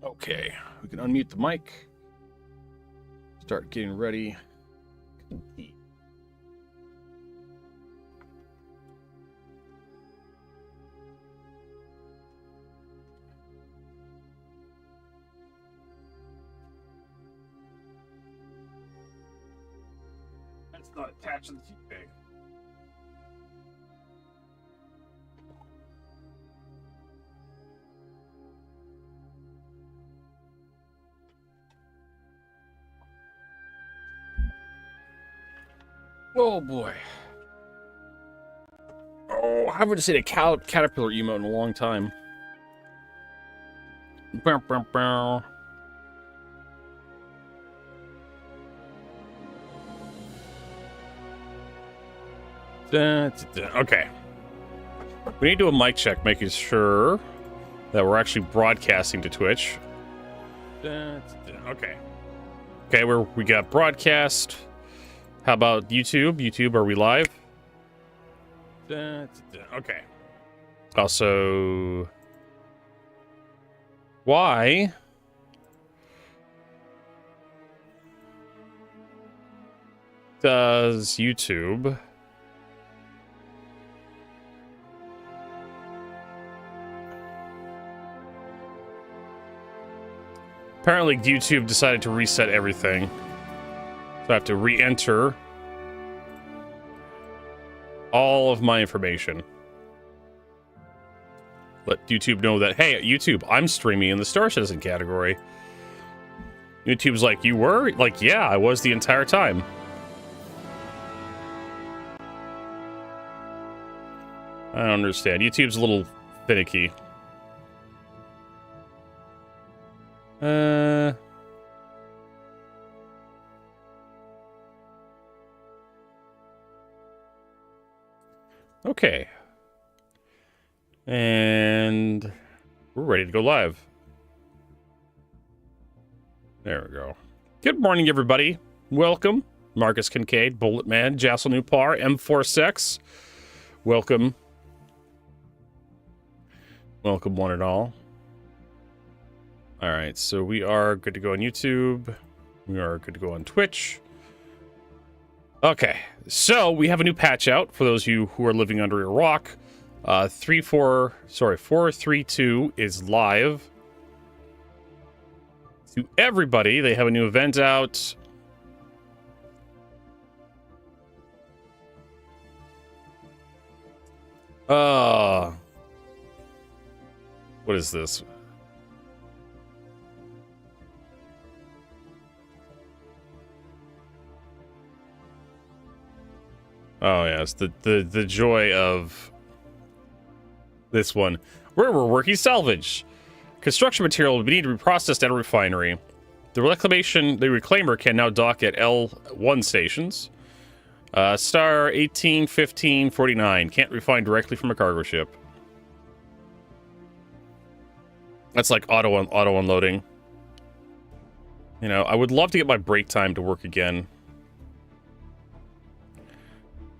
Okay, we can unmute the mic. Start getting ready. That's not attached to the TV bag. Oh boy. Oh, I haven't seen a caterpillar emote in a long time. Bow, bow, bow. Okay. We need to do a mic check, making sure that we're actually broadcasting to Twitch. Okay. Okay, we got broadcast. How about YouTube? YouTube, are we live? Okay. Also, why does YouTube apparently YouTube decided to reset everything, so I have to re-enter all of my information. Let YouTube know that, hey, YouTube, I'm streaming in the Star Citizen category. YouTube's like, you were? Like, yeah, I was the entire time. I don't understand. YouTube's a little finicky. Okay. And we're ready to go live. There we go. Good morning, everybody. Welcome. Marcus Kincaid, Bullet Man, Jassel Newpar, M46. Welcome. Welcome, one and all. All right, so we are good to go on YouTube. We are good to go on Twitch. Okay, so we have a new patch out for those of you who are living under a rock. 432 is live. To everybody, they have a new event out. What is this? Oh yes, the joy of this one. We're working salvage. Construction material will need to be processed at a refinery. The reclaimer can now dock at L1 stations. Star 18, 15, 49. Can't refine directly from a cargo ship. That's like auto unloading. You know, I would love to get my break time to work again.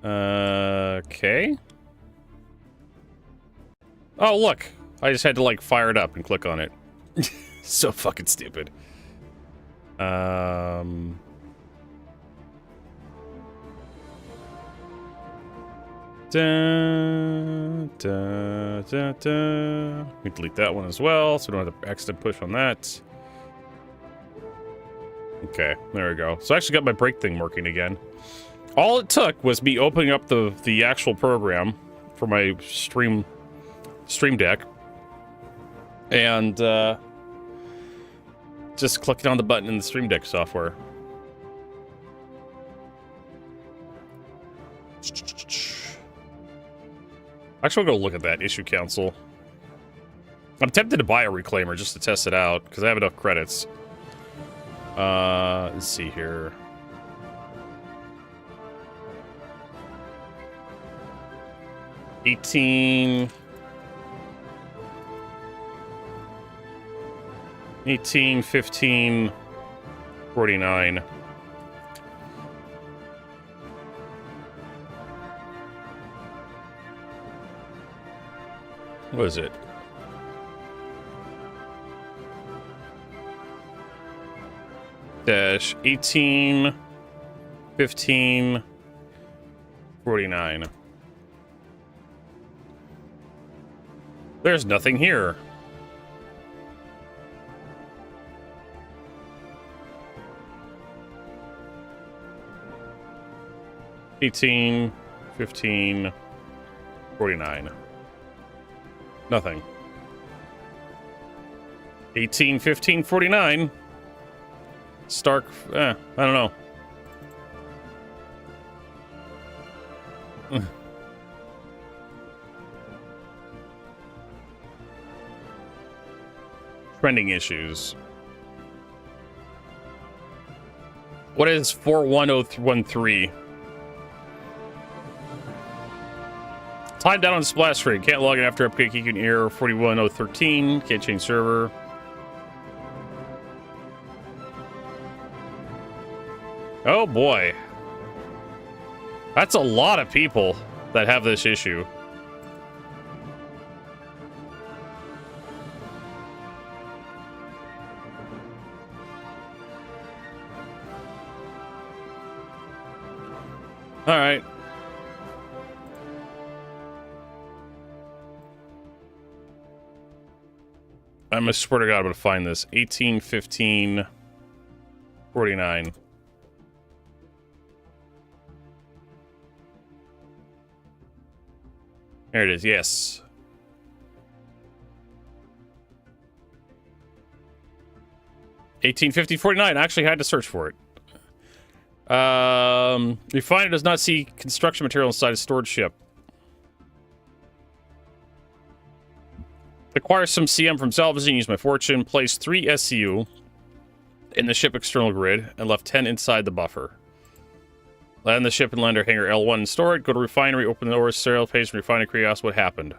Okay. Oh, look. I just had to, like, fire it up and click on it. So fucking stupid. Da, da, da, da. We delete that one as well, so we don't have to accident push on that. Okay, there we go. So I actually got my break thing working again. All it took was me opening up the actual program for my stream deck and just clicking on the button in the Stream Deck software. Actually, I'll go look at that issue council. I'm tempted to buy a reclaimer just to test it out because I have enough credits. Let's see here. $18, 15, 49. What is it? dash 18 15 49. There's nothing here. $18, $15, $49. Nothing. $18, $15, $49. Stark, I don't know. Trending issues. What is 41013? Timed down on splash screen. Can't log in after update. You can error 41013. Can't change server. Oh boy. That's a lot of people that have this issue. All right. I'm a swear to God, I'm gonna find this. 18, 15, 49. There it is, yes. $18.50.49. I actually had to search for it. Refiner does not see construction material inside a stored ship. Acquire some CM from salvaging, use my fortune, place 3 SCU in the ship external grid, and left 10 inside the buffer. Land the ship in lander hangar L1 and store it. Go to refinery, open the ore sales page, and refinery kiosk. What happened?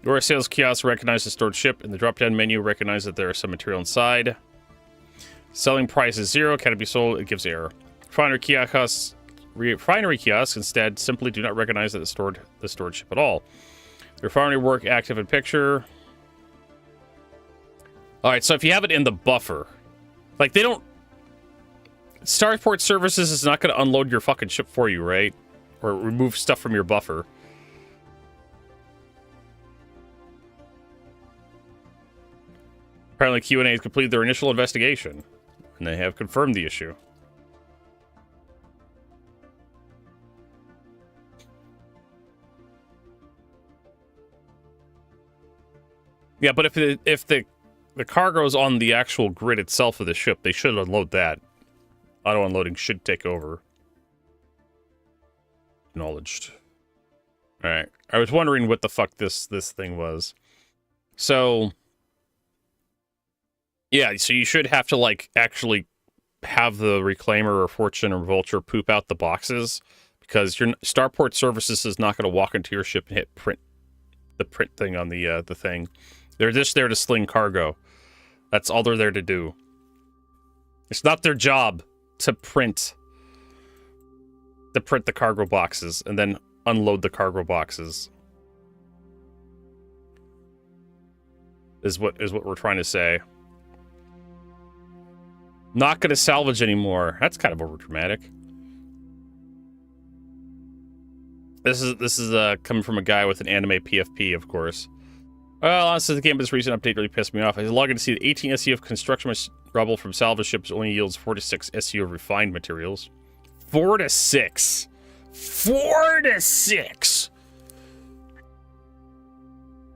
The ore sales kiosk recognizes the stored ship. In the drop-down menu, recognize that there is some material inside. Selling price is 0. Can it be sold? It gives error. Refinery kiosks instead simply do not recognize that the stored ship at all. The refinery work active in picture. All right, so if you have it in the buffer, like they don't. Starport Services is not going to unload your fucking ship for you, right? Or remove stuff from your buffer. Apparently Q&A has completed their initial investigation, and they have confirmed the issue. Yeah, but if the cargo is on the actual grid itself of the ship, they should unload that. Auto unloading should take over. Acknowledged. Alright. I was wondering what the fuck this thing was. So yeah, so you should have to like actually have the Reclaimer or Fortune or Vulture poop out the boxes, because your Starport Services is not going to walk into your ship and hit print the print thing on the thing. They're just there to sling cargo. That's all they're there to do. It's not their job to print the cargo boxes and then unload the cargo boxes. Is what we're trying to say. Not going to salvage anymore. That's kind of overdramatic. This is coming from a guy with an anime PFP, of course. Well, honestly, the game of this recent update really pissed me off. I was logging to see that 18 SU of construction rubble from salvage ships only yields 4 to 6 SU of refined materials. 4 to 6. 4 to 6.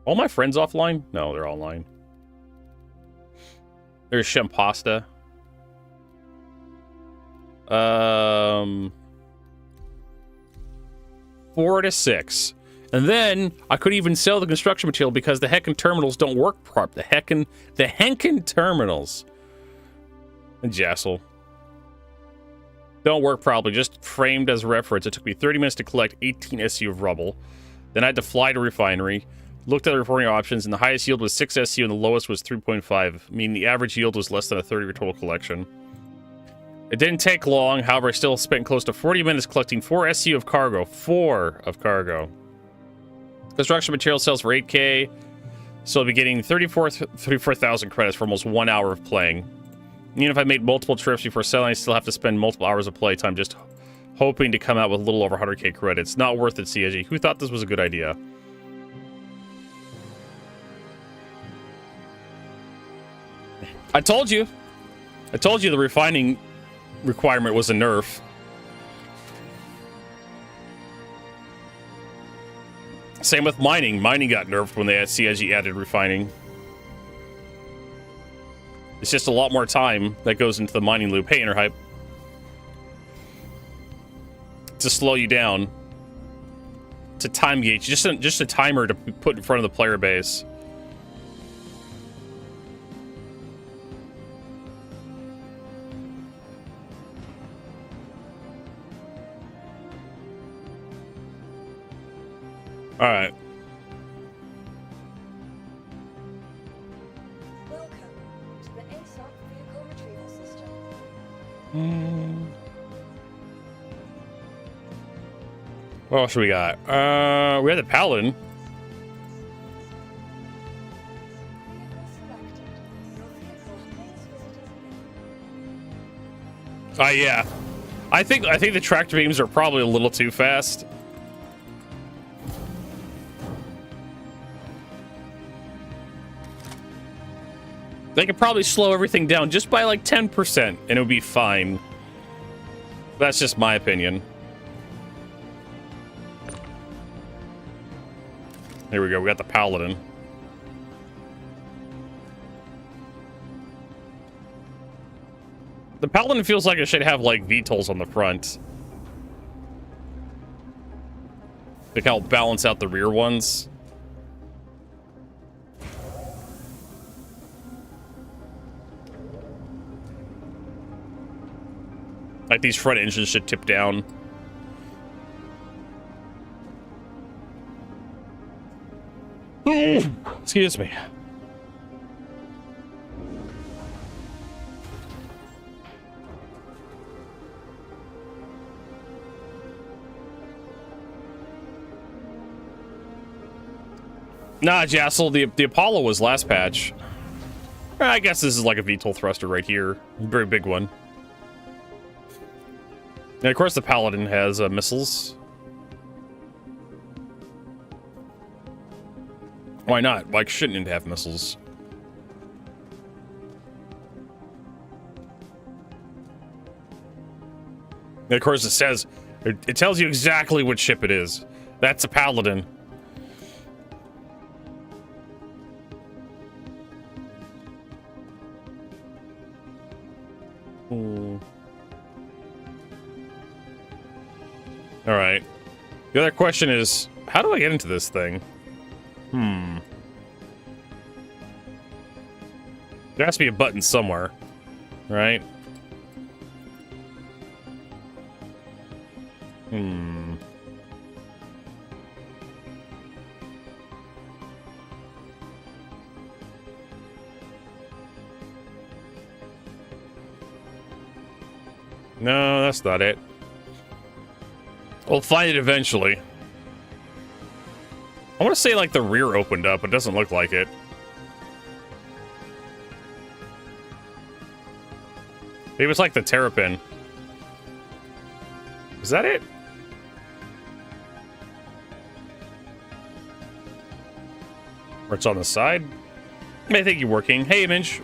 All my friends offline? No, they're online. There's Shempasta. 4 to 6. And then I could even sell the construction material because the heckin' terminals don't work properly. The heckin' terminals. And Jassel. Don't work properly. Just framed as reference. It took me 30 minutes to collect 18 SU of rubble. Then I had to fly to refinery. Looked at the reporting options, and the highest yield was 6 SU and the lowest was 3.5, meaning the average yield was less than a third of your total collection. It didn't take long. However, I still spent close to 40 minutes collecting 4 SU of cargo. 4 of cargo. Construction material sells for 8K, so I'll be getting 34,000 credits for almost 1 hour of playing. Even if I made multiple trips before selling, I still have to spend multiple hours of playtime just hoping to come out with a little over 100k credits. Not worth it, CIG. Who thought this was a good idea? I told you. I told you the refining requirement was a nerf. Same with mining. Mining got nerfed when they had CIG added refining. It's just a lot more time that goes into the mining loop. Hey, Interhype. To slow you down. To time gauge. Just a timer to put in front of the player base. All right. Welcome to the ASOC vehicle retrieval system. What else we got? We had the Paladin. Vehicle selected. Your vehicle awaits visitors. Yeah. I think the tractor beams are probably a little too fast. They could probably slow everything down just by like 10% and it would be fine. That's just my opinion. Here we go, we got the Paladin. The Paladin feels like it should have like VTOLs on the front. They can help balance out the rear ones. Like these front engines should tip down. Excuse me. Nah, Jassel, the Apollo was last patch. I guess this is like a VTOL thruster right here. Very big one. And of course the Paladin has missiles. Why not? Like, shouldn't it have missiles? And of course it says, it tells you exactly what ship it is. That's a Paladin. All right. The other question is, how do I get into this thing? There has to be a button somewhere, right? No, that's not it. We'll find it eventually. I want to say like the rear opened up. It doesn't look like it. Maybe it's like the Terrapin. Is that it? Or it's on the side? I think you're working. Hey, Image.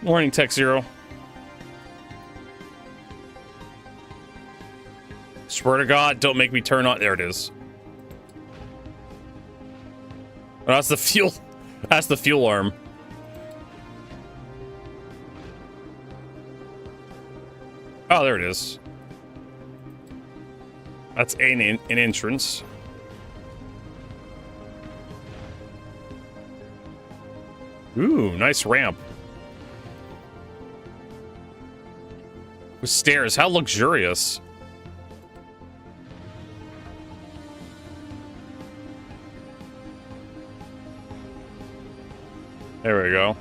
Morning, Tech Zero. Swear to God, don't make me turn on. There it is. Oh, that's the fuel. That's the fuel arm. Oh, there it is. That's an entrance. Ooh, nice ramp. With stairs, how luxurious. There we go.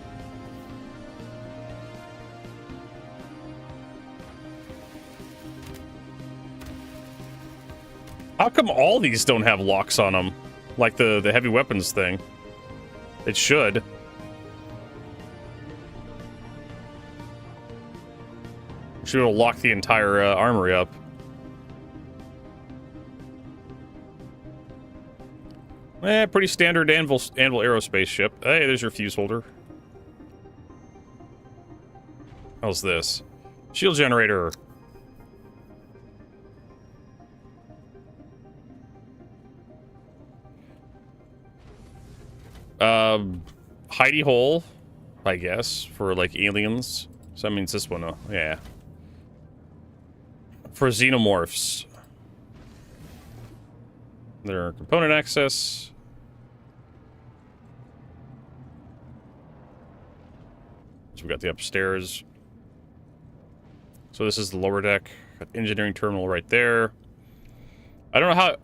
How come all these don't have locks on them? Like the heavy weapons thing. It should. Should be able to lock the entire armory up. Pretty standard Anvil aerospace ship. Hey, there's your fuse holder. How's this? Shield generator. Hidey hole, I guess, for like aliens. So that means this one, yeah. For xenomorphs. Their component access. So we got the upstairs. So this is the lower deck. Got the engineering terminal right there. I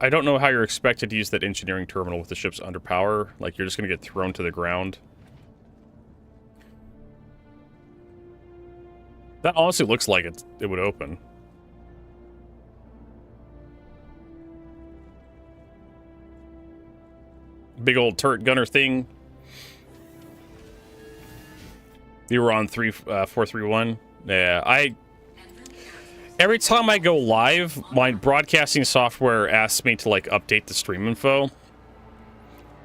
don't know how you're expected to use that engineering terminal with the ship's under power. Like you're just gonna get thrown to the ground. That honestly looks like it would open. Big old turret gunner thing. You were on 431. Yeah, every time I go live, my broadcasting software asks me to like update the stream info,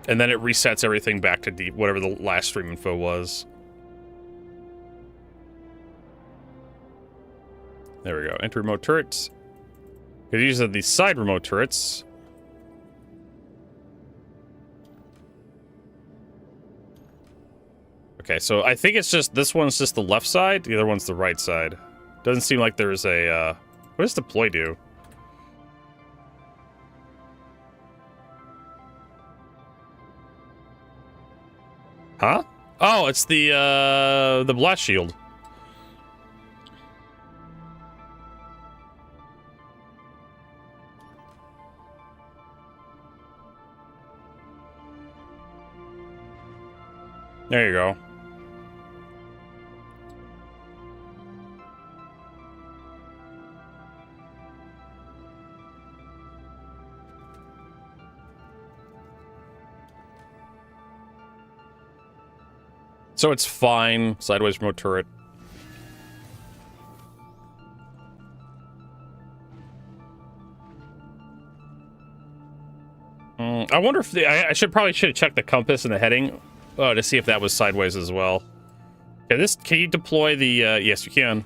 and then it resets everything back to whatever the last stream info was. There we go. Enter remote turrets. These are the side remote turrets. Okay, so I think it's just, this one's just the left side, the other one's the right side. Doesn't seem like there's a, what does deploy do? Huh? Oh, it's the blast shield. There you go. So it's fine. Sideways remote turret. I wonder if I probably should have checked the compass and the heading to see if that was sideways as well. Okay, can you deploy the? Yes, you can.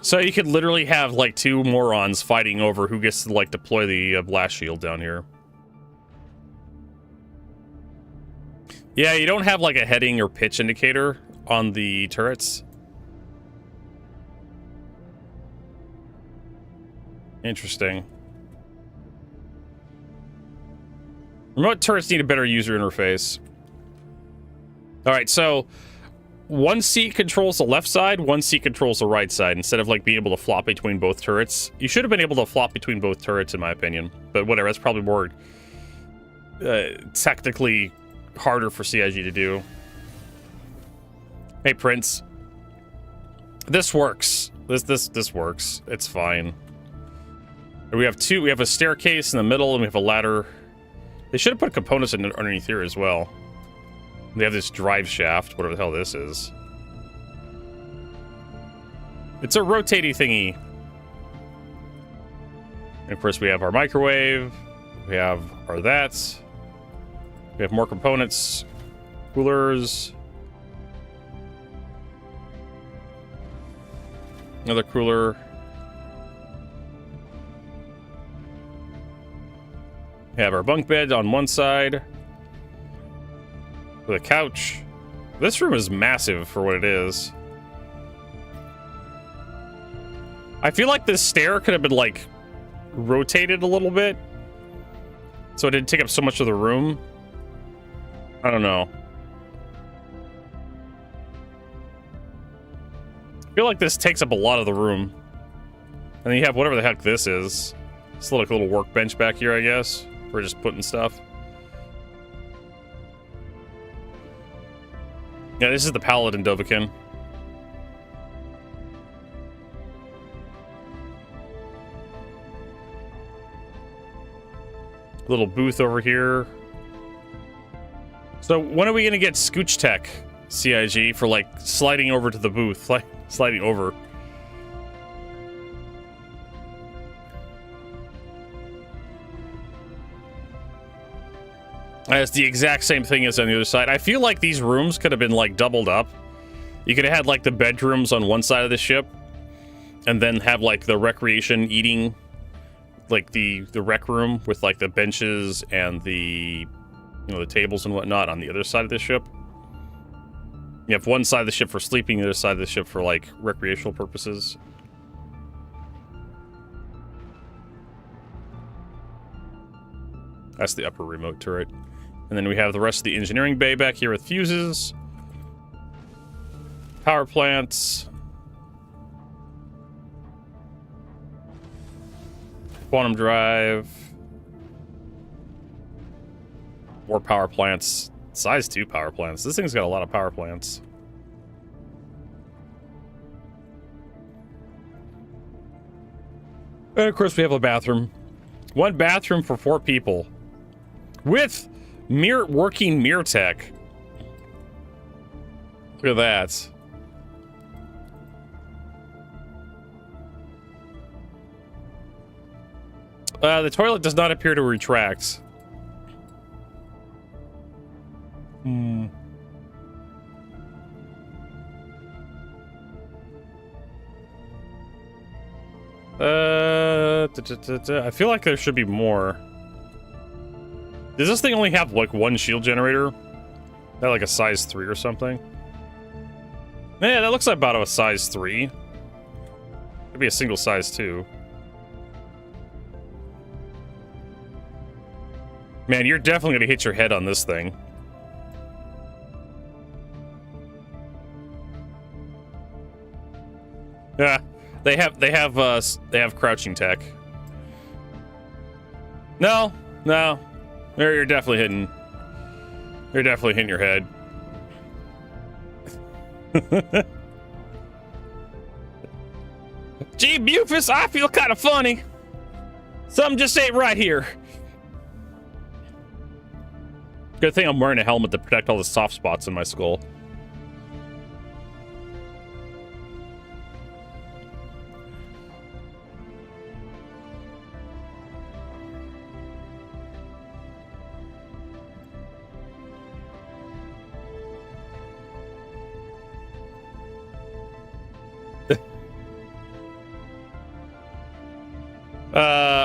So you could literally have like two morons fighting over who gets to like deploy the blast shield down here. Yeah, you don't have like a heading or pitch indicator on the turrets. Interesting. Remote turrets need a better user interface. All right, so one seat controls the left side, one seat controls the right side, instead of like being able to flop between both turrets. You should have been able to flop between both turrets, in my opinion. But whatever, that's probably more technically harder for CIG to do. Hey, Prince. This works. This works. It's fine. We have two. We have a staircase in the middle, and we have a ladder. They should have put components underneath here as well. They have this drive shaft, whatever the hell this is. It's a rotating thingy. And of course, we have our microwave. We have our that's. We have more components. Coolers. Another cooler. We have our bunk bed on one side. With a couch. This room is massive for what it is. I feel like this stair could have been, like, rotated a little bit. So it didn't take up so much of the room. I don't know. I feel like this takes up a lot of the room. And then you have whatever the heck this is. It's like a little workbench back here, I guess. For just putting stuff. Yeah, this is the Paladin Dovahkiin. Little booth over here. So when are we gonna get Scooch Tech CIG for like sliding over to the booth, like sliding over? It's the exact same thing as on the other side. I feel like these rooms could have been like doubled up. You could have had like the bedrooms on one side of the ship, and then have like the recreation eating, like the rec room with like the benches and the, you know, the tables and whatnot on the other side of the ship. You have one side of the ship for sleeping, the other side of the ship for like recreational purposes. That's the upper remote turret. And then we have the rest of the engineering bay back here with fuses, power plants, quantum drive, more power plants, size 2 power plants. This thing's got a lot of power plants. And of course we have a bathroom. One bathroom for 4 people. With working mirror tech. Look at that. The toilet does not appear to retract. I feel like there should be more. Does this thing only have like one shield generator? That like a size 3 or something? Yeah, that looks like about a size 3. Could be a single size 2. Man, you're definitely gonna hit your head on this thing. Yeah, they have crouching tech. No. There, you're definitely hitting. You're definitely hitting your head. Gee, Bufus, I feel kind of funny. Something just ain't right here. Good thing I'm wearing a helmet to protect all the soft spots in my skull.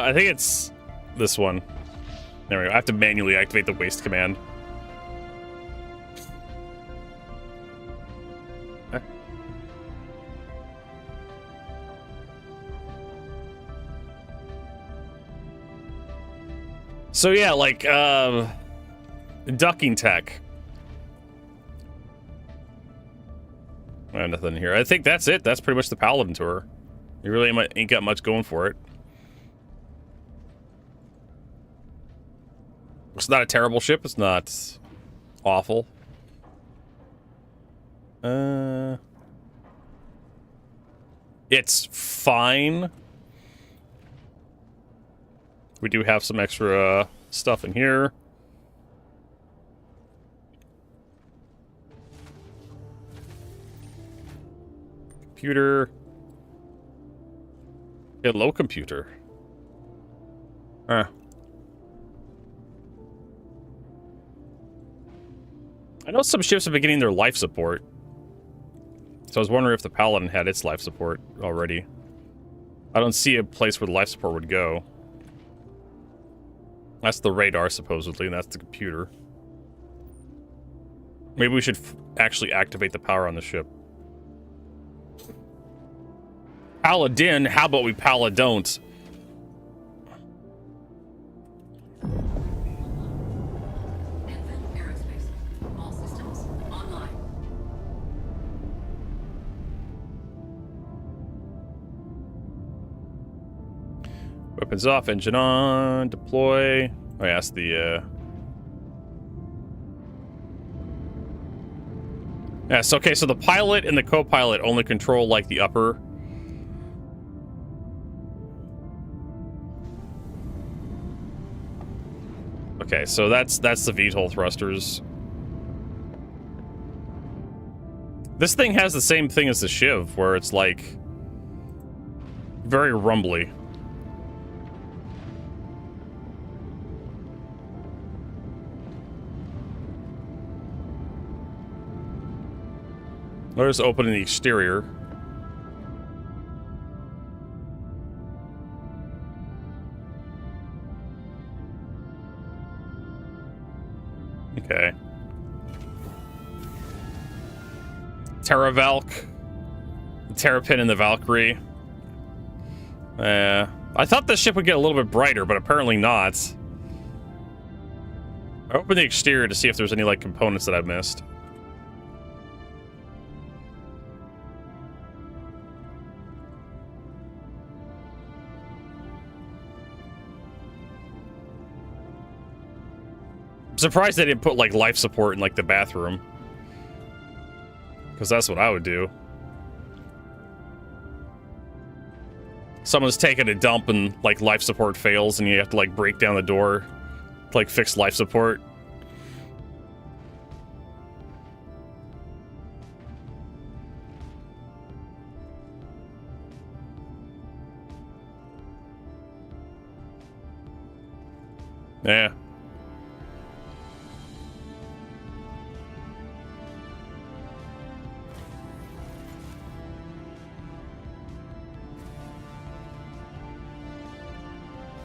I think it's this one. There we go. I have to manually activate the waste command. So yeah, like ducking tech. Nothing here. I think that's it. That's pretty much the Paladin tour. You really ain't got much going for it. It's not a terrible ship. It's not awful. It's fine. We do have some extra stuff in here. Computer. Hello, computer. I know some ships have been getting their life support. So I was wondering if the Paladin had its life support already. I don't see a place where the life support would go. That's the radar, supposedly, and that's the computer. Maybe we should actually activate the power on the ship. Paladin, how about we Paladon't? Weapons off, engine on, deploy. Oh, yeah, that's the, Yes, okay, so the pilot and the co-pilot only control, like, the upper. Okay, so that's the VTOL thrusters. This thing has the same thing as the Shiv, where it's like very rumbly. Let's open the exterior. Okay. Terravalk. The Terrapin and the Valkyrie. I thought the ship would get a little bit brighter, but apparently not. I opened the exterior to see if there's any, like, components that I've missed. I'm surprised they didn't put, like, life support in, like, the bathroom. Because that's what I would do. Someone's taking a dump and, like, life support fails and you have to, like, break down the door to, like, fix life support. Yeah.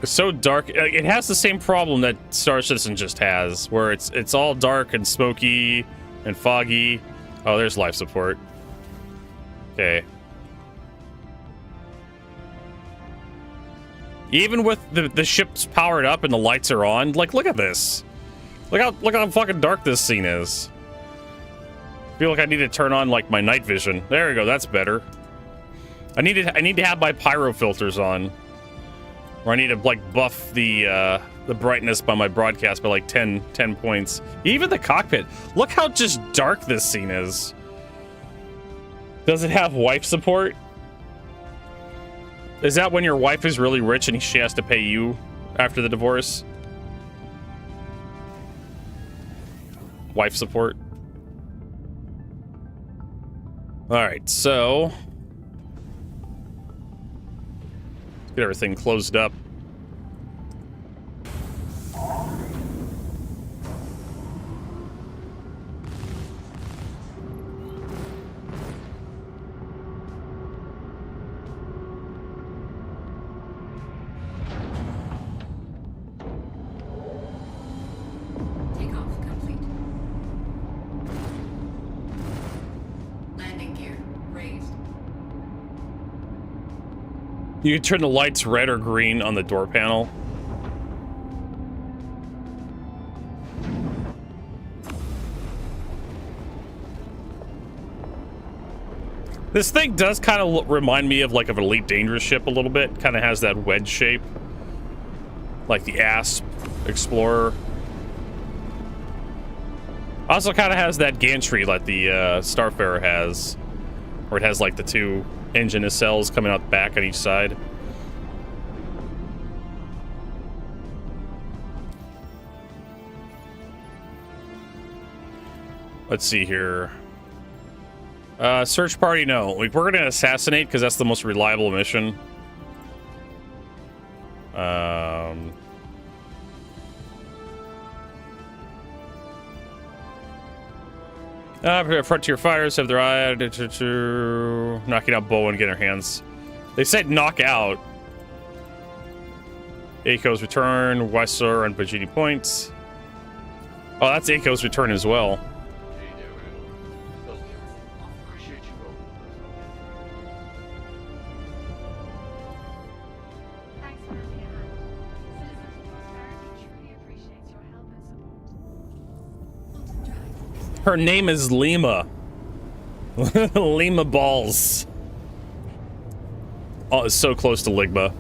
It's so dark. It has the same problem that Star Citizen just has, where it's all dark and smoky and foggy. Oh, there's life support. Okay. Even with the ship's powered up and the lights are on, like, look at this. Look how fucking dark this scene is. I feel like I need to turn on, like, my night vision. There we go. That's better. I need to have my pyro filters on. Or I need to, like, buff the brightness by my broadcast by, like, 10 points. Even the cockpit. Look how just dark this scene is. Does it have wife support? Is that when your wife is really rich and she has to pay you after the divorce? Wife support. Alright, so... let's get everything closed up. Takeoff complete. Landing gear raised. You can turn the lights red or green on the door panel. This thing does kind of remind me of, like, an Elite Dangerous ship a little bit. Kind of has that wedge shape. Like the Asp Explorer. Also kind of has that gantry like the Starfarer has. Where it has, like, the two engine nacelles coming out the back on each side. Let's see here. Search party, no. Like, we're gonna assassinate because that's the most reliable mission. Frontier fighters have their eye knocking out Bow and getting their hands. They said knock out. Aiko's return, Weissler and Bajini points. Oh, that's Aiko's return as well. Thanks for lending a hand. Citizens of Prosperity truly appreciates your help and support. Her name is Lima. Lima Balls. Oh, it's so close to Ligma.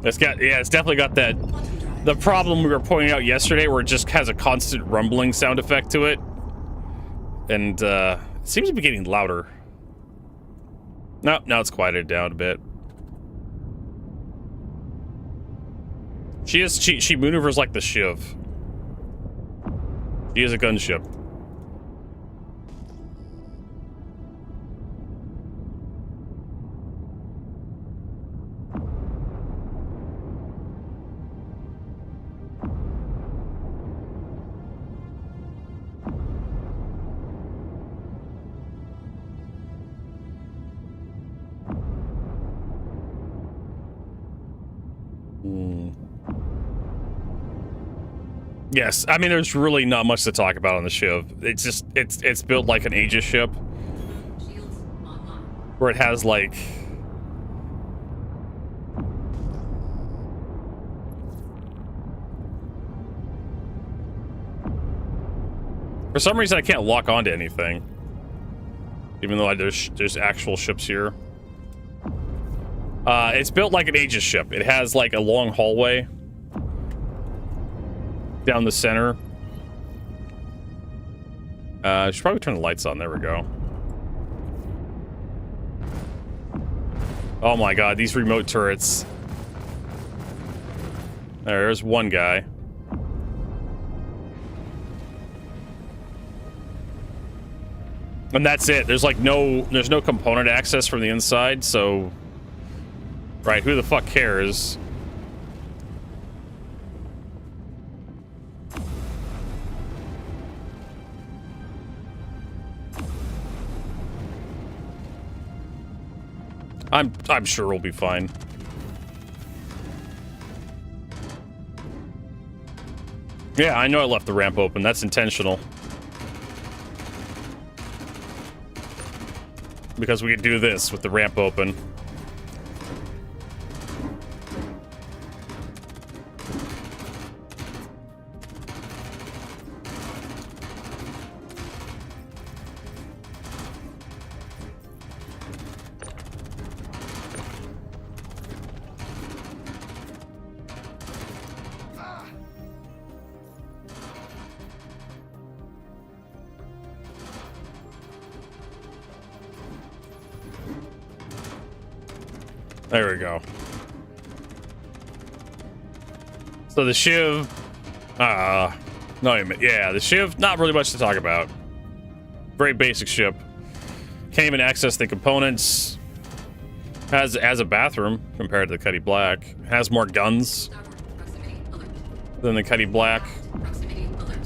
It's definitely got that, the problem we were pointing out yesterday where it just has a constant rumbling sound effect to it. And, it seems to be getting louder. No, now it's quieted down a bit. She maneuvers like the Shiv. She is a gunship. Yes, I mean, there's really not much to talk about on the Shiv. It's just, it's built like an Aegis ship. Shields online. Where it has, like... For some reason, I can't lock onto anything. Even though there's actual ships here. It's built like an Aegis ship. It has, like, a long hallway down the center. I should probably turn the lights on. There we go. Oh my god, these remote turrets. There's one guy. And that's it. There's like there's no component access from the inside, so... Right, who the fuck cares? I'm sure we'll be fine. Yeah, I know I left the ramp open. That's intentional. Because we could do this with the ramp open. There we go. So the Shiv, yeah, the Shiv, not really much to talk about. Very basic ship. Can't even access the components. Has a bathroom compared to the Cuddy Black. Has more guns Starboard proximity alert. than the Cuddy Black. Proximity alert.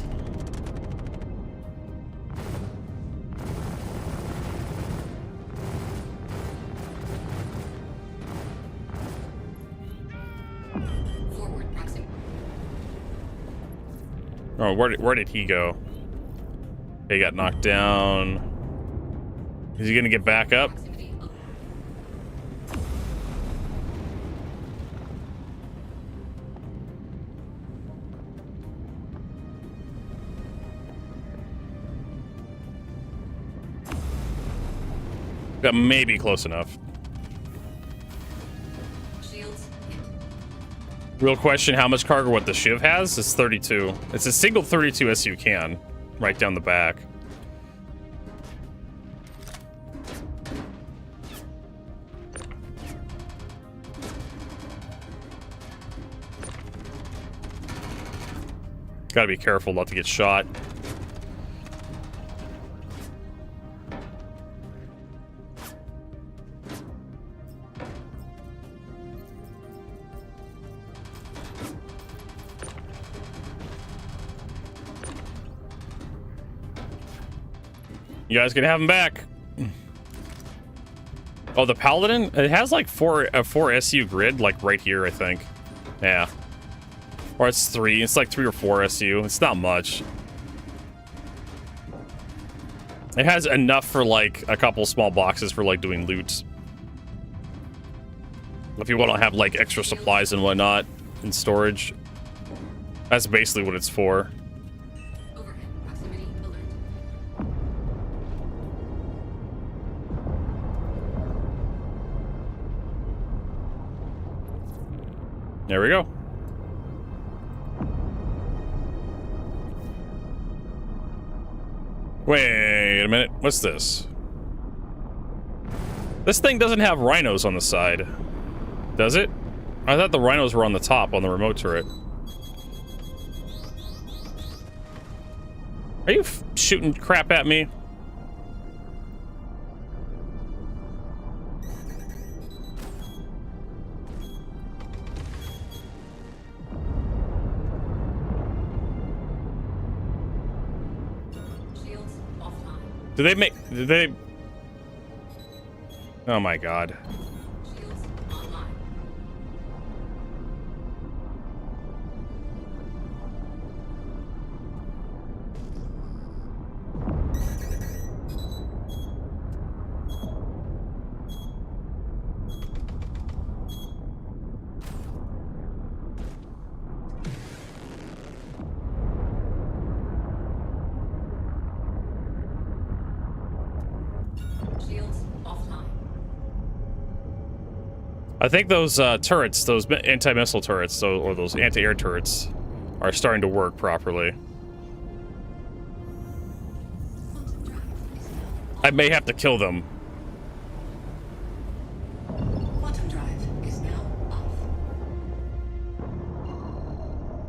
Forward proximity. Oh, where did he go? He got knocked down. Is he gonna get back up? Proximity alert. That may be close enough. Shields hit. Real question, how much cargo what the Shiv has? It's 32. It's a single 32 SU can. Right down the back. Gotta be careful not to get shot. You guys can have him back. Oh, the Paladin? It has like a 4 SU grid, like right here, I think. Yeah. Or it's 3. It's like 3 or 4 SU. It's not much. It has enough for like a couple small boxes for like doing loot. If you want to have like extra supplies and whatnot in storage. That's basically what it's for. Overhead proximity alert. There we go. Wait a minute. What's this? This thing doesn't have rhinos on the side. Does it? I thought the rhinos were on the top on the remote turret. Are you shooting crap at me? Shields offline. Did they? Oh my god. Shields online. Shields offline. I think those turrets, those anti-missile turrets, or those anti-air turrets, are starting to work properly. Quantum drive is now I may have to kill them. on. Quantum drive is now off.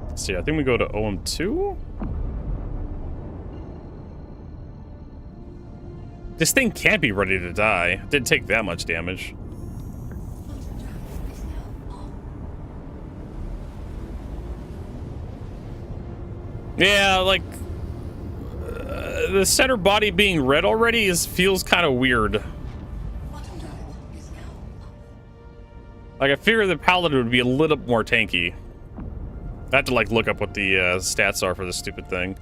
Let's see, I think we go to OM2? This thing can't be ready to die. It didn't take that much damage. Quantum drive is now on. Yeah, like the center body being red already feels kind of weird. Quantum drive is now off. Like I figured the paladin would be a little more tanky. I have to like look up what the stats are for this stupid thing.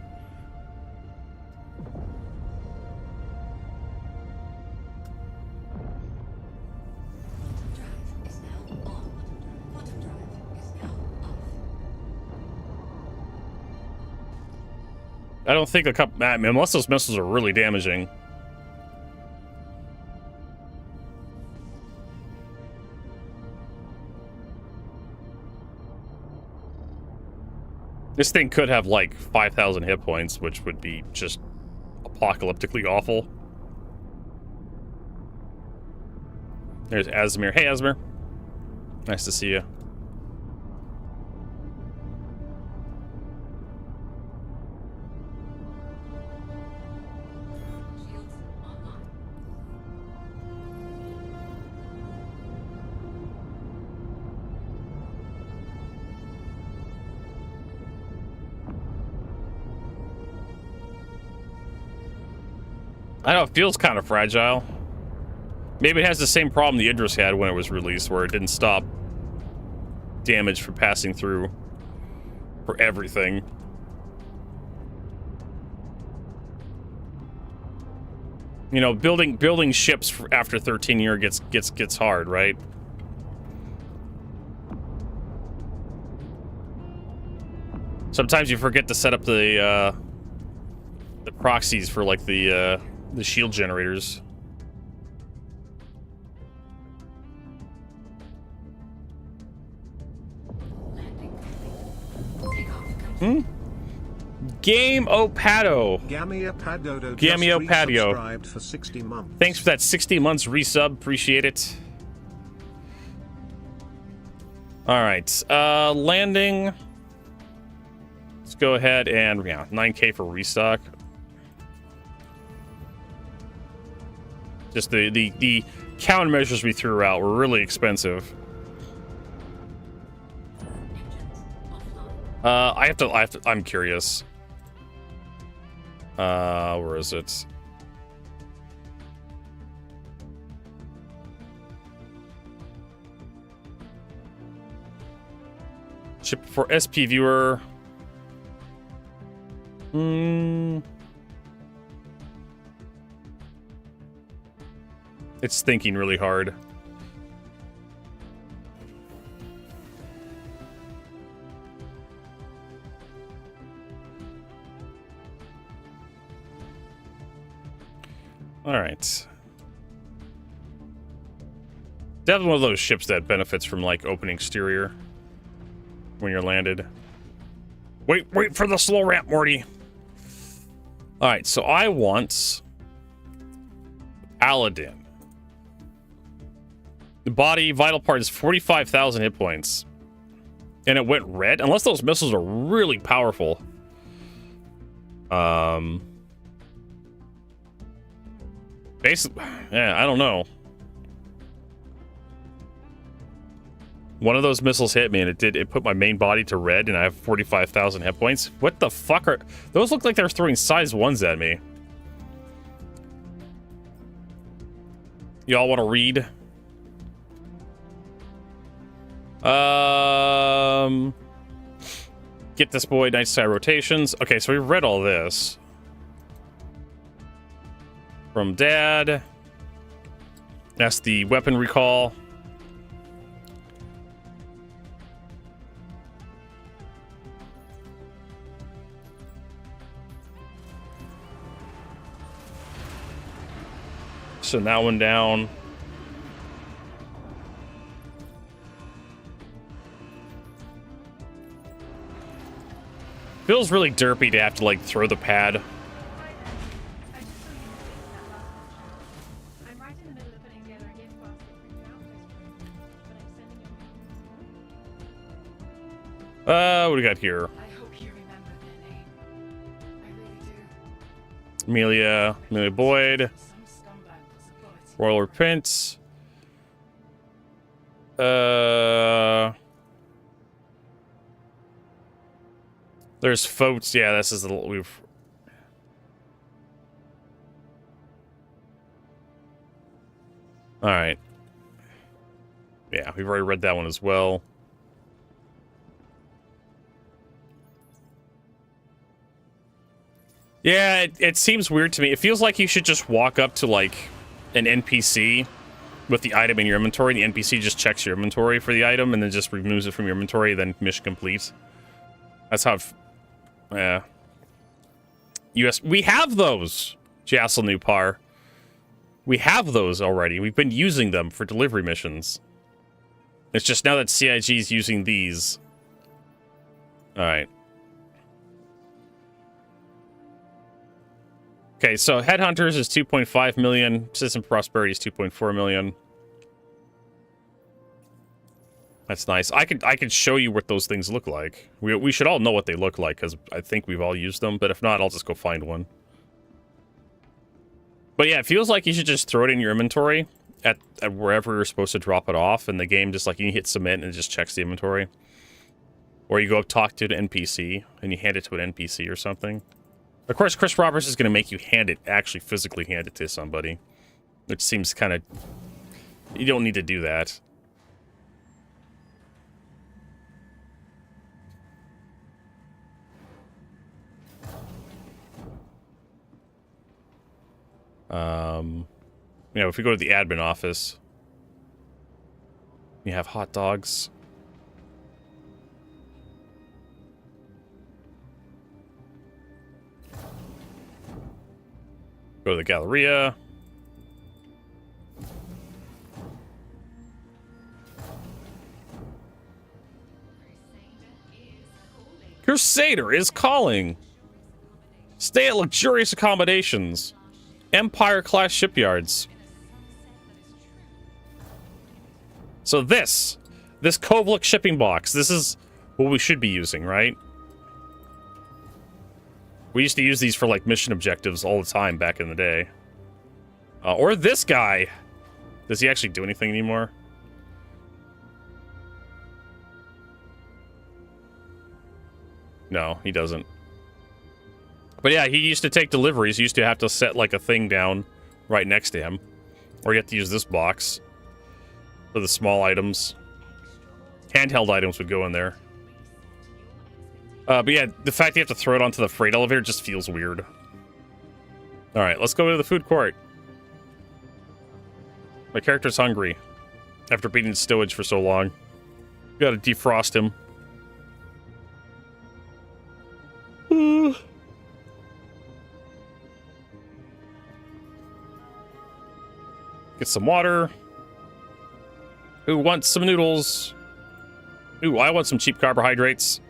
Drive is now on. Quantum drive is now off. I don't think a couple, I mean, unless those missiles are really damaging. This thing could have like 5,000 hit points, which would be just apocalyptically awful. There's Asmir. Hey, Asmir. Nice to see you. Shields online. I know, it feels kind of fragile. Maybe it has the same problem the Idris had when it was released, where it didn't stop damage from passing through for everything. You know, building ships after 13 year gets hard, right? Sometimes you forget to set up the proxies for like the shield generators. Landing complete. Takeoff complete. Game Opado. Gamia Padodo Gamio just Patio. resubscribed for 60 months. Thanks for that 60 months resub. Appreciate it. All right. Landing. Let's go ahead and, yeah, 9K for restock. Just the countermeasures we threw out were really expensive. Engines offline. I have to, I'm curious. Where is it? Ship for SP viewer. It's thinking really hard. All right. Definitely one of those ships that benefits from like open exterior. when you're landed. Wait for the slow ramp, Morty. All right, so I want Paladin. The body vital part is 45,000 hit points. And it went red, unless those missiles are really powerful. Basically, yeah, I don't know. One of those missiles hit me, and it put my main body to red, and I have 45,000 hit points. What the fuck are those? Look like they're throwing size 1s at me. Y'all want to read? Get this boy night sky rotations. Okay, so we've read all this from Dad. That's the weapon recall. Send that one down. Feels really derpy to have to like throw the pad. I'm right in the middle of putting together a gift basket for you outpost, but I'm sending you. What do we got here? I hope you remember their name. I really do. Amelia Boyd, Some scumbag was a bullet. Royal Repent. There's Foats. Yeah, this is the we've. All right. Yeah, we've already read that one as well. Yeah, it seems weird to me. It feels like you should just walk up to like an NPC with the item in your inventory. The NPC just checks your inventory for the item and then just removes it from your inventory. Then mission complete. That's how. Yeah. We have those, Jassel Newpar. We have those already. We've been using them for delivery missions. It's just now that CIG is using these. All right. Okay, so Headhunters is 2.5 million. System Prosperity is 2.4 million. That's nice. I could show you what those things look like. We should all know what they look like because I think we've all used them. But if not, I'll just go find one. But yeah, it feels like you should just throw it in your inventory at wherever you're supposed to drop it off, and the game just like you hit submit and it just checks the inventory. Or you go up talk to an NPC and you hand it to an NPC or something. Of course, Chris Roberts is going to make you actually physically hand it to somebody, which seems kind of. You don't need to do that. You know, if we go to the admin office, you have hot dogs. Go to the Galleria. Crusader is calling. Stay at luxurious accommodations. Empire-class shipyards. So this Kovlik shipping box, this is what we should be using, right? We used to use these for, like, mission objectives all the time back in the day. Or this guy. Does he actually do anything anymore? No, he doesn't. But yeah, he used to take deliveries. He used to have to set, like, a thing down right next to him. Or you have to use this box for the small items. Handheld items would go in there. But yeah, the fact you have to throw it onto the freight elevator just feels weird. Alright, let's go to the food court. My character's hungry. After being stowage for so long. Gotta defrost him. Get some water. Who wants some noodles? Ooh, I want some cheap carbohydrates.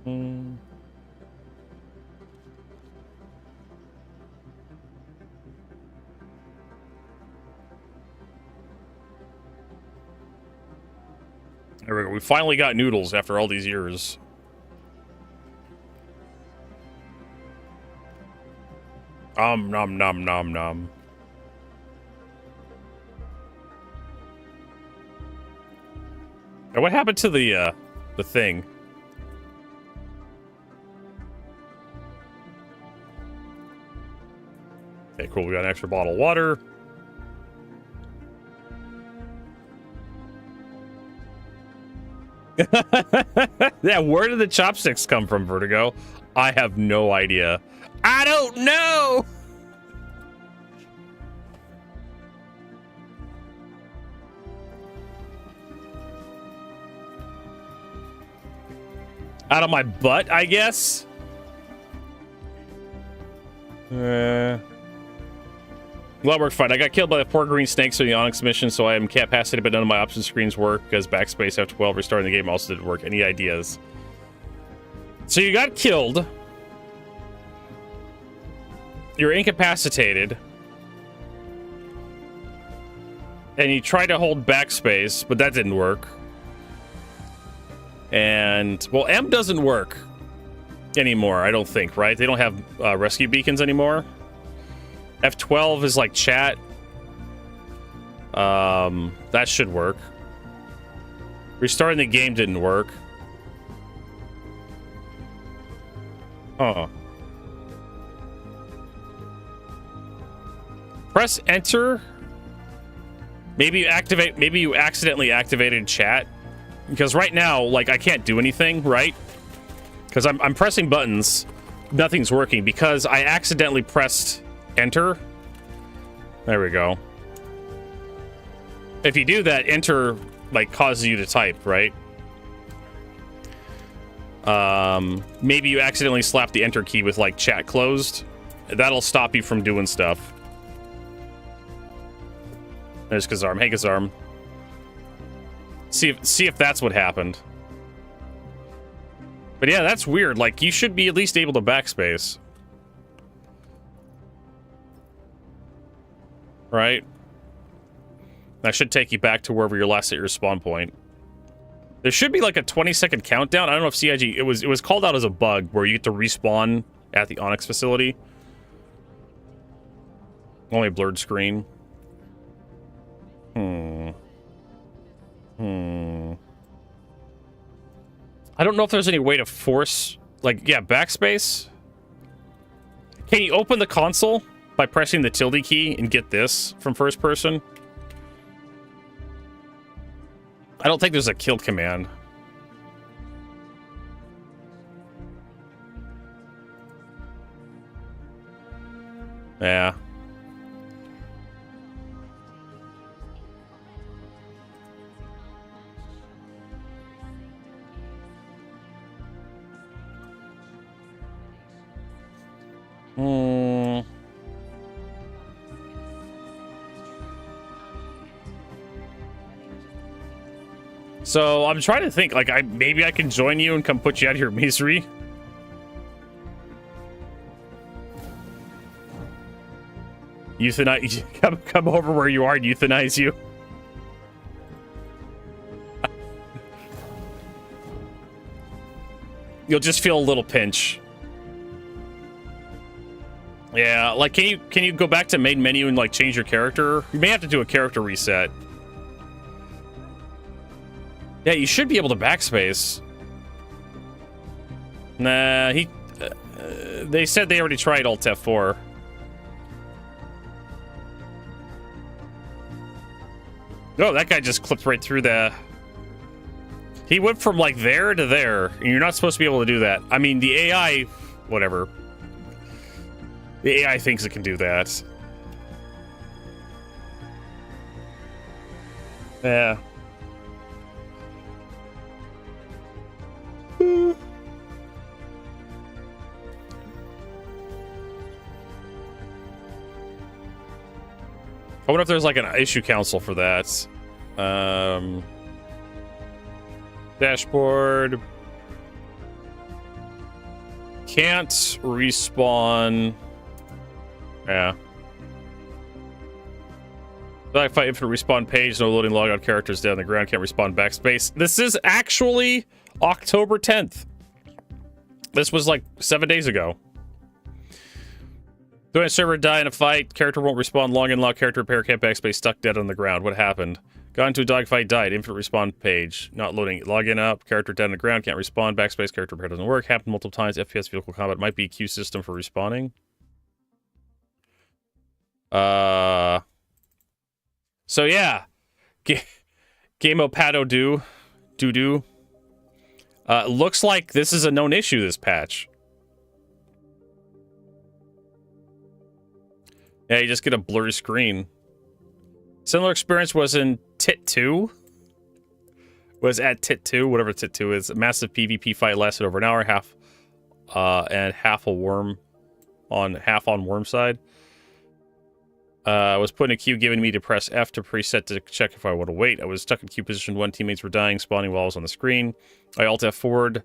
Hmm. There we go. We finally got noodles after all these years. Nom nom nom nom. Now, what happened to the thing? Okay, cool. We got an extra bottle of water. Yeah, where did the chopsticks come from, Vertigo? I have no idea. I don't know! Out of my butt, I guess? Well, worked fine. I got killed by the poor green snakes in the Onyx mission, so I am capacitated, but none of my option screens work because backspace F12 restarting the game also didn't work. Any ideas? So you got killed. You're incapacitated. And you tried to hold backspace, but that didn't work. And, well, M doesn't work anymore, I don't think, right? They don't have rescue beacons anymore. F12 is like chat. That should work. Restarting the game didn't work. Huh. Press enter. Maybe you accidentally activated chat. Because right now, like, I can't do anything, right? Because I'm pressing buttons. Nothing's working because I accidentally pressed enter. There we go. If you do that, enter, like, causes you to type, right? Maybe you accidentally slap the enter key with, like, chat closed. That'll stop you from doing stuff. There's Kazarm. Hey, Kazarm. See if that's what happened. But yeah, that's weird. Like, you should be at least able to backspace. Right? That should take you back to wherever you're last at your spawn point. There should be like a 20-second countdown. I don't know if CIG... It was called out as a bug where you get to respawn at the Onyx facility. Only a blurred screen. I don't know if there's any way to force... Like, yeah, backspace. Can you open the console by pressing the tilde key and get this from first person? I don't think there's a kill command. Yeah. So I'm trying to think, like, maybe I can join you and come put you out of your misery. Euthanize, come over where you are and euthanize you. You'll just feel a little pinch. Yeah, like, can you go back to main menu and, like, change your character? You may have to do a character reset. Yeah, you should be able to backspace. Nah, they said they already tried Alt F4. Oh, that guy just clipped right through the... He went from, like, there to there, and you're not supposed to be able to do that. I mean, the AI... Whatever. The AI thinks it can do that. Yeah. I wonder if there's like an issue council for that. Dashboard. Can't respawn. Yeah. Fight Infinite respawn page, no loading logout characters down the ground, can't respawn backspace. This is actually October 10th. This was like 7 days ago. Doing a server die in a fight, character won't respawn, log in, log character repair, can't backspace, stuck dead on the ground. What happened? Got into a dogfight, died, infinite respawn page, not loading, login up, character dead on the ground, can't respawn, backspace, character repair doesn't work, happened multiple times, FPS vehicle combat, might be a queue system for respawning. So yeah, Game Opado do. Looks like this is a known issue, this patch. Yeah, you just get a blurry screen. Similar experience was in Tit 2. Was at Tit 2, whatever Tit 2 is. A massive PvP fight lasted over an hour, half on worm side. I was put in a queue, giving me to press F to preset to check if I want to wait. I was stuck in queue position 1, teammates were dying, spawning while I was on the screen. I alt F forward,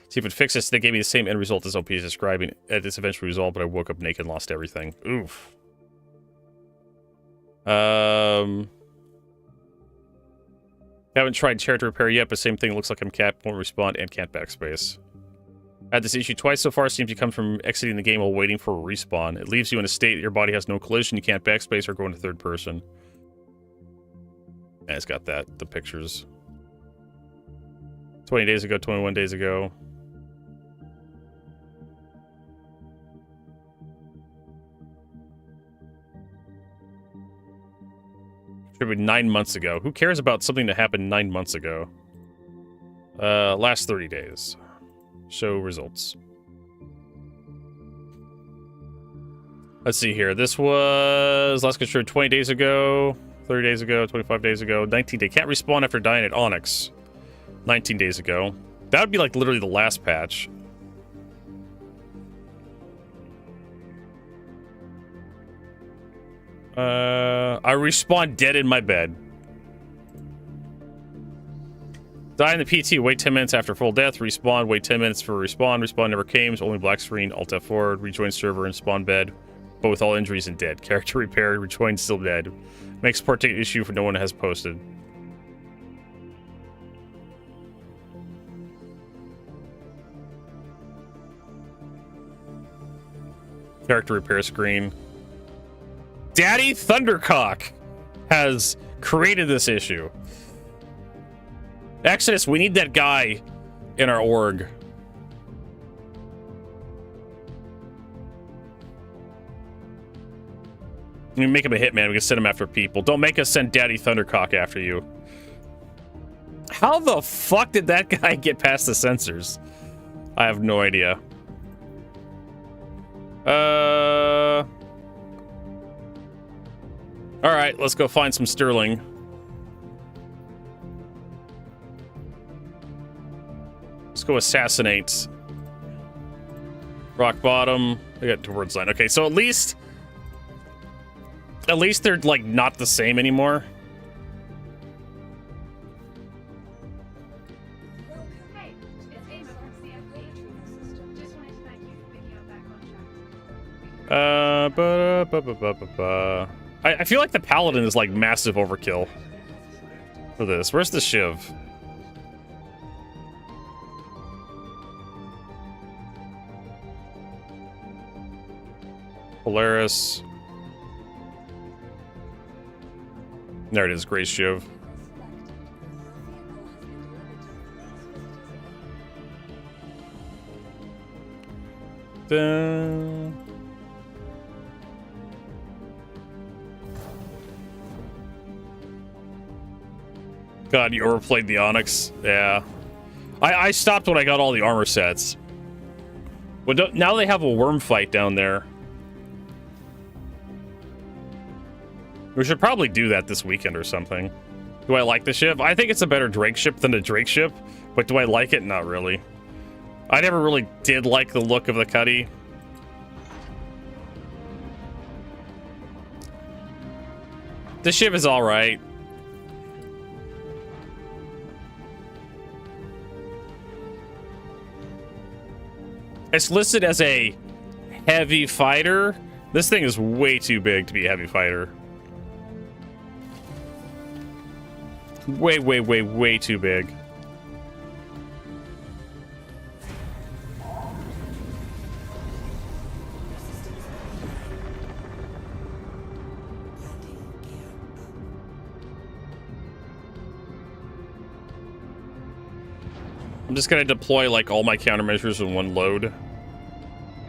see if it fixes. They gave me the same end result as OP is describing at this eventual result, but I woke up naked and lost everything. Oof. Haven't tried character repair yet, but same thing. Looks like I'm capped, won't respond, and can't backspace. Had this issue twice so far. Seems to come from exiting the game while waiting for a respawn. It leaves you in a state that your body has no collision. You can't backspace or go into third person. And it's got the pictures. 20 days ago, 21 days ago. Should be 9 months ago. Who cares about something that happened 9 months ago? Last 30 days. Show results. Let's see here. This was last construed 20 days ago, 30 days ago, 25 days ago, 19 days. Can't respawn after dying at Onyx. 19 days ago. That would be like literally the last patch. I respawn dead in my bed. Die in the PT, wait 10 minutes after full death, respawn, wait 10 minutes for respawn, respawn never came, only black screen, alt F forward, rejoin server and spawn bed, but with all injuries and dead. Character repaired, rejoin still dead. Makes support ticket issue for no one has posted. Character repair screen. Daddy Thundercock has created this issue. Exodus, we need that guy in our org. We can make him a hitman. We can send him after people. Don't make us send Daddy Thundercock after you. How the fuck did that guy get past the sensors? I have no idea. All right, let's go find some Sterling. Let's go assassinate. Rock bottom. I got towards line. Okay, so at least they're like not the same anymore. Hey, it's Ava from CFP. Just wanted to thank you for picking up back on track. I feel like the paladin is like massive overkill for this. Where's the Shiv? Polaris. There it is, Grace Shiv. Dun. God, you overplayed the Onyx. Yeah. I stopped when I got all the armor sets. But now they have a worm fight down there. We should probably do that this weekend or something. Do I like the ship? I think it's a better Drake ship than the Drake ship, but do I like it? Not really. I never really did like the look of the Cuddy. The ship is all right. It's listed as a heavy fighter. This thing is way too big to be a heavy fighter. Way, way, way, way too big. I'm just gonna deploy like all my countermeasures in one load,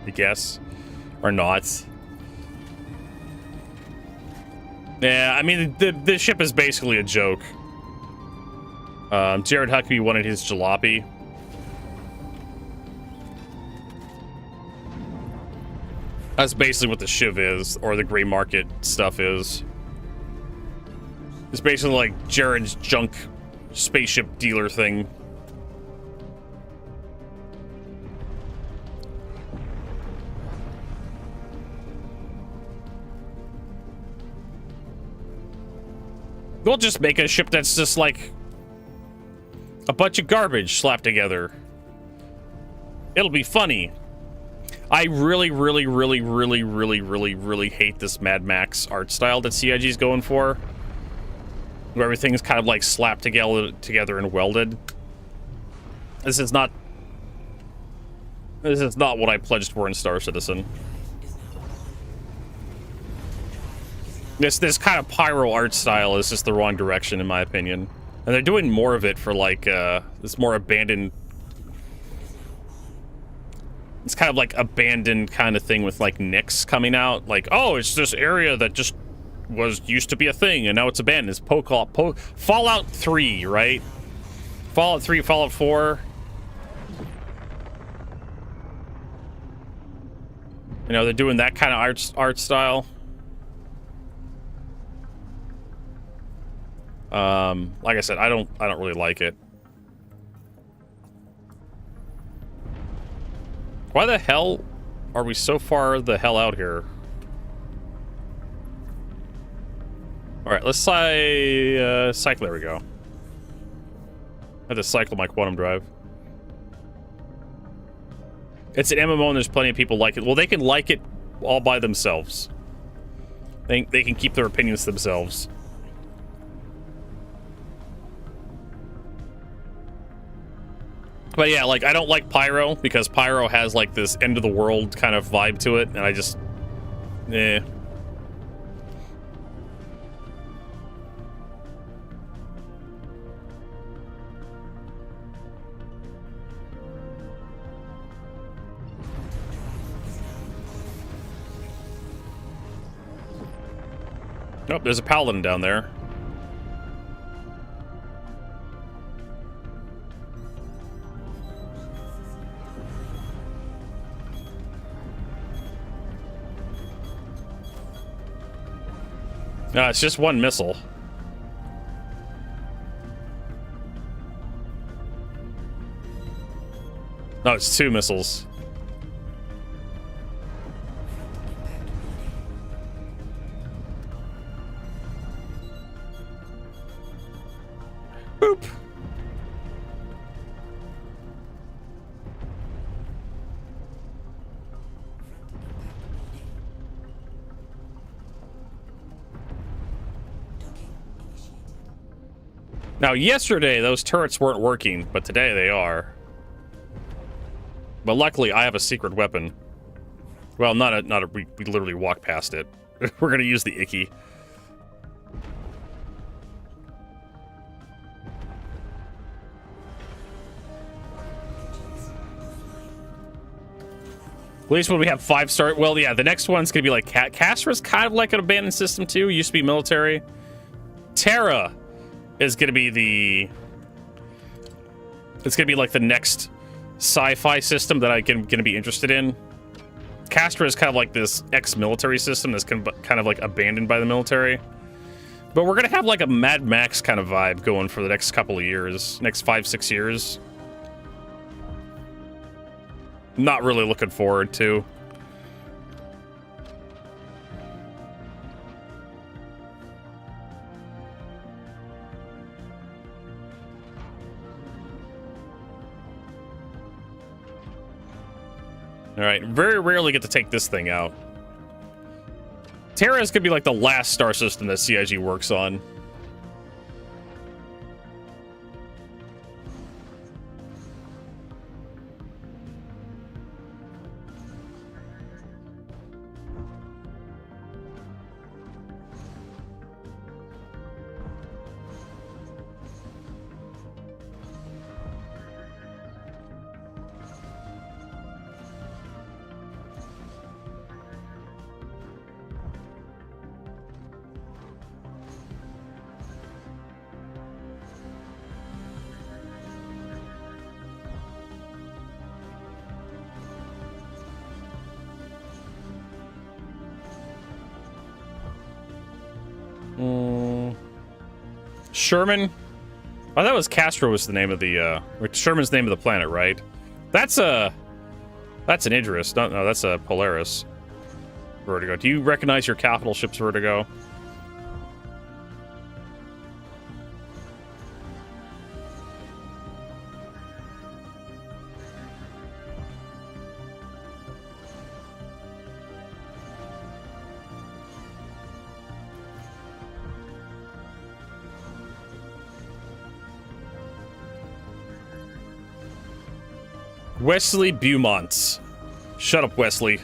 I guess, or not. Yeah, I mean the ship is basically a joke. Jared Huckabee wanted his jalopy. That's basically what the Shiv is, or the gray market stuff is. It's basically like Jared's junk spaceship dealer thing. We'll just make a ship that's just like a bunch of garbage slapped together. It'll be funny. I really, really, really, really, really, really, really hate this Mad Max art style that CIG's going for, where everything's kind of like slapped together and welded. This is not what I pledged for in Star Citizen. This kind of pyro art style is just the wrong direction, in my opinion. And they're doing more of it for like this more abandoned. It's kind of like abandoned kind of thing with like Nyx coming out. Like, oh, it's this area that just used to be a thing and now it's abandoned. It's Fallout 3, right? Fallout 3, Fallout 4. You know, they're doing that kind of art style. Like I said, I don't really like it. Why the hell are we so far the hell out here? All right, let's cycle. There we go. I had to cycle my quantum drive. It's an MMO and there's plenty of people like it. Well, they can like it all by themselves. They can keep their opinions to themselves. But yeah, like, I don't like Pyro, because Pyro has, like, this end-of-the-world kind of vibe to it, and I just... eh. Nope, there's a paladin down there. No, it's just one missile. No, it's two missiles. Boop. Now, yesterday, those turrets weren't working, but today they are. But luckily, I have a secret weapon. Well, we literally walked past it. We're gonna use the Icky. At least when we have 5-star... Well, yeah, the next one's gonna be like... Castra's kind of like an abandoned system, too. Used to be military. Terra is gonna be the... It's gonna be like the next sci-fi system that I'm gonna be interested in. Castra is kind of like this ex-military system that's kind of like abandoned by the military. But we're gonna have like a Mad Max kind of vibe going for the next couple of years. Next 5-6 years. Not really looking forward to. All right, very rarely get to take this thing out. Terra is gonna be like the last star system that CIG works on. Sherman? Oh, that was Castro was the name of the, Sherman's name of the planet, right? That's an Idris. No, that's a Polaris. Vertigo. Do you recognize your capital ship's Vertigo? Wesley Beaumont. Shut up, Wesley.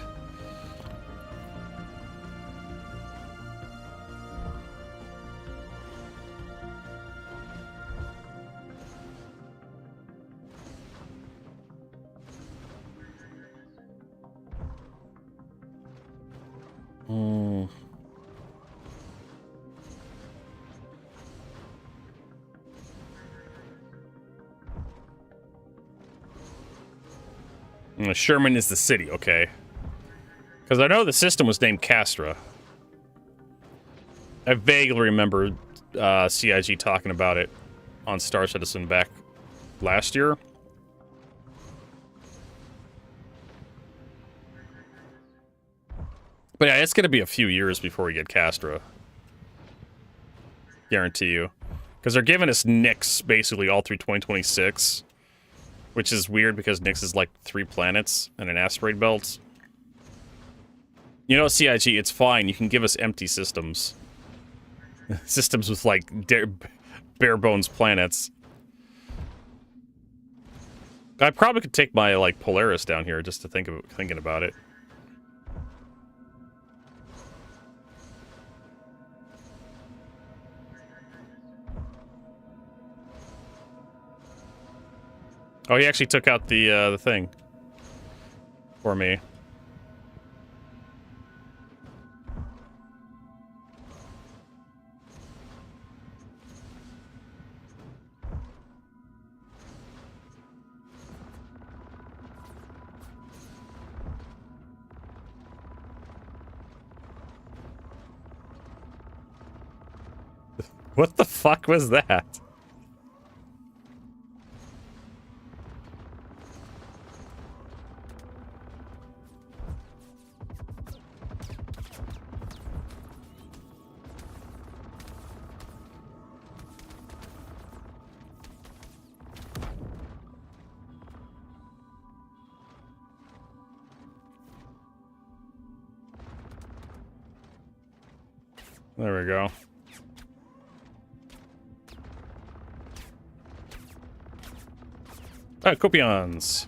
Sherman is the city, okay. Because I know the system was named Castra. I vaguely remember CIG talking about it on Star Citizen back last year. But yeah, it's going to be a few years before we get Castra. Guarantee you. Because they're giving us Nyx basically all through 2026. Which is weird because Nyx is like 3 planets and an asteroid belt. You know, CIG, it's fine. You can give us empty systems. Systems with like bare bones planets. I probably could take my like Polaris down here just to thinking about it. Oh, he actually took out the thing for me. What the fuck was that? There we go. Ah, copions.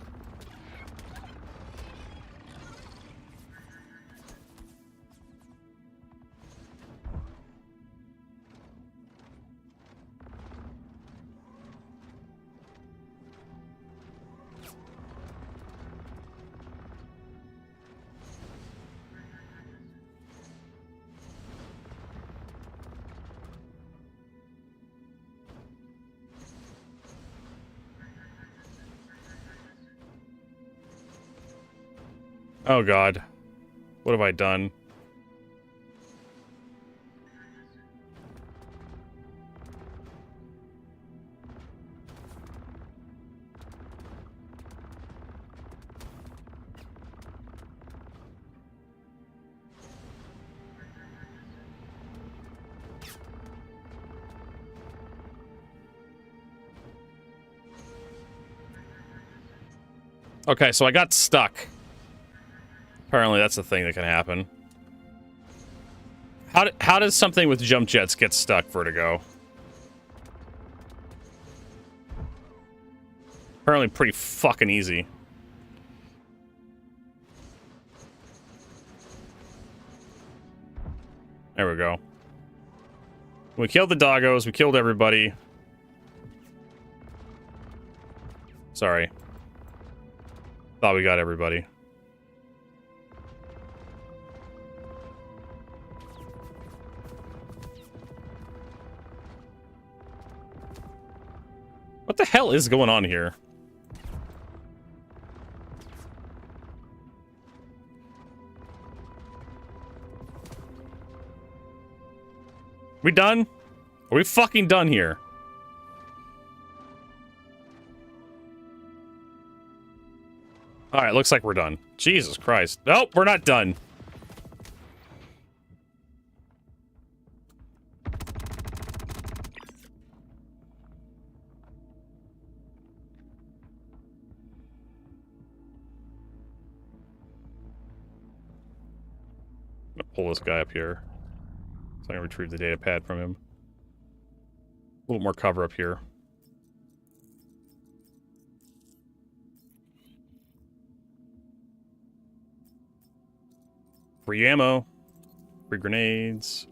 Oh god. What have I done? Okay, so I got stuck. Apparently that's a thing that can happen. How does something with jump jets get stuck, Vertigo? Apparently pretty fucking easy. There we go. We killed the doggos. We killed everybody. Sorry. Thought we got everybody. What the hell is going on here? We done? Are we fucking done here? Alright, looks like we're done. Jesus Christ. Nope, we're not done. I'm gonna pull this guy up here. So I can retrieve the data pad from him. A little more cover up here. Free ammo. Free grenades.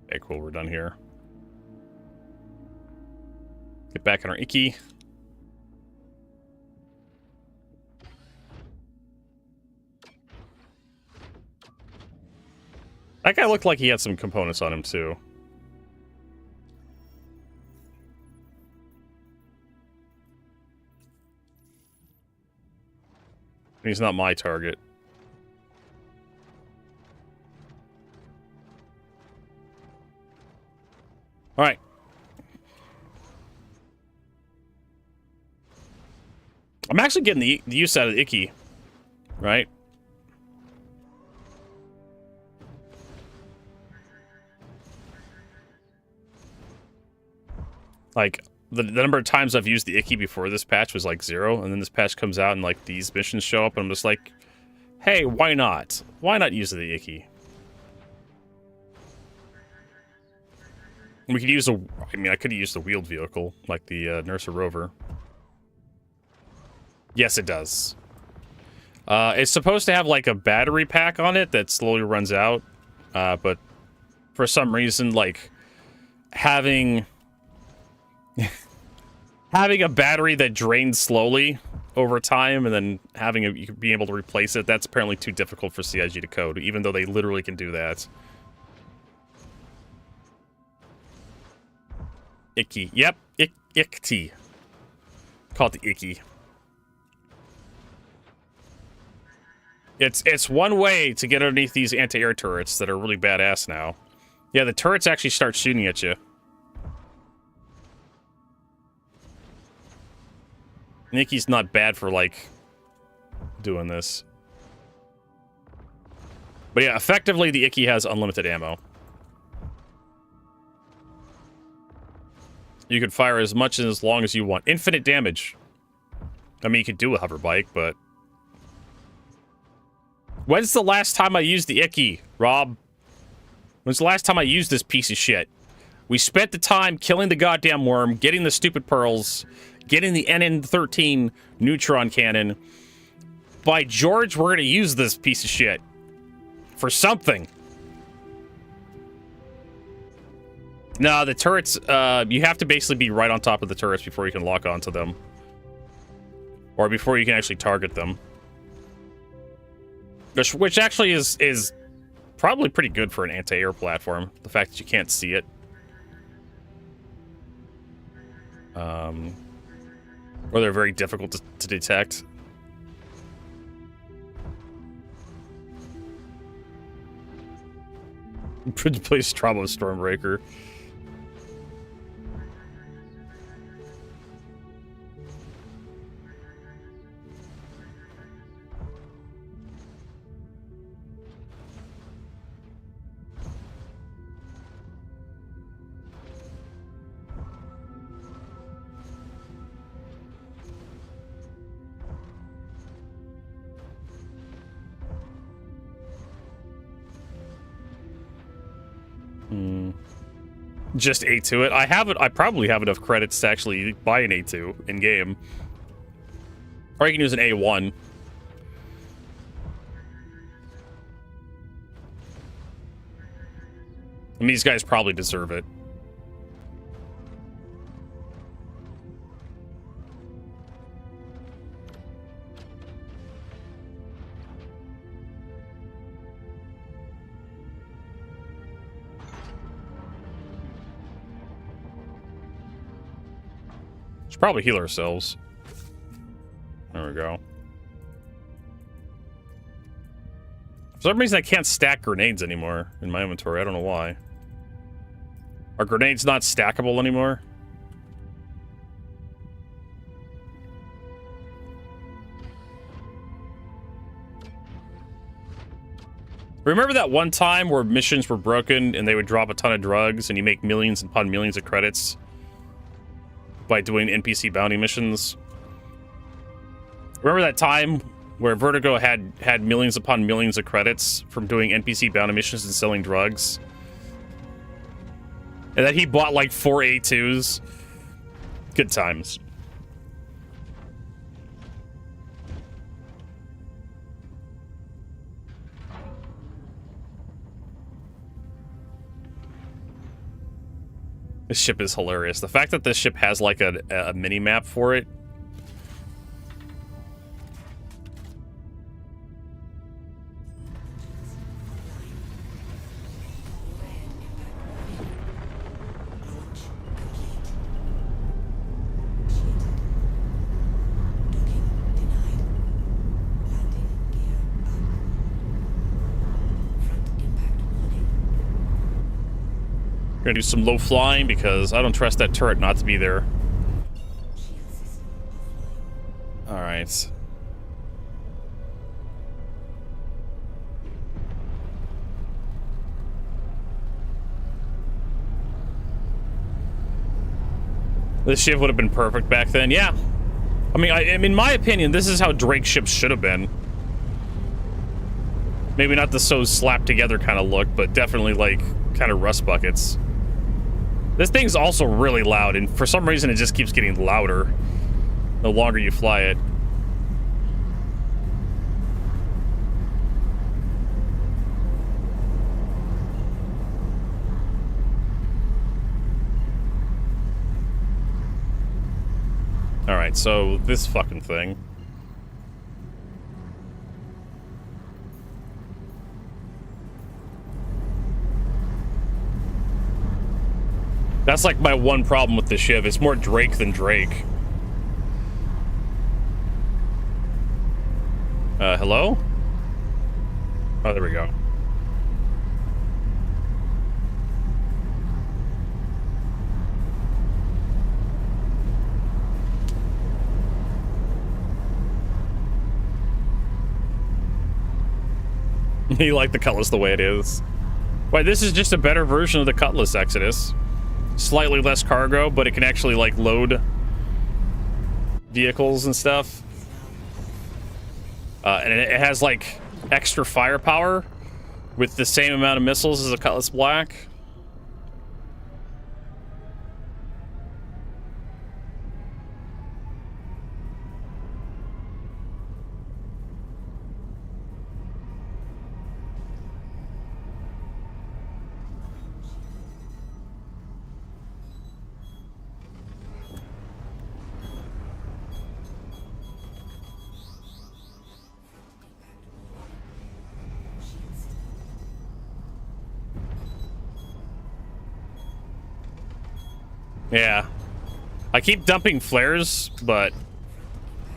Okay, cool, we're done here. Get back on our Icky. That guy looked like he had some components on him, too. He's not my target. Alright. I'm actually getting the use out of the Icky. Right? Like, the number of times I've used the Icky before this patch was like 0, and then this patch comes out and like these missions show up, and I'm just like, hey, why not? Why not use the Icky? We could use a, I mean, I could have used the wheeled vehicle, like the Nurser Rover. Yes, it does. It's supposed to have like a battery pack on it that slowly runs out, but for some reason, like, having a battery that drains slowly over time and then having you be able to replace it, that's apparently too difficult for CIG to code, even though they literally can do that. Icky. Yep. Icky. Call it the Icky. It's one way to get underneath these anti-air turrets that are really badass now. Yeah, the turrets actually start shooting at you. Nicky's not bad for, like, doing this. But yeah, effectively, the Icky has unlimited ammo. You can fire as much and as long as you want. Infinite damage. I mean, you could do a hover bike, but... When's the last time I used the Icky, Rob? When's the last time I used this piece of shit? We spent the time killing the goddamn worm, getting the stupid pearls, getting the NN-13 neutron cannon. By George, we're gonna use this piece of shit. For something. No, the turrets, you have to basically be right on top of the turrets before you can lock onto them. Or before you can actually target them. Which actually is probably pretty good for an anti-air platform. The fact that you can't see it. Or they're very difficult to detect. Play Strabo Stormbreaker. Just A2 it. I have it. I probably have enough credits to actually buy an A2 in game. Or I can use an A1. And these guys probably deserve it. Should probably heal ourselves. There we go. For some reason, I can't stack grenades anymore in my inventory. I don't know why. Are grenades not stackable anymore? Remember that one time where missions were broken and they would drop a ton of drugs and you make millions upon millions of credits by doing NPC bounty missions? Remember that time where Vertigo had millions upon millions of credits from doing NPC bounty missions and selling drugs? And that he bought like 4 A2s? Good times. This ship is hilarious. The fact that this ship has like a mini map for it. Gonna do some low flying because I don't trust that turret not to be there. Alright. This ship would have been perfect back then. Yeah. I mean, in my opinion, this is how Drake ships should have been. Maybe not the so slapped together kind of look, but definitely like kind of rust buckets. This thing's also really loud, and for some reason it just keeps getting louder the longer you fly it. Alright, so this fucking thing. That's like my one problem with the ship. It's more Drake than Drake. Hello? Oh, there we go. You like the Cutlass the way it is. Why, this is just a better version of the Cutlass Exodus. Slightly less cargo, but it can actually like load vehicles and stuff. And it has like extra firepower with the same amount of missiles as a Cutlass Black. Yeah. I keep dumping flares, but...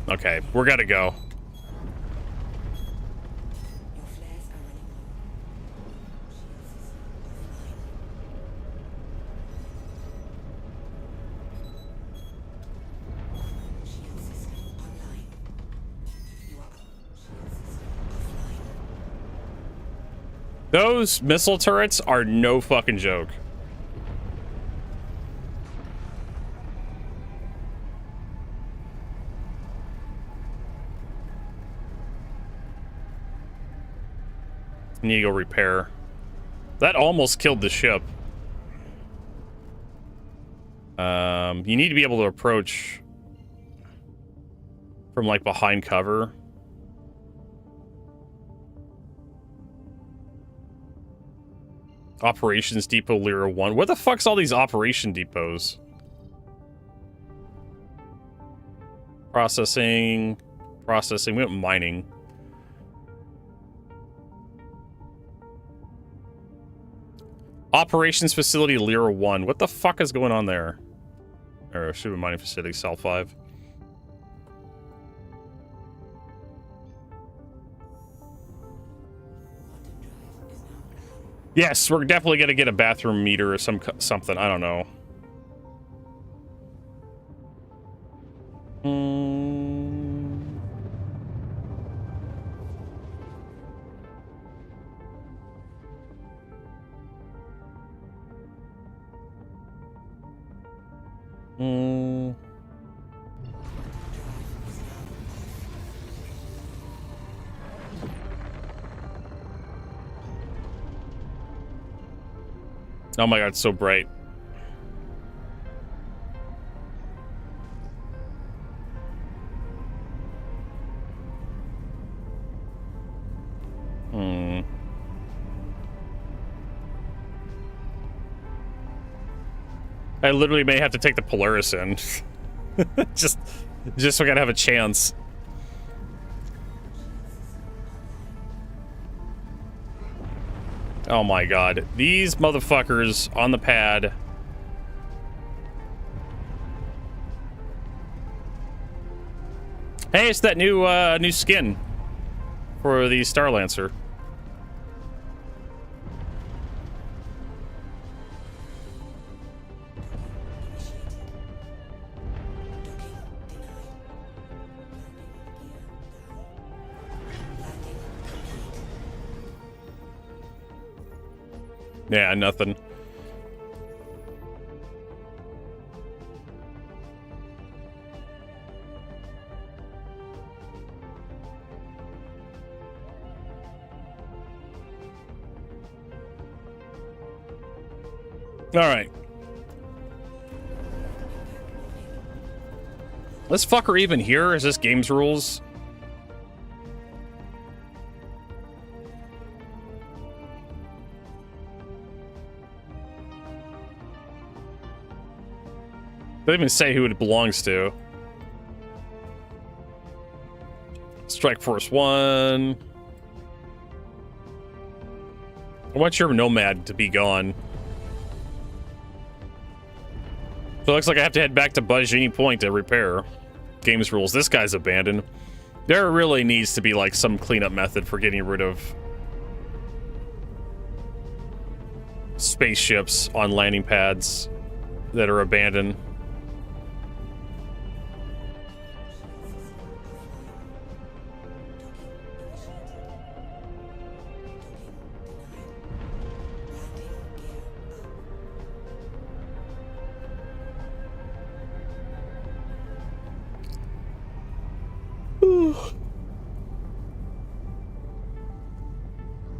Okay, we're gotta go. Those missile turrets are no fucking joke. Need to go repair. That almost killed the ship. You need to be able to approach from like behind cover. Operations Depot Lyra 1. What the fuck's all these operation depots? Processing. Processing. We went mining. Operations Facility Lyra 1. What the fuck is going on there? Or should be mining facility Cell 5. Yes, we're definitely gonna get a bathroom meter or something. I don't know. Oh my god, it's so bright. I literally may have to take the Polaris in. just so I gotta have a chance. Oh my god. These motherfuckers on the pad. Hey, it's that new skin for the Star Lancer. Yeah, nothing. All right. This fucker even here? Is this game's rules? They don't even say who it belongs to. Strike Force 1. I want your Nomad to be gone. So it looks like I have to head back to Bajini Point to repair. Games rules. This guy's abandoned. There really needs to be like some cleanup method for getting rid of spaceships on landing pads that are abandoned.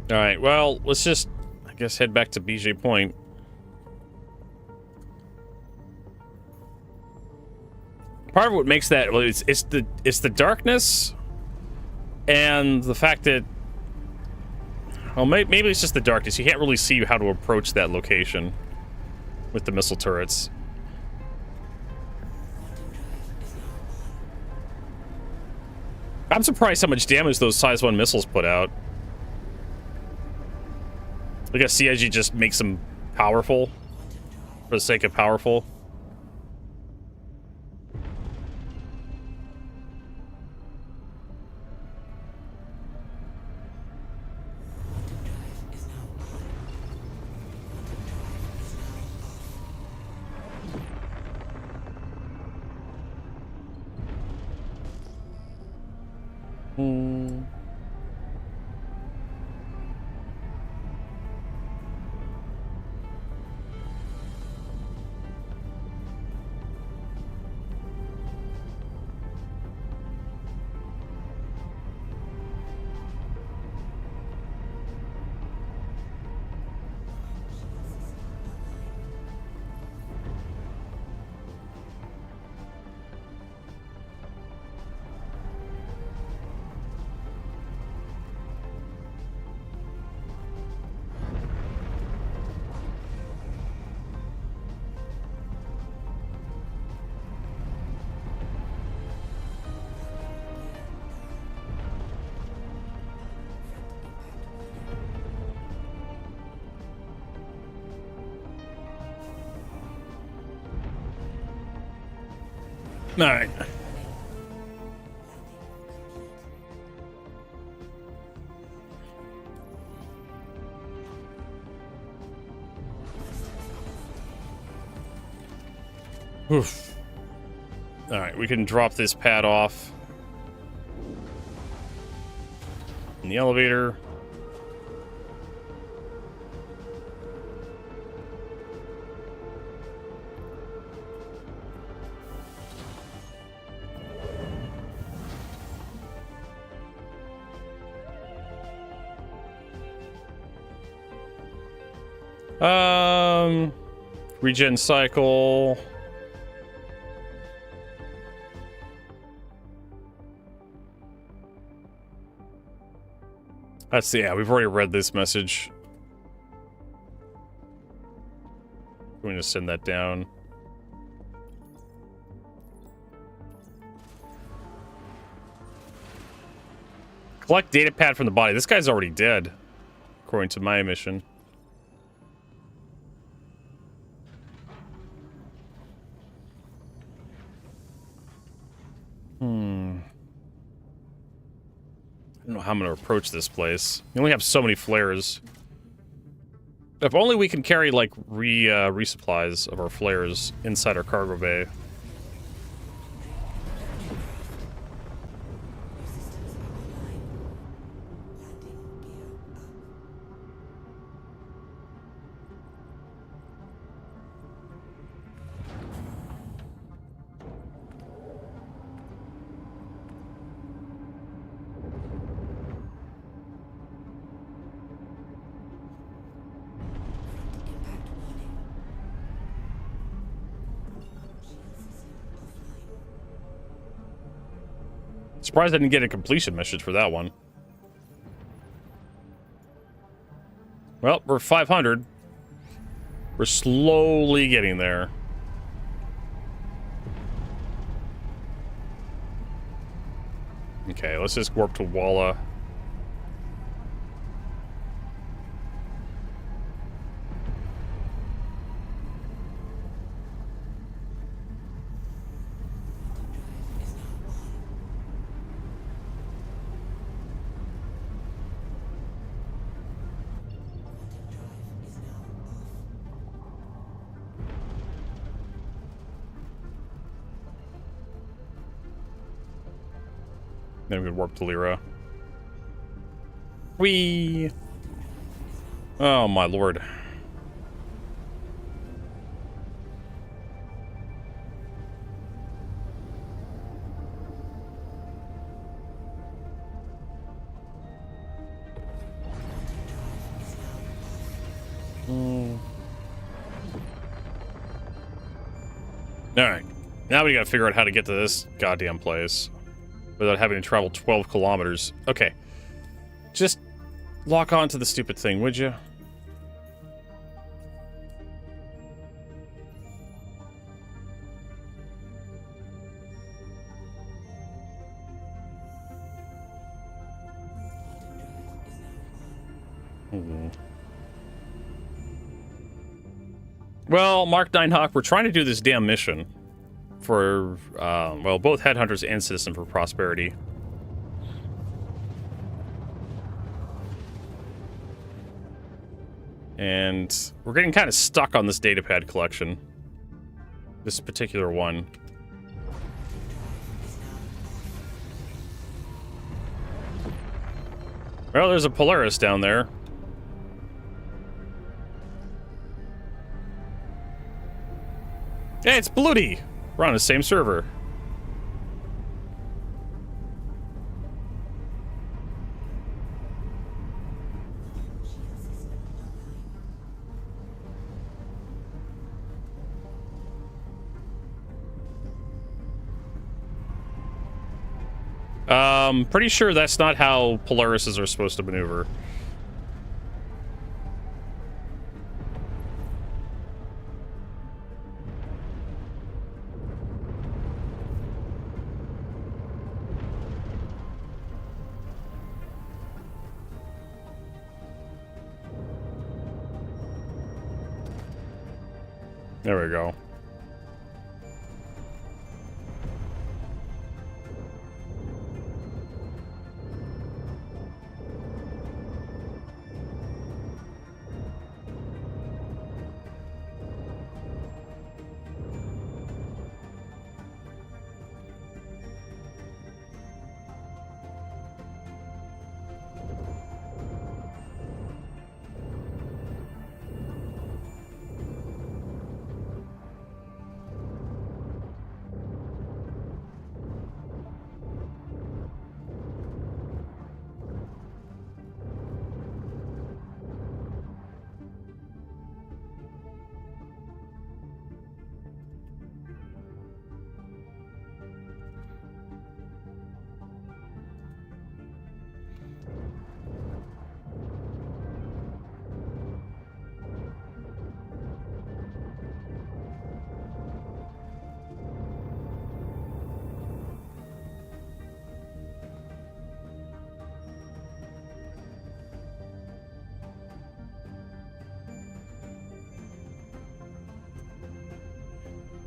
All right, well, let's just, I guess, head back to BJ Point. Part of what makes that, well, it's the darkness and the fact that, well, maybe it's just the darkness. You can't really see how to approach that location with the missile turrets. I'm surprised how much damage those Size 1 missiles put out. I guess CIG just makes them powerful for the sake of powerful. All right. Oof. All right, we can drop this pad off in the elevator. Regen cycle. That's yeah, we've already read this message. I'm going to send that down. Collect data pad from the body. This guy's already dead, according to my mission. I don't know how I'm going to approach this place. We only have so many flares. If only we can carry, like, resupplies of our flares inside our cargo bay. Surprised I didn't get a completion message for that one. Well, we're 500. We're slowly getting there. Okay, let's just warp to Walla. Then we could warp to Lyra. Whee! Oh my lord. Alright. Now we gotta figure out how to get to this goddamn place without having to travel 12 kilometers. Okay. Just lock on to the stupid thing, would you? Well, Mark 9 Hawk, we're trying to do this damn mission for, well, both Headhunters and Citizen for Prosperity. And we're getting kind of stuck on this datapad collection. This particular one. Well, there's a Polaris down there. Hey, it's Bloody! We're on the same server. Pretty sure that's not how Polarises are supposed to maneuver. There we go.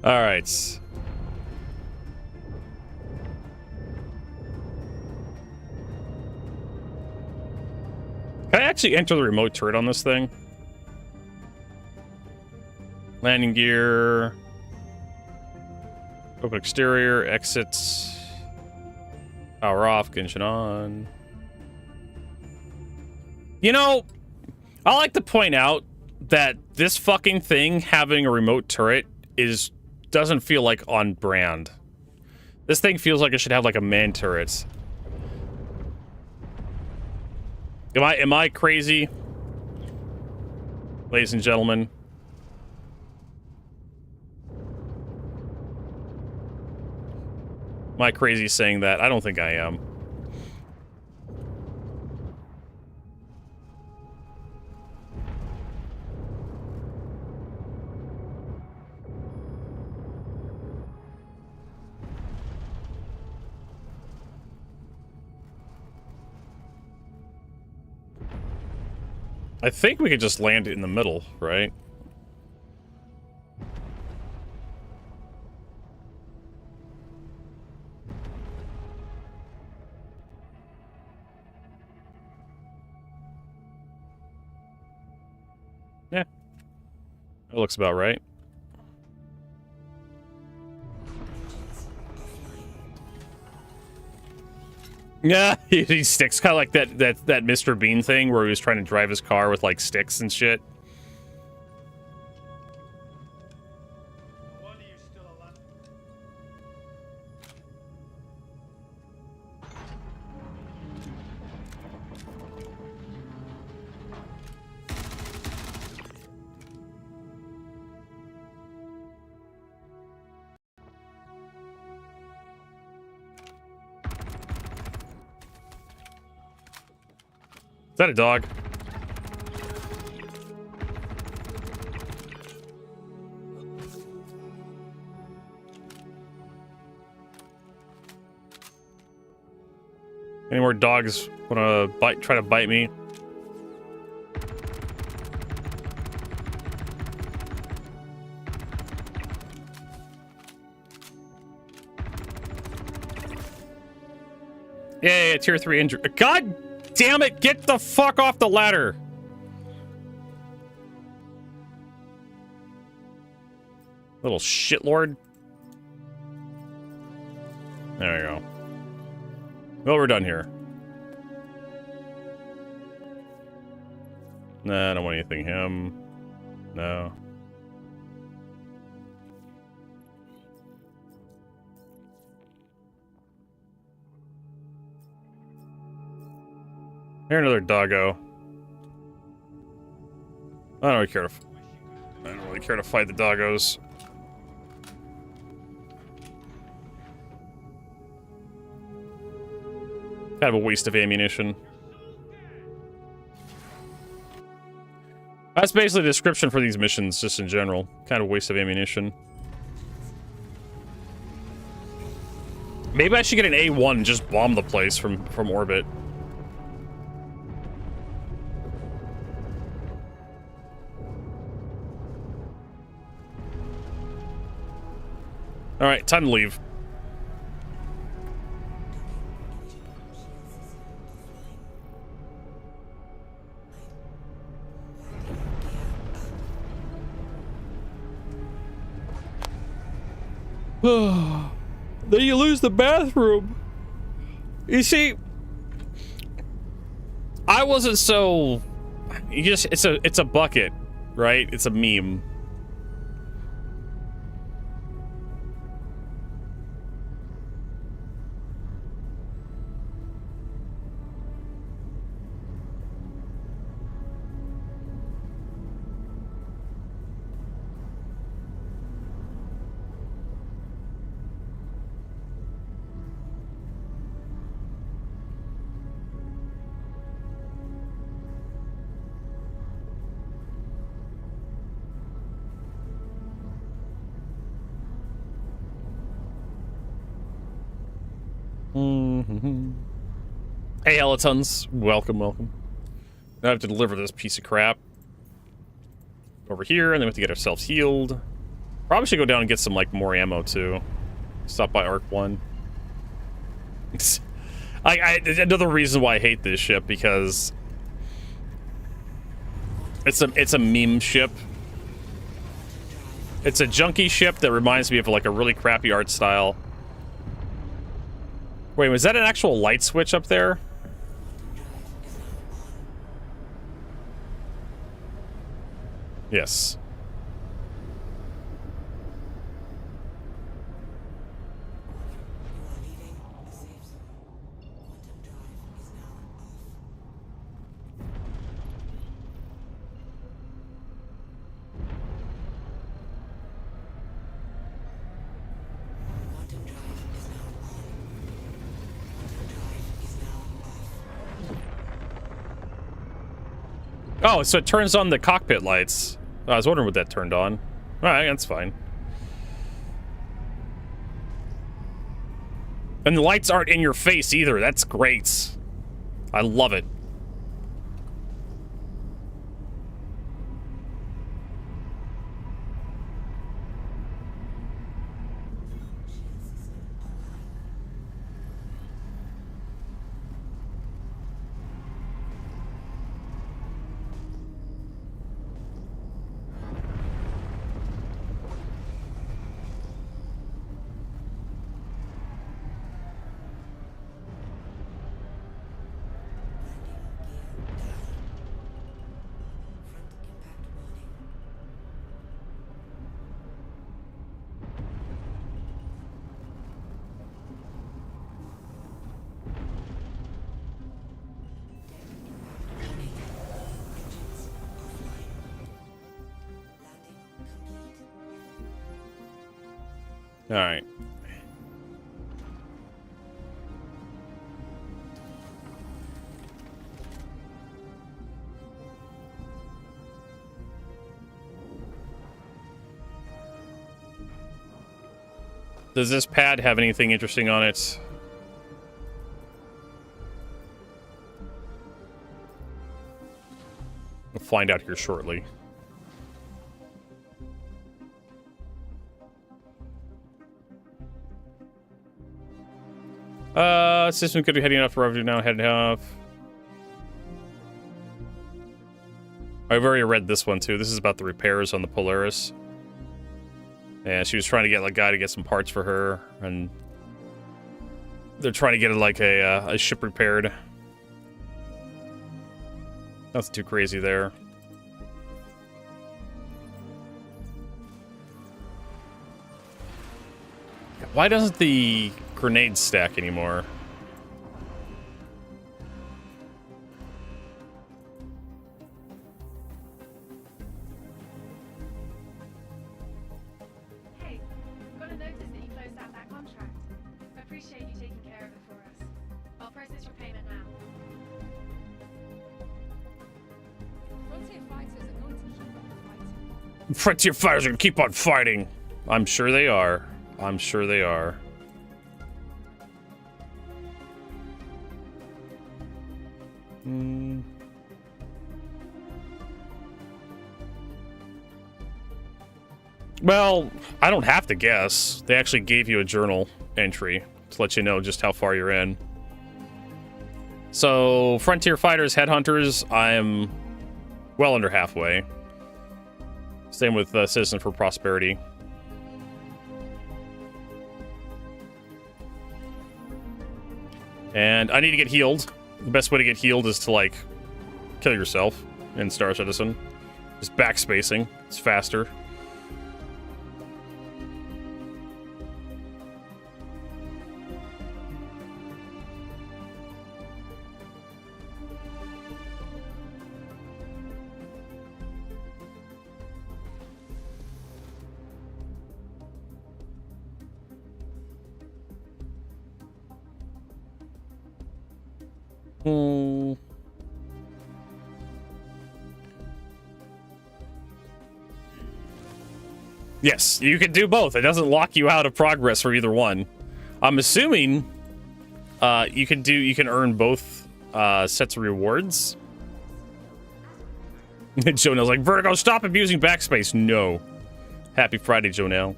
All right. Can I actually enter the remote turret on this thing? Landing gear. Open exterior. Exits. Power off. Engine on. You know, I like to point out that this fucking thing having a remote turret doesn't feel like on brand. This thing feels like it should have like a man turret. Am I crazy? Ladies and gentlemen. Am I crazy saying that? I don't think I am. I think we could just land it in the middle, right? Yeah. That looks about right. Yeah, he sticks, kind of like that Mr. Bean thing where he was trying to drive his car with like sticks and shit. Is that a dog? Any more dogs wanna try to bite me? Yeah, tier 3 injury. God damn it, get the fuck off the ladder! Little shitlord. There we go. Well, we're done here. Nah, I don't want anything him. No. Here, another doggo. I don't really care to fight the doggos. Kind of a waste of ammunition. That's basically the description for these missions, just in general. Kind of a waste of ammunition. Maybe I should get an A1 and just bomb the place from orbit. Alright, time to leave. Then you lose the bathroom. You see, I wasn't so... it's a bucket, right? It's a meme. Hey, Elitons. Welcome, welcome. Now I have to deliver this piece of crap over here, and then we have to get ourselves healed. Probably should go down and get some, like, more ammo, too. Stop by Arc 1. Another reason why I hate this ship, because it's a meme ship. It's a junky ship that reminds me of, like, a really crappy art style. Wait, was that an actual light switch up there? Yes. Oh, so it turns on the cockpit lights. I was wondering what that turned on. Alright, that's fine. And the lights aren't in your face either. That's great. I love it. All right. Does this pad have anything interesting on it? We'll find out here shortly. System could be heading off for revenue now, heading off. I've already read this one too. This is about the repairs on the Polaris. And she was trying to get a guy to get some parts for her, and they're trying to get like a ship repaired. Nothing too crazy there. Why doesn't the grenade stack anymore? Hey, got a notice that you closed out that contract. Appreciate you taking care of it for us. I'll process your payment now. Frontier fighters are going to keep on fighting. Frontier fighters are gonna keep on fighting. I'm sure they are. I'm sure they are. Well, I don't have to guess. They actually gave you a journal entry to let you know just how far you're in. So, Frontier Fighters, Headhunters, I am well under halfway. Same with Citizen for Prosperity. And I need to get healed. The best way to get healed is to, like, kill yourself in Star Citizen. Just backspacing. It's faster. Yes, you can do both. It doesn't lock you out of progress for either one. I'm assuming you can earn both sets of rewards. Jonah's like, Vertigo, stop abusing backspace. No. Happy Friday, Jonelle.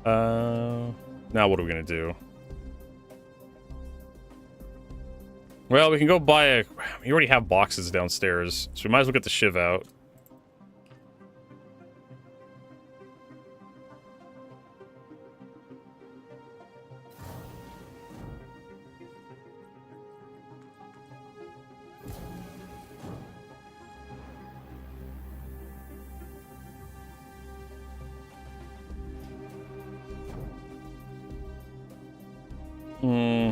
Now what are we gonna do? Well, we can go buy a... We already have boxes downstairs, so we might as well get the shiv out. Hmm.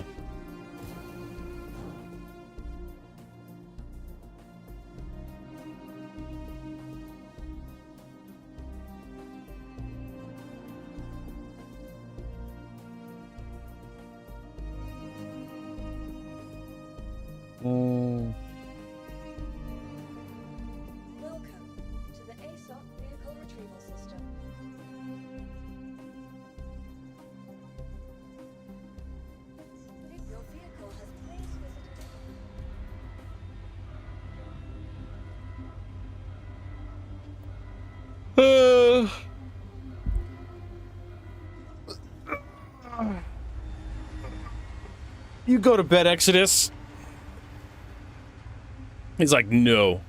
Welcome to the ASOC vehicle retrieval system. Your vehicle has please visited. You go to bed, Exodus. He's like, no.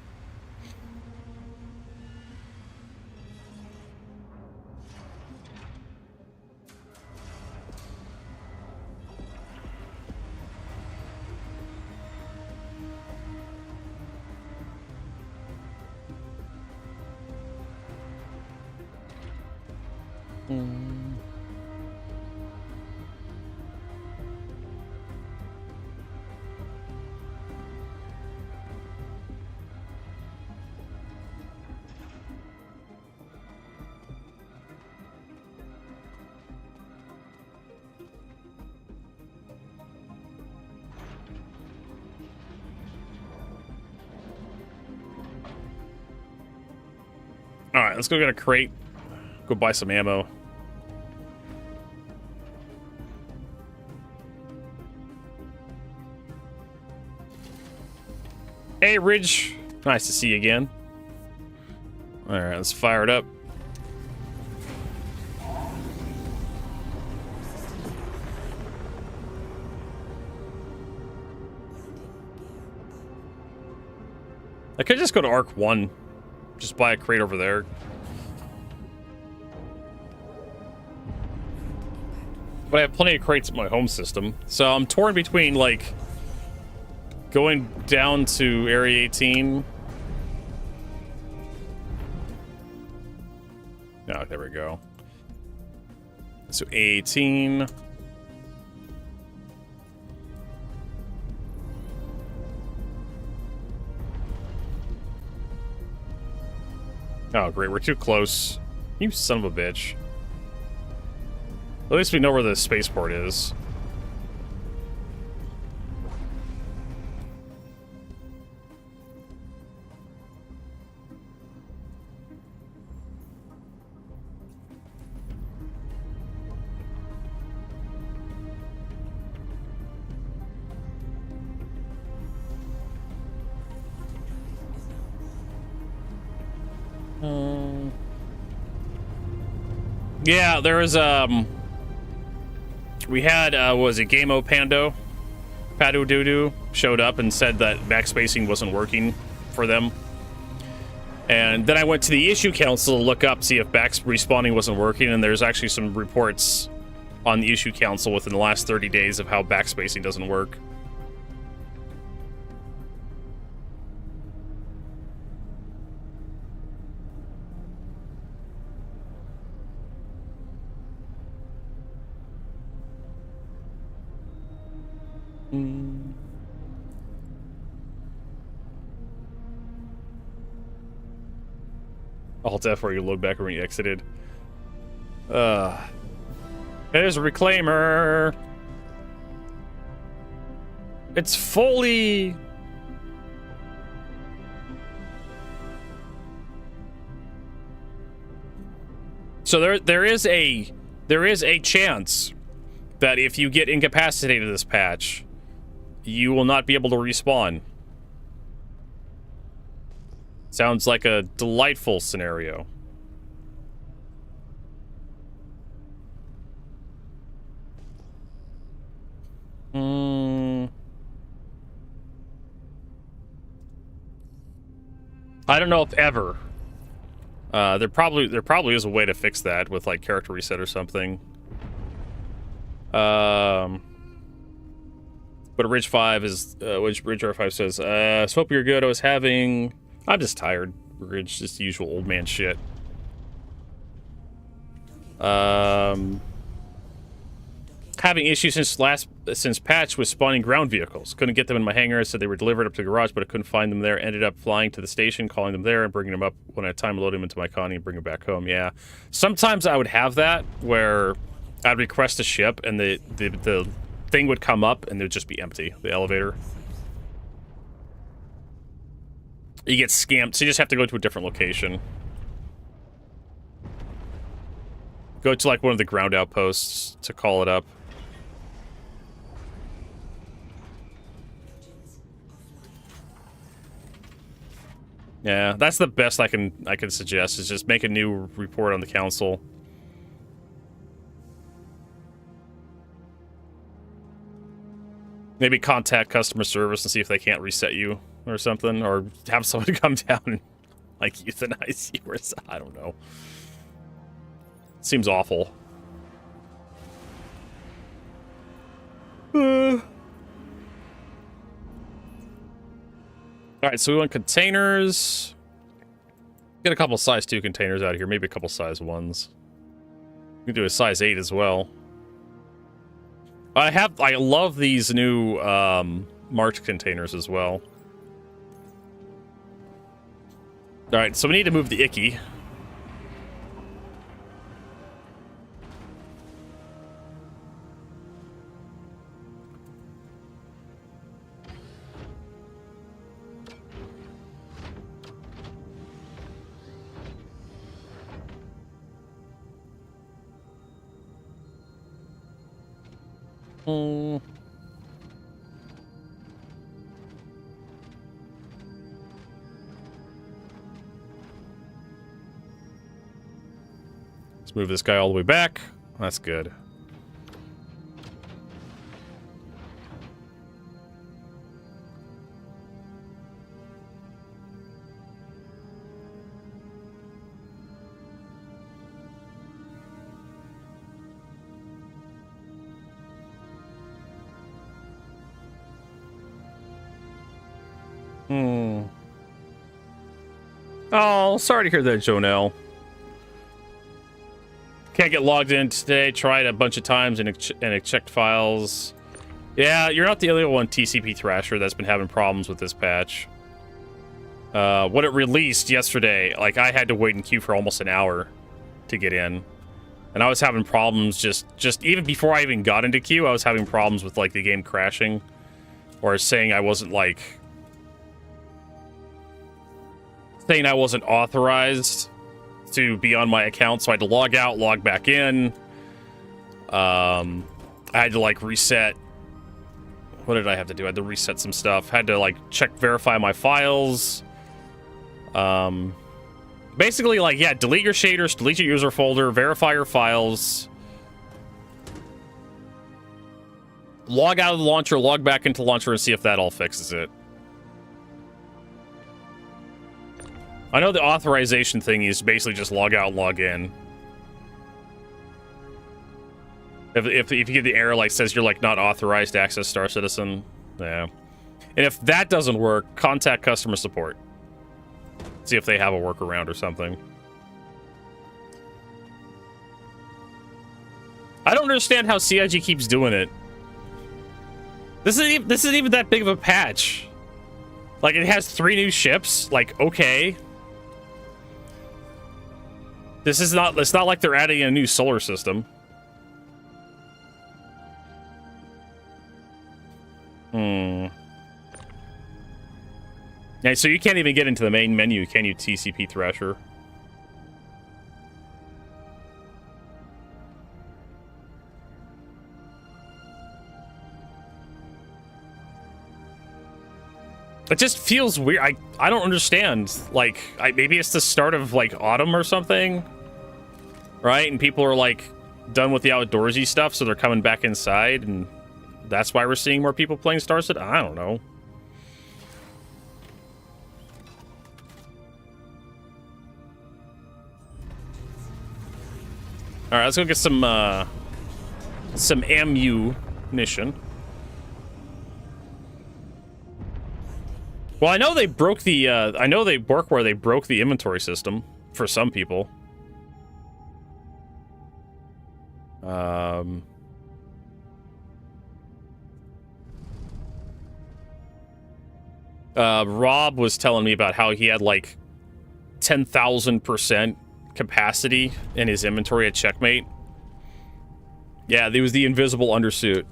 Alright, let's go get a crate. Go buy some ammo. Hey, Ridge. Nice to see you again. Alright, let's fire it up. I could just go to Arc 1. Just buy a crate over there. But I have plenty of crates at my home system. So I'm torn between, like, going down to Area 18. Oh, there we go. So A18. Oh, great. We're too close. You son of a bitch. At least we know where the spaceport is. Yeah, there was, we had, was it Gameo Pando? Padu Doodoo showed up and said that backspacing wasn't working for them. And then I went to the issue council to look up, see if respawning wasn't working, and there's actually some reports on the issue council within the last 30 days of how backspacing doesn't work. Alt F where you load back when you exited. There's a reclaimer. It's fully. So there is a chance that if you get incapacitated this patch, you will not be able to respawn. Sounds like a delightful scenario. I don't know if ever. There probably is a way to fix that with like character reset or something. But Ridge 5 is which Ridge R5 says, hope you're good. I'm just tired. Ridge, just the usual old man shit. Having issues since patch with spawning ground vehicles. Couldn't get them in my hangar. Said they were delivered up to the garage, but I couldn't find them there. Ended up flying to the station, calling them there, and bringing them up when I had time, loading them into my connie and bring them back home. Yeah, sometimes I would have that where I'd request a ship and the thing would come up and it would just be empty. The elevator. You get scammed, so you just have to go to a different location. Go to like one of the ground outposts to call it up. Yeah, that's the best I can suggest is just make a new report on the council. Maybe contact customer service and see if they can't reset you or something, or have someone come down and like euthanize you or something. I don't know. Seems awful. Alright, so we want containers. Get a couple size 2 containers out of here, maybe a couple size 1s. We can do a size 8 as well. I love these new marked containers as well. Alright, so we need to move the Icky. Let's move this guy all the way back. That's good. Oh, sorry to hear that, Jonelle. Can't get logged in today. Tried a bunch of times and it checked files. Yeah, you're not the only one, TCP Thrasher, that's been having problems with this patch. When it released yesterday, like, I had to wait in queue for almost an hour to get in. And I was having problems just even before I even got into queue, I was having problems with, like, the game crashing. Or saying I wasn't, like... saying I wasn't authorized to be on my account, so I had to log out, log back in. I had to, like, reset... what did I have to do? I had to reset some stuff. Had to, like, verify my files. Basically, like, yeah, delete your shaders, delete your user folder, verify your files. Log out of the launcher, log back into the launcher, and see if that all fixes it. I know the authorization thing is basically just log out and log in. If you get the error like says you're like not authorized to access Star Citizen, yeah. And if that doesn't work, contact customer support. See if they have a workaround or something. I don't understand how CIG keeps doing it. This isn't even that big of a patch. Like, it has 3 new ships. Like, okay. It's not like they're adding a new solar system. Yeah, so you can't even get into the main menu, can you, TCP Thrasher? It just feels weird. I don't understand. Like, maybe it's the start of like autumn or something, right? And people are like done with the outdoorsy stuff, so they're coming back inside, and that's why we're seeing more people playing Star Citizen. I don't know. All right, let's go get some ammunition. Well, I know they broke the, I know they work where they broke the inventory system for some people. Rob was telling me about how he had like 10,000% capacity in his inventory at Checkmate. Yeah, there was the invisible undersuit.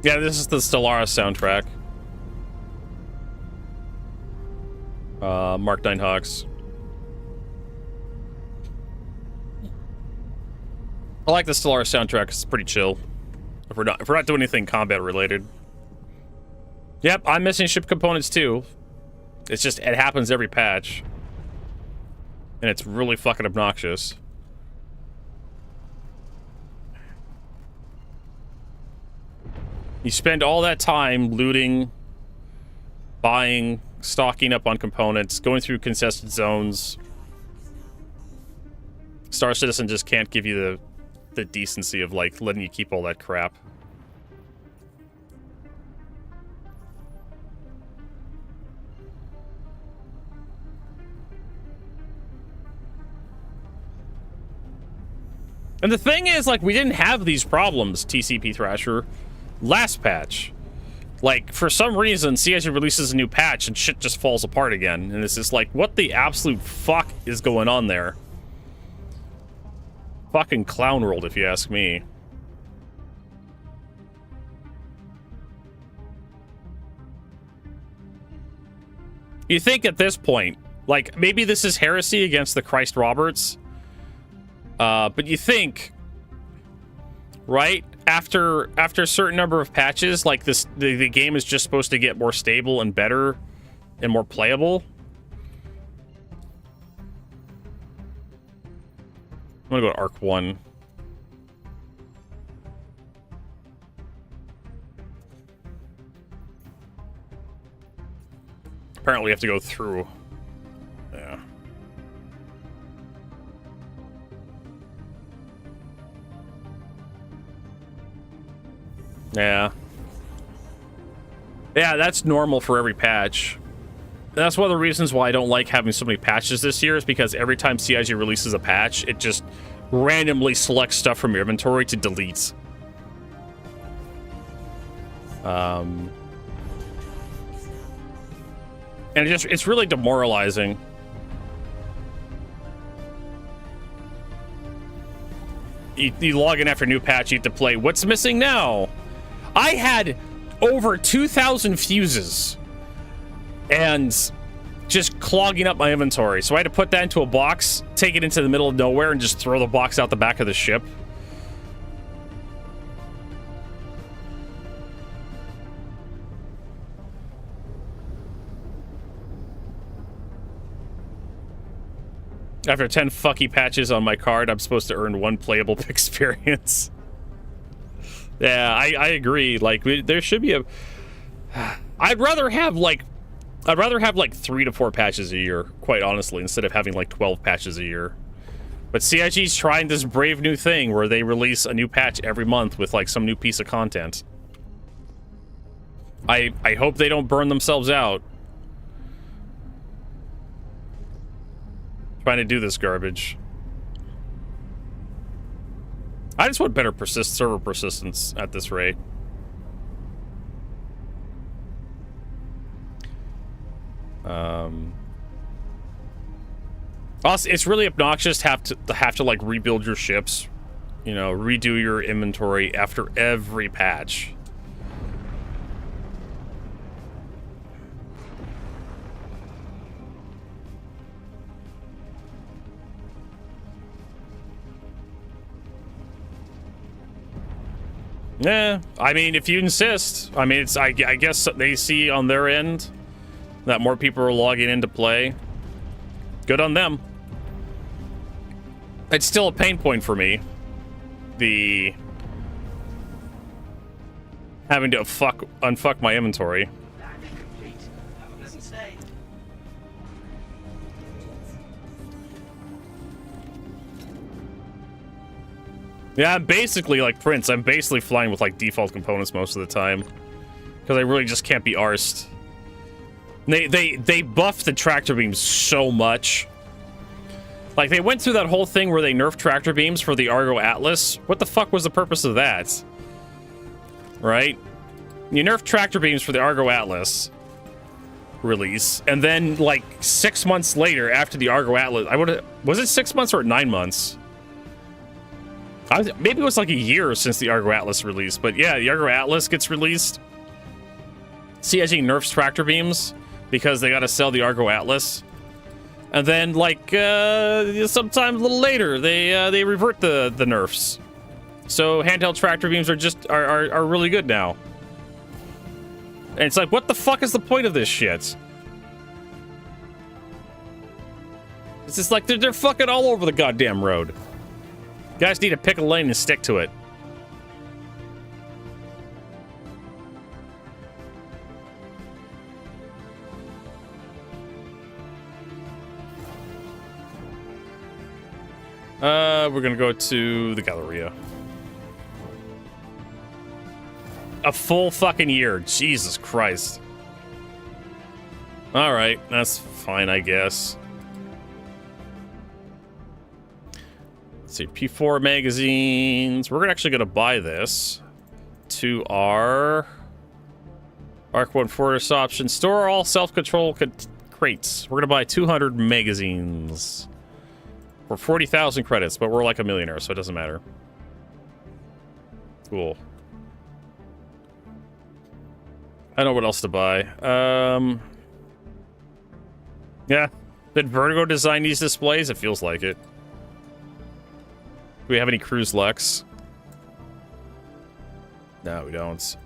Yeah, this is the Stellaris soundtrack. Mark 9 Hawks. I like the Stellaris soundtrack. It's pretty chill. If we're not doing anything combat related. Yep, I'm missing ship components too. It's just, it happens every patch. And it's really fucking obnoxious. You spend all that time looting, buying, stocking up on components, going through contested zones. Star Citizen just can't give you the decency of, like, letting you keep all that crap. And the thing is, like, we didn't have these problems, TCP Thrasher, last patch. Like, for some reason, CIG releases a new patch and shit just falls apart again. And it's just like, what the absolute fuck is going on there? Fucking clown world, if you ask me. You think at this point, like, maybe this is heresy against the Christ Roberts, but you think, right? After a certain number of patches, like this, the game is just supposed to get more stable and better and more playable. I'm gonna go to Arc 1. Apparently we have to go through. Yeah. Yeah. Yeah, that's normal for every patch. That's one of the reasons why I don't like having so many patches this year, is because every time CIG releases a patch, it just randomly selects stuff from your inventory to delete. And it's really demoralizing. You log in after a new patch, you have to play what's missing now. I had over 2,000 fuses and just clogging up my inventory. So I had to put that into a box, take it into the middle of nowhere, and just throw the box out the back of the ship. After 10 fucky patches on my card, I'm supposed to earn 1 playable experience. Yeah, I agree. Like, there should be a... I'd rather have like 3 to 4 patches a year, quite honestly, instead of having like 12 patches a year. But CIG's trying this brave new thing where they release a new patch every month with like some new piece of content. I hope they don't burn themselves out trying to do this garbage. I just want better server persistence at this rate. Also, it's really obnoxious to have to like rebuild your ships you know, redo your inventory after every patch. Yeah, I mean, if you insist. I mean, it's I guess they see on their end that more people are logging into play. Good on them. It's still a pain point for me. The having to unfuck my inventory. Yeah, I'm basically like Prince. I'm basically flying with like default components most of the time because I really just can't be arsed. They buffed the tractor beams so much. Like, they went through that whole thing where they nerfed tractor beams for the Argo Atlas. What the fuck was the purpose of that? Right? You nerfed tractor beams for the Argo Atlas release, and then, like, 6 months later, after the Argo Atlas... Was it 6 months or 9 months? Maybe it was like a year since the Argo Atlas release, but yeah, the Argo Atlas gets released. CIG nerfs tractor beams because they gotta sell the Argo Atlas. And then, like, sometime a little later, they revert the nerfs. So handheld tractor beams are really good now. And it's like, what the fuck is the point of this shit? It's just like they're fucking all over the goddamn road. You guys need to pick a lane and stick to it. We're gonna go to the Galleria. A full fucking year. Jesus Christ. Alright, that's fine, I guess. Let's see, P4 magazines. We're actually gonna buy this to our Arc 1 Fortress option. Store all self-control crates. We're gonna buy 200 magazines. For 40,000 credits, but we're like a millionaire, so it doesn't matter. Cool. I don't know what else to buy. Yeah. Did Vertigo design these displays? It feels like it. Do we have any Cruise Lux? No, we don't.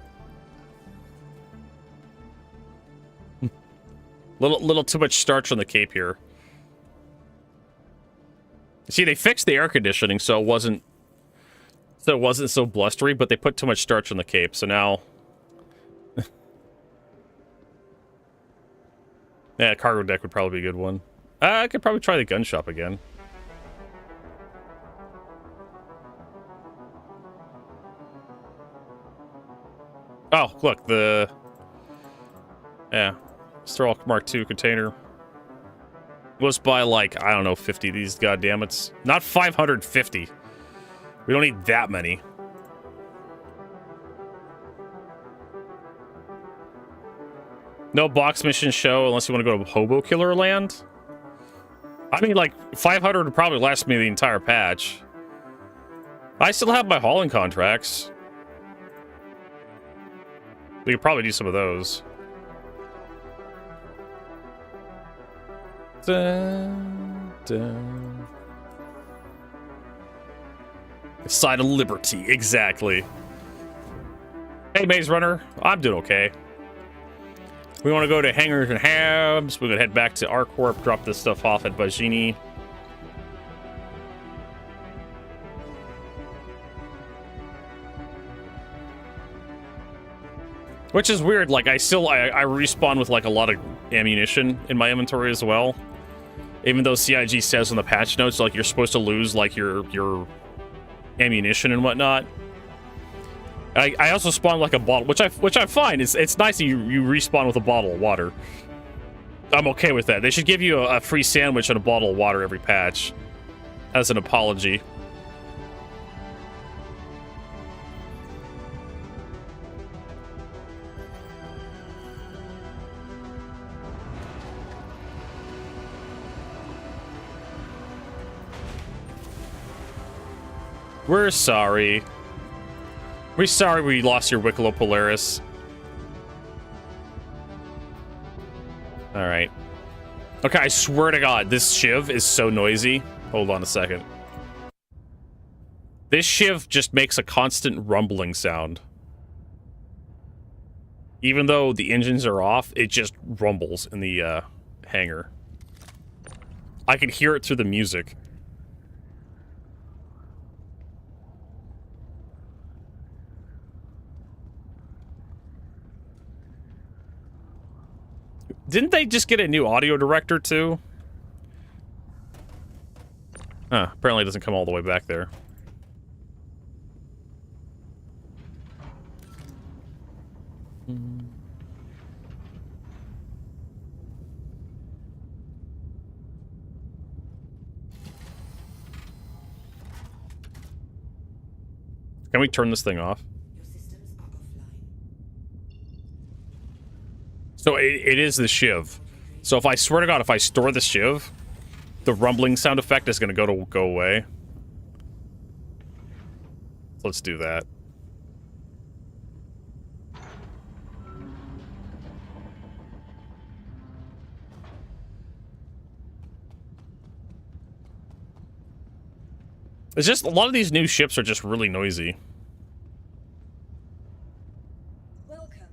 little too much starch on the cape here. See, they fixed the air conditioning so it wasn't so blustery, but they put too much starch on the cape, so now yeah, cargo deck would probably be a good one. I could probably try the gun shop again. Oh, look, yeah, Sterl Mark II container. Let's buy, like, I don't know, 50 of these goddammits. Not 550. We don't need that many. No box mission show unless you want to go to Hobo Killer Land. I mean, like, 500 would probably last me the entire patch. I still have my hauling contracts. We could probably do some of those. Dun, dun. Side of Liberty, exactly. Hey, Maze Runner, I'm doing okay. We want to go to Hangers and Habs. We're gonna head back to ArcCorp, drop this stuff off at Bajini. Which is weird, like, I respawn with, like, a lot of ammunition in my inventory as well. Even though CIG says on the patch notes, like, you're supposed to lose, like, your ammunition and whatnot. I also spawn, like, a bottle, which I find. It's nice that you respawn with a bottle of water. I'm okay with that. They should give you a free sandwich and a bottle of water every patch. As an apology. We're sorry. We're sorry we lost your Wicklow Polaris. Alright. Okay, I swear to God, this shiv is so noisy. Hold on a second. This shiv just makes a constant rumbling sound. Even though the engines are off, it just rumbles in the hangar. I can hear it through the music. Didn't they just get a new audio director, too? Huh, apparently it doesn't come all the way back there. Can we turn this thing off? So it is the shiv. So if I swear to God, if I store the shiv, the rumbling sound effect is going to go away. So let's do that. It's just, a lot of these new ships are just really noisy. Welcome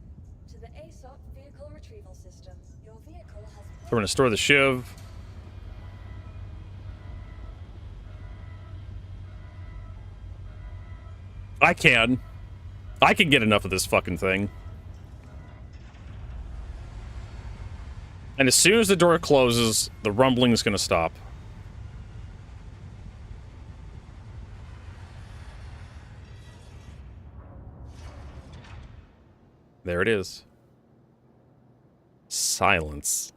to the ASOC vehicle retrieval system. Your vehicle has... So we're going to store the shiv. I can get enough of this fucking thing. And as soon as the door closes, the rumbling is going to stop. There it is. Silence.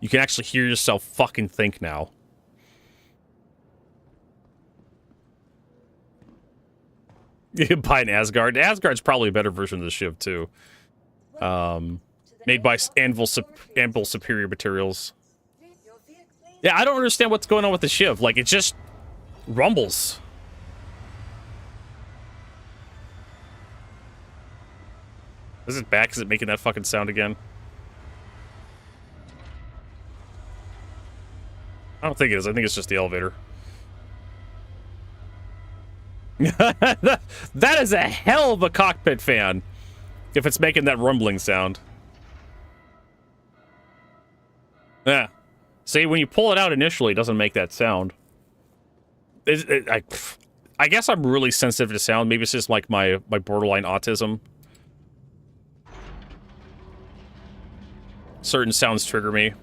You can actually hear yourself fucking think now. You can buy an Asgard. Asgard's probably a better version of the shiv, too. Made by Anvil Superior Materials. Yeah, I don't understand what's going on with the shiv. Like, it just rumbles. Is it back? Is it making that fucking sound again? I don't think it is. I think it's just the elevator. That is a hell of a cockpit fan. If it's making that rumbling sound. Yeah. See, when you pull it out initially, it doesn't make that sound. I guess I'm really sensitive to sound. Maybe it's just like my borderline autism. Certain sounds trigger me.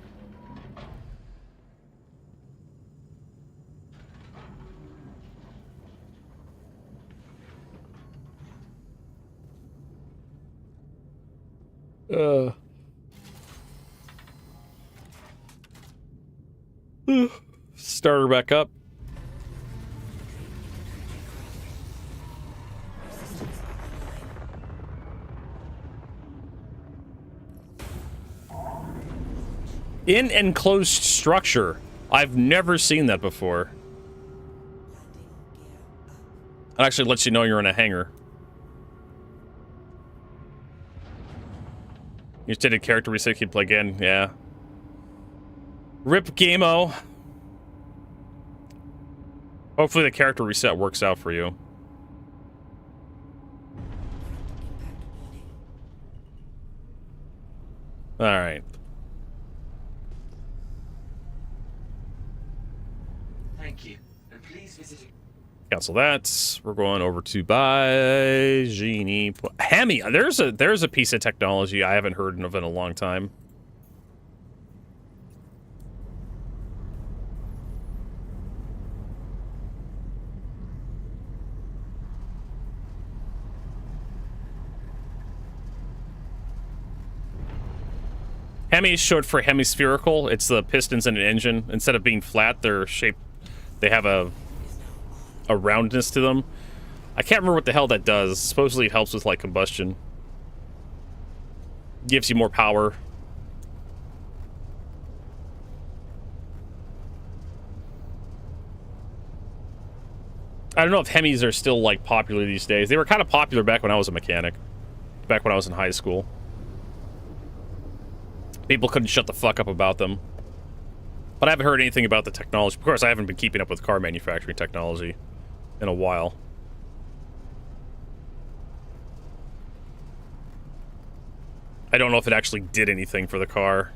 Start her back up. In enclosed structure. I've never seen that before. It actually lets you know you're in a hangar. Your stated character reset, keep play again. Yeah. Rip Game-O. Hopefully the character reset works out for you. Alright. Thank you. And please visit. Cancel that. We're going over to buy Genie. Hemi. There's a piece of technology I haven't heard of in a long time. Hemi is short for hemispherical. It's the pistons in an engine. Instead of being flat, they're shaped. They have a roundness to them. I can't remember what the hell that does. Supposedly it helps with like combustion. Gives you more power. I don't know if Hemis are still like popular these days. They were kind of popular back when I was a mechanic. Back when I was in high school. People couldn't shut the fuck up about them. But I haven't heard anything about the technology. Of course, I haven't been keeping up with car manufacturing technology in a while. I don't know if it actually did anything for the car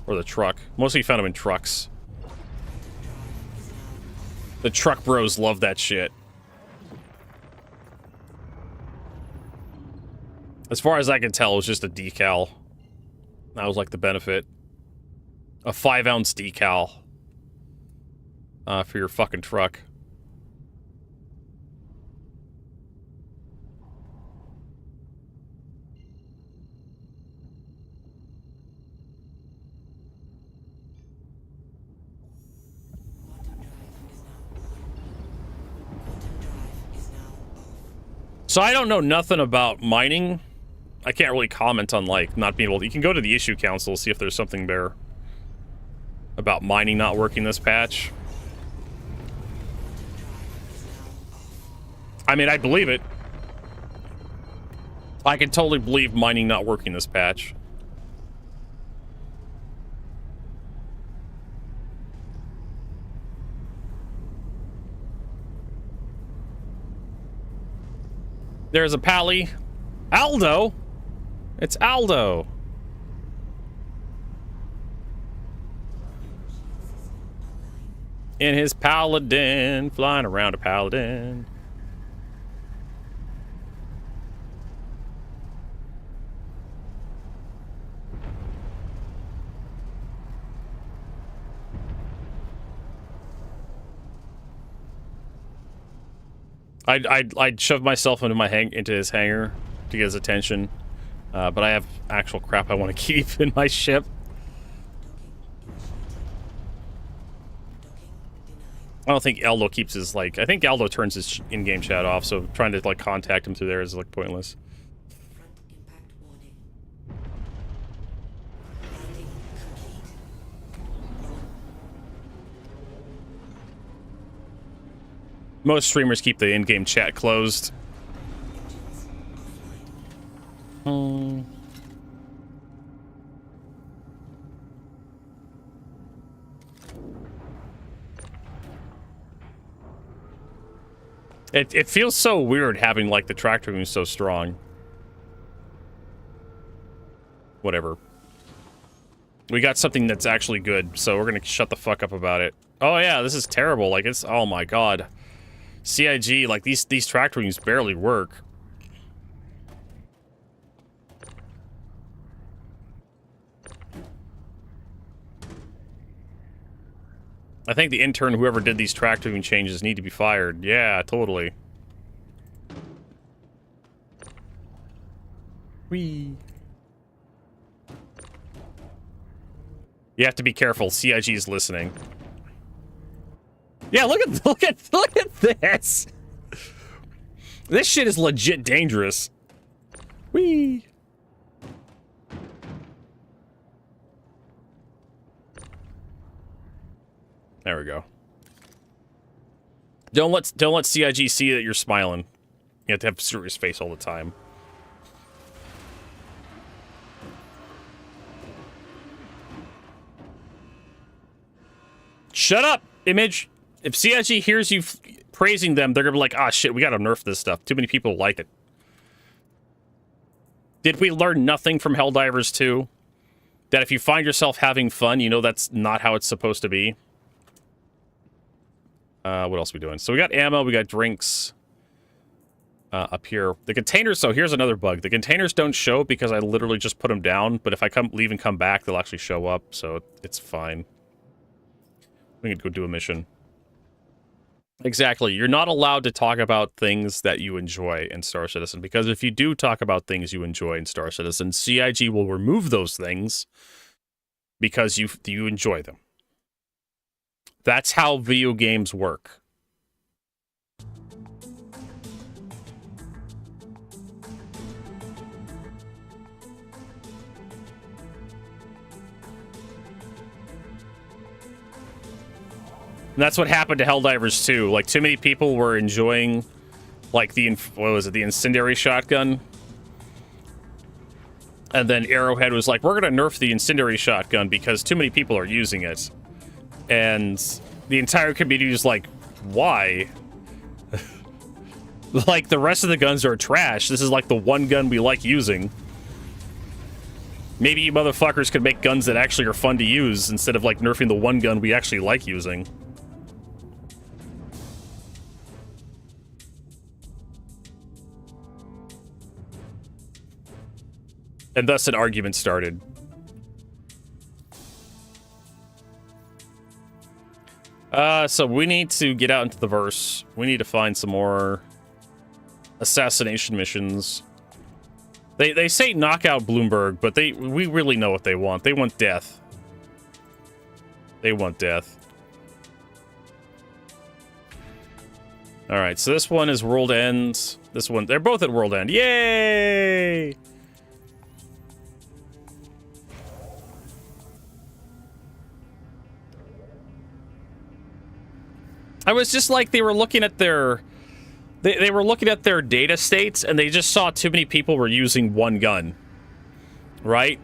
or the truck. Mostly you found them in trucks. The truck bros love that shit. As far as I can tell, it was just a decal. That was like the benefit. A 5-ounce decal. For your fucking truck. So I don't know nothing about mining. I can't really comment on, like, not being able to... You can go to the issue council, see if there's something there about mining not working this patch. I mean, I believe it. I can totally believe mining not working this patch. There's a pally. Aldo! It's Aldo! In his paladin, flying around a paladin. I'd shove myself into his hangar to get his attention, but I have actual crap I want to keep in my ship. I don't think Aldo keeps his, like... I think Aldo turns his in-game chat off, so trying to, like, contact him through there is, like, pointless. Most streamers keep the in-game chat closed. It feels so weird having, like, the tractor beam so strong. Whatever. We got something that's actually good, so we're gonna shut the fuck up about it. Oh yeah, this is terrible. Like, it's... Oh my god. CIG, like, these tractor beams barely work. I think the intern, whoever did these tractor beam changes, need to be fired. Yeah, totally. Whee. You have to be careful. CIG is listening. Yeah, look at this. This shit is legit dangerous. Whee. There we go. Don't let CIG see that you're smiling. You have to have a serious face all the time. Shut up, Image. If CIG hears you praising them, they're gonna be like, ah, shit, we gotta nerf this stuff. Too many people like it. Did we learn nothing from Helldivers 2? That if you find yourself having fun, you know that's not how it's supposed to be? What else are we doing? So we got ammo, we got drinks up here. The containers, so here's another bug. The containers don't show because I literally just put them down, but if I leave and come back, they'll actually show up, so it's fine. We can go do a mission. Exactly. You're not allowed to talk about things that you enjoy in Star Citizen, because if you do talk about things you enjoy in Star Citizen, CIG will remove those things because you enjoy them. That's how video games work. And that's what happened to Helldivers 2. Like, too many people were enjoying, like, the incendiary shotgun. And then Arrowhead was like, we're going to nerf the incendiary shotgun because too many people are using it. And the entire community was like, why? Like, the rest of the guns are trash. This is like the one gun we like using. Maybe you motherfuckers could make guns that actually are fun to use instead of, like, nerfing the one gun we actually like using. And thus an argument started. So we need to get out into the verse. We need to find some more assassination missions. They say knock out Bloomberg, but we really know what they want. They want death. They want death. All right, so this one is World End. This one, they're both at World End. Yay! I was just like, they were looking at their they were looking at their data states and they just saw too many people were using one gun, right?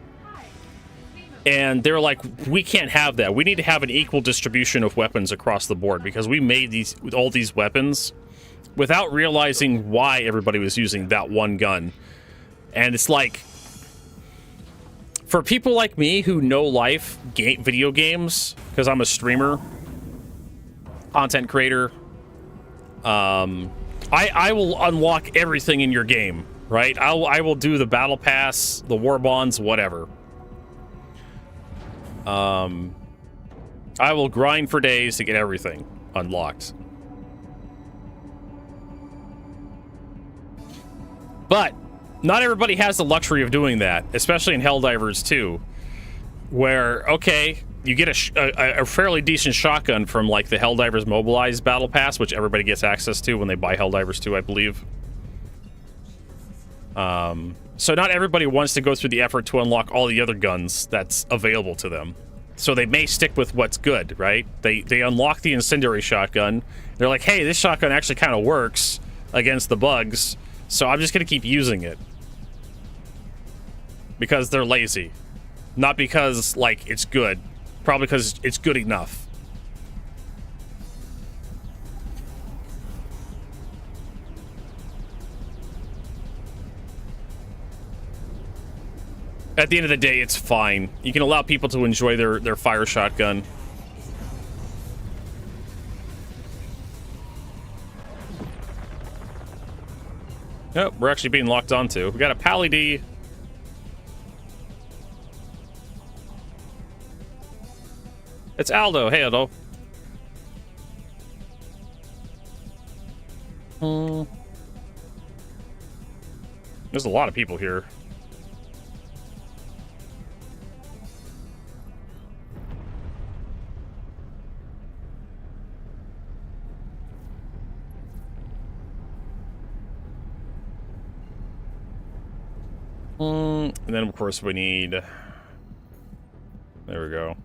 And they're like, we can't have that. We need to have an equal distribution of weapons across the board because we made all these weapons without realizing why everybody was using that one gun. And it's like, for people like me who know life video games, because I'm a streamer, content creator, I will unlock everything in your game, right? I will do the battle pass, the war bonds, whatever. I will grind for days to get everything unlocked. But not everybody has the luxury of doing that, especially in Helldivers 2, where, okay, you get a fairly decent shotgun from, like, the Helldivers Mobilized Battle Pass, which everybody gets access to when they buy Helldivers 2, I believe. So not everybody wants to go through the effort to unlock all the other guns that's available to them. So they may stick with what's good, right? They unlock the incendiary shotgun. They're like, hey, this shotgun actually kind of works against the bugs, so I'm just going to keep using it. Because they're lazy. Not because, like, it's good. Probably because it's good enough. At the end of the day, it's fine. You can allow people to enjoy their fire shotgun. Oh, we're actually being locked onto. We got a Pally D. It's Aldo. Hey, Aldo. There's a lot of people here. And then, of course, we need... There we go.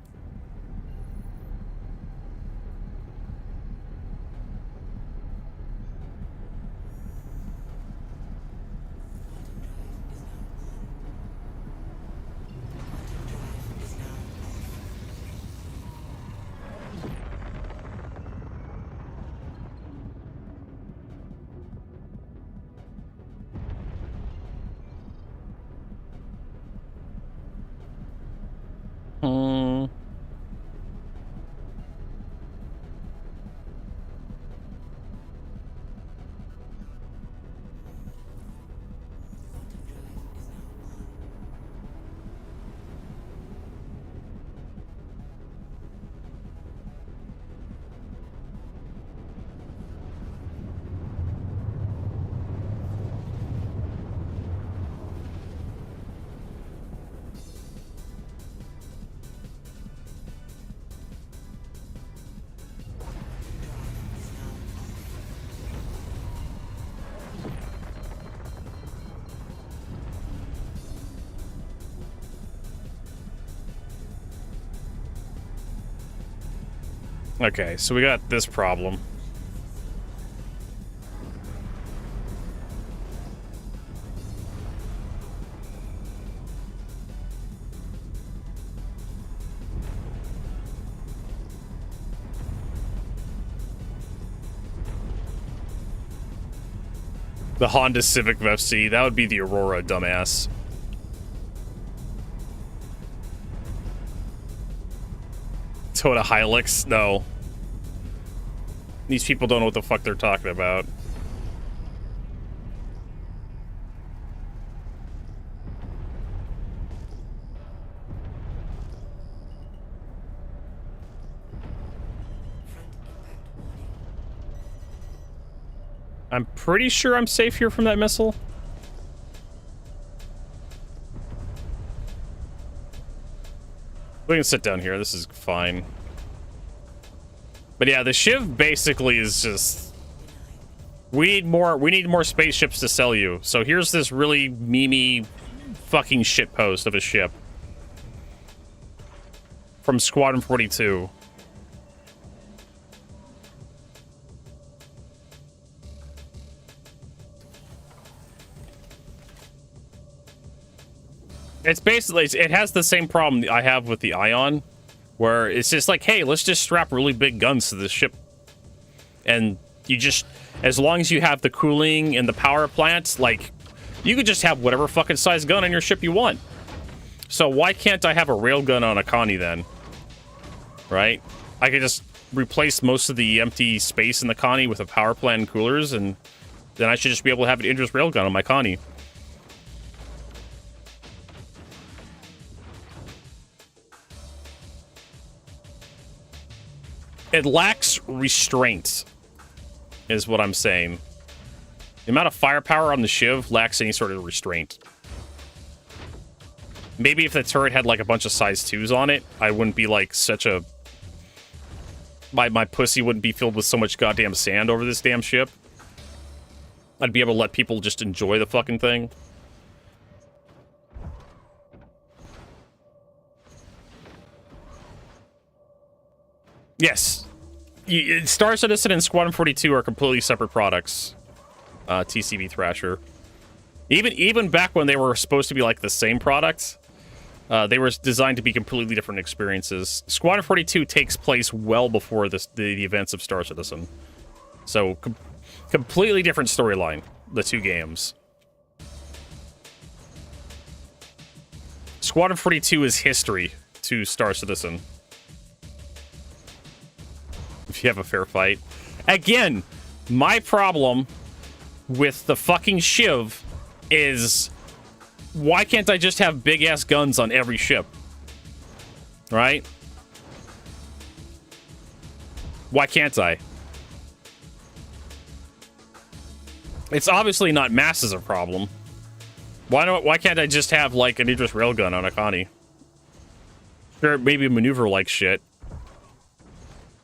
Okay, so we got this problem. The Honda Civic FC, that would be the Aurora, dumbass. Toyota Hilux, no. These people don't know what the fuck they're talking about. I'm pretty sure I'm safe here from that missile. We can sit down here. This is fine. But yeah, the Shiv basically is just... We need more spaceships to sell you. So here's this really memey fucking shitpost of a ship. From Squadron 42. It's basically, it has the same problem I have with the Ion, where it's just like, hey, let's just strap really big guns to this ship. And you just, as long as you have the cooling and the power plants, like, you could just have whatever fucking size gun on your ship you want. So why can't I have a railgun on a Connie then? Right? I could just replace most of the empty space in the Connie with a power plant and coolers, and then I should just be able to have an Idris railgun on my Connie. It lacks restraint, is what I'm saying. The amount of firepower on the Shiv lacks any sort of restraint. Maybe if the turret had like a bunch of size 2s on it, I wouldn't be like such a... My pussy wouldn't be filled with so much goddamn sand over this damn ship. I'd be able to let people just enjoy the fucking thing. Yes. Star Citizen and Squadron 42 are completely separate products. TCB Thrasher. Even back when they were supposed to be like the same product, they were designed to be completely different experiences. Squadron 42 takes place well before the events of Star Citizen. So, completely different storyline, the two games. Squadron 42 is history to Star Citizen. If you have a fair fight. Again, my problem with the fucking Shiv is, why can't I just have big-ass guns on every ship? Right? Why can't I? It's obviously not mass as a problem. Why can't I just have, like, an Idris railgun on a Connie? Sure, maybe maneuver-like shit.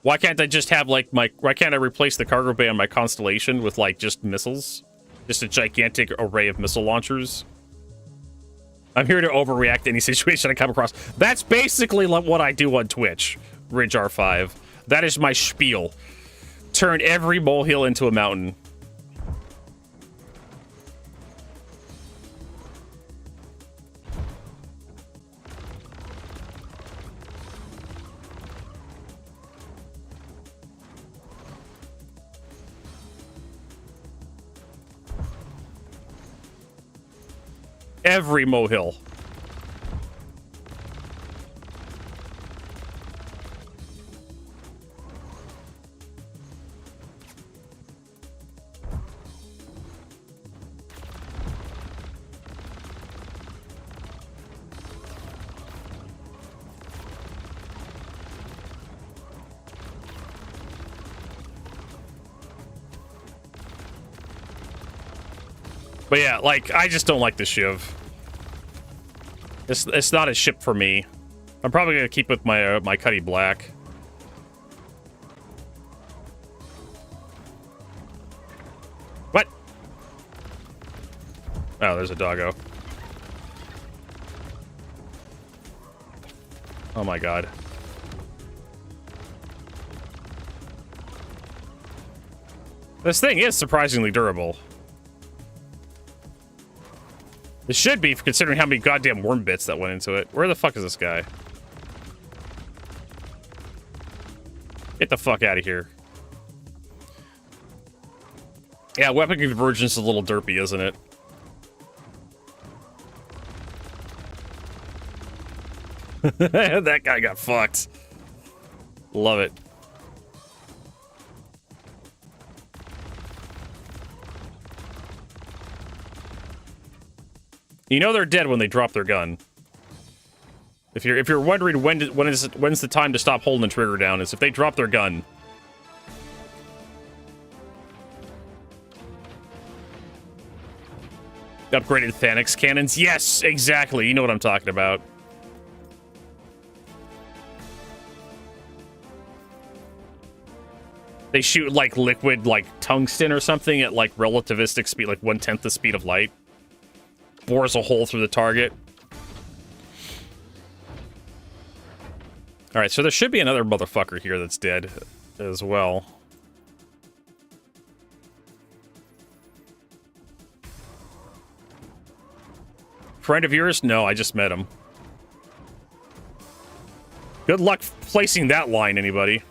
Why can't I just have, like, why can't I replace the cargo bay on my Constellation with, like, just missiles? Just a gigantic array of missile launchers? I'm here to overreact to any situation I come across. That's basically what I do on Twitch, Ridge R5. That is my spiel. Turn every molehill into a mountain. Every molehill. But yeah, like, I just don't like the Shiv. It's not a ship for me. I'm probably gonna keep with my my Cuddy Black. What? Oh, there's a doggo. Oh my god. This thing is surprisingly durable. It should be, considering how many goddamn worm bits that went into it. Where the fuck is this guy? Get the fuck out of here. Yeah, weapon convergence is a little derpy, isn't it? That guy got fucked. Love it. You know they're dead when they drop their gun. If you're wondering when's the time to stop holding the trigger down, is if they drop their gun. Upgraded Thanix cannons. Yes, exactly. You know what I'm talking about. They shoot like liquid, like tungsten or something at like relativistic speed, like 1/10 the speed of light. Bores a hole through the target. Alright, so there should be another motherfucker here that's dead as well. Friend of yours? No, I just met him. Good luck placing that line, anybody.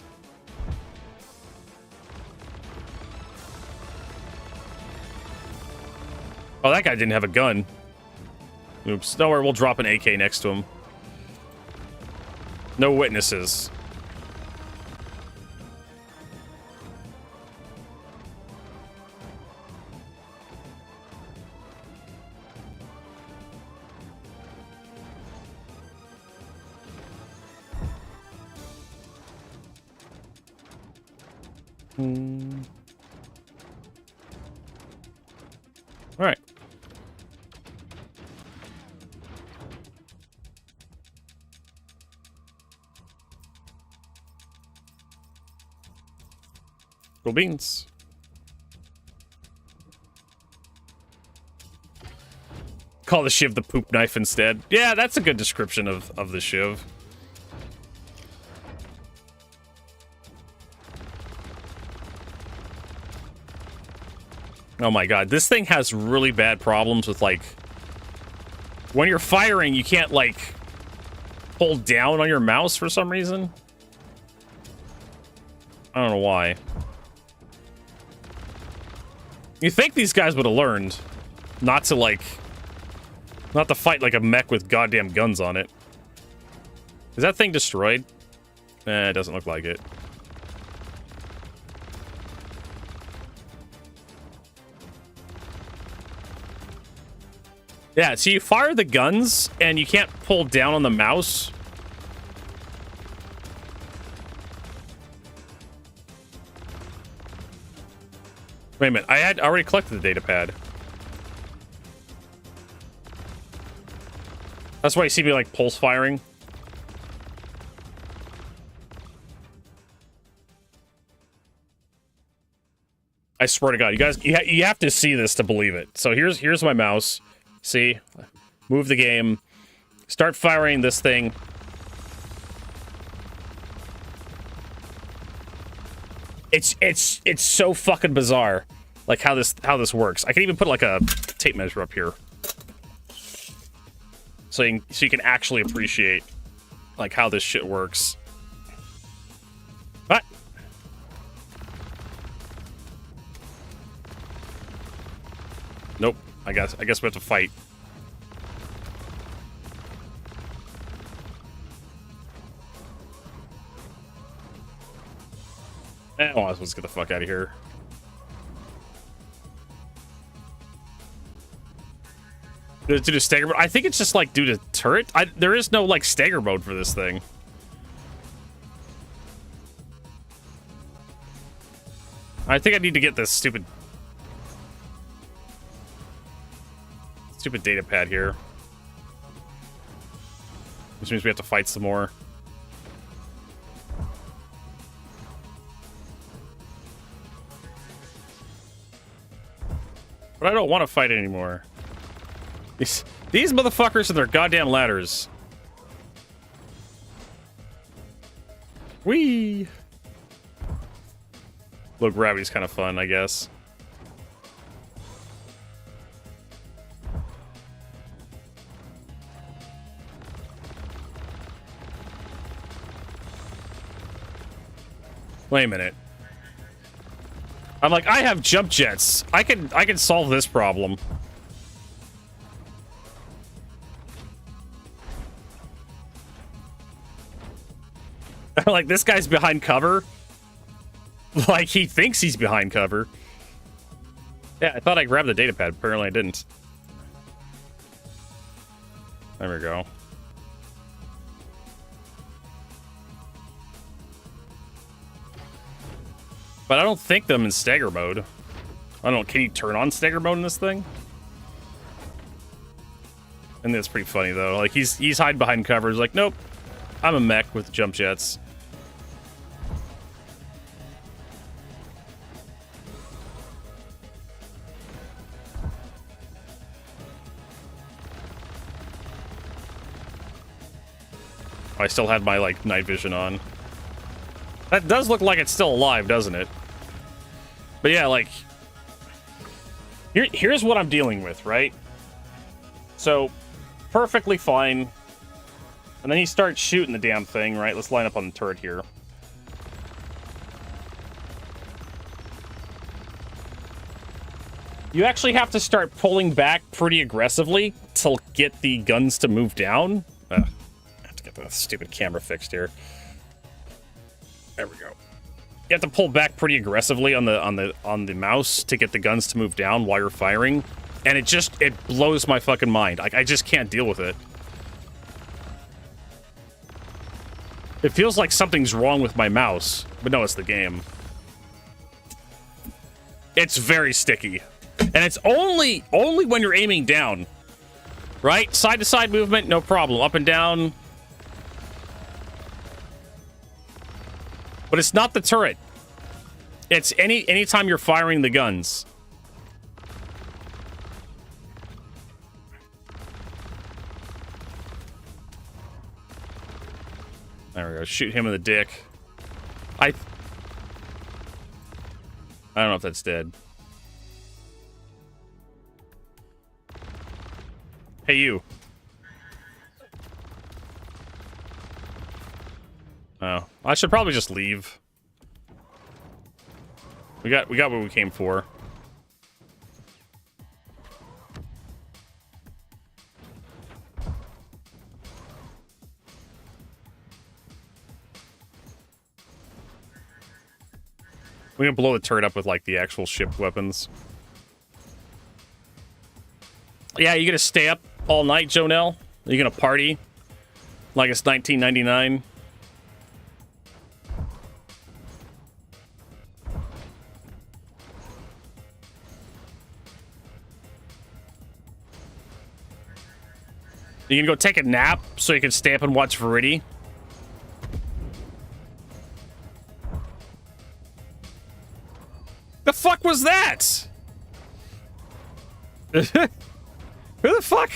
Oh, that guy didn't have a gun. Oops. Don't worry, we'll drop an AK next to him. No witnesses. All right. Cool beans. Call the shiv the poop knife instead. Yeah, that's a good description of the shiv. Oh my god, this thing has really bad problems with, like, when you're firing, you can't, like, hold down on your mouse for some reason. I don't know why. You think these guys would have learned not to, like, not to fight like a mech with goddamn guns on it. Is that thing destroyed? Eh, it doesn't look like it. Yeah, so you fire the guns, and you can't pull down on the mouse. Wait a minute, I had already collected the data pad. That's why you see me, like, pulse firing. I swear to God, you guys, you have to see this to believe it. So here's my mouse. See? Move the game. Start firing this thing. It's so fucking bizarre. Like how this works. I can even put like a tape measure up here. So you can actually appreciate like how this shit works. What? Nope. I guess we have to fight. Oh, let's get the fuck out of here. Due to stagger mode? I think it's just like due to turret. There is no like stagger mode for this thing. I think I need to get this stupid data pad here. Which means we have to fight some more. But I don't want to fight anymore. These motherfuckers and their goddamn ladders. Whee! Low gravity's kind of fun, I guess. Wait a minute. I'm like, I have jump jets. I can solve this problem. Like, this guy's behind cover. Like, he thinks he's behind cover. Yeah, I thought I grabbed the data pad. Apparently I didn't. There we go. But I don't think them in stagger mode. I don't know, can you turn on stagger mode in this thing? And that's pretty funny though. Like he's hiding behind cover. He's like, nope, I'm a mech with jump jets. I still had my like night vision on. That does look like it's still alive, doesn't it? But yeah, like here's what I'm dealing with, right? So perfectly fine. And then he starts shooting the damn thing, right? Let's line up on the turret here. You actually have to start pulling back pretty aggressively to get the guns to move down. I have to get the stupid camera fixed here. There we go. You have to pull back pretty aggressively on the mouse to get the guns to move down while you're firing, and it blows my fucking mind. Like I just can't deal with it. It feels like something's wrong with my mouse, but no, it's the game. It's very sticky, and it's only when you're aiming down, right? Side to side movement, no problem. Up and down. But it's not the turret. It's anytime you're firing the guns. There we go. Shoot him in the dick. I don't know if that's dead. Hey, you. Oh, I should probably just leave. We got what we came for. We're gonna blow the turret up with like the actual ship weapons. Yeah, you gonna stay up all night, Jonelle? Are you gonna party like it's 1999? You can go take a nap so you can stay up and watch Verity. The fuck was that? Who the fuck?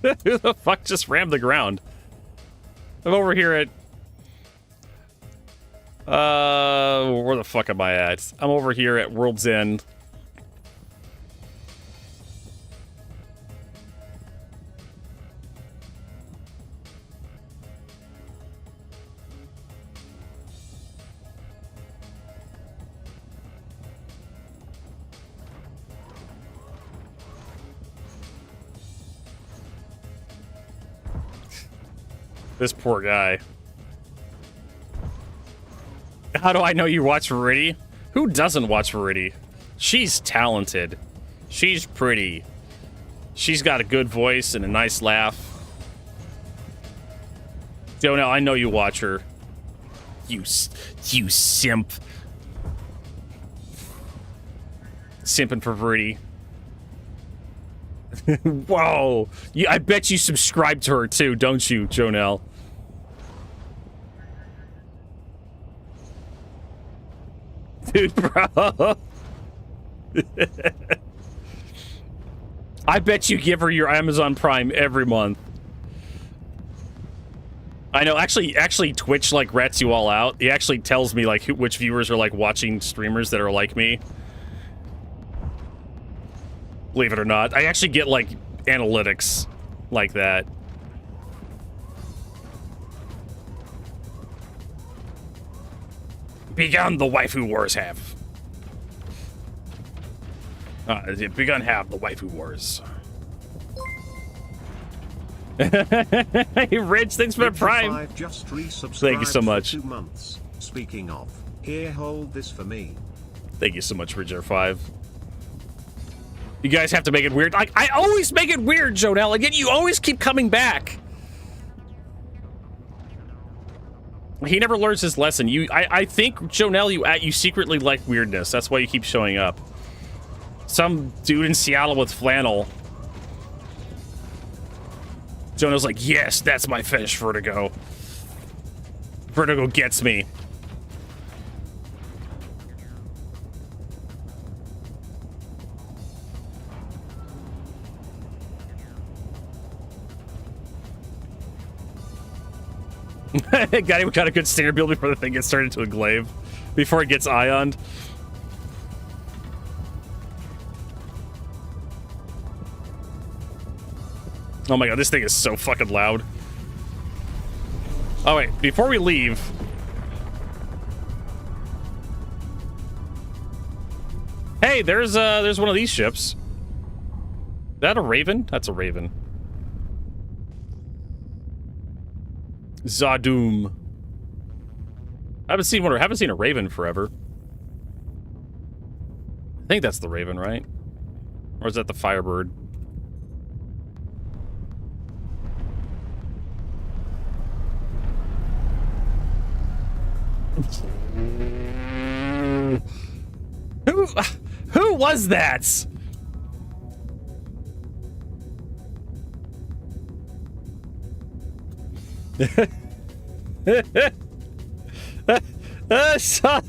Who the fuck just rammed the ground? I'm over here at... where the fuck am I at? I'm over here at World's End. This poor guy. How do I know you watch Verity? Who doesn't watch Verity? She's talented. She's pretty. She's got a good voice and a nice laugh. Jonah, I know you watch her. You simp. Simping for Verity. Whoa. I bet you subscribe to her too, don't you, Jonelle? Dude, bro. I bet you give her your Amazon Prime every month. I know. Actually, Twitch like rats you all out. He actually tells me like which viewers are like watching streamers that are like me. Believe it or not, I actually get like analytics like that. Begun the waifu wars have. Begun have the waifu wars. Hey, Rich, thanks for the Prime. 5 just Thank you so much. 2 months. Speaking of, here, hold this for me. Thank you so much, Ridger5. You guys have to make it weird. Like, I always make it weird, Jonelle. Again, you always keep coming back. He never learns his lesson. I think, Jonelle, you secretly like weirdness. That's why you keep showing up. Some dude in Seattle with flannel. Jonelle's like, yes, that's my fetish, Vertigo. Vertigo gets me. got a good stinger build before the thing gets turned into a glaive. Before it gets ioned. Oh my god, this thing is so fucking loud. Oh wait, before we leave... Hey, there's one of these ships. Is that a Raven? That's a Raven. Zadoom. I haven't seen a Raven forever. I think that's the Raven, right? Or is that the Firebird? Who was that? So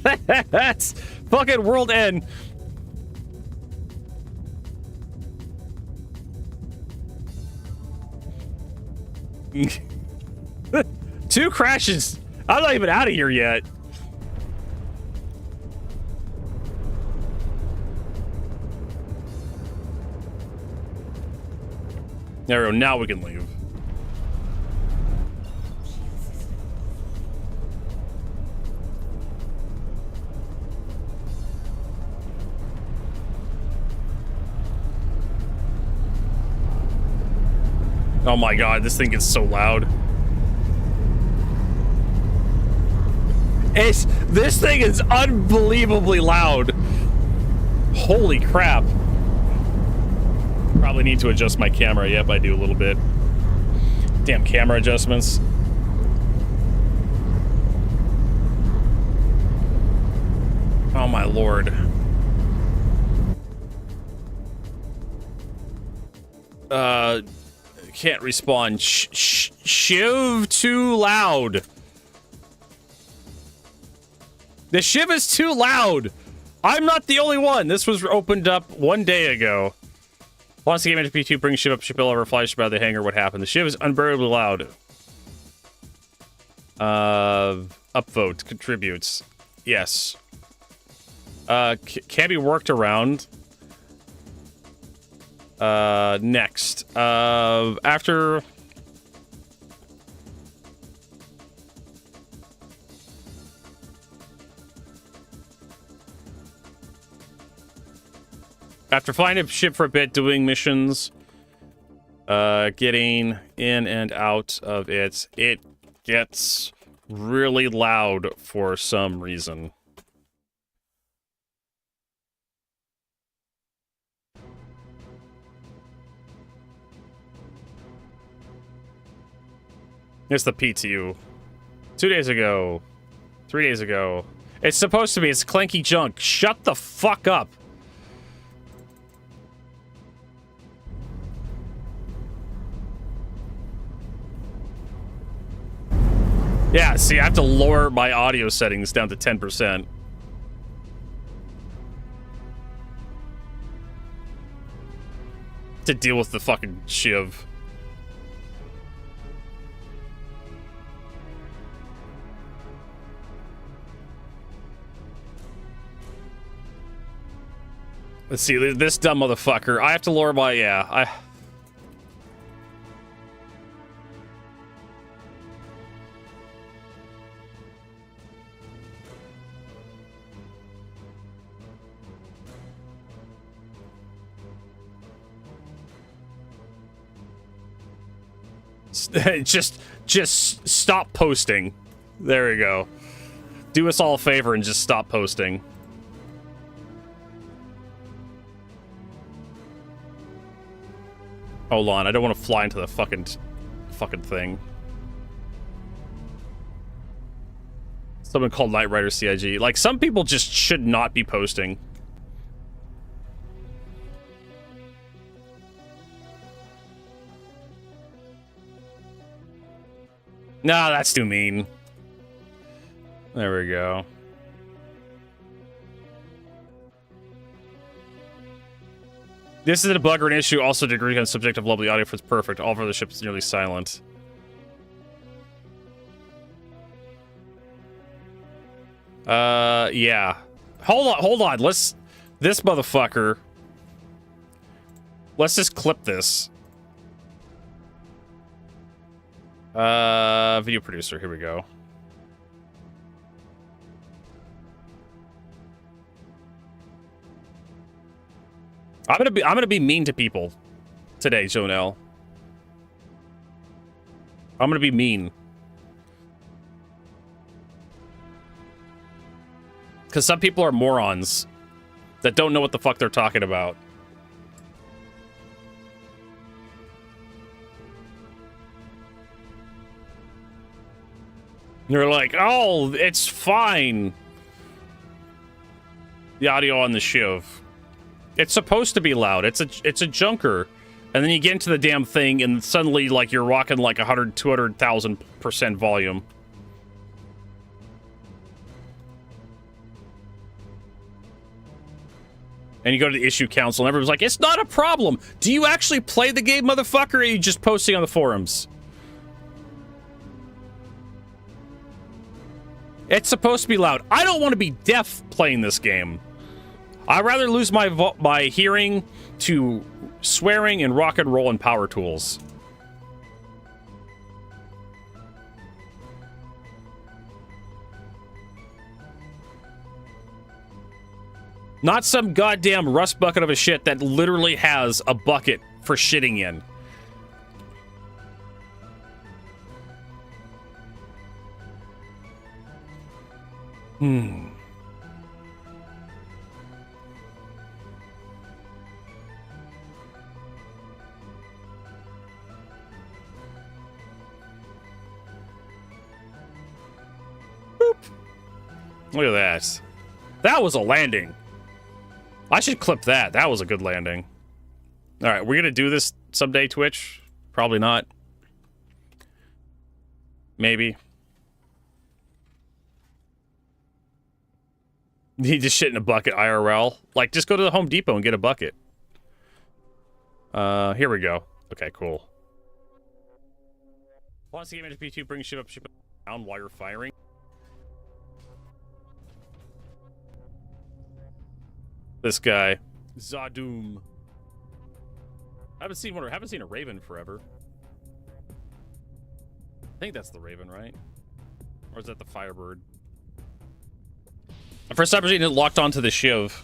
that's fucking world end. Two crashes. I'm not even out of here yet. There we go. Now we can leave. Oh my god, this thing gets so loud. This thing is unbelievably loud. Holy crap. Probably need to adjust my camera. Yep, I do a little bit. Damn camera adjustments. Oh my lord. Can't respawn. Shiv too loud. The Shiv is too loud. I'm not the only one. This was opened up 1 day ago. Once the game into P2, bring Shiv up, ship over, fly ship out of the hangar. What happened? The Shiv is unbearably loud. Upvote contributes. Yes. Can be worked around. Next. After flying a ship for a bit, doing missions, getting in and out of it, it gets really loud for some reason. It's the PTU. 2 days ago. 3 days ago. It's supposed to be. It's clanky junk. Shut the fuck up. Yeah, see, I have to lower my audio settings down to 10%. To deal with the fucking Shiv. Let's see, this dumb motherfucker. I have to lower my, yeah, just stop posting. There we go. Do us all a favor and just stop posting. Hold on, I don't want to fly into the fucking thing. Someone called Knight Rider CIG. Like, some people just should not be posting. Nah, that's too mean. There we go. This is a bug or an issue. Also, degree on subjective level. The audio is perfect. All of the ship is nearly silent. Yeah. Hold on. This motherfucker. Let's just clip this. Video producer. Here we go. I'm gonna be mean to people today, Jonelle. I'm gonna be mean. Because some people are morons that don't know what the fuck they're talking about. They're like, oh, it's fine. The audio on the Shiv. It's supposed to be loud. It's a junker. And then you get into the damn thing and suddenly like you're rocking like 100, 200,000% volume. And you go to the issue council and everyone's like, it's not a problem. Do you actually play the game, motherfucker, or are you just posting on the forums? It's supposed to be loud. I don't want to be deaf playing this game. I'd rather lose my hearing to swearing and rock and roll and power tools. Not some goddamn rust bucket of a shit that literally has a bucket for shitting in. Look at that. That was a landing. I should clip that. That was a good landing. All right, we're going to do this someday, Twitch? Probably not. Maybe. He just shit in a bucket IRL. Like, just go to the Home Depot and get a bucket. Here we go. Okay, cool. Once the game HP2 brings ship up down while you're firing. This guy, Zadoom. I haven't seen a Raven forever. I think that's the Raven, right? Or is that the Firebird? For some reason, it locked onto the Shiv.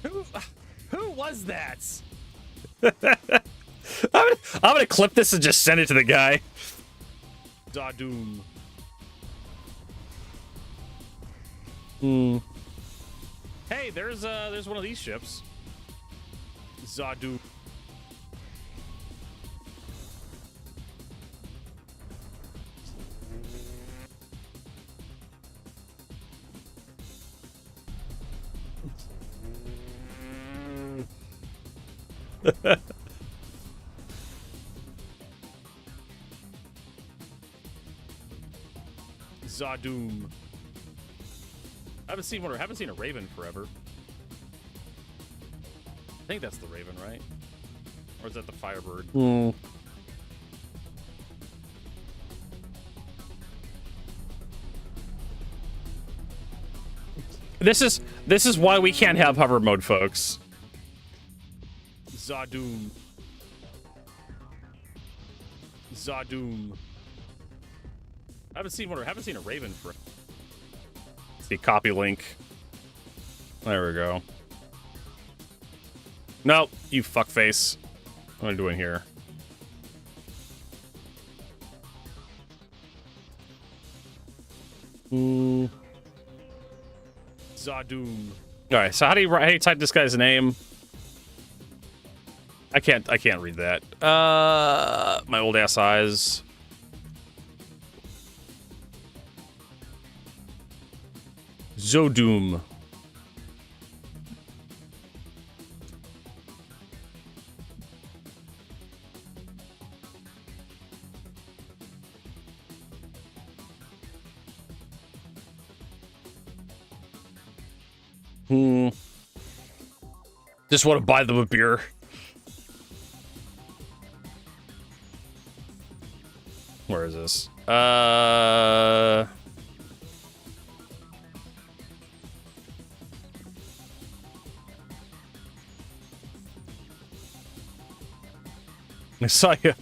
Who was that? I'm gonna clip this and just send it to the guy. Zadoom. Hey, there's one of these ships. Zadoom. Zadoom. I haven't seen a Raven forever. I think that's the Raven, right? Or is that the Firebird? This is why we can't have hover mode, folks. Zadoom. Zadoom. I haven't seen a raven for. See, copy link. There we go. Nope, you fuckface. What am I doing here? Zadoom. All right, so how do you type this guy's name? I can't read that. My old ass eyes. Zodoom. Just want to buy them a beer. Where is this? I saw you.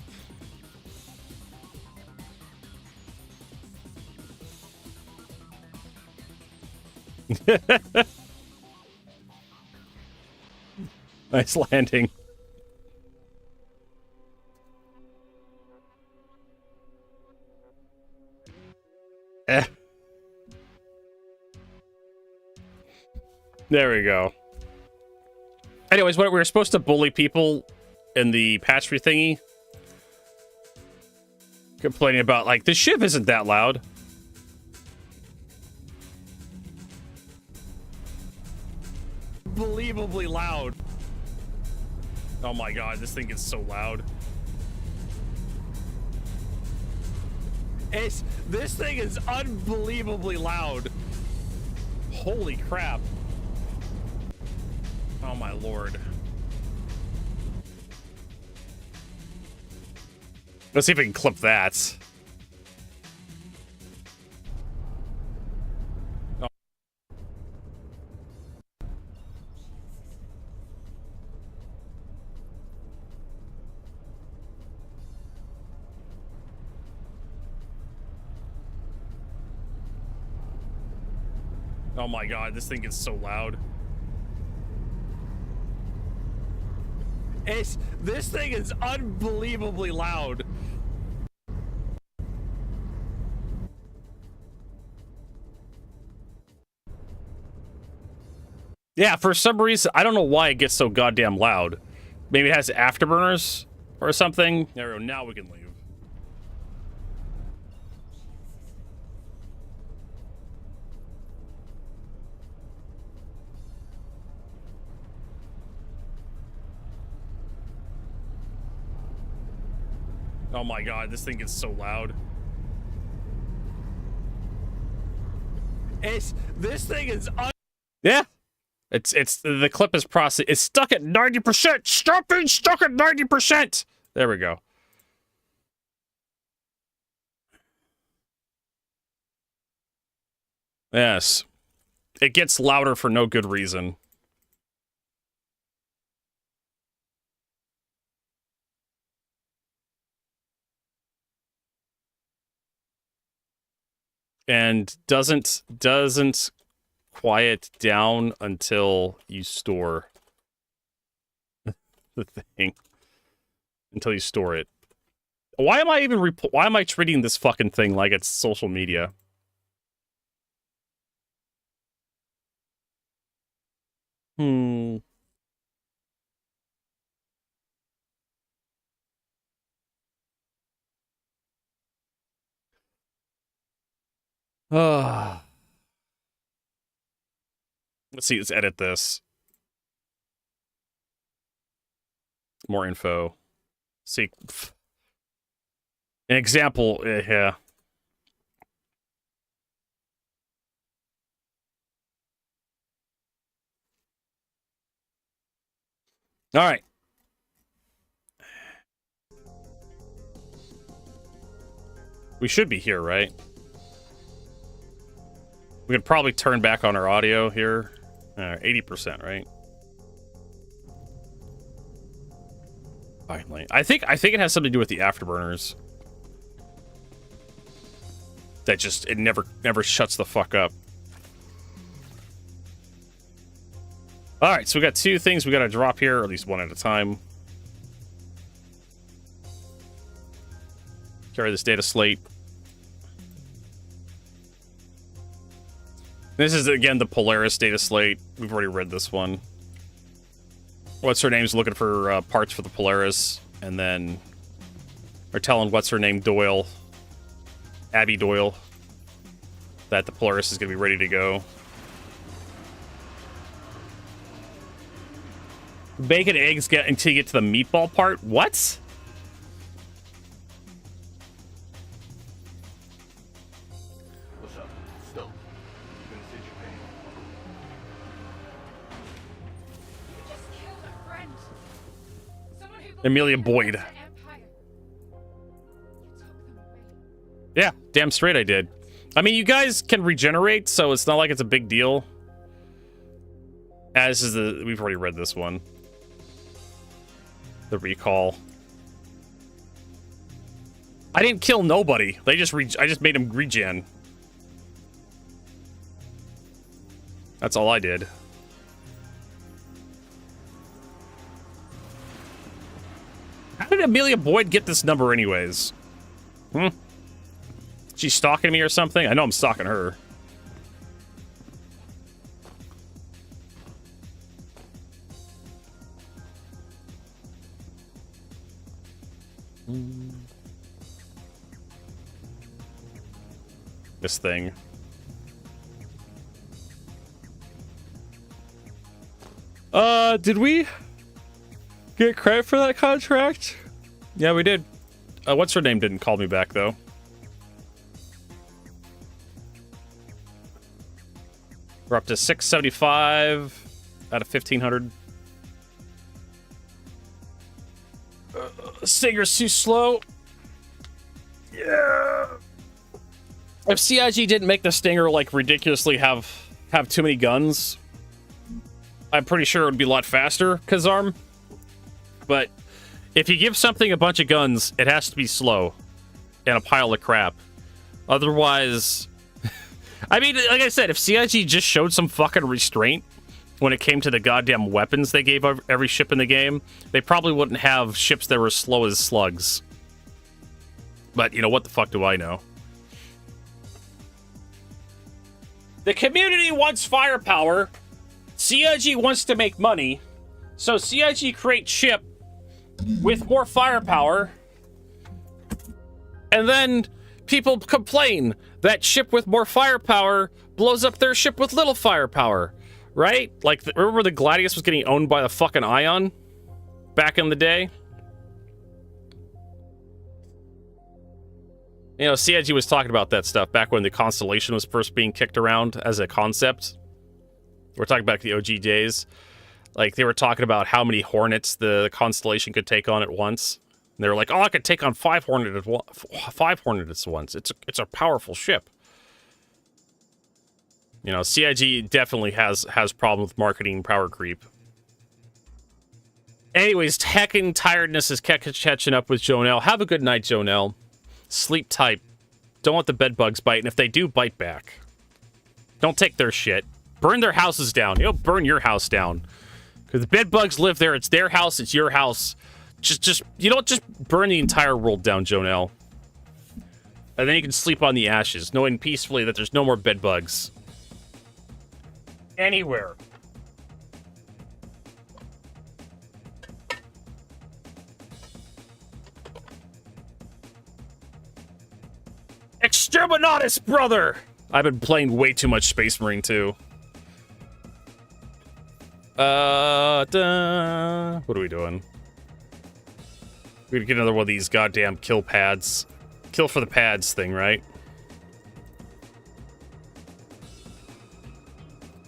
Nice landing. There we go. Anyways, what we were supposed to bully people in the patchery thingy. Complaining about, like, the shiv isn't that loud. Unbelievably loud. Oh my god, this thing gets so loud. This thing is unbelievably loud. Holy crap. Oh my lord. Let's see if we can clip that. Oh. Oh my god, this thing gets so loud. This thing is unbelievably loud. Yeah, for some reason, I don't know why it gets so goddamn loud. Maybe it has afterburners or something. There we go, now we can leave. Oh my god, this thing gets so loud. This thing is yeah. It's the clip is processed. It's stuck at 90%. Stop being stuck at 90%. There we go. Yes. It gets louder for no good reason. And doesn't quiet down until you store the thing. Until you store it. Why am I even why am I treating this fucking thing like it's social media? Let's see, let's edit this. More info. See. An example, yeah. All right. We should be here, right? We could probably turn back on our audio here. 80%, right? Finally. I think it has something to do with the afterburners. That just, it never shuts the fuck up. Alright, so we got 2 things we gotta drop here, or at least one at a time. Carry this data slate. This is, again, the Polaris data slate. We've already read this one. What's her name's looking for parts for the Polaris, and then are telling what's her name Doyle, Abby Doyle, that the Polaris is going to be ready to go. Bacon eggs get until you get to the meatball part. What? What's up? Still. Gonna sit your pain. You just killed a friend. Someone who Amelia believed in Boyd. the Empire. You took them away. Yeah, damn straight I did. I mean, you guys can regenerate, so it's not like it's a big deal. As is the... We've already read this one. The recall. I didn't kill nobody. They just I just made him regen. That's all I did. How did Amelia Boyd get this number anyways? She's stalking me or something? I know I'm stalking her. This thing. Did we get credit for that contract? Yeah, we did. What's her name didn't call me back, though. We're up to 675 out of 1,500. Stinger's too slow. Yeah. If CIG didn't make the Stinger, like, ridiculously have too many guns, I'm pretty sure it would be a lot faster, Kazarm. But if you give something a bunch of guns, it has to be slow and a pile of crap. Otherwise... I mean, like I said, if CIG just showed some fucking restraint when it came to the goddamn weapons they gave every ship in the game, they probably wouldn't have ships that were slow as slugs. But, you know, what the fuck do I know? The community wants firepower. CIG wants to make money. So CIG creates ship with more firepower. And then people complain that ship with more firepower blows up their ship with little firepower. Right? Like, remember the Gladius was getting owned by the fucking Ion back in the day? You know, CIG was talking about that stuff back when the Constellation was first being kicked around as a concept. We're talking about the OG days. Like, they were talking about how many Hornets the Constellation could take on at once. And they were like, oh, I could take on 5 Hornets at once. It's a powerful ship. You know, CIG definitely has problems with marketing power creep. Anyways, heckin' tiredness is catching up with Jonelle. Have a good night, Jonelle. Sleep tight. Don't let the bed bugs bite, and if they do, bite back. Don't take their shit. Burn their houses down. You know, burn your house down. Because the bed bugs live there. It's their house. It's your house. Just you don't just burn the entire world down, Jonelle. And then you can sleep on the ashes, knowing peacefully that there's no more bed bugs. Anywhere. Exterminatus, brother! I've been playing way too much Space Marine 2. What are we doing? We're gonna get another one of these goddamn kill pads. Kill for the pads thing, right?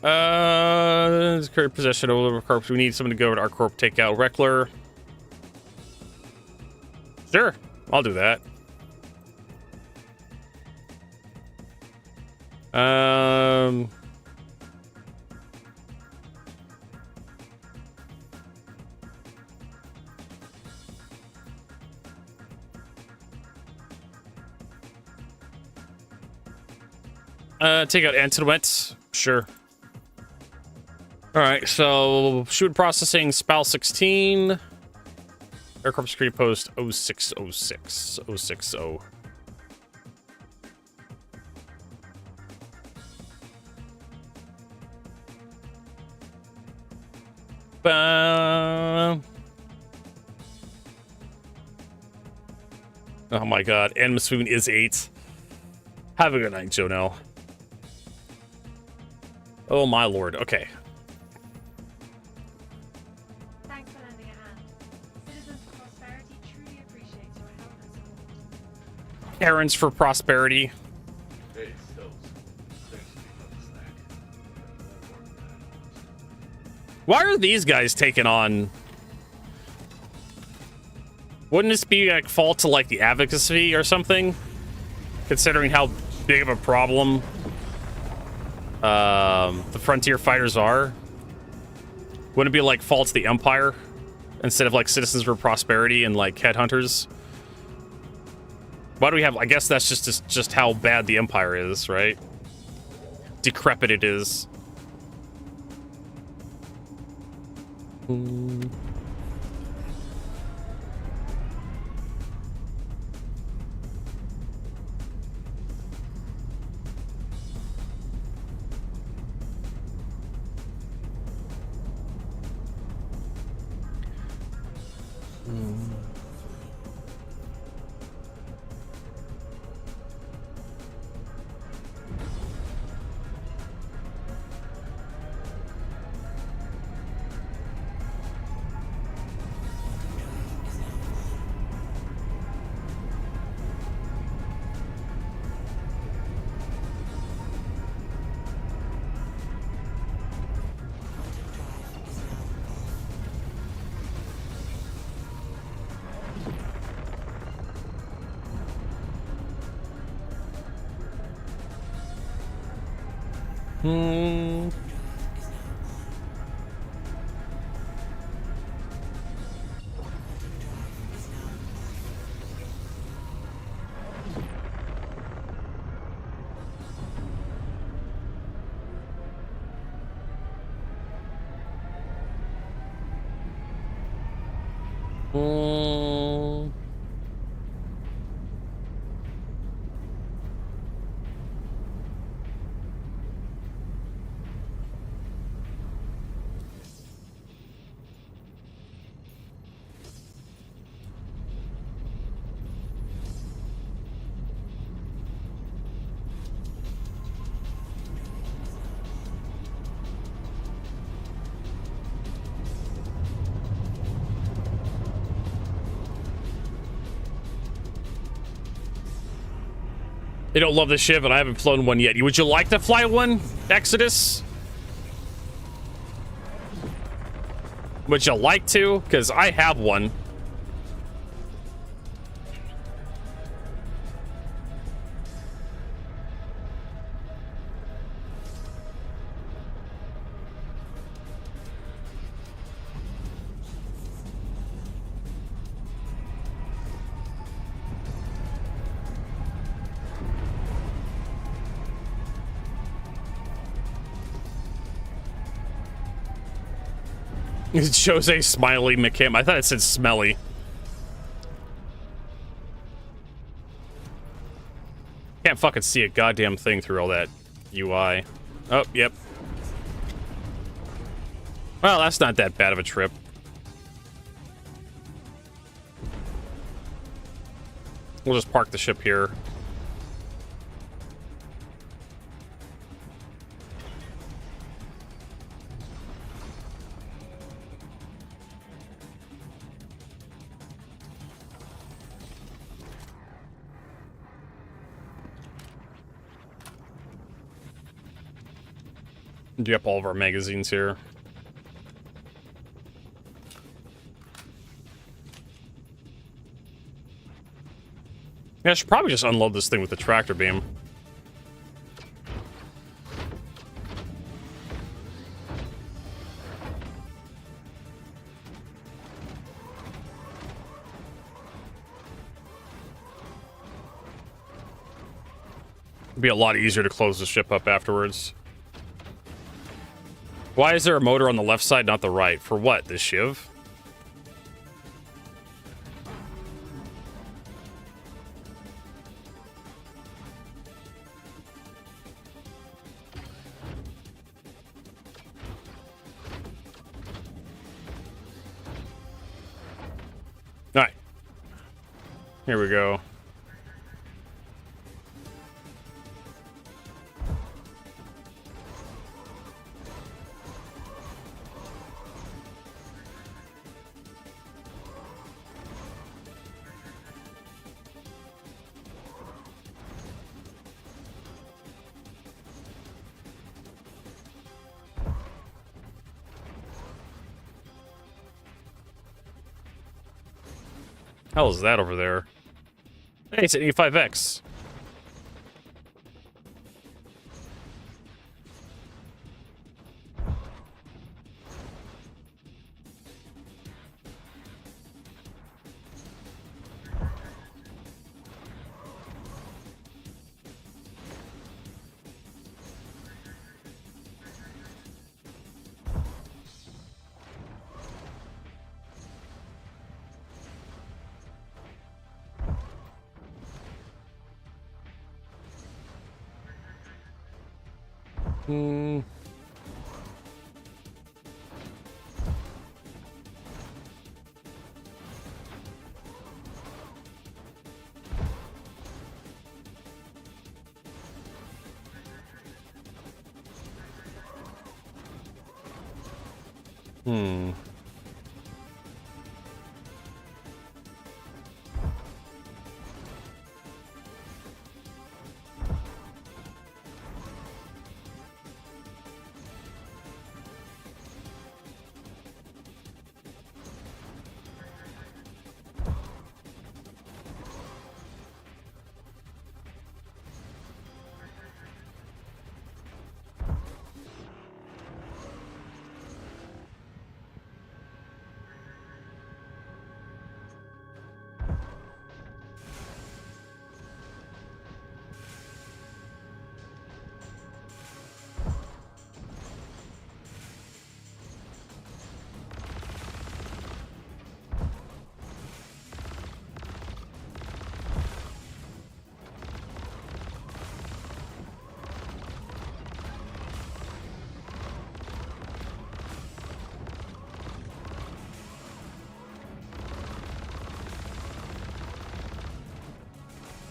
Current possession of our corp. We need someone to go to our corp, take out Reckler. Sure, I'll do that. Um. Take out antidote. Sure. All right, so shoot processing, SPAL 16. Aircraft security post 0606. 060. Oh my god, and Massoon is 8. Have a good night, Jonelle. Oh my lord, okay. Thanks for lending a hand. Citizens for Prosperity truly appreciate your help and support. Errands for prosperity. Hey, Stills. Thanks for picking up the snack. More work than that. Why are these guys taking on? Wouldn't this be like fault to like the advocacy or something? Considering how big of a problem the frontier fighters are. Wouldn't it be like fault to the Empire instead of like Citizens for Prosperity and like headhunters? Why do we have? I guess that's just how bad the Empire is, right? Decrepit it is. They don't love the ship, and I haven't flown one yet. Would you like to fly one, Exodus? Would you like to? Because I have one. It shows a smiley McCam. I thought it said smelly. Can't fucking see a goddamn thing through all that UI. Oh, yep. Well, that's not that bad of a trip. We'll just park the ship here. Do up all of our magazines here. Yeah, I should probably just unload this thing with the tractor beam. It'd be a lot easier to close the ship up afterwards. Why is there a motor on the left side, not the right? For what? This shiv? Alright. Here we go. Hell is that over there? Hey, it's an E5X. Hmm. Hmm.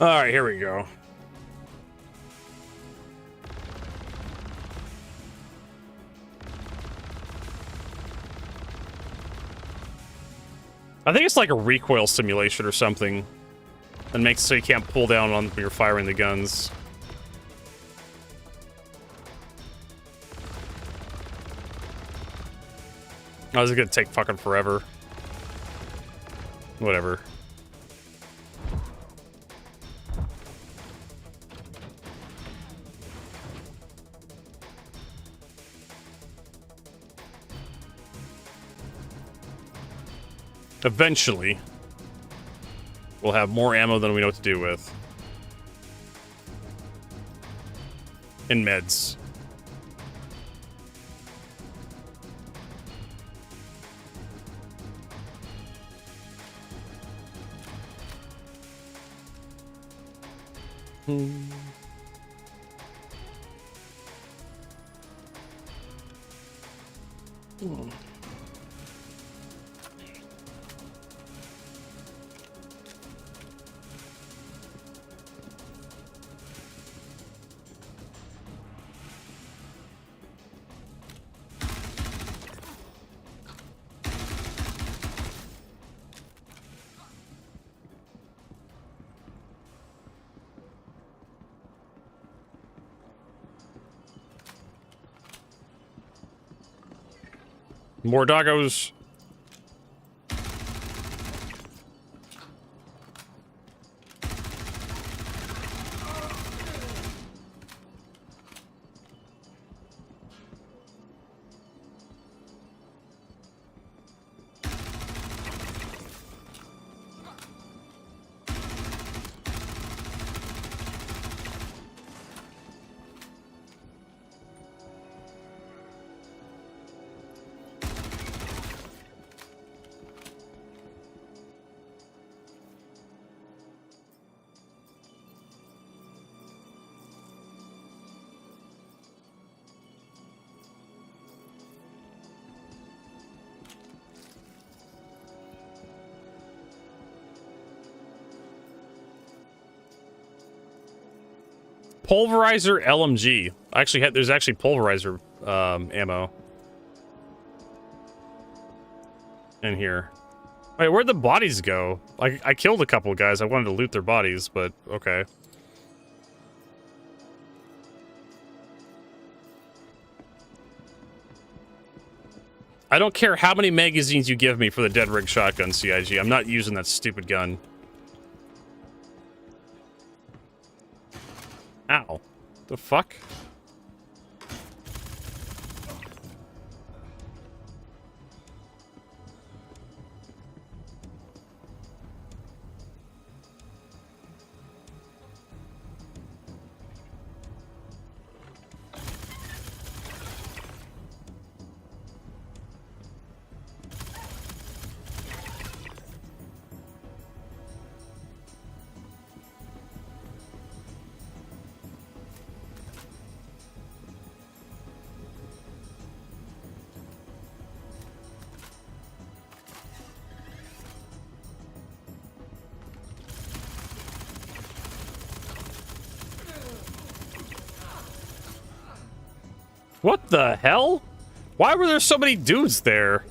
All right, here we go. I think it's like a recoil simulation or something that makes it so you can't pull down on when you're firing the guns. Oh, this is gonna take fucking forever. Whatever. Eventually, we'll have more ammo than we know what to do with. And meds. More doggos. Pulverizer LMG. There's actually pulverizer ammo in here. Wait, where'd the bodies go? I killed a couple of guys. I wanted to loot their bodies, but okay. I don't care how many magazines you give me for the dead rig shotgun, CIG. I'm not using that stupid gun. Ow. The fuck? What the hell? Why were there so many dudes there?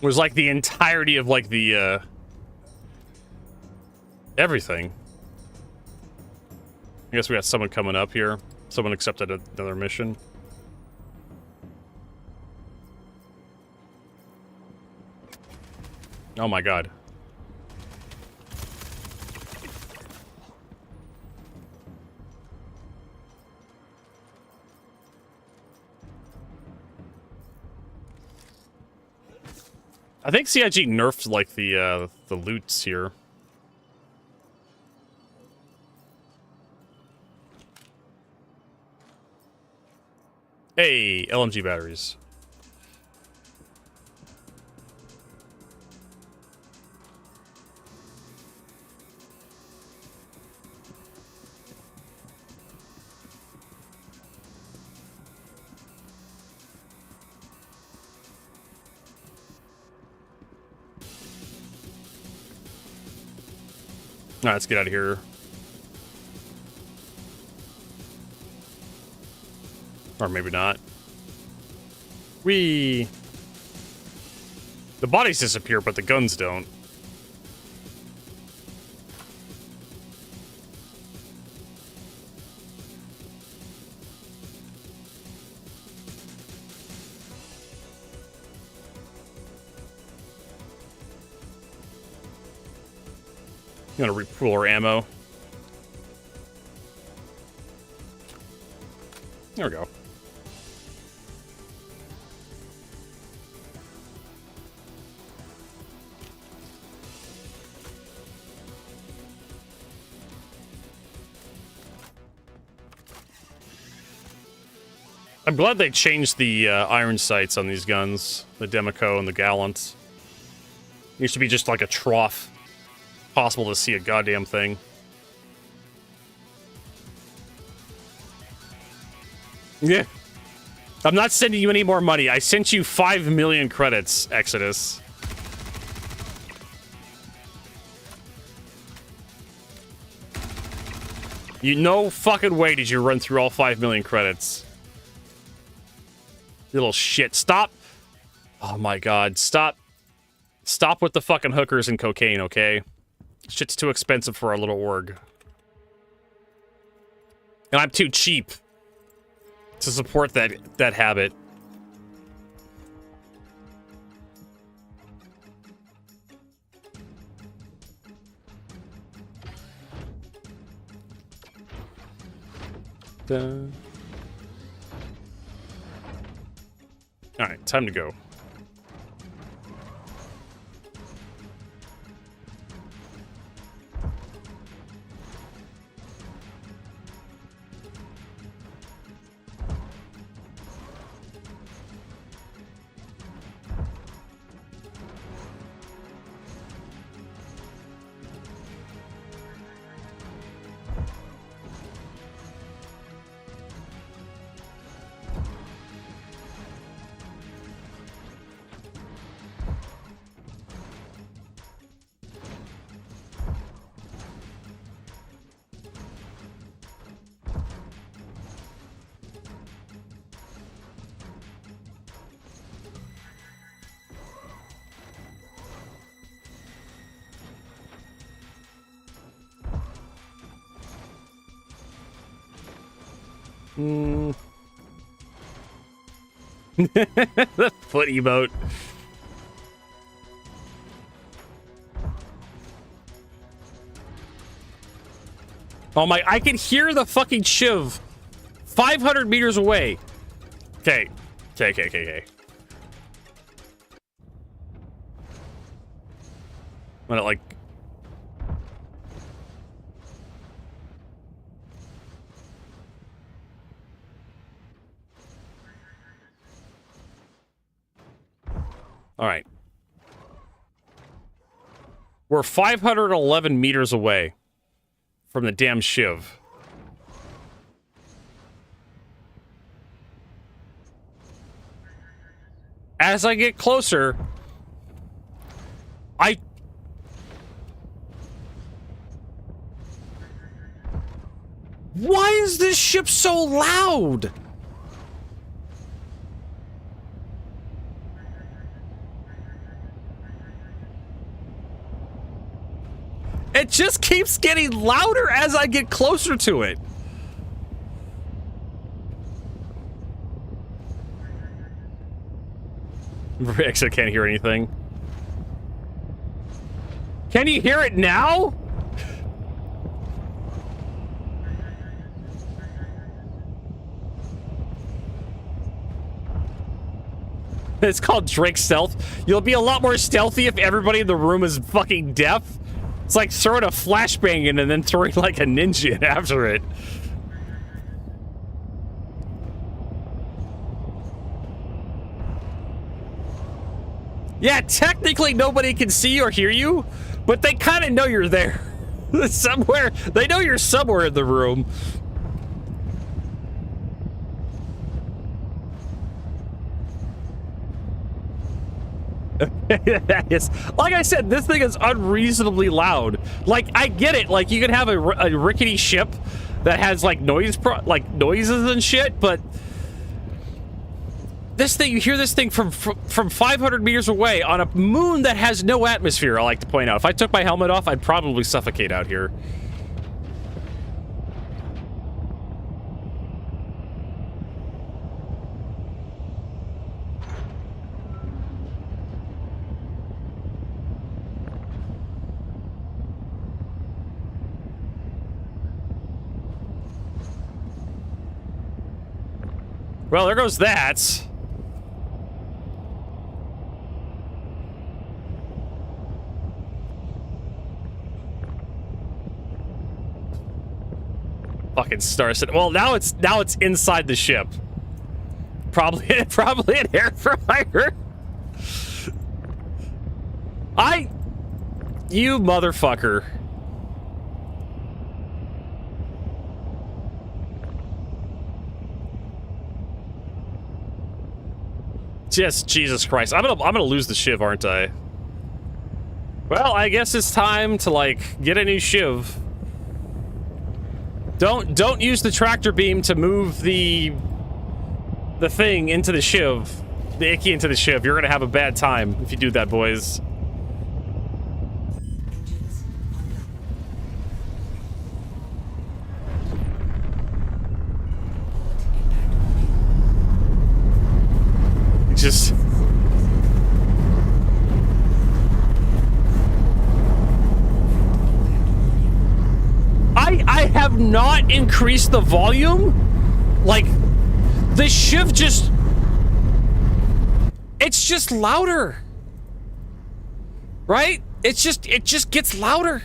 It was like the entirety of like the everything. I guess we got someone coming up here. Someone accepted another mission. Oh my god. I think CIG nerfed like the loots here. Hey, LMG batteries. Alright, let's get out of here. Or maybe not. The bodies disappear, but the guns don't. I'm gonna repool our ammo. There we go. I'm glad they changed the iron sights on these guns, the Demico and the Gallant. Used to be just like a trough. Possible to see a goddamn thing. Yeah. I'm not sending you any more money. I sent you 5 million credits, Exodus. You no fucking way did you run through all 5 million credits. You little shit. Stop. Oh my god. Stop. Stop with the fucking hookers and cocaine, okay? Shit's too expensive for our little org. And I'm too cheap to support that habit. Alright, time to go. The foot emote. Oh my, I can hear the fucking shiv 500 meters away. Okay. Okay. When it like... All right. We're 511 meters away from the damn shiv. As I get closer, Why is this ship so loud? It just keeps getting louder as I get closer to it. Rex, I can't hear anything. Can you hear it now? It's called Drake Stealth. You'll be a lot more stealthy if everybody in the room is fucking deaf. It's like throwing a flashbang in and then throwing like a ninja in after it. Yeah, technically nobody can see or hear you, but they kind of know you're there. Somewhere. They know you're somewhere in the room. Yes. Like I said, this thing is unreasonably loud. Like, I get it. Like, you can have a rickety ship that has like noises and shit, but this thing, you hear this thing from 500 meters away on a moon that has no atmosphere. I like to point out, if I took my helmet off, I'd probably suffocate out here. Well, there goes that. Fucking Star City. Well, now it's inside the ship. Probably an air fryer. You motherfucker. Just Jesus Christ. I'm gonna lose the shiv, aren't I? Well, I guess it's time to like get a new shiv. Don't use the tractor beam to move the thing into the shiv. The icky into the shiv. You're gonna have a bad time if you do that, boys. Just I have not increased the volume. Like, the shiv just, it's just louder, right? It just gets louder.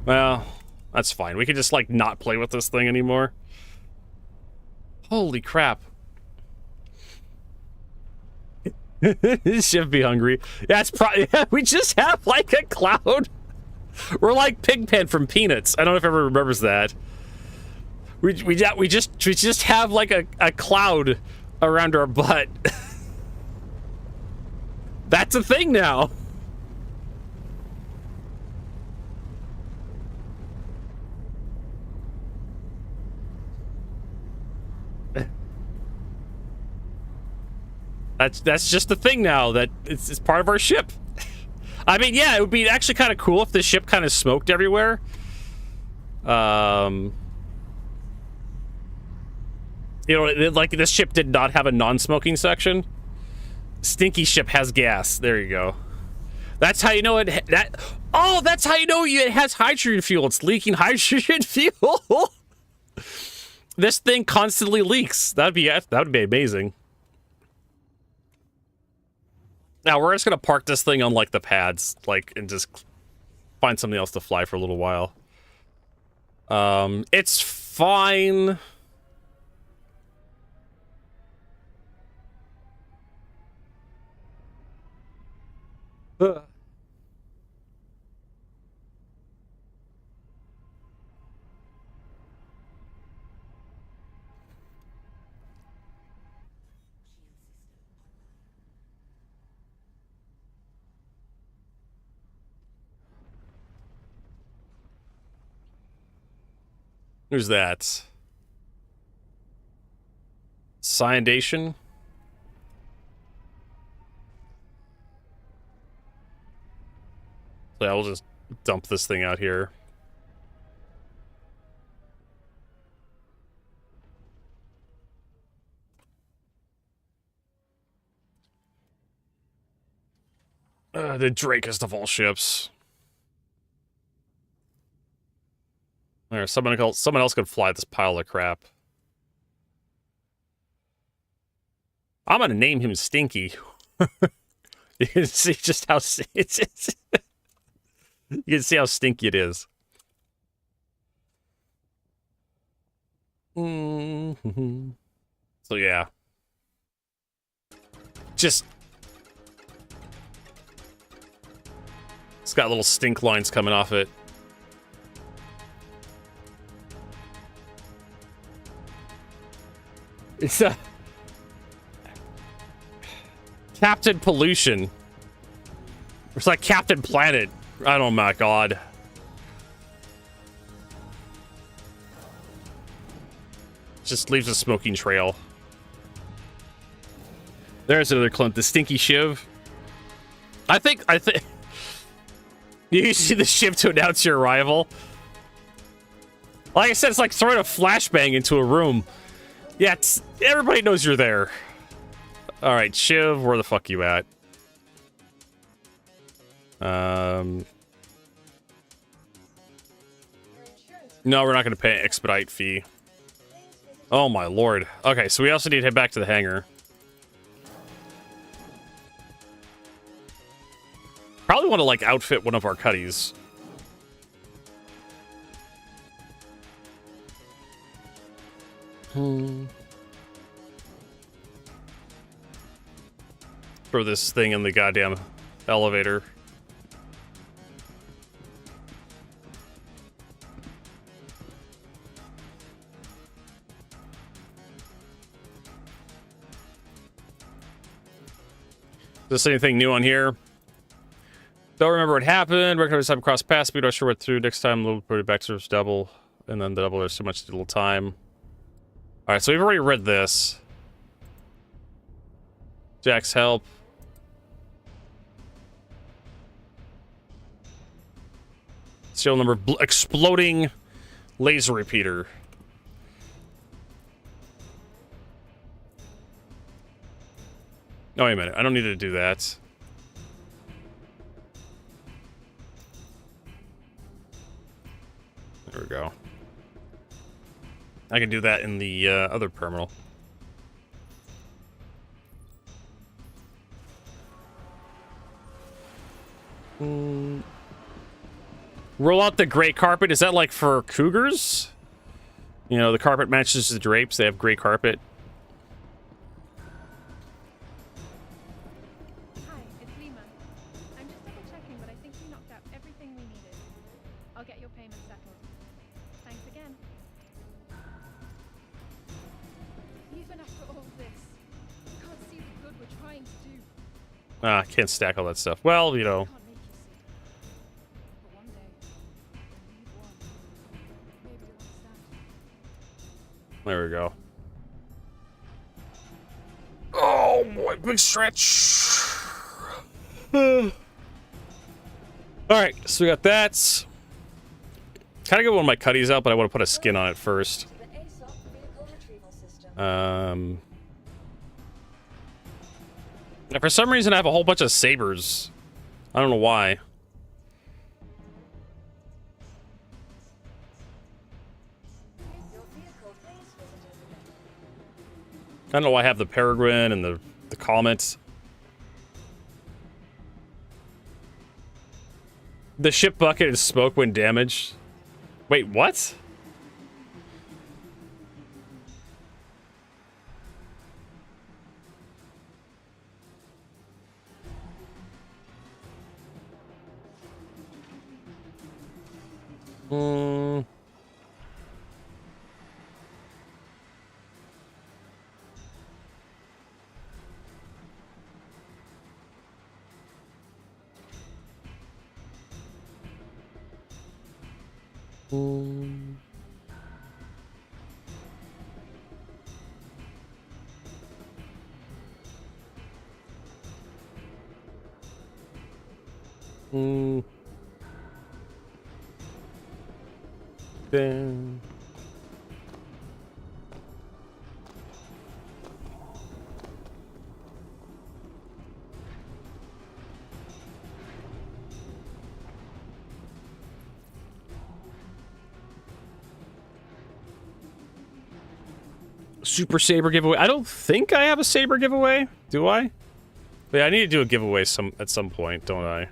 Well, that's fine. We can just like not play with this thing anymore. Holy crap. Shiv be hungry. Yeah, it's probably, yeah, we just have like a cloud. We're like Pigpen from Peanuts. I don't know if everyone remembers that. We just have like a cloud around our butt. That's a thing now. That's just a thing now, that it's part of our ship. I mean, yeah, it would be actually kind of cool if the ship kind of smoked everywhere. You know, like this ship did not have a non-smoking section. Stinky ship has gas. There you go. That's how you know it. That's how you know it has hydrogen fuel. It's leaking hydrogen fuel. This thing constantly leaks. That would be amazing. Now we're just gonna park this thing on like the pads, like, and just find something else to fly for a little while. It's fine. Who's that? Cyanidation? So I'll just dump this thing out here. The Drakest of all ships. There, someone else could fly this pile of crap. I'm gonna name him Stinky. You can see just how you can see how stinky it is. So yeah, just it's got little stink lines coming off it. It's a Captain Pollution. It's like Captain Planet. Oh my god. Just leaves a smoking trail. There's another Clint, the Stinky Shiv. I think you see the ship to announce your arrival. Like I said, it's like throwing a flashbang into a room. Yeah, everybody knows you're there. All right, Shiv, where the fuck you at? No, we're not going to pay an expedite fee. Oh my lord. Okay, so we also need to head back to the hangar. Probably want to like outfit one of our cutties. Throw this thing in the goddamn elevator. Is there anything new on here? Don't remember what happened. Recognize time cross pass speed. Not sure what through. Next time, we'll put it back to double. And then the double, there's too much little time. Alright, so we've already read this. Jack's help. Serial number exploding laser repeater. Oh, wait a minute. I don't need to do that. There we go. I can do that in the other terminal. Roll out the gray carpet. Is that like for cougars? You know, the carpet matches the drapes. They have gray carpet. Hi, it's Lima. I'm just double checking, but I think we knocked out everything we needed. I'll get your payment settled. Thanks again. Even after all this, I can't see the good we're trying to do. Ah, can't stack all that stuff. Well, you know. Can't make you see. But one day, when you've won, maybe you'll understand. There we go. Oh boy, big stretch. Alright, so we got that. Kind of get one of my cutties out, but I want to put a skin on it first. The ASOP vehicle retrieval system. For some reason, I have a whole bunch of sabers. I don't know why. Your vehicle please visited. I don't know why I have the Peregrine and the Comet. The ship bucket is smoke when damaged. Wait, what? Hmm. Damn. Super Saber giveaway. I don't think I have a Saber giveaway. Do I? But yeah, I need to do a giveaway at some point, don't I?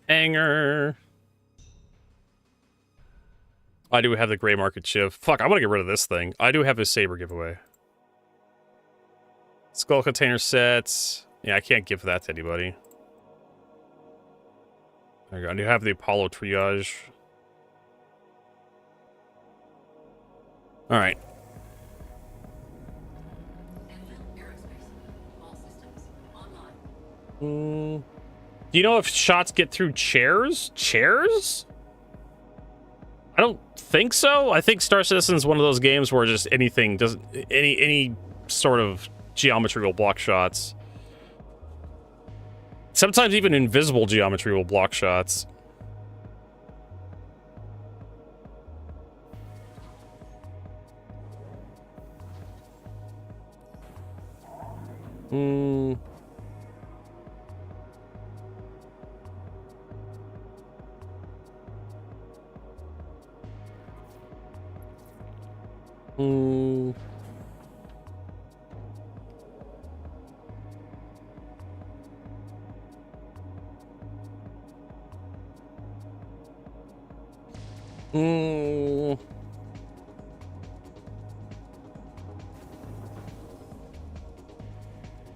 Hanger. I do have the gray market shift. Fuck, I want to get rid of this thing. I do have a Saber giveaway. Skull container sets. Yeah, I can't give that to anybody. There you go. I do have the Apollo triage. All right. Do you know if shots get through chairs? Chairs? I don't think so. I think Star Citizen is one of those games where just anything doesn't any sort of geometry will block shots. Sometimes even invisible geometry will block shots.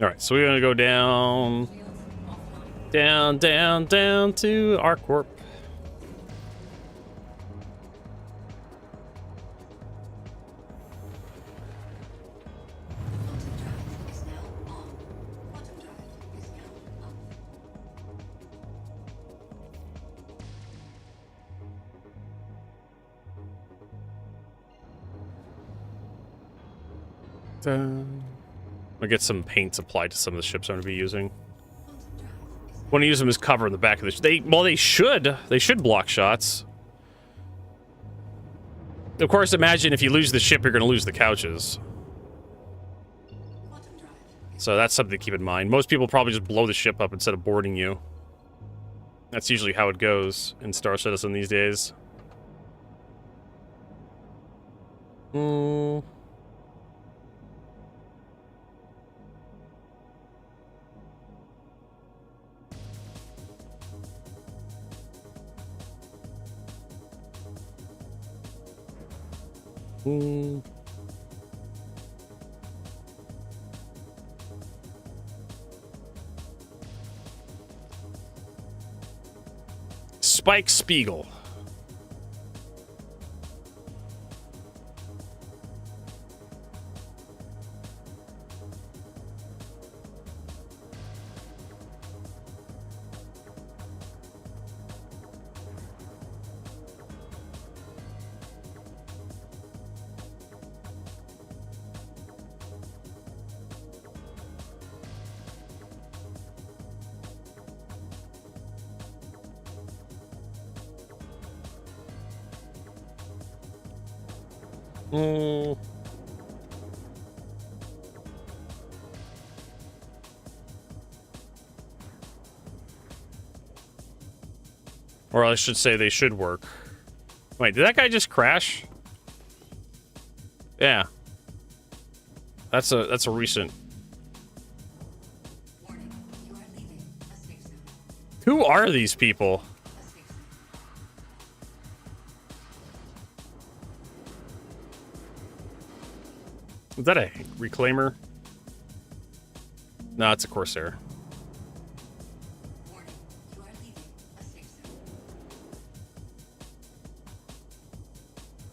All right, so we're gonna go down to ArcCorp. I'll get some paints applied to some of the ships I'm going to be using. Want to use them as cover in the back of the ship. Well, they should block shots. Of course, imagine if you lose the ship, you're going to lose the couches. So that's something to keep in mind. Most people probably just blow the ship up instead of boarding you. That's usually how it goes in Star Citizen these days. Spike Spiegel. Mm. Or I should say they should work. Wait, did that guy just crash? Yeah. That's a recent. Warning, you are leaving a safe zone. Who are these people? A safe zone. Is that a reclaimer? No, it's a Corsair. Warning, you are leaving a safe zone.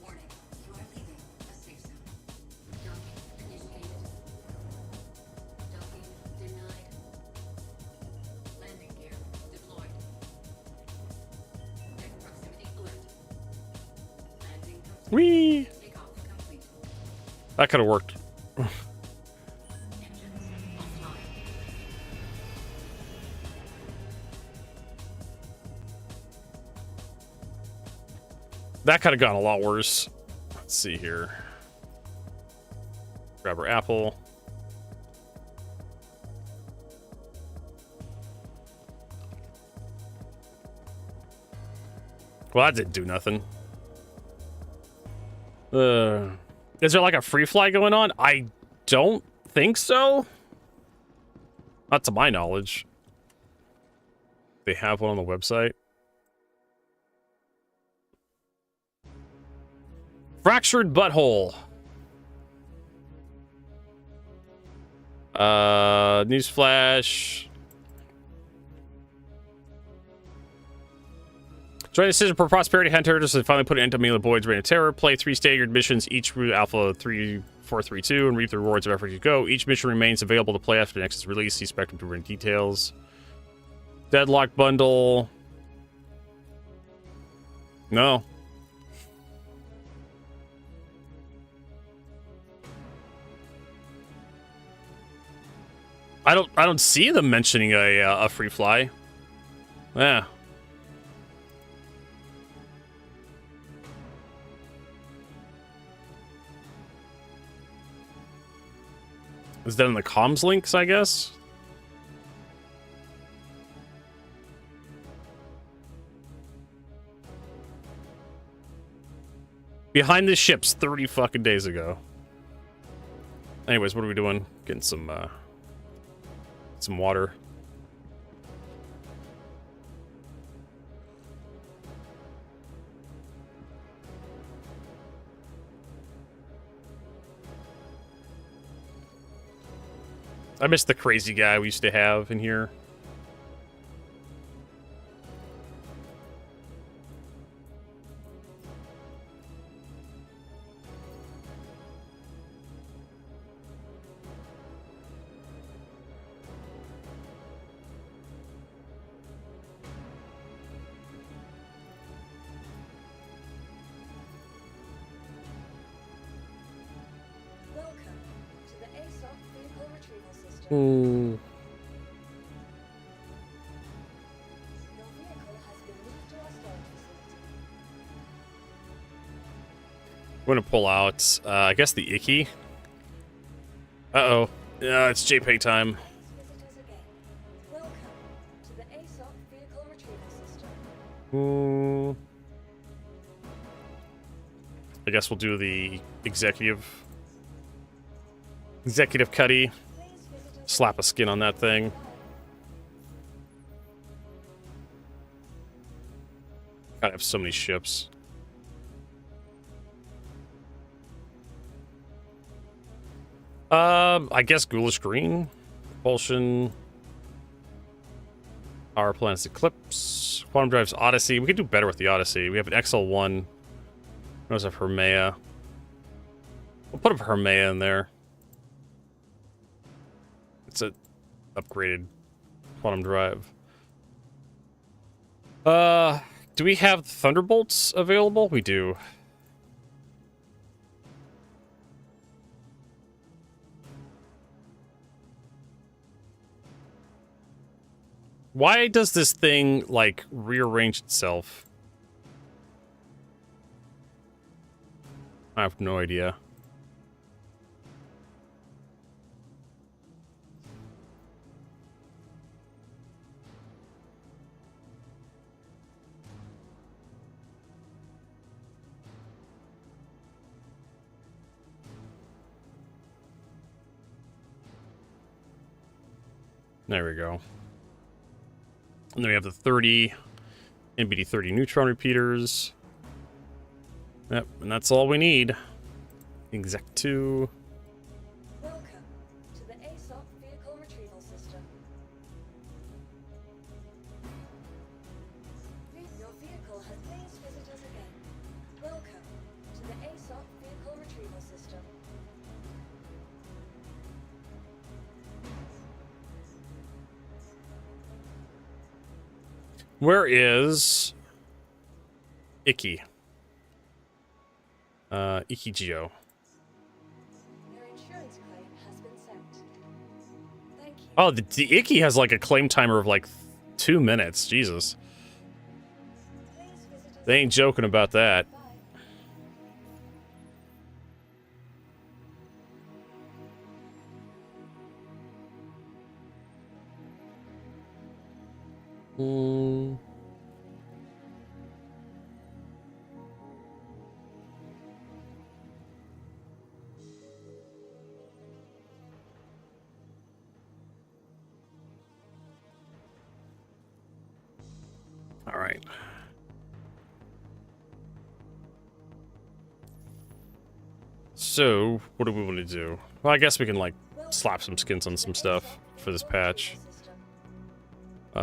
Warning, you are leaving a safe zone. Docking initiated. Docking denied. Landing gear deployed. Deck proximity alert. Landing complete. Whee! Takeoff complete. That could have worked. Engines offline. That could have gone a lot worse. Let's see here. Grab our apple. Well, that didn't do nothing. Is there like a free fly going on? I don't think so. Not to my knowledge. They have one on the website. Fractured butthole. Newsflash. Join the Decision for Prosperity Hunters to finally put an end to Mila Boyd's Reign of Terror. Play 3 staggered missions, each through Alpha 3432, and reap the rewards of effort you go. Each mission remains available to play after the next is released. See Spectrum to read details. Deadlock bundle. No. I don't see them mentioning a free fly. Yeah. Is that in the comms links, I guess? Behind the ships 30 fucking days ago. Anyways, what are we doing? Getting some water. I miss the crazy guy we used to have in here. Welcome to the ASOP Vehicle Retrieval System. Ooh. Your vehicle has been moved to our storage facility. I'm gonna pull out, I guess the Icky. Uh-oh. Yeah, it's JPEG time. Visitors again. Welcome to the ASOP Vehicle Retrieval System. Ooh. I guess we'll do the executive cutty. Please visit us. Slap a skin on that thing. God, I have so many ships. I guess Ghoulish Green, Propulsion, Our Planet's Eclipse, Quantum Drive's Odyssey. We could do better with the Odyssey. We have an XL1. We also have Hermea. We'll put a Hermea in there. It's a upgraded Quantum Drive. Do we have Thunderbolts available? We do. Why does this thing, like, rearrange itself? I have no idea. There we go. And then we have the 30 NBD30 neutron repeaters. Yep, and that's all we need. Exec 2. Welcome to the ASOP vehicle retrieval system. Your vehicle has please visit us again. Welcome to the ASOP vehicle retrieval system. Where is Icky? Ikigio. Your insurance claim has been sent. Thank you. Oh, the Icky has like a claim timer of like 2 minutes. Jesus. Please visit us They ain't joking about that. Bye. Mm. All right. So, what do we want to do? Well, I guess we can like slap some skins on some stuff for this patch. What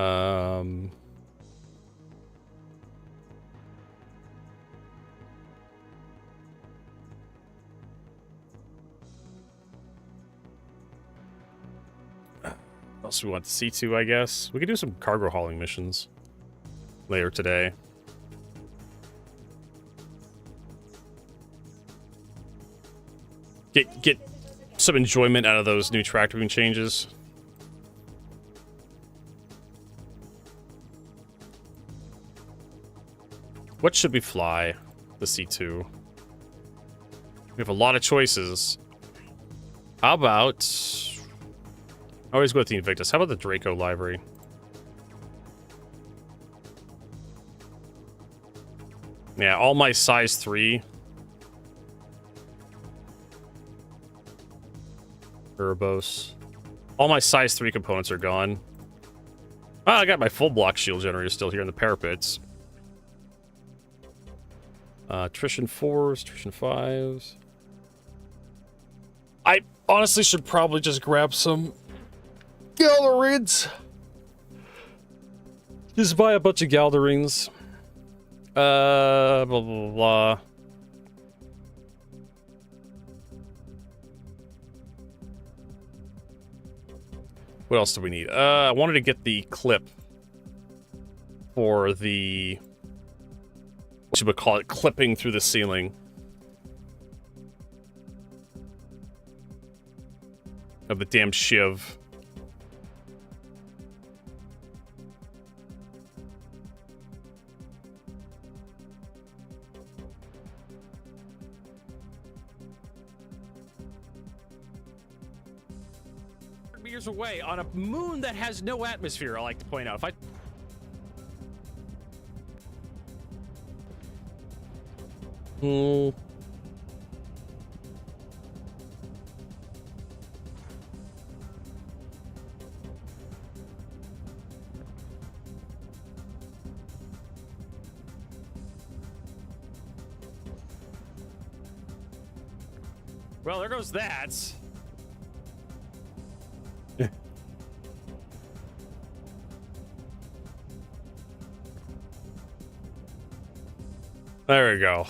else we want? C2, I guess. We could do some cargo hauling missions later today. Get some enjoyment out of those new tractor changes. What should we fly? The C2. We have a lot of choices. How about... I always go with the Invictus. How about the Draco library? Yeah, all my size 3. Turbos. All my size 3 components are gone. Ah, I got my full block shield generator still here in the parapets. Attrition 4s, attrition 5s. I honestly should probably just grab some Galderines. Just buy a bunch of Galderines. Blah, blah, blah, blah. What else do we need? I wanted to get the clip for the... what you would call it, clipping through the ceiling. Of the damn shiv. Meters away on a moon that has no atmosphere, I like to point out. If I... Well, there goes that. There we go.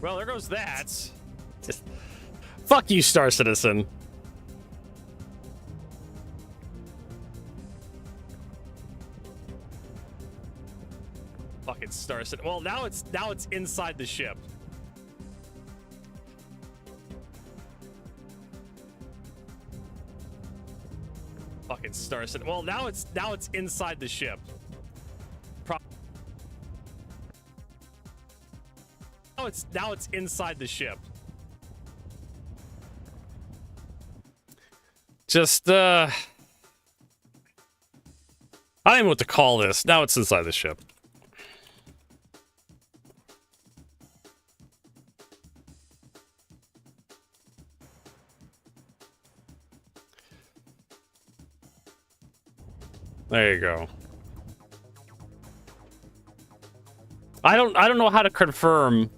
Well, there goes that. Just, fuck you, Star Citizen. Fucking Star Citizen. Well, now it's inside the ship. Star said. Well, now it's inside the ship. Now it's inside the ship. Just I don't even know what to call this. Now it's inside the ship. There you go. I don't know how to confirm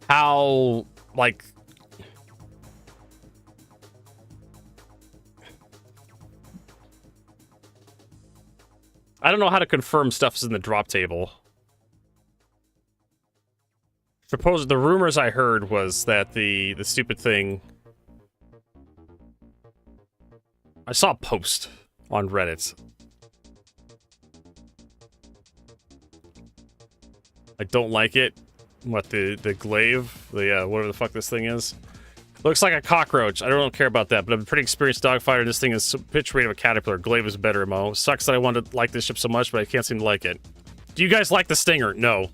how, like, I don't know how to confirm stuff's in the drop table. Suppose the rumors I heard was that the stupid thing. I saw a post on Reddit. I don't like it. What, the glaive? The whatever the fuck this thing is. Looks like a cockroach. I don't care about that, but I'm a pretty experienced dogfighter. This thing is pitch rate of a caterpillar. Glaive is better, Mo. Sucks that I wanted to like this ship so much, but I can't seem to like it. Do you guys like the Stinger? No.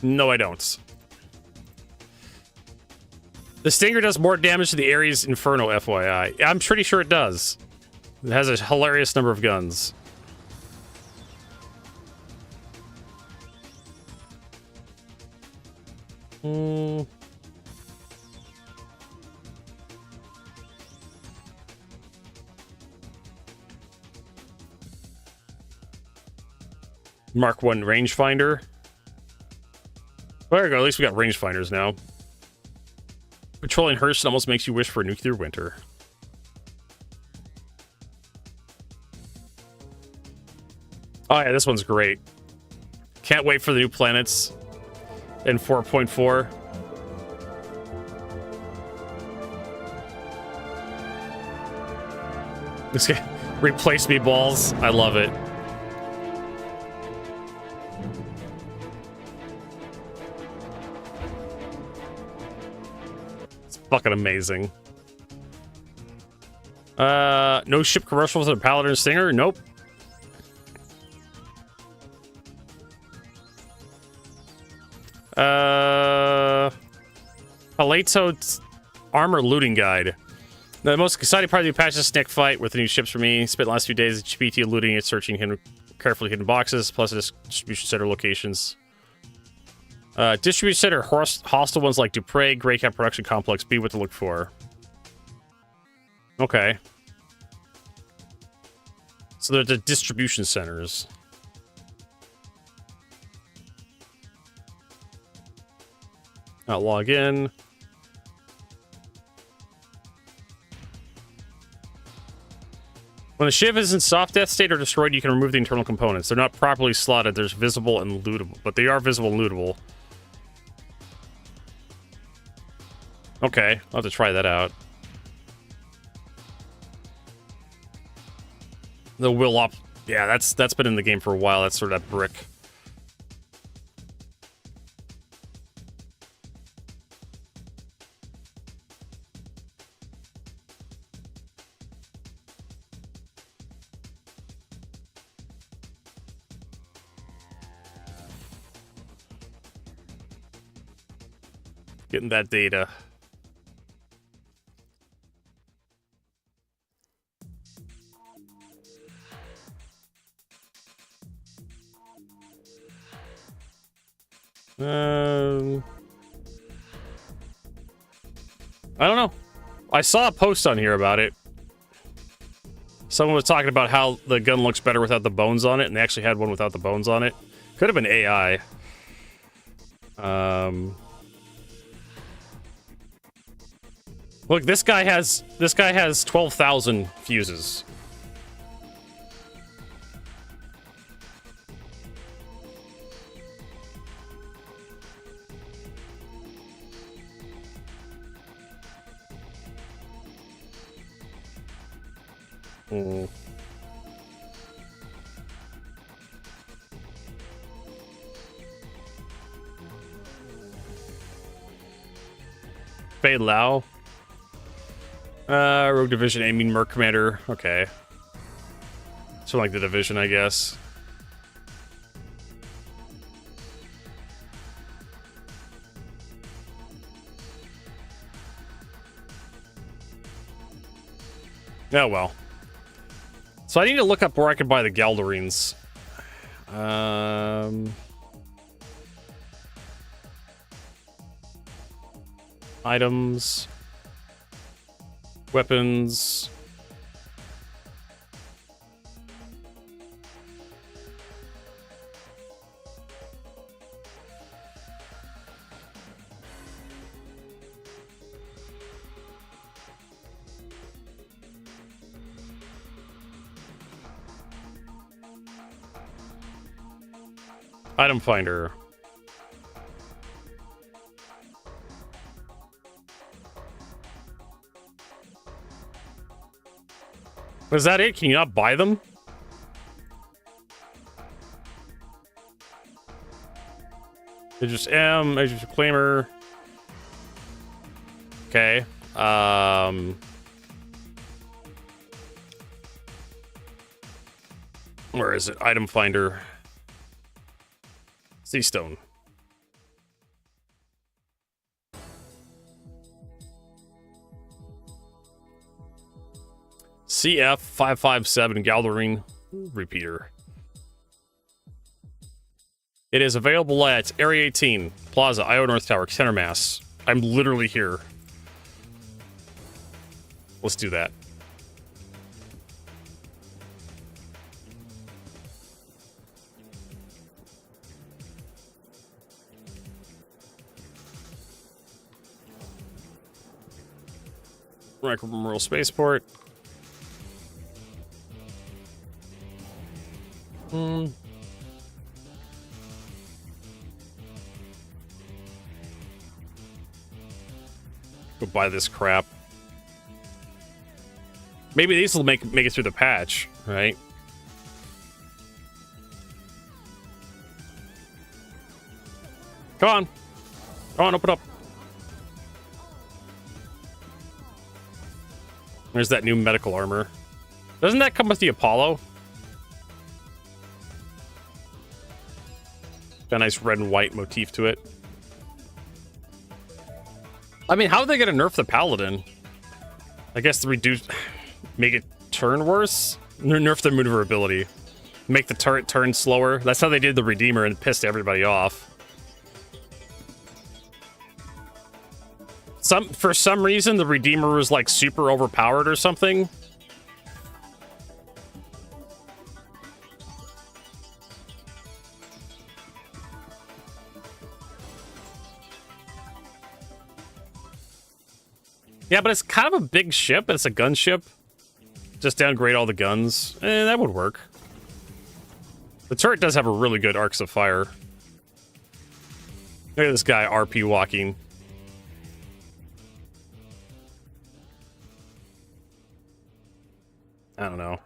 No, I don't. The Stinger does more damage to the Ares Inferno, FYI. I'm pretty sure it does. It has a hilarious number of guns. Mark 1 rangefinder. There we go, at least we got rangefinders now. Patrolling Hurston almost makes you wish for a nuclear winter. Oh yeah, this one's great. Can't wait for the new planets in 4.4. This guy replace me balls. I love it. It's fucking amazing. No ship commercials with a Paladin Stinger? Nope. Paleto Armor Looting Guide. The most exciting part of the Apache Snake fight with the new ships for me. Spent the last few days at GPT looting and searching carefully hidden boxes, plus distribution center locations. Distribution center hostile ones like Dupre, Grey Cap Production Complex. Be what to look for. Okay. So they're the distribution centers. Now log in. When the ship is in soft death state or destroyed, you can remove the internal components. They're not properly slotted. There's visible and lootable, but they are visible and lootable. Okay, I'll have to try that out. The will op, yeah, that's been in the game for a while. That's sort of that brick. Getting that data. I don't know. I saw a post on here about it. Someone was talking about how the gun looks better without the bones on it, and they actually had one without the bones on it. Could have been AI. Look, this guy has 12,000 fuses. Fei Lao. Rogue Division aiming Merc Commander. Okay. So like the division, I guess. Oh, well. So I need to look up where I can buy the Galderines. Items. Weapons. Item finder. Was that it? Can you not buy them? Aegis M, Aegis Reclaimer. Okay. Where is it? Item finder. Sea Stone. CF557 Galderine repeater. It is available at Area 18, Plaza, Iowa North Tower, Center Mass. I'm literally here. Let's do that. Micro Memorial Spaceport. Go buy this crap. Maybe these will make it through the patch, right? Come on. Come on, open up. There's that new medical armor. Doesn't that come with the Apollo? Got a nice red and white motif to it. I mean, how are they gonna nerf the Paladin? I guess to reduce... Make it turn worse? Nerf the maneuverability. Make the turret turn slower. That's how they did the Redeemer and pissed everybody off. For some reason, the Redeemer was like super overpowered or something. Yeah, but it's kind of a big ship. It's a gunship. Just downgrade all the guns. That would work. The turret does have a really good arcs of fire. Look at this guy RP walking. I don't know.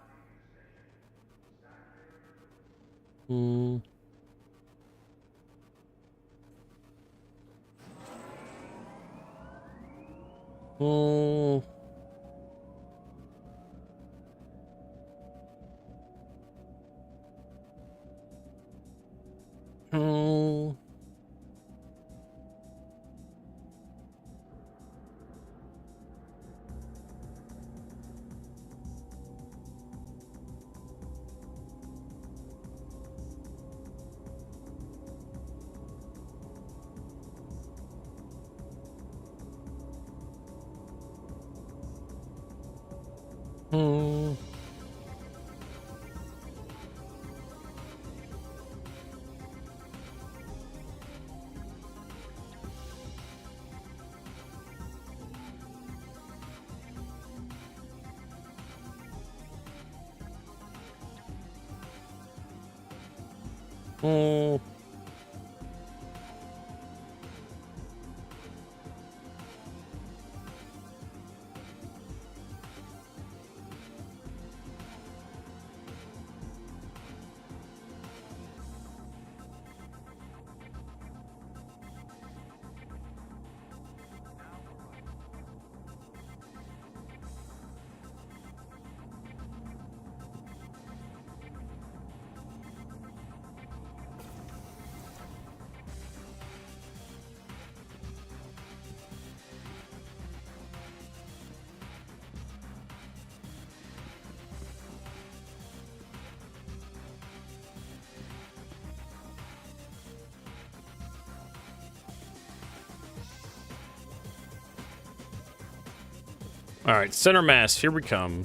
All right, center mass. Here we come.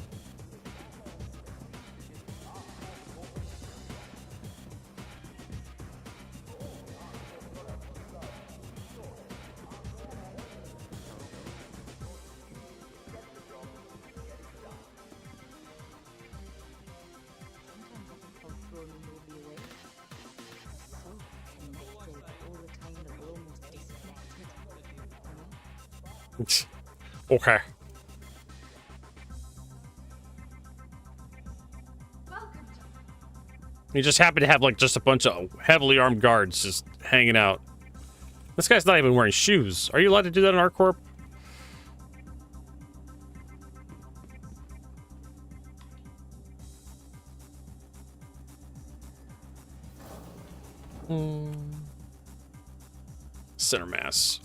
Okay. You just happen to have like just a bunch of heavily armed guards just hanging out. This guy's not even wearing shoes. Are you allowed to do that in our corp? Center mass.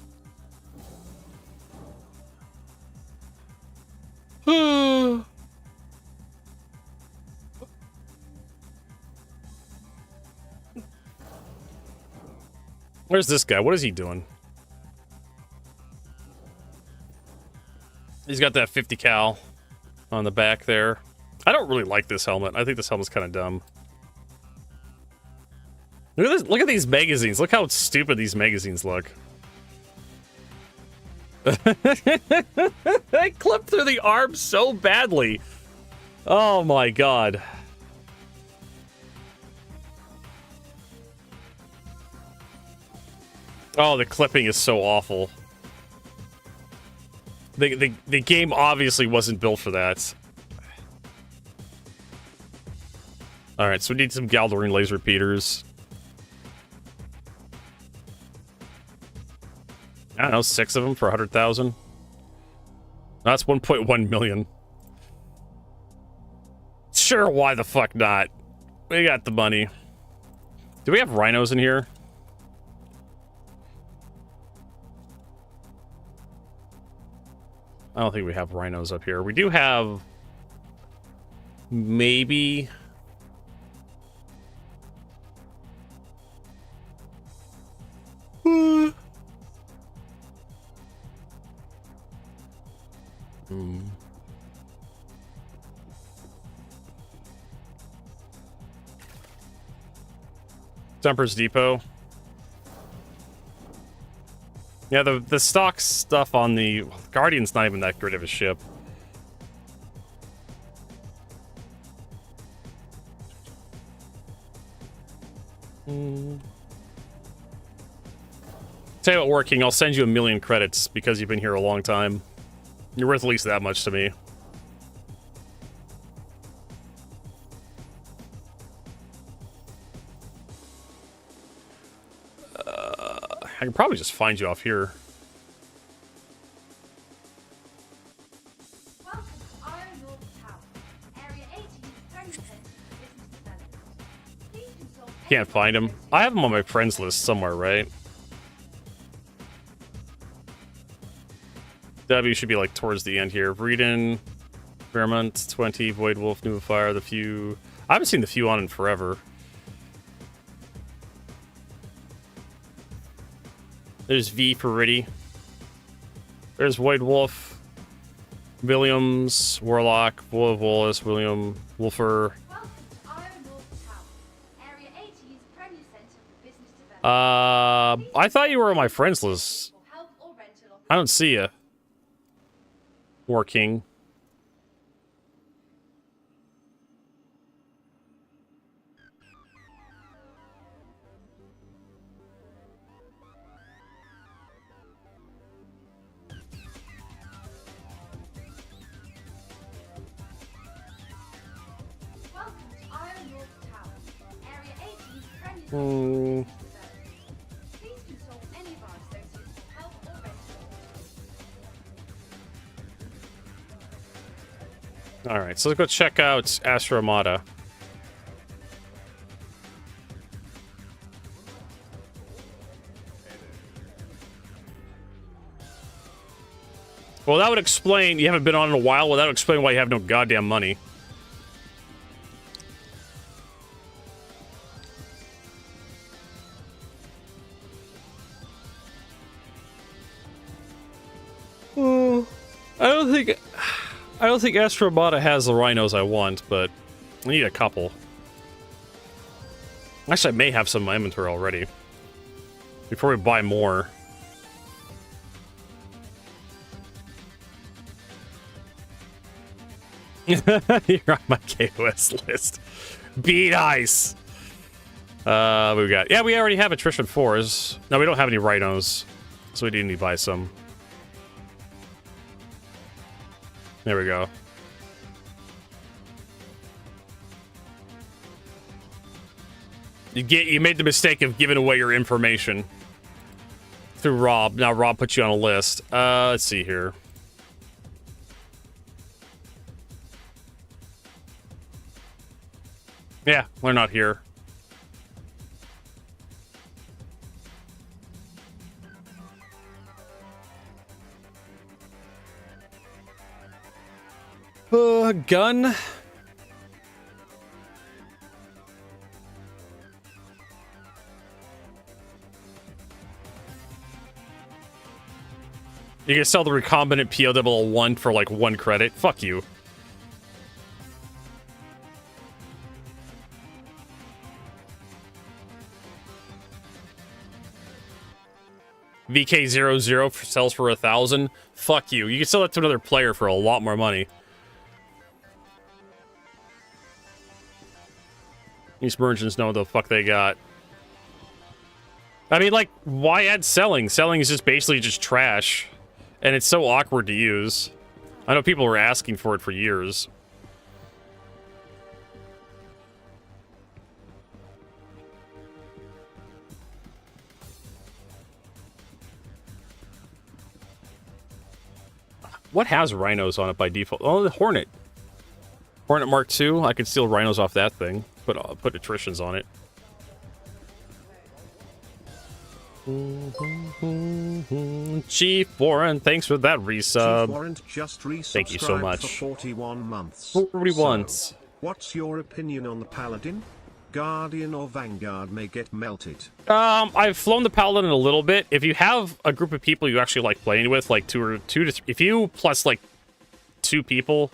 Where's this guy? What is he doing? He's got that 50 cal on the back there. I don't really like this helmet. I think this helmet's kind of dumb. Look at this. Look at these magazines. Look how stupid these magazines look. I clipped through the arm so badly. Oh my god. Oh, the clipping is so awful. The game obviously wasn't built for that. Alright, so we need some Galdarine laser repeaters. I don't know, 6 of them for 100,000. That's 1.1 million. Sure, why the fuck not? We got the money. Do we have rhinos in here? I don't think we have rhinos up here. We do have... maybe... Dumper's Depot. Yeah, the stock stuff on the Guardian's not even that great of a ship. Tell you what, working, I'll send you 1,000,000 credits because you've been here a long time. You're worth at least that much to me. I can probably just find you off here. Welcome to Iron North Tower. Area 80 business development. Please consult Can't find him. I have him on my friends list somewhere, right? W should be like towards the end here. Breeden, Vermont, 20, Void Wolf, New Fire, the Few. I haven't seen the Few on in forever. There's V for Riddy. There's Void Wolf, Williams, Warlock, Wallace, William, Wolfer. Welcome to Iron North Tower. Area 80's Premier Center for Business Development. I thought you were on my friends list. For help or rental I don't see you. War King. Welcome to Iron North Tower. Area 80's Premier Center for Business Development. Please consult any of our associates for help or rental. Alright, so let's go check out Astra Armada. Well, that would explain, you haven't been on in a while, well, that would explain why you have no goddamn money. I don't think... I don't think Astromata has the rhinos I want, but I need a couple. Actually, I may have some in my inventory already. Before we buy more. You're on my KOS list. Be nice. We got... Yeah, we already have attrition 4s. No, we don't have any rhinos. So we do need to buy some. There we go. You made the mistake of giving away your information through Rob. Now Rob puts you on a list. Let's see here. Yeah, they're not here. Gun. You can sell the recombinant PO001 for like 1 credit. Fuck you. VK00 sells for 1,000. Fuck you. You can sell that to another player for a lot more money. These merchants know what the fuck they got. I mean, like, why add selling? Selling is just basically just trash. And it's so awkward to use. I know people were asking for it for years. What has rhinos on it by default? Oh, the Hornet. Hornet Mark II. I could steal rhinos off that thing. Put attritions on it. Chief Warren, thanks for that resub. Chief Warren just Thank you so much. For 41 months. 41. So, what's your opinion on the Paladin? Guardian or Vanguard may get melted. I've flown the Paladin a little bit. If you have a group of people you actually like playing with, like two to three, if you plus like 2 people,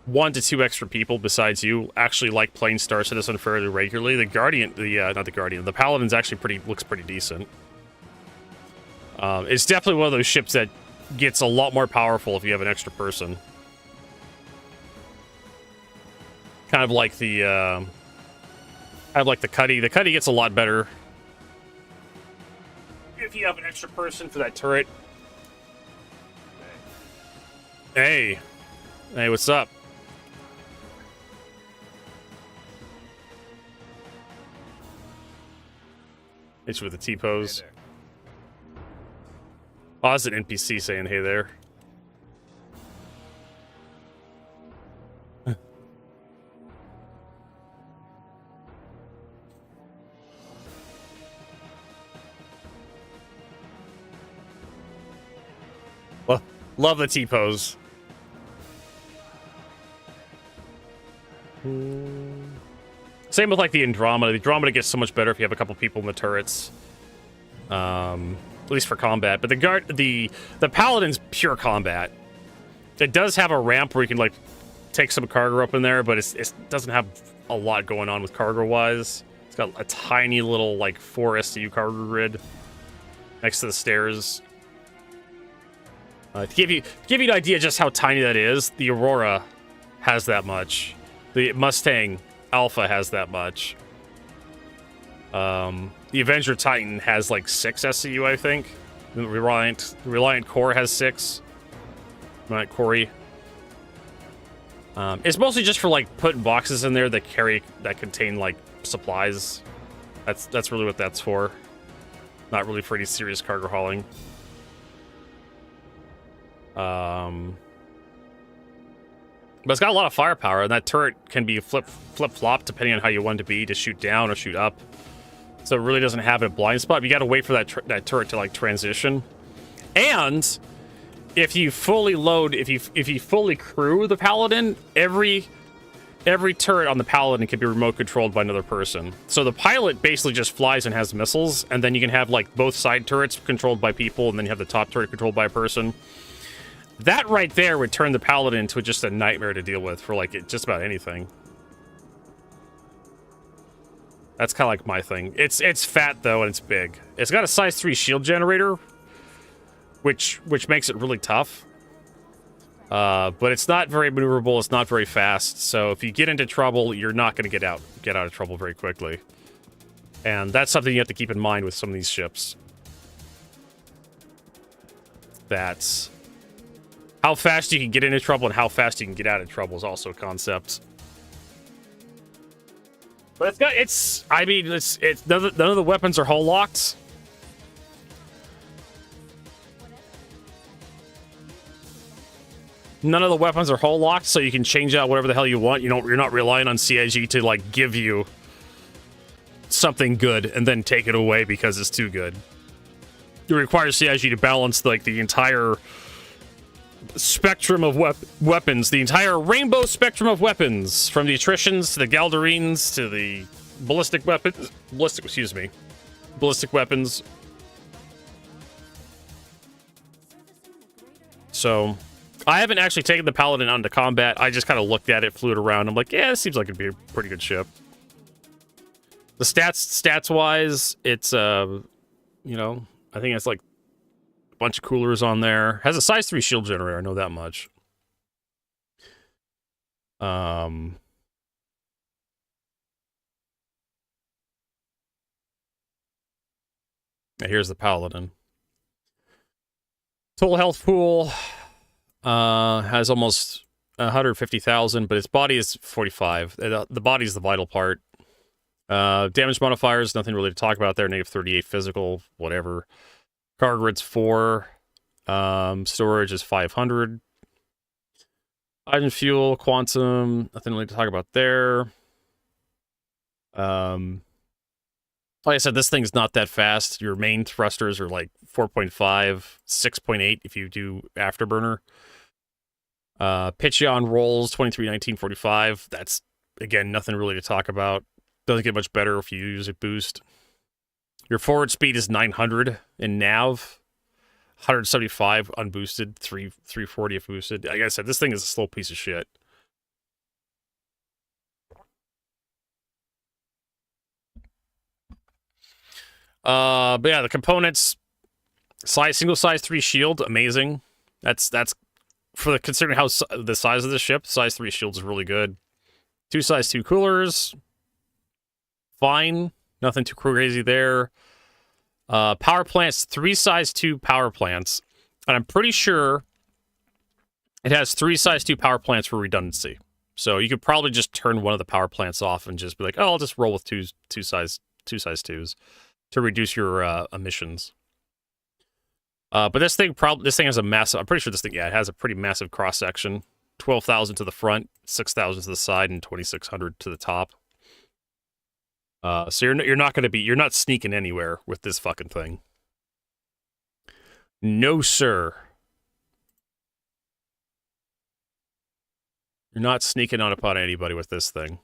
1 to 2 extra people besides you actually like playing Star Citizen fairly regularly, the Guardian, not the Guardian, the Paladin's actually looks pretty decent. It's definitely one of those ships that gets a lot more powerful if you have an extra person. Kind of like the Cuddy. The Cuddy gets a lot better if you have an extra person for that turret. Hey, what's up? Hit you with a T-pose. Oh, that's an NPC saying, hey there. Love the T-pose. Same with like the Andromeda. The Andromeda gets so much better if you have a couple people in the turrets. At least for combat. But the Paladin's pure combat. It does have a ramp where you can like take some cargo up in there, but it doesn't have a lot going on with cargo wise. It's got a tiny little like 4 STU cargo grid next to the stairs. To give you an idea just how tiny that is, the Aurora has that much. The Mustang Alpha has that much. The Avenger Titan has like 6 SCU, I think. The Reliant Core has 6. Reliant Corey. It's mostly just for like putting boxes in there that contain like supplies. That's really what that's for. Not really for any serious cargo hauling. But it's got a lot of firepower, and that turret can be flip-flop depending on how you want it to be, to shoot down or shoot up. So it really doesn't have a blind spot. You got to wait for that turret to like transition. And if you fully load, if you fully crew the Paladin, every turret on the Paladin can be remote controlled by another person. So the pilot basically just flies and has missiles, and then you can have like both side turrets controlled by people, and then you have the top turret controlled by a person. That right there would turn the Paladin into just a nightmare to deal with for, like, just about anything. That's kind of like my thing. It's fat, though, and it's big. It's got a size 3 shield generator, which makes it really tough. But it's not very maneuverable, it's not very fast, so if you get into trouble, you're not going to get out of trouble very quickly. And that's something you have to keep in mind with some of these ships. That's... how fast you can get into trouble and how fast you can get out of trouble is also a concept. But I mean, none of the weapons are hull locked. None of the weapons are hull locked, so you can change out whatever the hell you want. You're not relying on CIG to, like, give you something good and then take it away because it's too good. It requires CIG to balance, like, the entire spectrum of weapons, the entire rainbow spectrum of weapons, from the attritions to the Galdarines to the ballistic weapons. Ballistic weapons. So, I haven't actually taken the Paladin onto combat. I just kind of looked at it, flew it around. I'm like, yeah, it seems like it'd be a pretty good ship. The stats-wise, it's, you know, I think it's like a bunch of coolers on there. Has a size 3 shield generator, I know that much. Here's the Paladin. Total health pool has almost 150,000, but its body is 45. The body is the vital part. Damage modifiers, nothing really to talk about there. Negative 38 physical, whatever. Cargo grid's 4. Storage is 500. Hydrogen fuel, quantum, nothing really to talk about there. Like I said, this thing's not that fast. Your main thrusters are like 4.5, 6.8 if you do afterburner. Pitch on rolls, 23, 19, 45. That's, again, nothing really to talk about. Doesn't get much better if you use a boost. Your forward speed is 900 in nav. 175 unboosted, 340 if boosted. Like I said, this thing is a slow piece of shit. But yeah, the components, single size 3 shield, amazing. That's for considering how the size of the ship, size 3 shield is really good. 2 size 2 coolers, fine, nothing too crazy there. Power plants, 3 size 2 power plants, and I'm pretty sure it has 3 size 2 power plants for redundancy. So you could probably just turn one of the power plants off and just be like, oh, I'll just roll with two size 2s to reduce your emissions. But this thing has a massive. I'm pretty sure this thing, yeah, it has a pretty massive cross section. 12,000 to the front, 6,000 to the side, and 2,600 to the top. So you're not sneaking anywhere with this fucking thing. No, sir. You're not sneaking on upon anybody with this thing.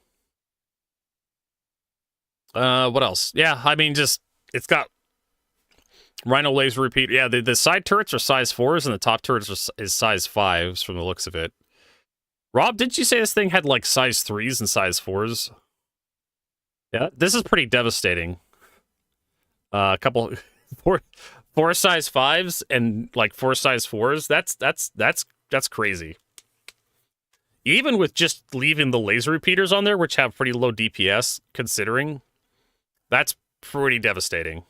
What else? Yeah, I mean, just it's got Rhino laser repeat. Yeah, the side turrets are size 4s and the top turrets is size 5s from the looks of it. Rob, didn't you say this thing had like size 3s and size 4s? Yeah, this is pretty devastating. A couple four size 5s and like 4 size 4s. That's crazy. Even with just leaving the laser repeaters on there, which have pretty low DPS, considering, that's pretty devastating.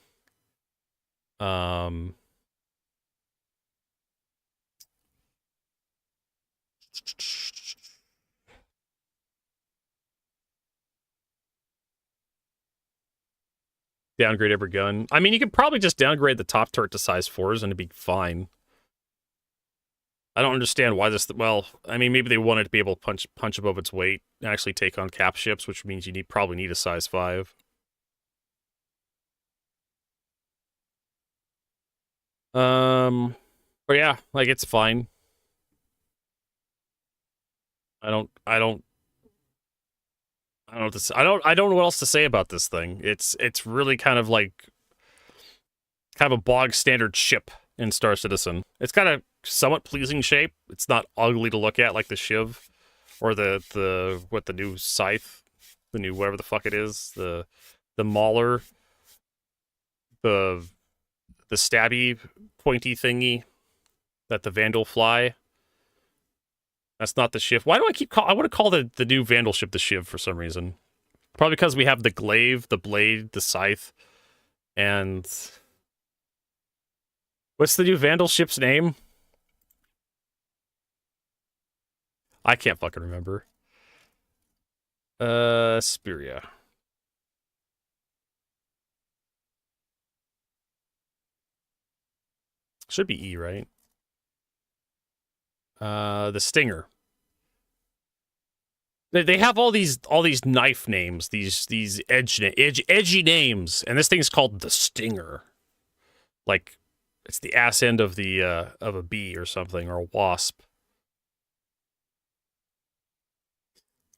Downgrade every gun. I mean, you could probably just downgrade the top turret to size 4s and it'd be fine. I don't understand why this... Well, I mean, maybe they wanted to be able to punch above its weight and actually take on cap ships, which means you probably need a size 5. But yeah, like, it's fine. I don't know what to say. I don't know what else to say about this thing. It's really kind of a bog standard ship in Star Citizen. It's got a somewhat pleasing shape. It's not ugly to look at like the Shiv or the new scythe, the new whatever the fuck it is, the mauler, the stabby pointy thingy that the Vandal fly. That's not the Shiv. Why do I keep I want to call the new Vandal ship the Shiv for some reason. Probably because we have the glaive, the blade, the scythe, and what's the new Vandal ship's name? I can't fucking remember. Speria. Should be E, right? The Stinger. They have all these knife names, these edgy names, and this thing's called the Stinger. Like it's the ass end of a bee or something, or a wasp.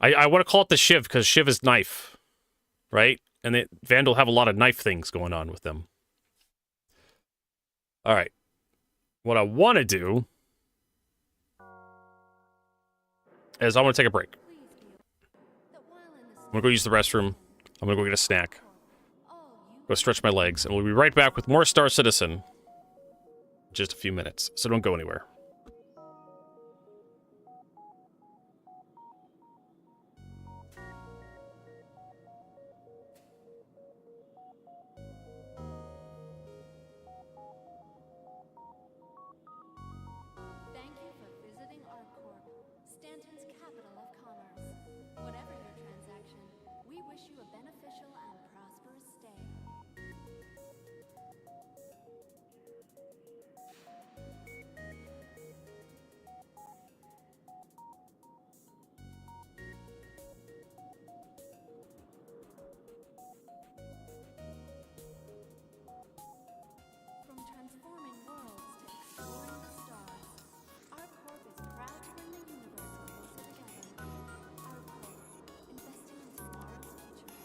I want to call it the Shiv because Shiv is knife, right? And Vandal have a lot of knife things going on with them. All right. What I want to do is I want to take a break. I'm going to go use the restroom. I'm going to go get a snack. Go stretch my legs. And we'll be right back with more Star Citizen in just a few minutes. So don't go anywhere. Thank you for visiting ArcCorp, Stanton's capital of commerce. Whatever your transaction, we wish you a beneficial and prosperous stay. From transforming worlds to exploring the stars, ArcCorp is proud to bring the universe closer together. ArcCorp, investing in tomorrow's future.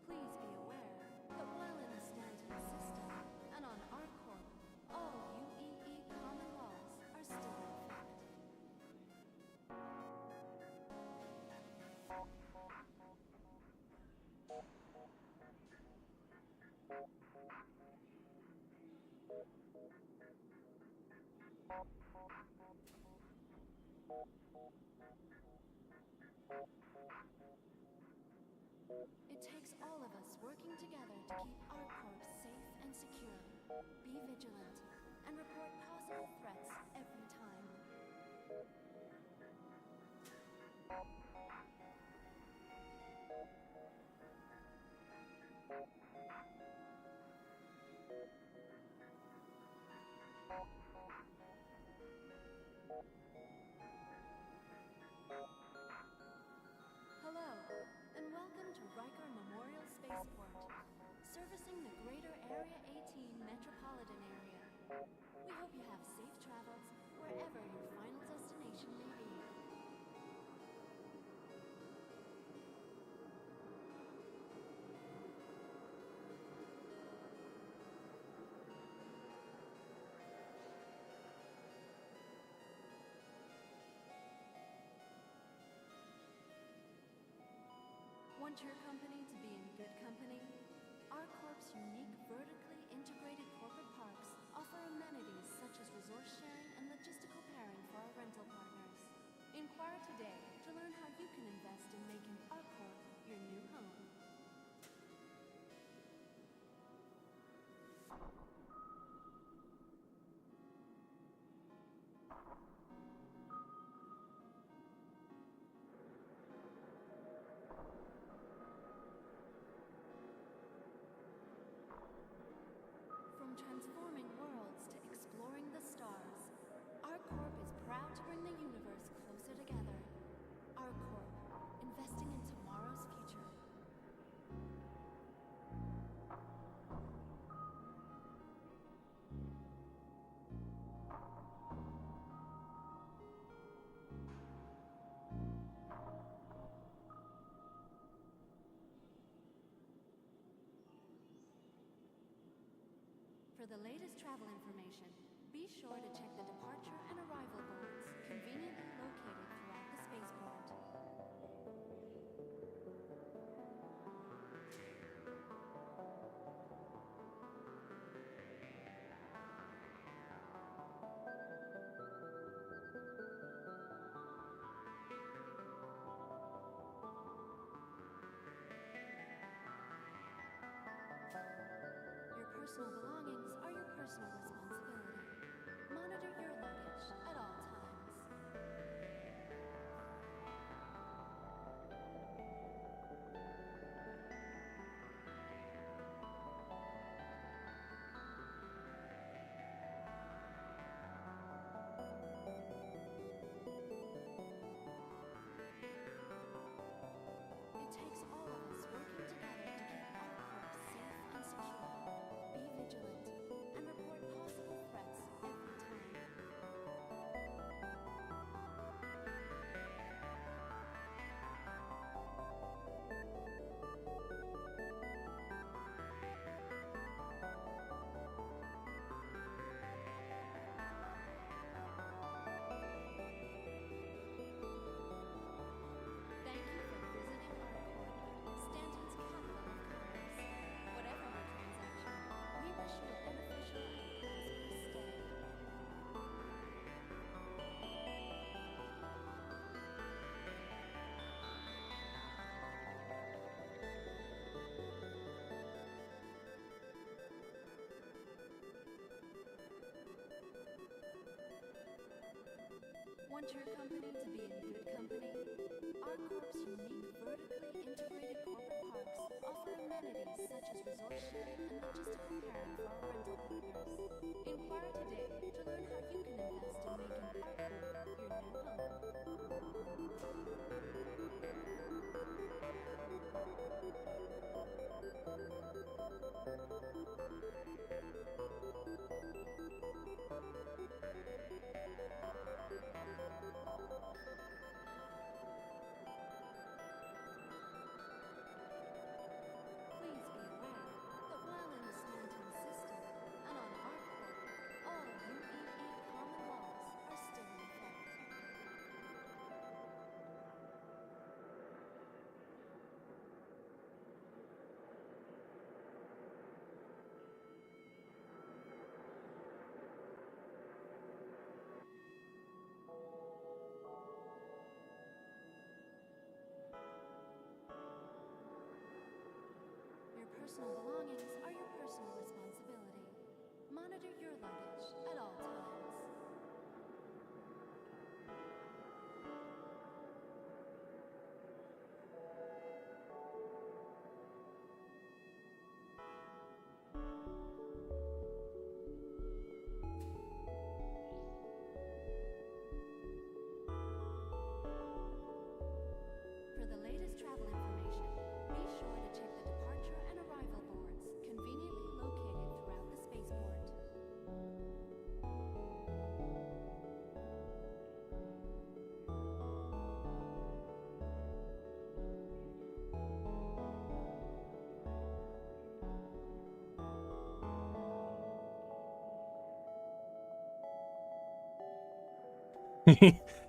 Please be aware that while in the Stanton system and on ArcCorp, all UEE common laws are still in effect. It takes all of us working together to keep ArcCorp safe and secure. Be vigilant and report possible threats every time. Hello, and welcome to Riker Memorial Spaceport, servicing the greater Area 18 metropolitan area. We hope you have safe travels wherever your final destination may be. Want your company to be in good company? ArcCorp's unique vertically integrated corporate parks offer amenities such as resource sharing and logistical pairing for our rental partners. Inquire today to learn how you can invest in making ArcCorp your new home. From transforming worlds to exploring the stars, For the latest travel information, be sure to check the departure and arrival boards conveniently located throughout the spaceport. Your personal belongings are your personal responsibility. Monitor your luggage at all times. It takes all of us working together to keep our course safe and secure. Be vigilant and report possible threats every time. Thank you for visiting our court, Stanton's capital of commerce. Whatever your transaction, we wish you a beneficial and prosperous stay. Want your company to be in good company? Our corp's unique vertically integrated corporate parks offer amenities such as resort sharing and logistical pairing for our rental partners. Inquire today to learn how you can invest in making our corp your new home. Please be aware that while in the Stanton system and on our corp, all UEE common laws are still in effect. Your personal belongings are your personal responsibility. Monitor your luggage at all times. For the latest travel information, be sure to check the departure and arrival boards conveniently located throughout the spaceport.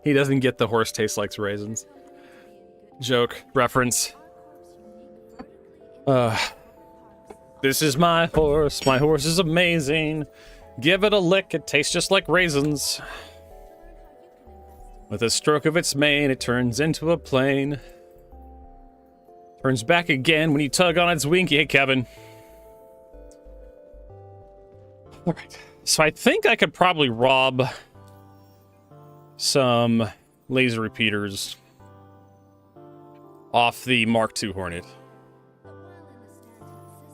He doesn't get the horse tastes like raisins. Joke reference. This is my horse. My horse is amazing. Give it a lick. It tastes just like raisins. With a stroke of its mane, it turns into a plane. Turns back again when you tug on its winky. Hey, Kevin. All right. So I think I could probably rob some laser repeaters off the Mark II Hornet.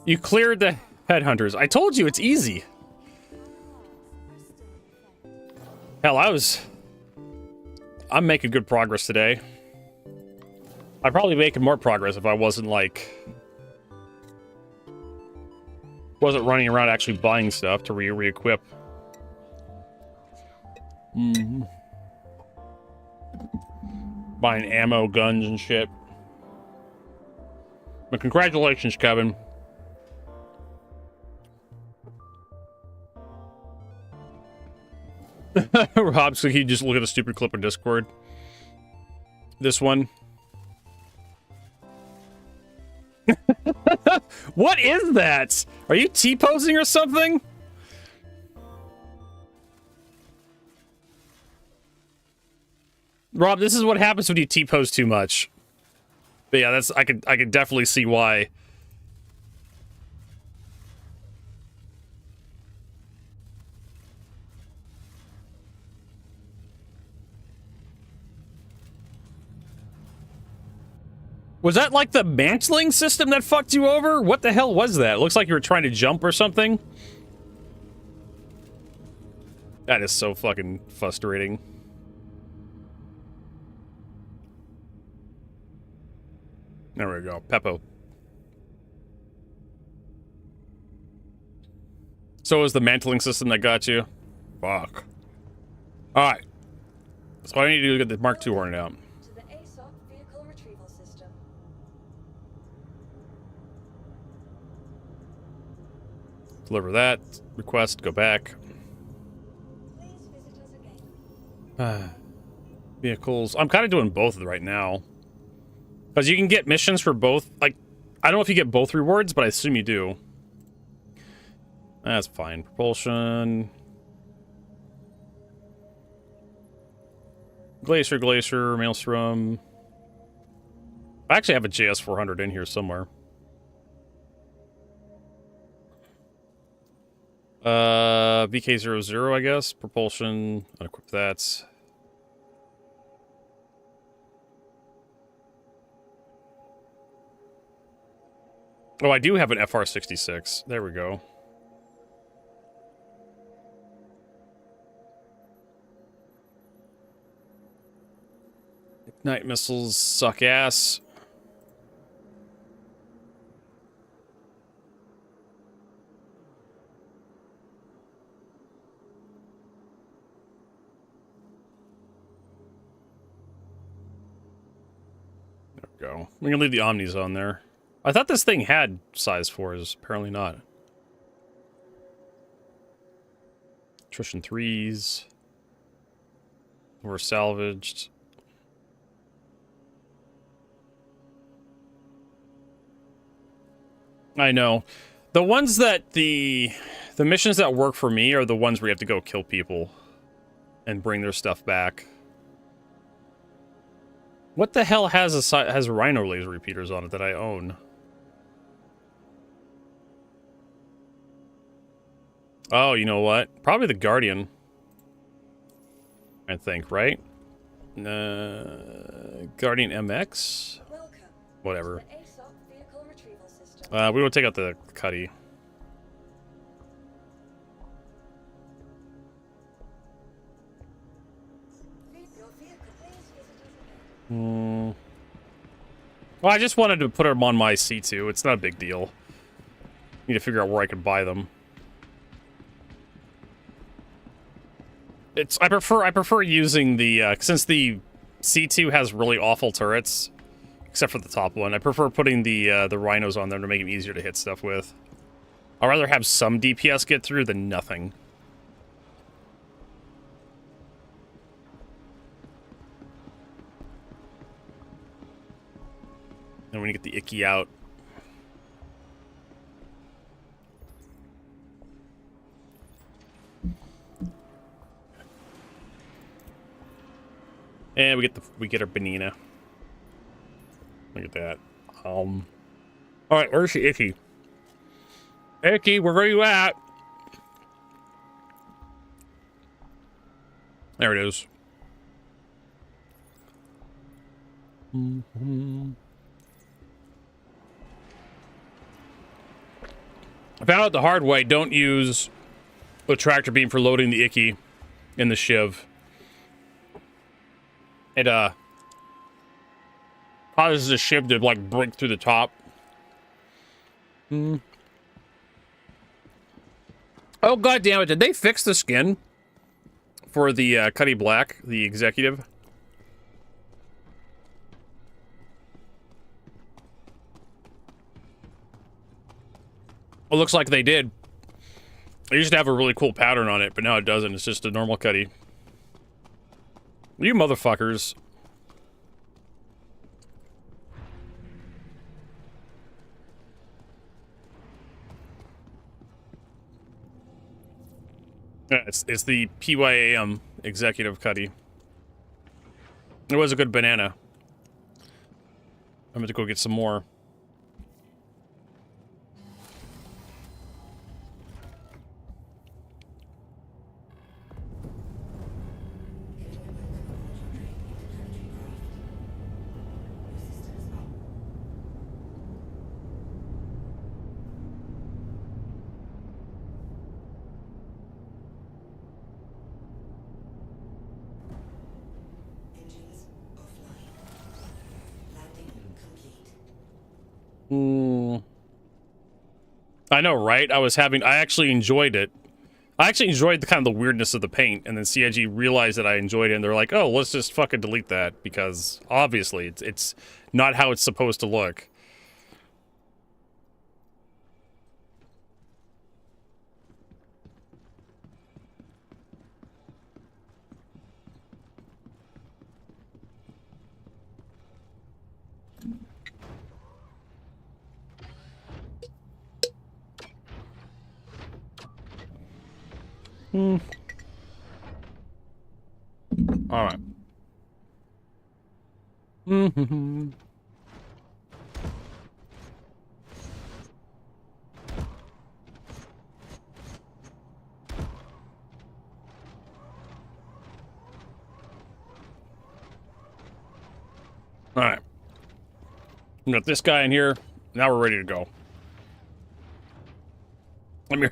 You cleared the headhunters. I told you it's easy. Hell, I'm making good progress today. I'd probably be making more progress if I wasn't running around actually buying stuff to re-equip. Buying ammo, guns, and shit. But congratulations, Kevin. Rob, so he just look at a stupid clip on Discord. This one. What is that? Are you T-posing or something? Rob, this is what happens when you T-pose too much. But yeah, I could definitely see why. Was that like the mantling system that fucked you over? What the hell was that? It looks like you were trying to jump or something. That is so fucking frustrating. There we go. Peppo. So was the mantling system that got you? Fuck. Alright. So I need to do is get the Mark II Hornet out. To the ASOC vehicle retrieval system. Deliver that. Request. Go back. Please visit us again. Vehicles. I'm kind of doing both right now. Because you can get missions for both. Like, I don't know if you get both rewards, but I assume you do. That's fine. Propulsion. Glacier, Maelstrom. I actually have a JS400 in here somewhere. VK00, I guess. Propulsion. Unequip that. Oh, I do have an FR66. There we go. Ignite missiles suck ass. There we go. We're gonna leave the Omnis on there. I thought this thing had size 4s. Apparently not. Attrition 3s. Were salvaged. I know. The ones that the missions that work for me are the ones where you have to go kill people and bring their stuff back. What the hell has Rhino laser repeaters on it that I own? Oh, you know what? Probably the Guardian. I think, right? Guardian MX? Welcome. Whatever. To the ASOC vehicle retrieval system. We will take out the Cuddy. Your vehicle, please visit us again. Well, I just wanted to put them on my C2. It's not a big deal. Need to figure out where I can buy them. I prefer using the since the C2 has really awful turrets, except for the top one. I prefer putting the rhinos on them to make them easier to hit stuff with. I'd rather have some DPS get through than nothing. And when you get the Icky out. And we get our Benina. Look at that. All right, where's the Icky? Icky, where are you at? There it is. I found out the hard way. Don't use a tractor beam for loading the Icky in the Shiv. It causes the Shiv to like break through the top. Oh god damn it! Did they fix the skin for the Cuddy Black, the executive? It looks like they did. It used to have a really cool pattern on it, but now it doesn't. It's just a normal Cuddy. You motherfuckers. Yeah, it's the PYAM executive Cuddy. It was a good banana. I'm going to go get some more. Engines offline. Landing complete. I know, right? I actually enjoyed it. I actually enjoyed the kind of the weirdness of the paint, and then CIG realized that I enjoyed it, and they're like, oh, let's just fucking delete that, because obviously it's not how it's supposed to look. All right. All right. We got this guy in here. Now we're ready to go. Let me.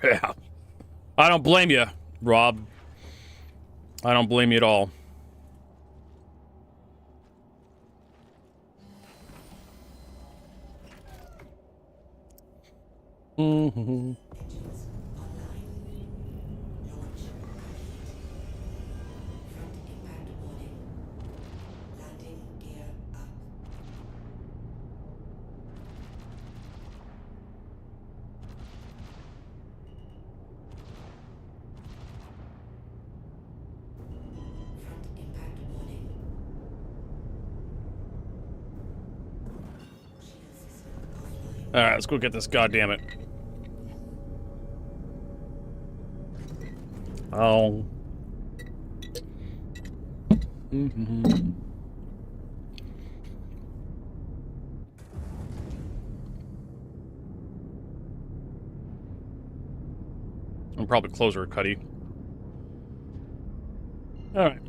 I don't blame you, Rob. I don't blame you at all. Engines online. Launch complete. Front impact warning. Landing gear up. Front impact warning. Shield system offline. All right, let's go get this. Goddamn it. Oh. I'm probably closer, Cuddy. All right.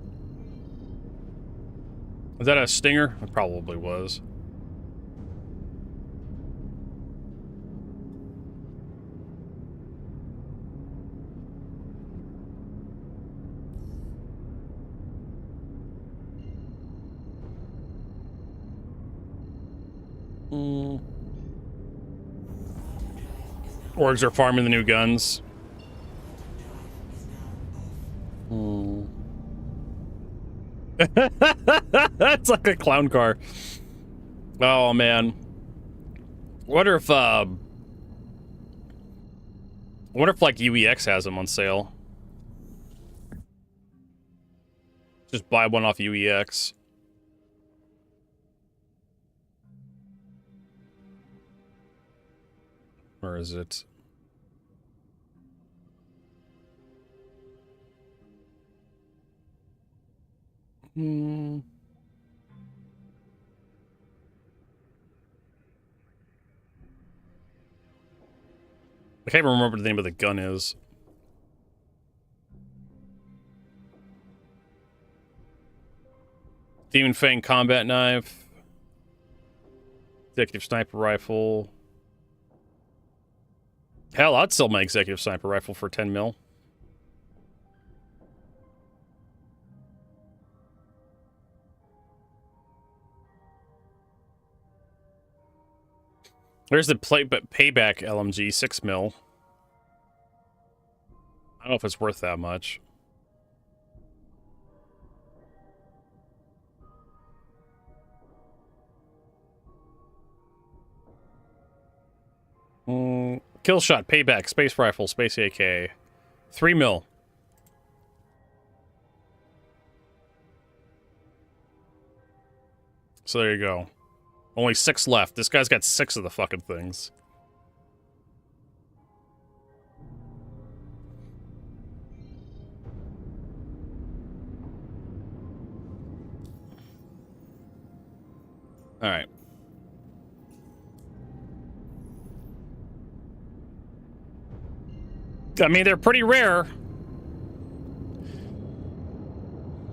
Was that a stinger? It probably was. Orgs are farming the new guns. It's like a clown car. Oh man. Wonder if like UEX has them on sale. Just buy one off UEX. Where is it? I can't remember what the name of the gun is. Demon Fang combat knife. Executive sniper rifle. Hell, I'd sell my executive sniper rifle for 10 mil. There's the payback LMG, 6 mil. I don't know if it's worth that much. Kill shot, payback, space rifle, space AK. 3 mil. So there you go. Only 6 left. This guy's got 6 of the fucking things. All right. I mean, they're pretty rare.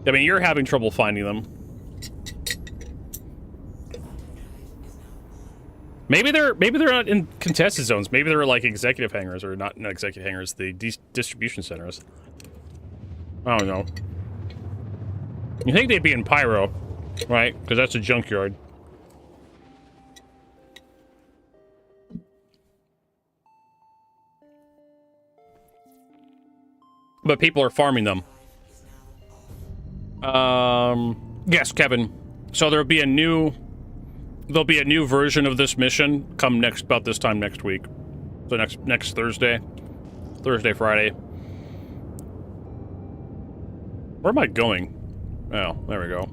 I mean, you're having trouble finding them. Maybe they're not in contested zones. Maybe they're like executive hangars, or not executive hangars, the distribution centers. I don't know. You think they'd be in Pyro, right? Because that's a junkyard. But people are farming them. Yes, Kevin. So there'll be a new version of this mission come about this time next week. So next Thursday, Friday. Where am I going? Oh, there we go.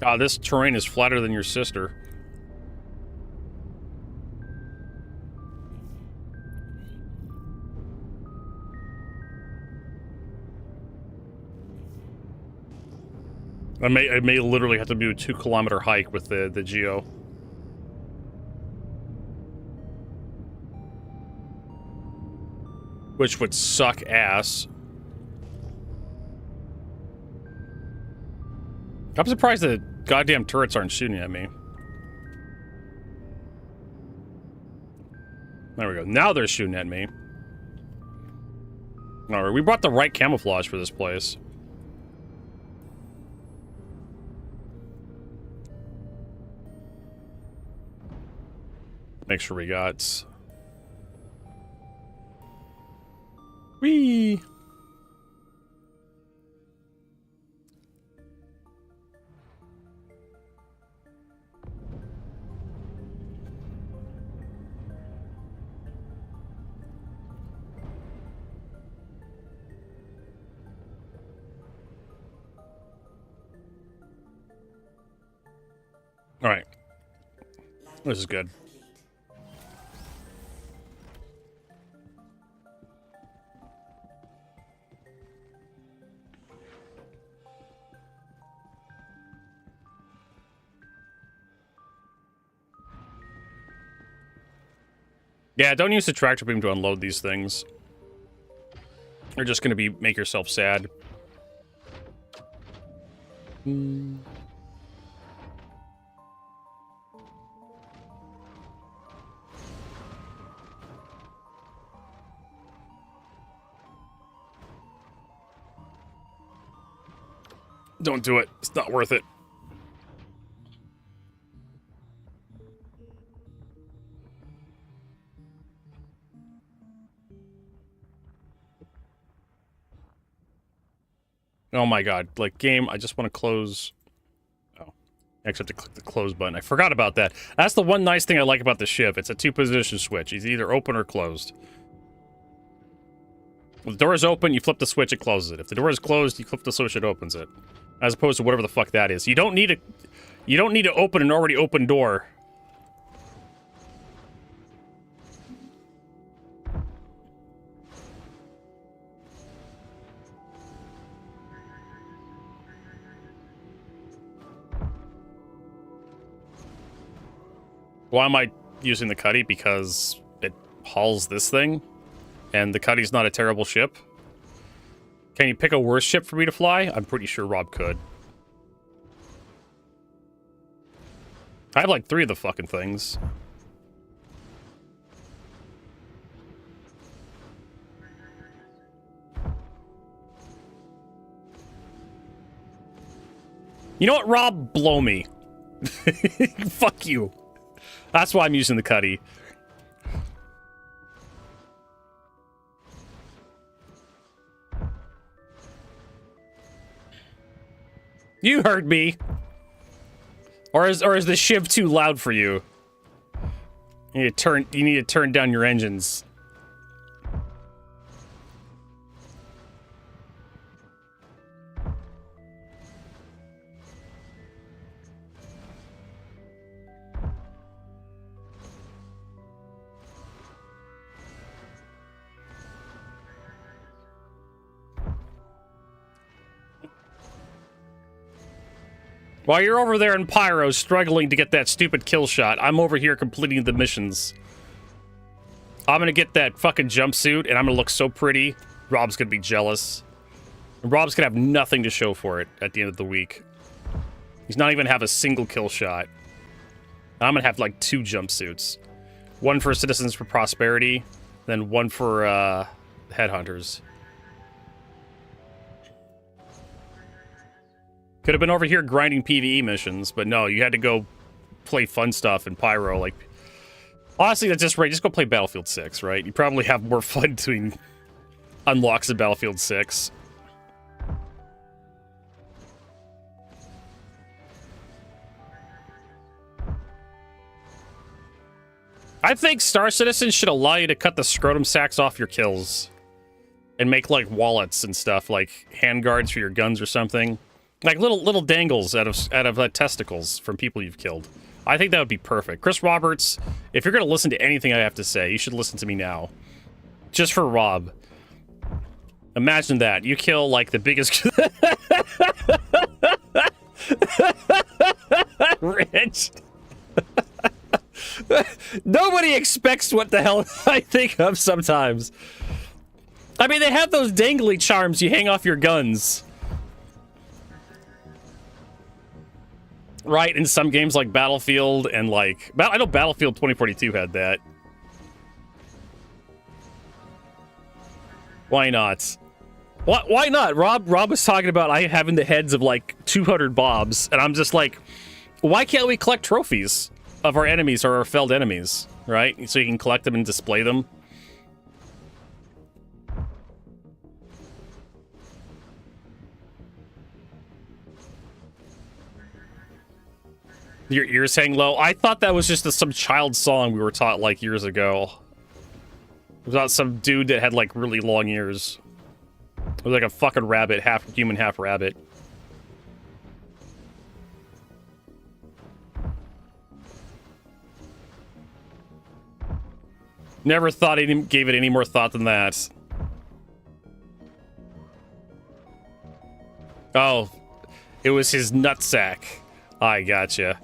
God, this terrain is flatter than your sister. I may literally have to do a 2-kilometer hike with the Geo. Which would suck ass. I'm surprised the goddamn turrets aren't shooting at me. There we go. Now they're shooting at me. Alright, we brought the right camouflage for this place. Make sure we got... Whee! All right. This is good. Yeah, don't use the tractor beam to unload these things. You're just gonna make yourself sad. Don't do it. It's not worth it. Oh my god. Like, game, I just want to close... Oh. I actually have to click the close button. I forgot about that. That's the one nice thing I like about the ship. It's a 2-position switch. It's either open or closed. If the door is open, you flip the switch, it closes it. If the door is closed, you flip the switch, it opens it. As opposed to whatever the fuck that is. You don't need to open an already open door. Why am I using the Cuddy? Because it hauls this thing, and the Cuddy's not a terrible ship. Can you pick a worse ship for me to fly? I'm pretty sure Rob could. I have like 3 of the fucking things. You know what, Rob? Blow me. Fuck you. That's why I'm using the Cuddy. You heard me. Or is the shiv too loud for you? You need to turn down your engines. While you're over there in Pyro struggling to get that stupid kill shot, I'm over here completing the missions. I'm gonna get that fucking jumpsuit, and I'm gonna look so pretty. Rob's gonna be jealous. And Rob's gonna have nothing to show for it at the end of the week. He's not even have a single kill shot. I'm gonna have like 2 jumpsuits. One for Citizens for Prosperity, then one for Headhunters. Could have been over here grinding PvE missions, but no, you had to go play fun stuff in Pyro. Like, honestly, that's just right. Just go play Battlefield 6, right? You probably have more fun doing unlocks in Battlefield 6. I think Star Citizen should allow you to cut the scrotum sacks off your kills and make like wallets and stuff, like handguards for your guns or something. Like little dangles out of testicles from people you've killed. I think that would be perfect. Chris Roberts, if you're going to listen to anything I have to say, you should listen to me now. Just for Rob. Imagine that. You kill, like, the biggest... Rich. Nobody expects what the hell I think of sometimes. I mean, they have those dangly charms you hang off your guns. Right, in some games like Battlefield and like... I know Battlefield 2042 had that. Why not? Why not? Rob was talking about having the heads of like 200 bobs, and I'm just like, why can't we collect trophies of our enemies or our felled enemies, right? So you can collect them and display them. Your ears hang low. I thought that was just some child song we were taught like years ago. It was about some dude that had like really long ears. It was like a fucking rabbit, half human, half rabbit. Never thought he gave it any more thought than that. Oh, it was his nutsack. I gotcha.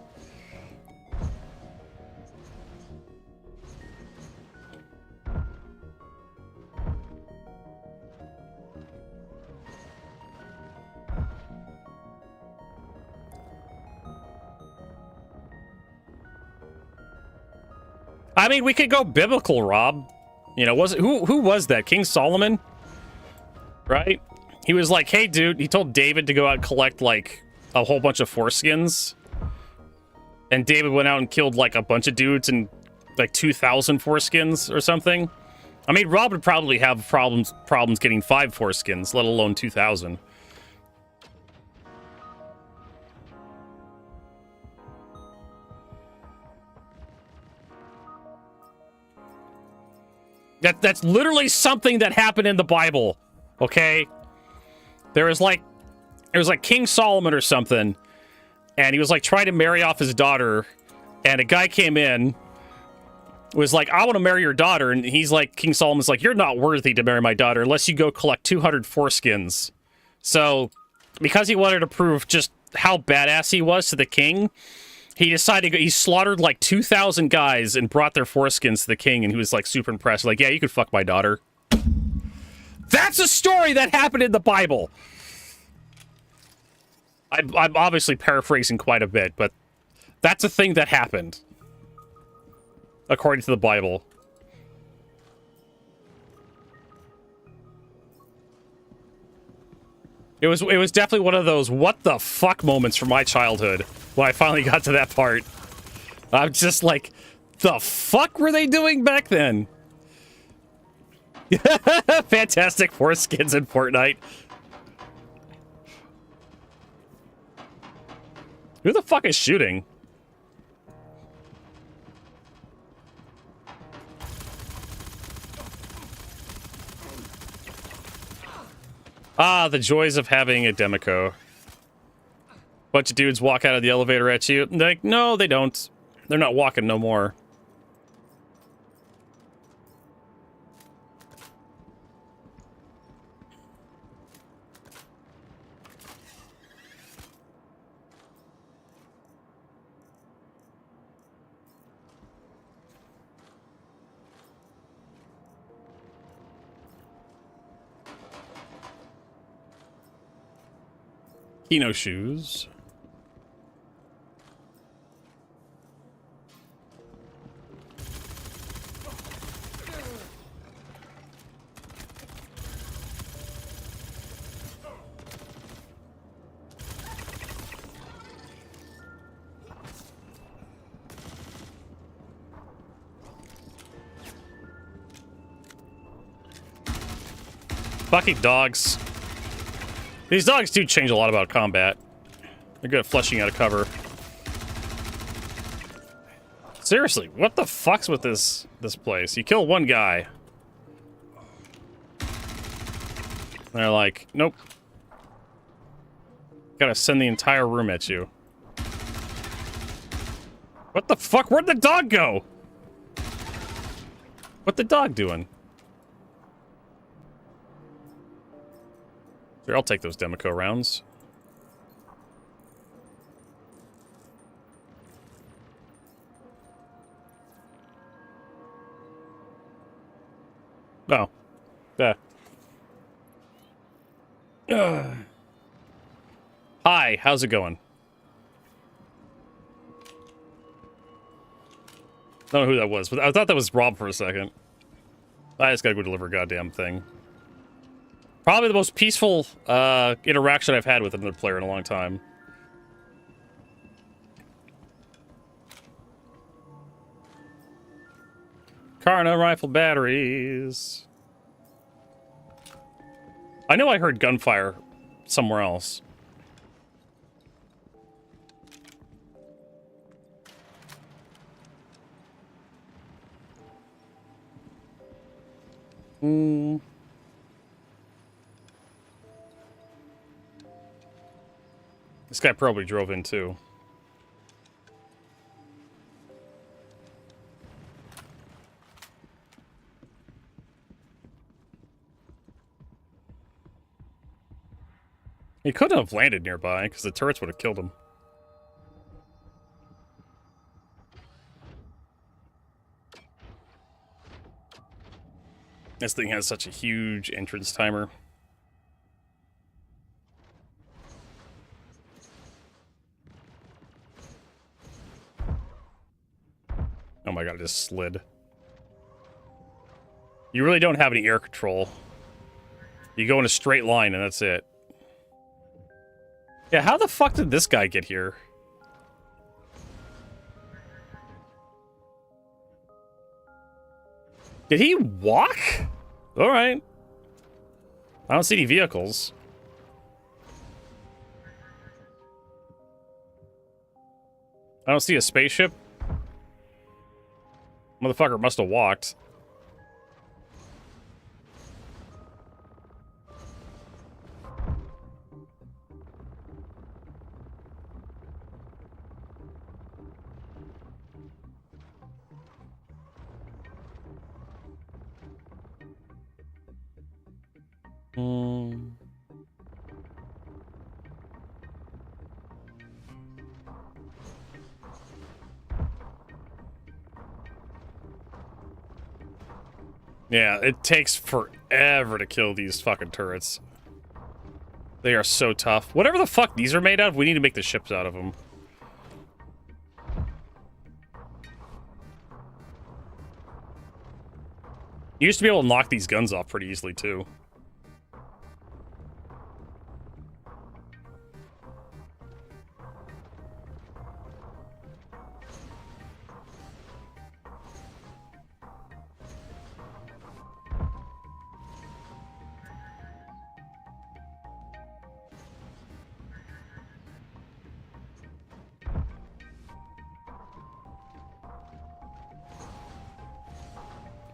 I mean, we could go biblical, Rob. You know, who was that? King Solomon? Right? He was like, hey, dude, he told David to go out and collect, like, a whole bunch of foreskins. And David went out and killed, like, a bunch of dudes and, like, 2,000 foreskins or something. I mean, Rob would probably have problems getting 5 foreskins, let alone 2,000. That's literally something that happened in the Bible, okay? There was like King Solomon or something, and he was like trying to marry off his daughter, and a guy came in, was like, I want to marry your daughter, and he's like, King Solomon's like, you're not worthy to marry my daughter unless you go collect 200 foreskins. So, because he wanted to prove just how badass he was to the king, he decided he slaughtered like 2,000 guys and brought their foreskins to the king, and he was like super impressed. Like, yeah, you could fuck my daughter. That's a story that happened in the Bible. I'm obviously paraphrasing quite a bit, but that's a thing that happened, according to the Bible. It was definitely one of those what the fuck moments from my childhood when I finally got to that part. I'm just like, the fuck were they doing back then? Fantastic foreskins in Fortnite. Who the fuck is shooting? Ah, the joys of having a Demico. Bunch of dudes walk out of the elevator at you. Like, no, they don't. They're not walking no more. Kino shoes. Fucking dogs. These dogs do change a lot about combat. They're good at flushing out of cover. Seriously, what the fuck's with this place? You kill one guy. They're like, nope. Gotta send the entire room at you. What the fuck? Where'd the dog go? What the dog doing? Sure, I'll take those Demico rounds. Oh. Yeah. Hi, how's it going? I don't know who that was, but I thought that was Rob for a second. I just gotta go deliver a goddamn thing. Probably the most peaceful interaction I've had with another player in a long time. Karna rifle batteries. I know I heard gunfire somewhere else. This guy probably drove in too. He couldn't have landed nearby because the turrets would have killed him. This thing has such a huge entrance timer. Oh my god, I just slid. You really don't have any air control. You go in a straight line and that's it. Yeah, how the fuck did this guy get here? Did he walk? Alright. I don't see any vehicles. I don't see a spaceship. Motherfucker must have walked. Yeah, it takes forever to kill these fucking turrets. They are so tough. Whatever the fuck these are made out of, we need to make the ships out of them. You used to be able to knock these guns off pretty easily, too.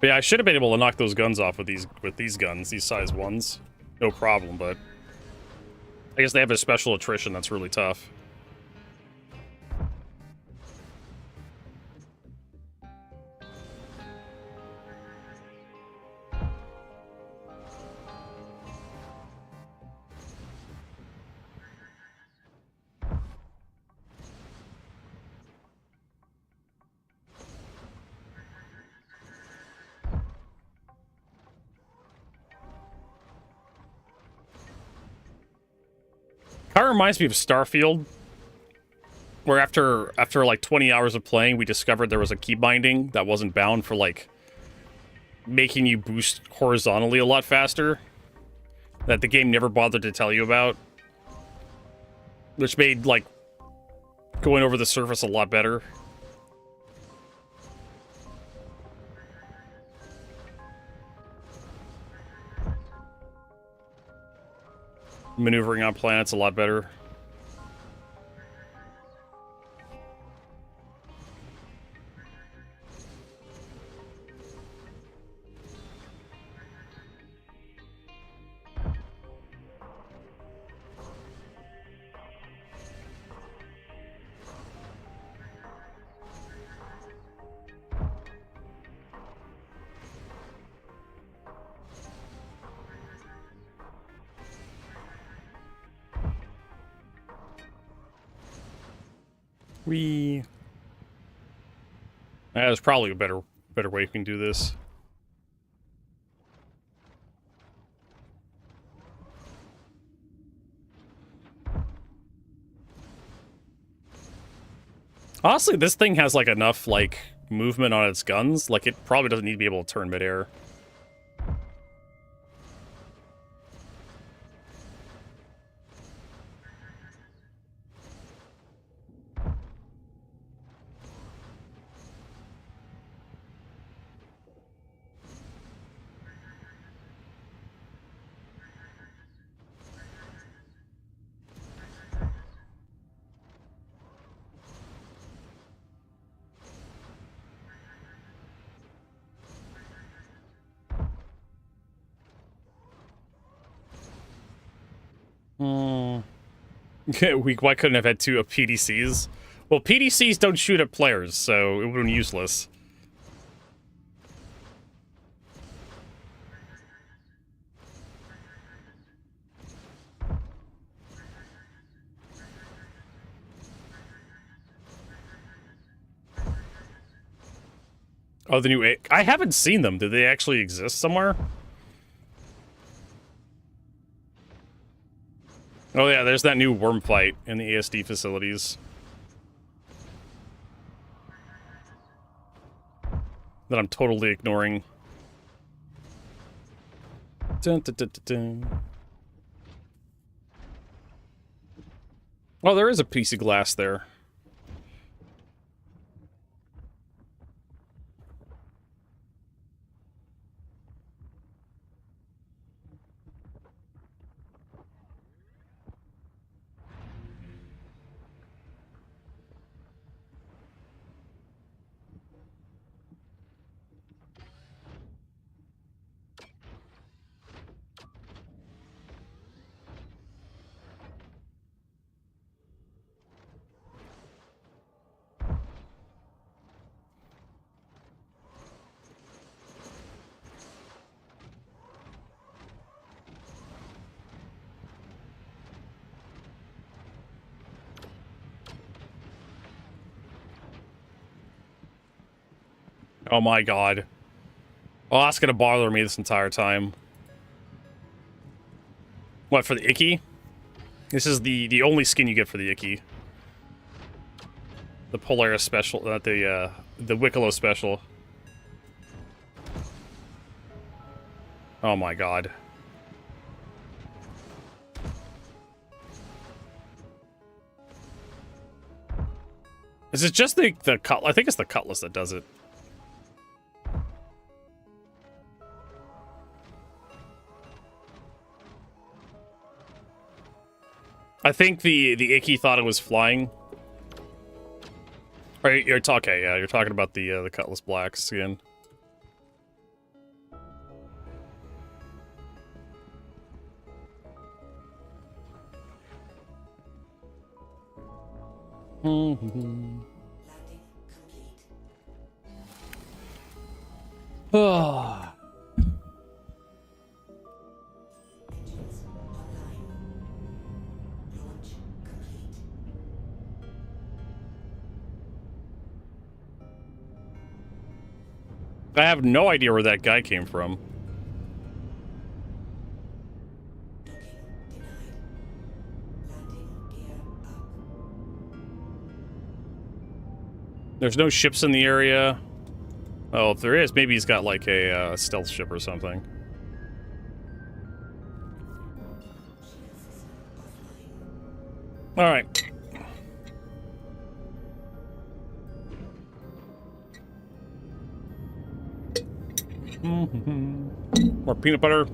But yeah, I should have been able to knock those guns off with these guns, these size ones. No problem, but I guess they have a special attrition that's really tough. Kind of reminds me of Starfield, where after like 20 hours of playing, we discovered there was a key binding that wasn't bound for like making you boost horizontally a lot faster, that the game never bothered to tell you about, which made like going over the surface a lot better. Maneuvering on planets a lot better. There's probably a better way we can do this. Honestly, this thing has like enough like movement on its guns, like it probably doesn't need to be able to turn midair. Why couldn't have had two of PDCs? Well, PDCs don't shoot at players, so it would have been useless. Oh, the new I haven't seen them. Do they actually exist somewhere? Oh yeah, there's that new worm fight in the ASD facilities that I'm totally ignoring. Dun, dun, dun, dun, dun. Oh, there is a piece of glass there. Oh my god. Oh, that's gonna bother me this entire time. What, for the Icky? This is the only skin you get for the Icky. The Polaris special, not the Wicklow special. Oh my god. Is it just the cutlass? I think it's the cutlass that does it. I think the Icky thought it was flying. Or you're talking, yeah, you're talking about the Cutlass Black skin. Landing complete. Ah. Engines online. Launch complete. I have no idea where that guy came from. Docking denied. Landing gear up. There's no ships in the area. Oh, if there is, maybe he's got like a stealth ship or something. Shield system offline. All right. More peanut butter.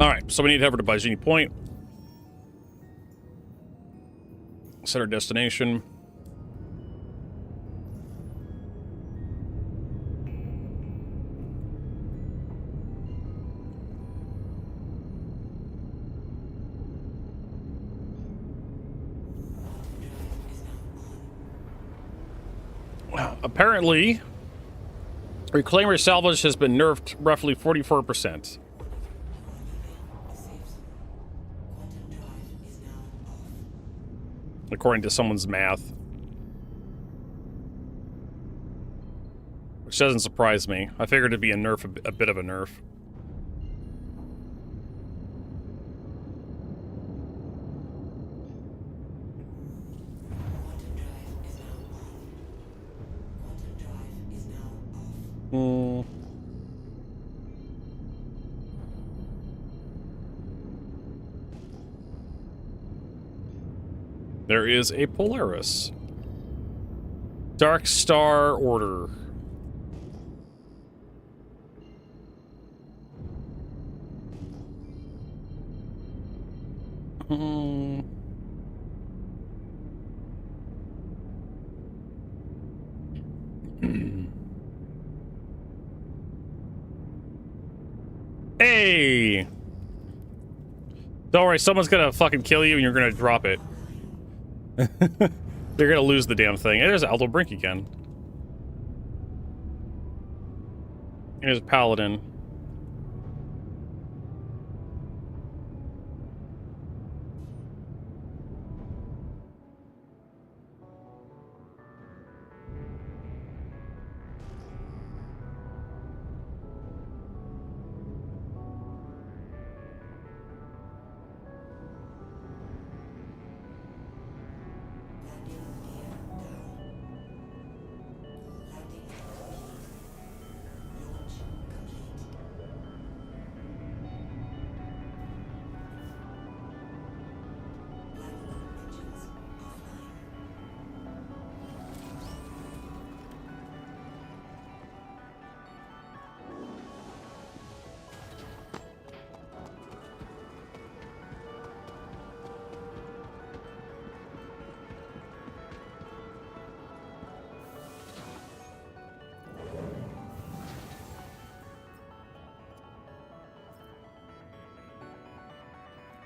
All right, so we need to head over to Baijini Point. Set our destination. Apparently, reclaimer salvage has been nerfed roughly 44%. The safe zone. Quantum drive is now off. According to someone's math. Which doesn't surprise me. I figured it'd be a nerf, a bit of a nerf. Quantum drive is now on. Quantum drive is now off. Hmm. There is a Polaris. Dark Star Order. Hmm. Hey! Don't worry, someone's gonna fucking kill you and you're gonna drop it. They're gonna lose the damn thing. And there's Aldo Brink again. Here's Paladin. Landing gear down. Landing complete. Launch complete. Landing engines offline.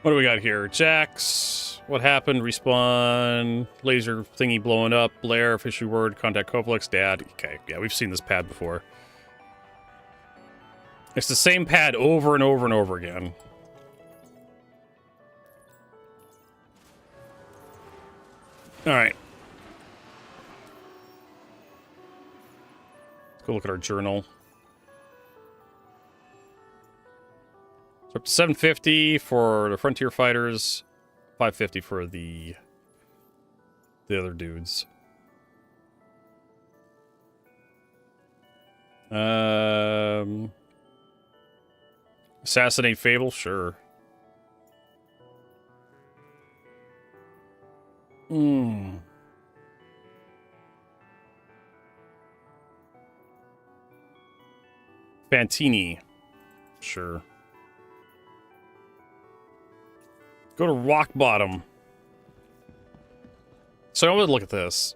What do we got here? Jax. What happened? Respawn. Laser thingy blowing up. Blair. Fishy word. Contact Coplex. Dad. Okay, yeah, we've seen this pad before. It's the same pad over and over and over again. Alright. Let's go look at our journal. So up to 750 for the Frontier Fighters, 550 for the other dudes. Assassinate Fable? Sure. Hmm. Fantini. Sure. Go to Rock Bottom. So I would look at this.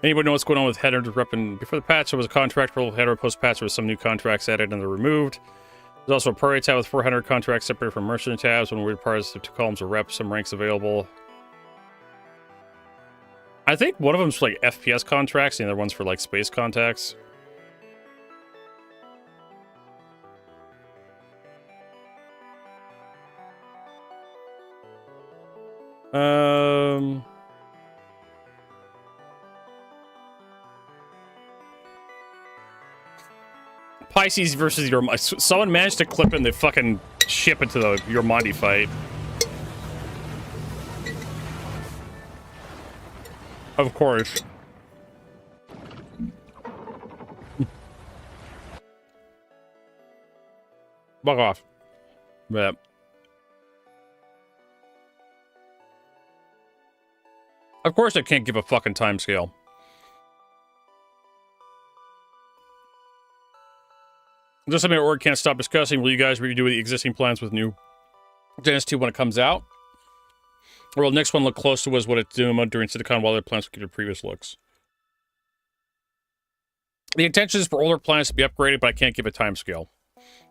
Anybody know what's going on with header repping? Before the patch, there was a contract for header. Post patch, there was some new contracts added and they're removed. There's also a priority tab with 400 contracts separated from merchant tabs. When weird parts of 2 columns of rep, some ranks available. I think one of them's for like FPS contracts, and the other one's for like space contacts. Pisces versus your... Someone managed to clip in the fucking ship into the Yormandi fight. Of course. Bug off. But... Of course I can't give a fucking timescale. Just something org can't stop discussing. Will you guys redo the existing plans with new Genesis 2 when it comes out? Or will the next one look close to what it's doing during CitiCon while their plans will keep their previous looks? The intention is for older plans to be upgraded, but I can't give a timescale.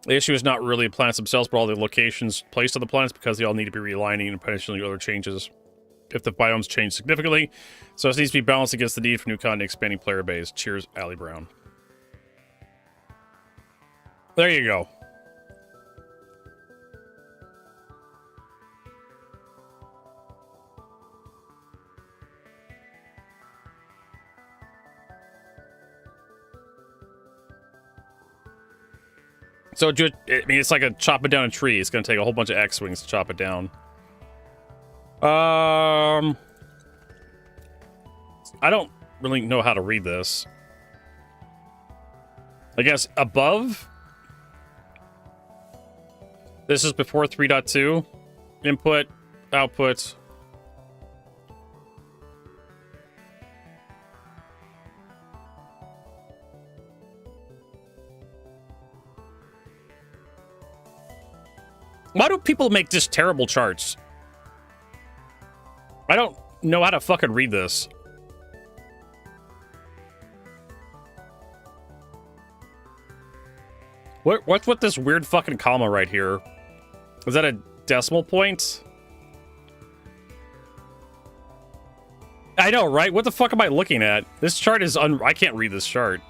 The issue is not really the planets themselves, but all the locations placed on the planets because they all need to be realigning and potentially other changes if the biomes change significantly. So it needs to be balanced against the need for new content expanding player base. Cheers, Allie Brown. There you go. So, I mean, it's like a chopping down a tree. It's going to take a whole bunch of X-Wings to chop it down. I don't really know how to read this. I guess above... This is before 3.2. Input, output. Why do people make just terrible charts? I don't know how to fucking read this. What's with this weird fucking comma right here? Is that a decimal point? I know, right? What the fuck am I looking at? This chart is I can't read this chart.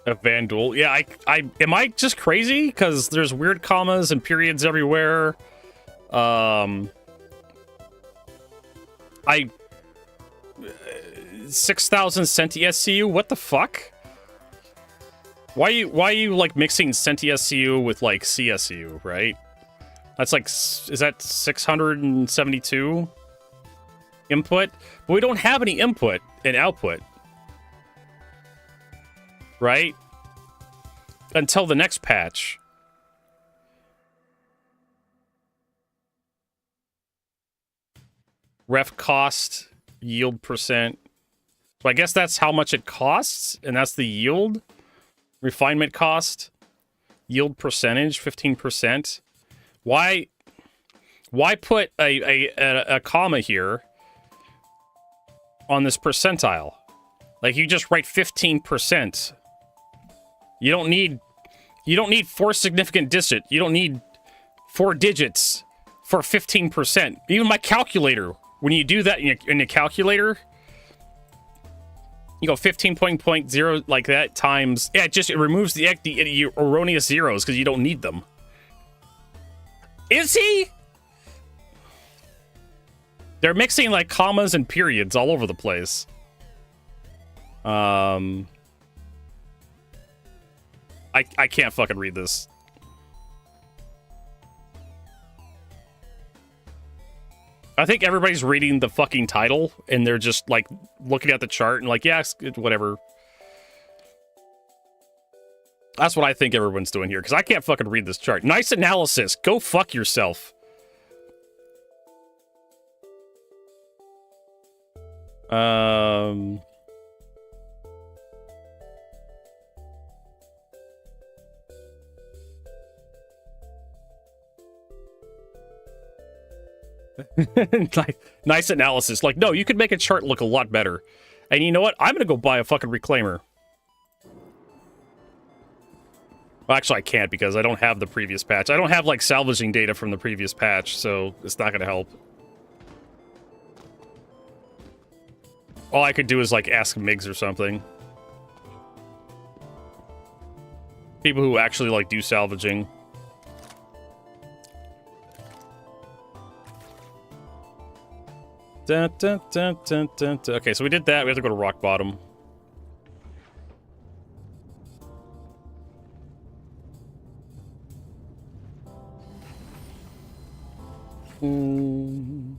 A Vandal. Yeah, I am I just crazy? Because there's weird commas and periods everywhere. 6,000 Centi SCU? What the fuck? Why are you like mixing Centi SCU with like CSU, right? That's like, is that 672 input? But we don't have any input and output. Right? Until the next patch. Ref cost, yield percent. So I guess that's how much it costs, and that's the yield. Refinement cost, yield percentage, 15%. Why put a comma here on this percentile? Like, you just write 15%. You don't need 4 significant digits. You don't need 4 digits for 15%. Even my calculator, when you do that in your calculator, you go 15.0 like that times. Yeah, it removes the erroneous zeros because you don't need them. Is he? They're mixing like commas and periods all over the place. I can't fucking read this. I think everybody's reading the fucking title and they're just like looking at the chart and like, yeah, whatever. That's what I think everyone's doing here because I can't fucking read this chart. Nice analysis. Go fuck yourself. Nice analysis. Like, no, you could make a chart look a lot better. And you know what? I'm gonna go buy a fucking reclaimer. Well, actually, I can't because I don't have the previous patch. I don't have, like, salvaging data from the previous patch, so it's not gonna help. All I could do is, like, ask Migs or something. People who actually, like, do salvaging. Dun, dun, dun, dun, dun, dun. Okay, so we did that. We have to go to rock bottom. Mm.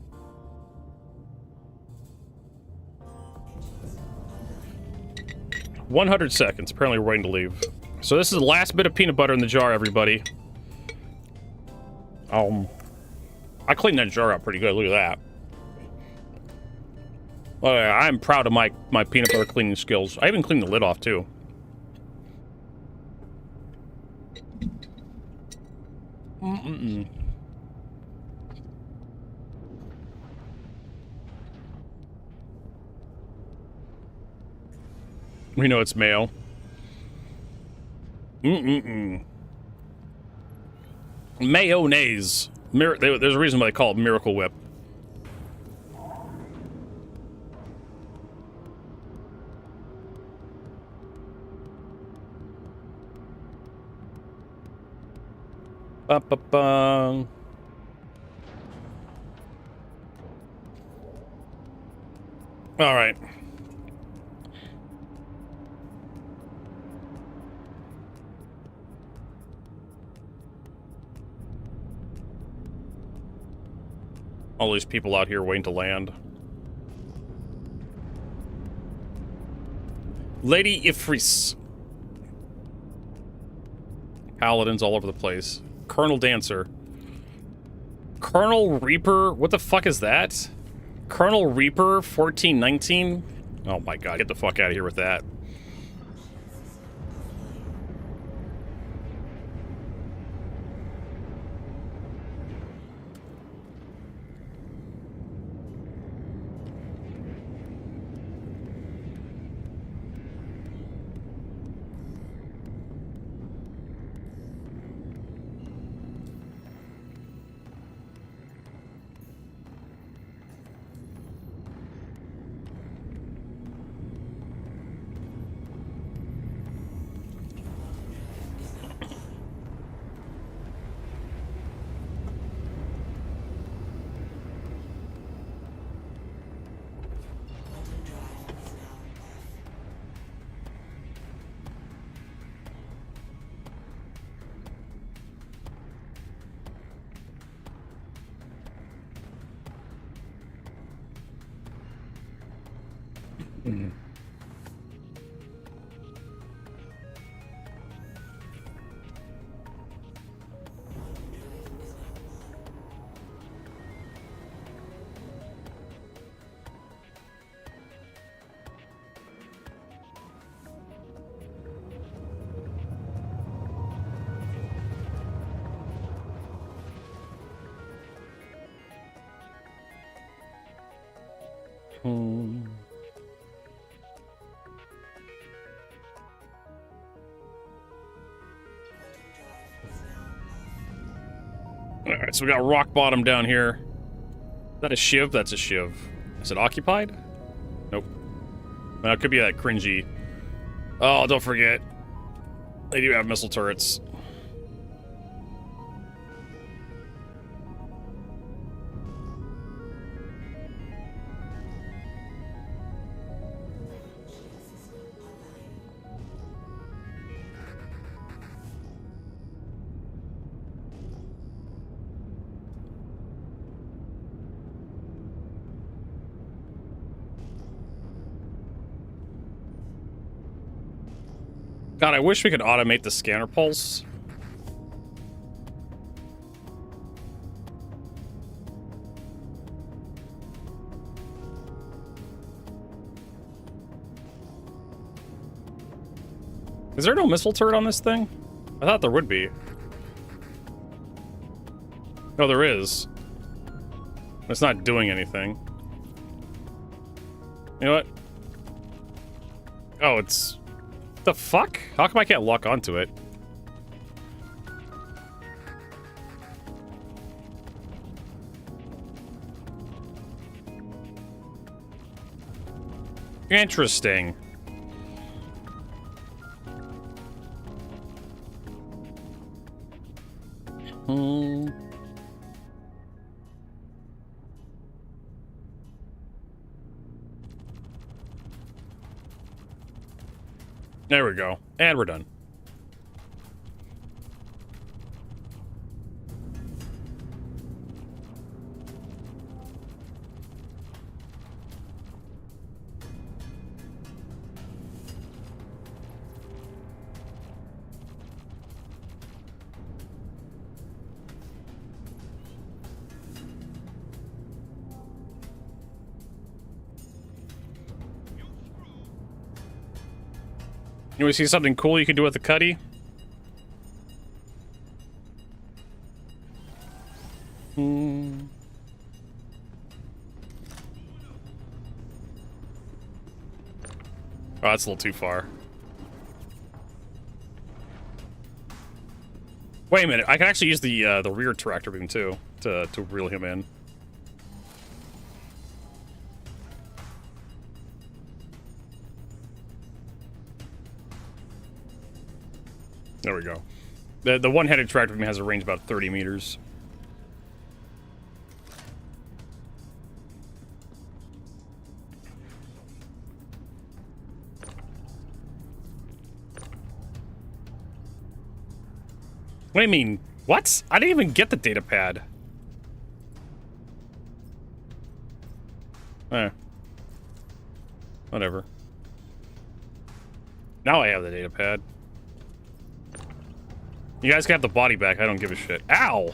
100 seconds. Apparently we're waiting to leave. So this is the last bit of peanut butter in the jar, everybody. I cleaned that jar up pretty good. Look at that. Oh, yeah, I'm proud of my peanut butter cleaning skills. I even cleaned the lid off, too. We know it's mayo. Mayonnaise. There's a reason why they call it Miracle Whip. Ba-ba-bang. All right. All these people out here waiting to land. Lady Ifris. Paladins all over the place. Colonel Dancer. Colonel Reaper? What the fuck is that? Colonel Reaper 1419? Oh my god, get the fuck out of here with that. Alright, so we got rock bottom down here. Is that a shiv? That's a shiv. Is it occupied? Nope. Well, it could be that cringy. Oh, don't forget. They do have missile turrets. God, I wish we could automate the scanner pulse. Is there no missile turret on this thing? I thought there would be. No, there is. It's not doing anything. You know what? Oh, it's... The fuck? How come I can't lock onto it? Interesting. There we go. And we're done. You want to see something cool you can do with the cuddy? Oh, that's a little too far. Wait a minute, I can actually use the rear tractor beam too to reel him in. There we go. The one-headed tractor beam has a range of about 30 meters. What do you mean? What? I didn't even get the data pad. Whatever. Now I have the data pad. You guys can have the body back. I don't give a shit. Ow!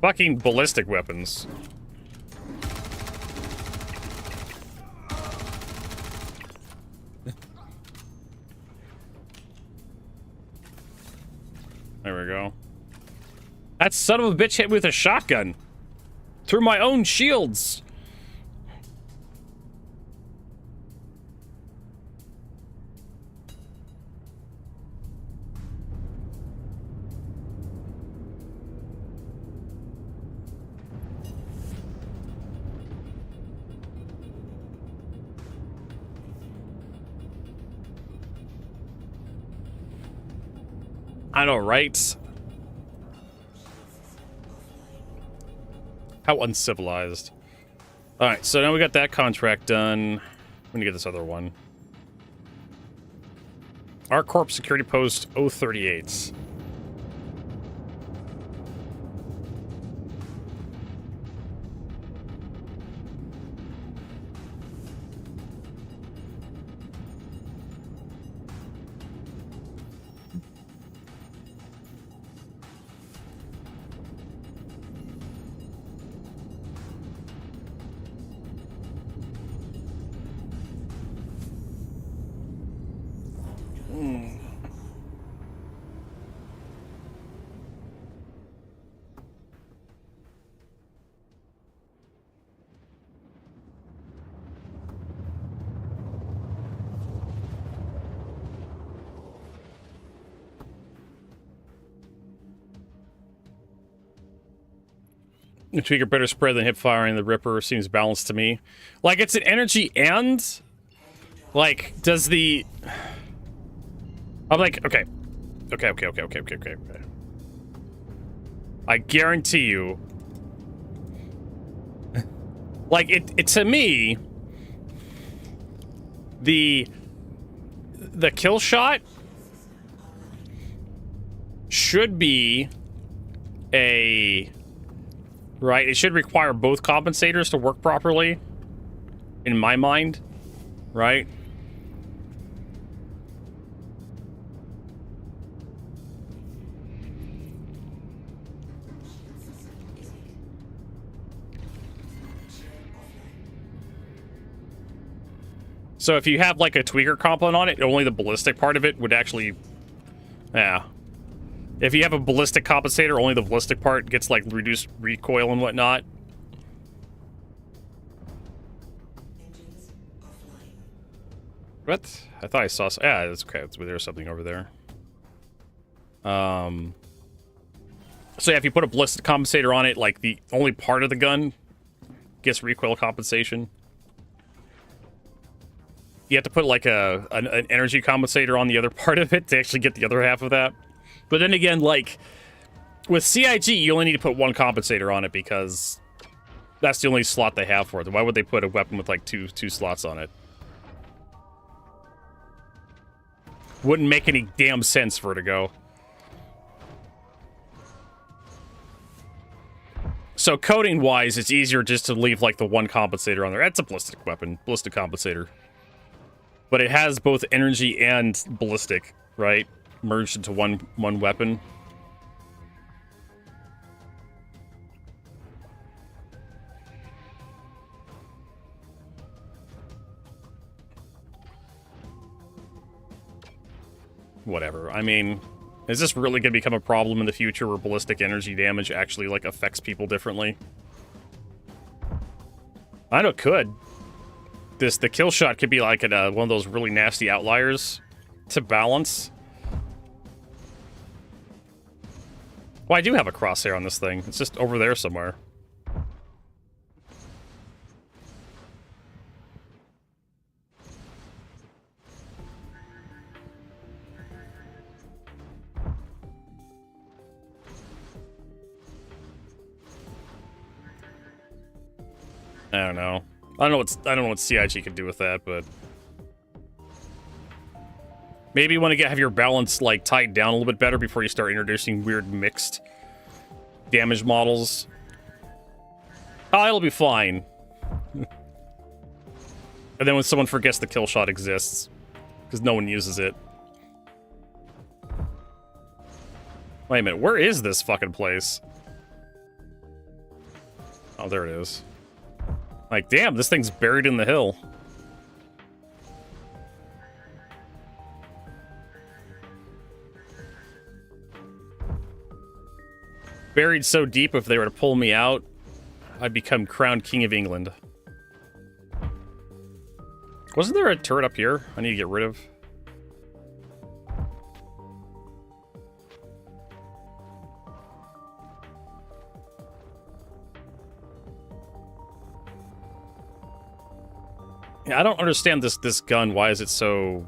Fucking ballistic weapons. There we go. That son of a bitch hit me with a shotgun. Through my own shields. I know, right? How uncivilized. Alright, so now we got that contract done. I'm gonna get this other one. Our Corp Security Post 038. The tweaker better spread than hip firing. The Ripper seems balanced to me. Like, it's an energy and... Like, does the... I'm like, okay. Okay. I guarantee you... Like, it to me... The kill shot... should be... a... Right? It should require both compensators to work properly. In my mind. Right? So if you have like a tweaker component on it, only the ballistic part of it would actually... Yeah. If you have a ballistic compensator, only the ballistic part gets like reduced recoil and whatnot. What? I thought I saw... Yeah, that's okay. There's something over there. So yeah, if you put a ballistic compensator on it, like the only part of the gun gets recoil compensation. You have to put like an energy compensator on the other part of it to actually get the other half of that. But then again, like with CIG, you only need to put one compensator on it because that's the only slot they have for it. Why would they put a weapon with like two slots on it? Wouldn't make any damn sense for it to go. So coding-wise, it's easier just to leave like the one compensator on there. That's a ballistic weapon, ballistic compensator. But it has both energy and ballistic, right? Merged into one weapon. Whatever. I mean, is this really going to become a problem in the future where ballistic energy damage actually like affects people differently? I know it could. The kill shot could be like one of those really nasty outliers to balance. Well, I do have a crosshair on this thing. It's just over there somewhere. I don't know. I don't know what CIG can do with that, but maybe you want to have your balance like tied down a little bit better before you start introducing weird mixed damage models. Oh, it'll be fine. And then when someone forgets the kill shot exists, because no one uses it. Wait a minute, where is this fucking place? Oh, there it is. Like, damn, this thing's buried in the hill. Buried so deep, if they were to pull me out, I'd become crowned king of England. Wasn't there a turret up here I need to get rid of? Yeah, I don't understand this gun. Why is it so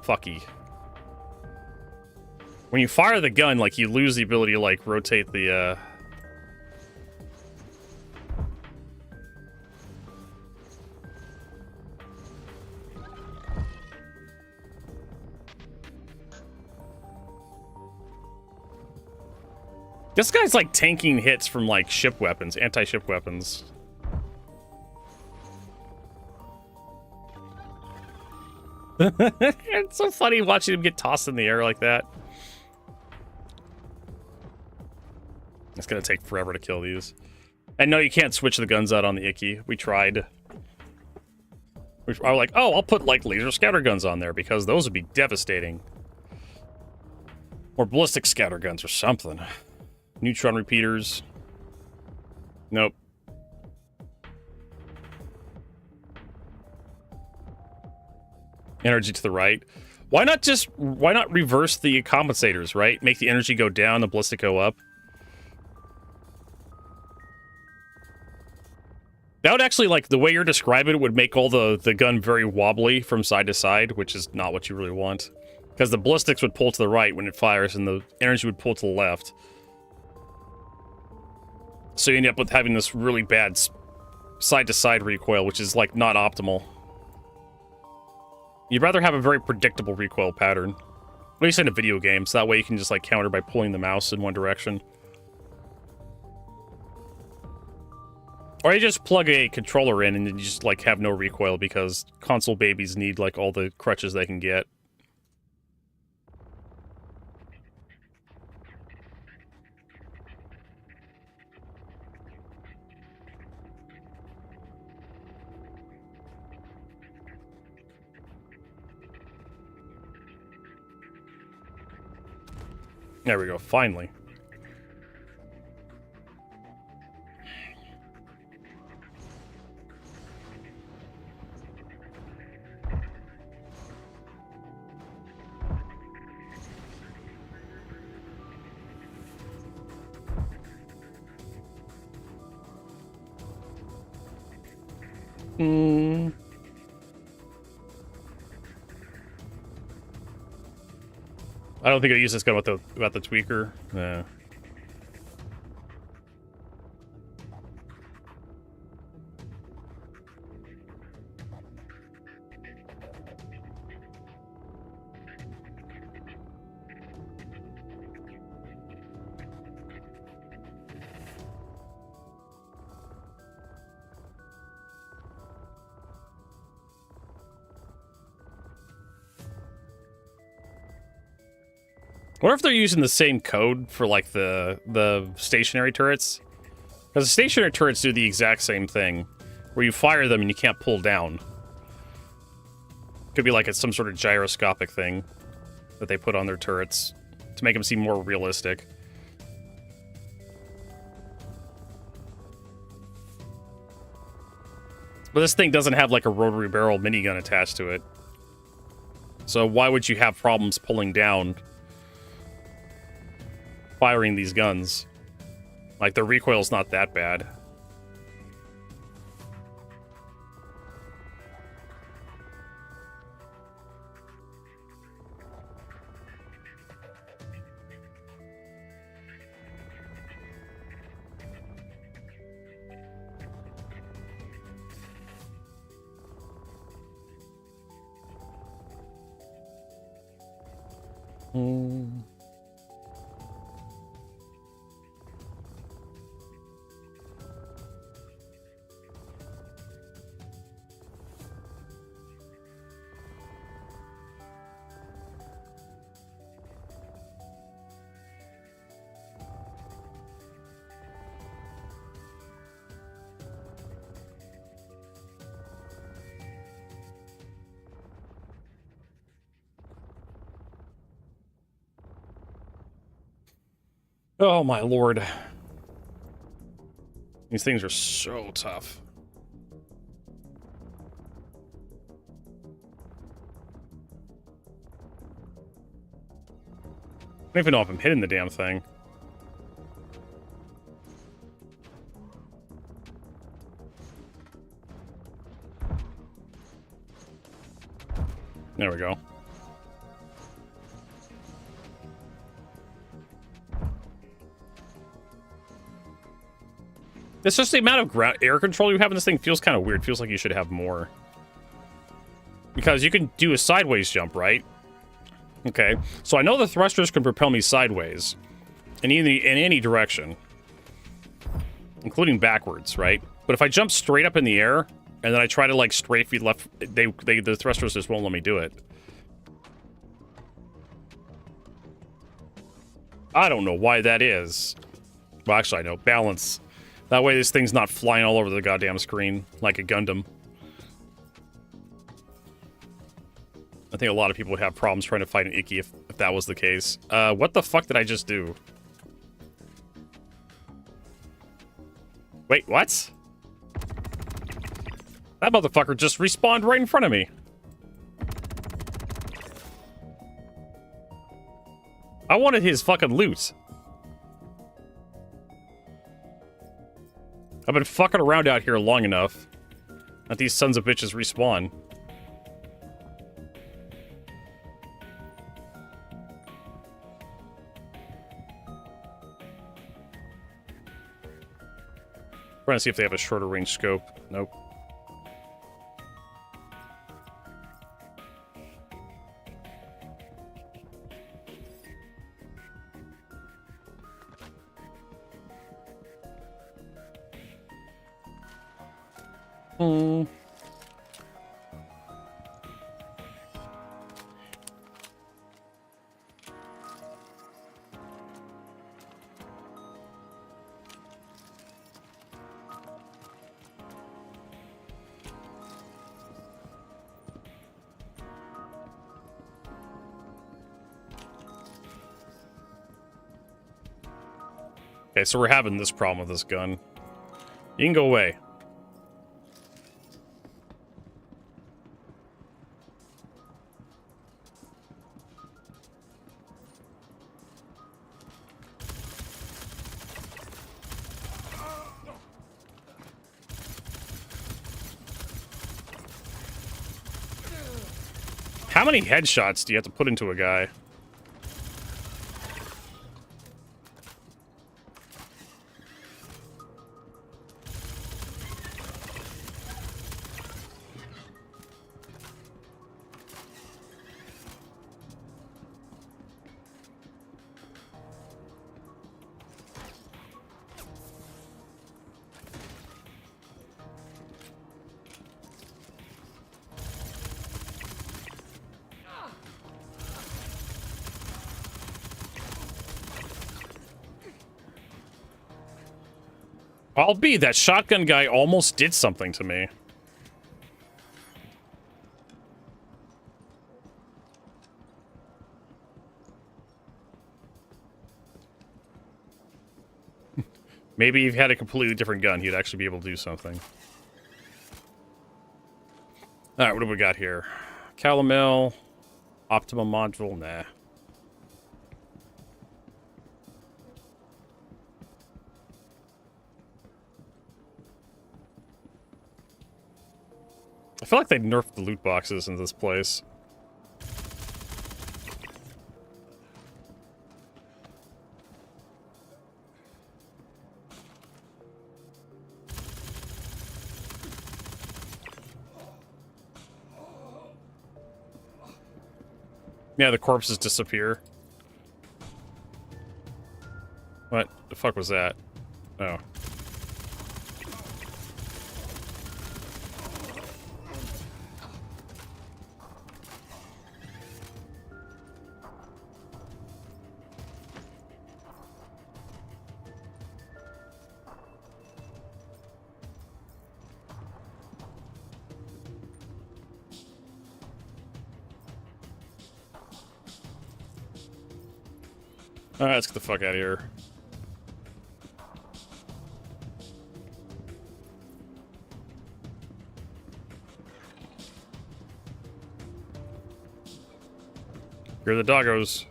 fucky? When you fire the gun, like, you lose the ability to, like, rotate the, This guy's, like, tanking hits from, like, ship weapons, anti-ship weapons. It's so funny watching him get tossed in the air like that. It's gonna take forever to kill these. And no, you can't switch the guns out on the Icky. We tried. I was like, oh, I'll put, like, laser scatter guns on there because those would be devastating. Or ballistic scatter guns or something. Neutron repeaters. Nope. Energy to the right. Why not reverse the compensators, right? Make the energy go down, the ballistic go up. That would actually, like, the way you're describing it would make all the gun very wobbly from side to side, which is not what you really want. Because the ballistics would pull to the right when it fires, and the energy would pull to the left. So you end up with having this really bad side-to-side recoil, which is, like, not optimal. You'd rather have a very predictable recoil pattern. At least in a video game, so that way you can just, like, counter by pulling the mouse in one direction. Or you just plug a controller in and you just, like, have no recoil because console babies need, like, all the crutches they can get. There we go, finally. I don't think I use this gun without the tweaker. Yeah. I wonder if they're using the same code for, like, the stationary turrets. Because the stationary turrets do the exact same thing, where you fire them and you can't pull down. Could be like it's some sort of gyroscopic thing that they put on their turrets to make them seem more realistic. But this thing doesn't have, like, a rotary barrel minigun attached to it. So why would you have problems pulling down firing these guns? Like, the recoil's not that bad. Oh my lord. These things are so tough. I don't even know if I'm hitting the damn thing. There we go. It's just the amount of air control you have in this thing feels kind of weird. Feels like you should have more. Because you can do a sideways jump, right? Okay. So I know the thrusters can propel me sideways. In any direction. Including backwards, right? But if I jump straight up in the air, and then I try to, like, strafe feet left, the thrusters just won't let me do it. I don't know why that is. Well, actually, I know. Balance. That way this thing's not flying all over the goddamn screen like a Gundam. I think a lot of people would have problems trying to fight an Icky if that was the case. What the fuck did I just do? Wait, what? That motherfucker just respawned right in front of me. I wanted his fucking loot. I've been fucking around out here long enough that these sons of bitches respawn. Trying to see if they have a shorter range scope. Nope. Hmm. Okay, so we're having this problem with this gun. You can go away. How many headshots do you have to put into a guy? I'll be that shotgun guy almost did something to me. Maybe if he had a completely different gun, he'd actually be able to do something. Alright, what do we got here? Calomel, Optimum module, nah. I feel like they nerfed the loot boxes in this place. Yeah, the corpses disappear. What the fuck was that? Oh. Alright, let's get the fuck out of here. Here are the doggos.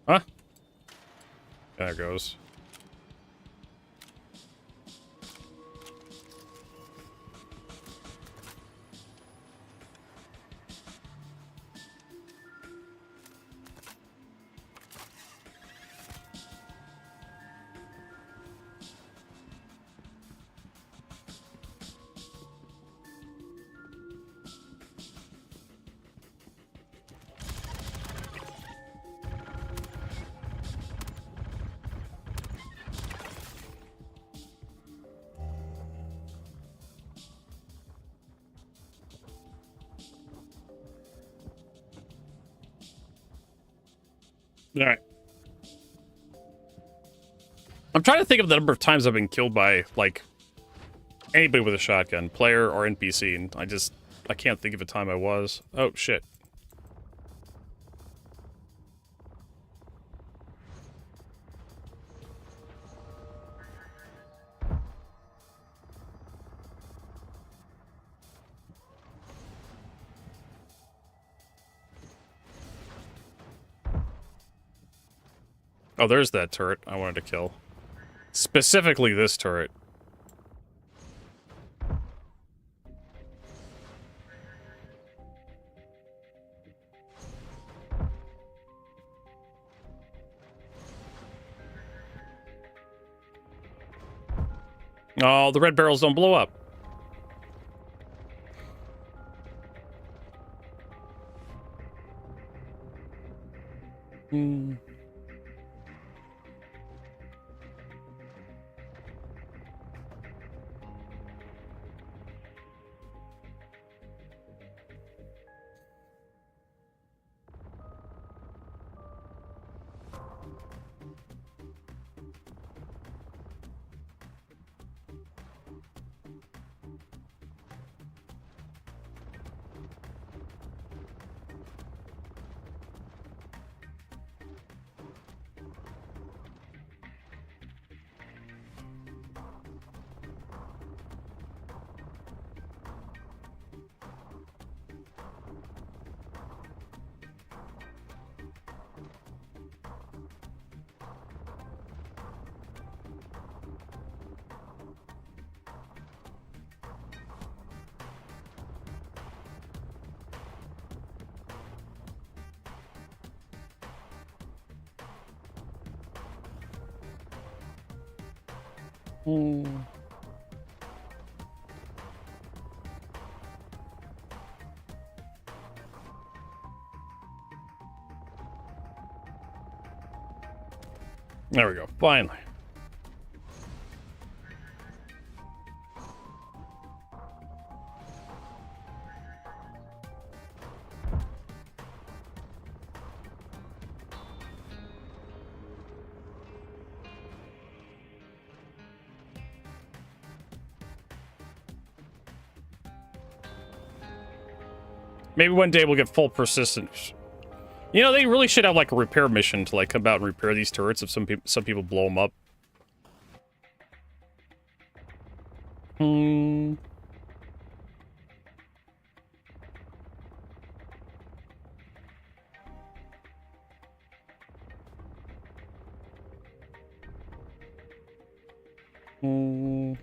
Huh? There it goes. Alright. I'm trying to think of the number of times I've been killed by, like, anybody with a shotgun, player or NPC, and I can't think of a time I was. Oh, shit. Oh, there's that turret I wanted to kill. Specifically this turret. Oh, the red barrels don't blow up. Hmm. Hmm. There we go. Finally. Maybe one day we'll get full persistence. You know, they really should have like a repair mission to like come out and repair these turrets if some people blow them up. Hmm. Hmm.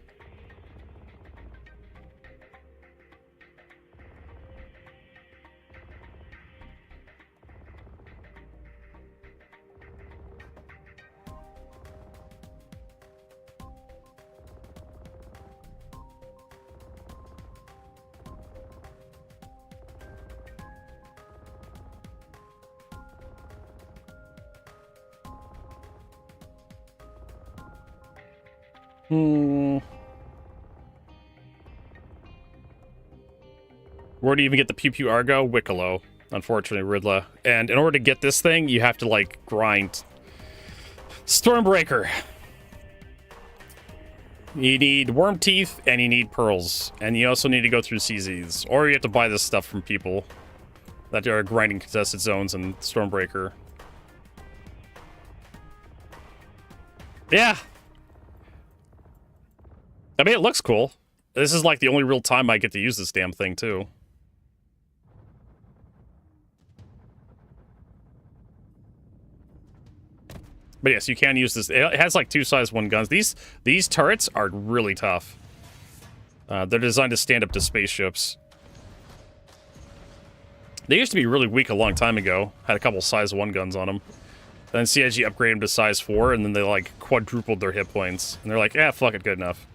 Hmm. Where do you even get the Pew Pew Argo? Wicklow. Unfortunately, Ridla. And in order to get this thing, you have to, like, grind Stormbreaker. You need Worm Teeth, and you need Pearls. And you also need to go through CZs. Or you have to buy this stuff from people that are grinding contested zones and Stormbreaker. Yeah. I mean, it looks cool. This is, like, the only real time I get to use this damn thing, too. But yes, you can use this. It has like 2 size 1 guns. These turrets are really tough. They're designed to stand up to spaceships. They used to be really weak a long time ago. Had a couple size 1 guns on them. Then CIG upgraded them to size 4, and then they like quadrupled their hit points. And they're like, eh, fuck it, good enough.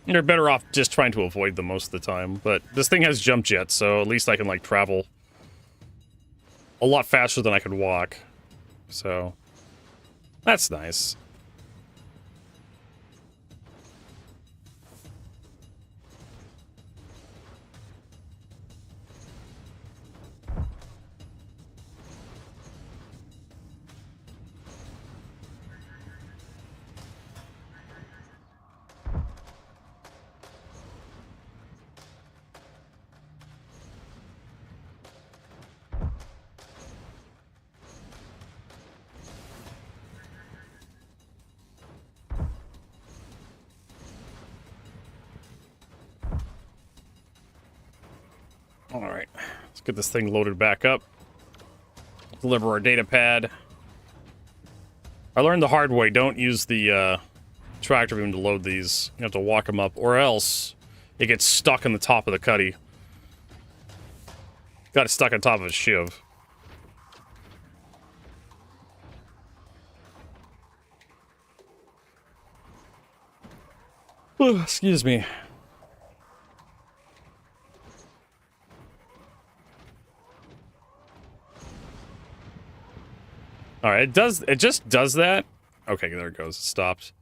You're better off just trying to avoid them most of the time. But this thing has jump jets, so at least I can, like, travel a lot faster than I could walk. So, that's nice. Alright, let's get this thing loaded back up. Deliver our data pad. I learned the hard way, don't use the tractor beam to load these. You have to walk them up, or else it gets stuck in the top of the cuddy. Got it stuck on top of a shiv. Ooh, excuse me. All right, it just does that. Okay, there it goes. It stopped.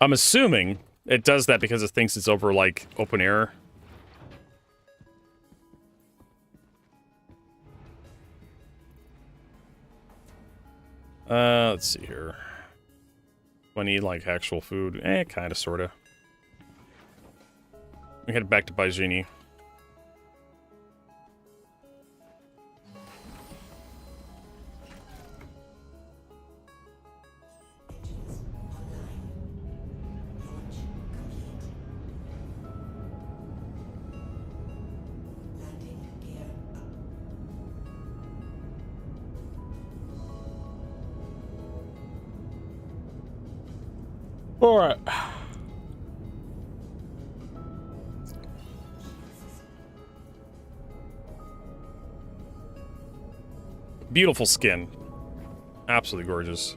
I'm assuming it does that because it thinks it's over, like, open air. Let's see here. Do I need, like, actual food? Kinda, sorta. We head back to Baijini. All right. Beautiful skin. Absolutely gorgeous.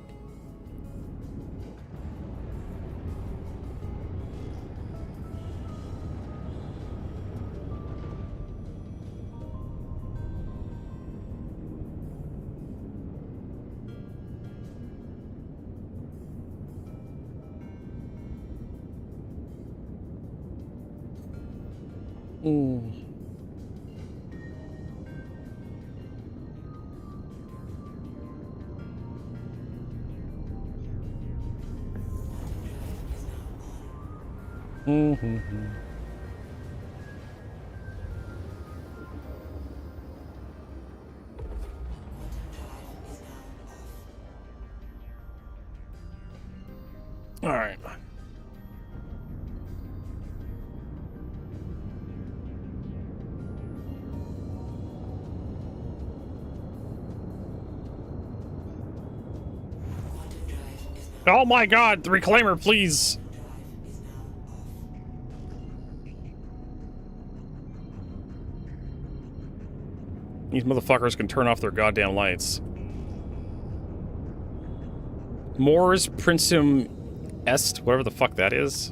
All right. Oh my god, the reclaimer, please. These motherfuckers can turn off their goddamn lights. Mors Princem Est, whatever the fuck that is.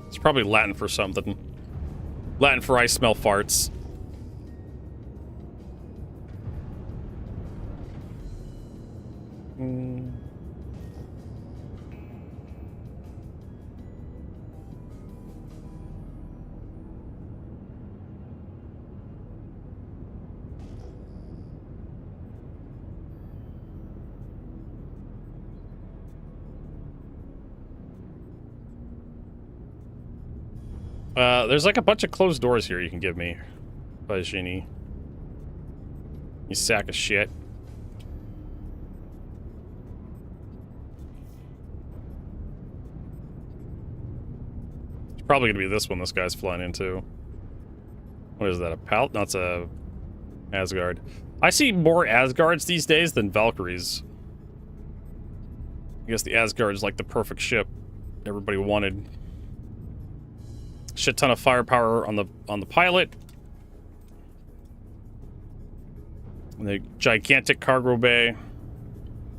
It's probably Latin for something. Latin for I smell farts. There's like a bunch of closed doors here you can give me, Baijini. You sack of shit. It's probably gonna be this one this guy's flying into. What is that, a pallet? No, it's a Asgard. I see more Asgards these days than Valkyries. I guess the Asgard is like the perfect ship everybody wanted. Shit ton of firepower on the pilot. And the gigantic cargo bay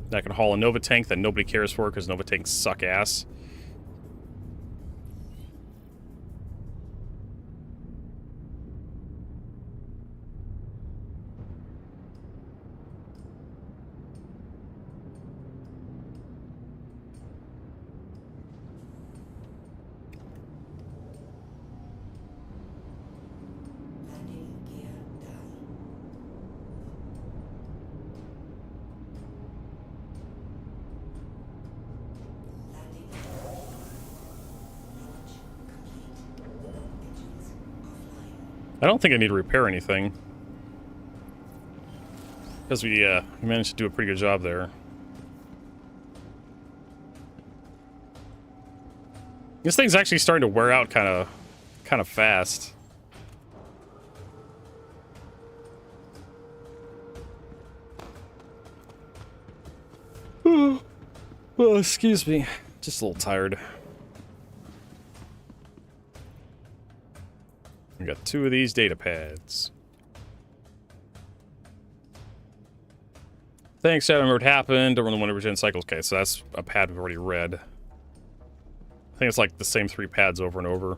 that can haul a Nova tank that nobody cares for because Nova tanks suck ass. I don't think I need to repair anything. Because we managed to do a pretty good job there. This thing's actually starting to wear out kind of fast. Oh, excuse me. Just a little tired. We got 2 of these data pads. Thanks, I don't remember what happened. Don't really want to regen cycles. Okay, so that's a pad we've already read. I think it's like the same 3 pads over and over.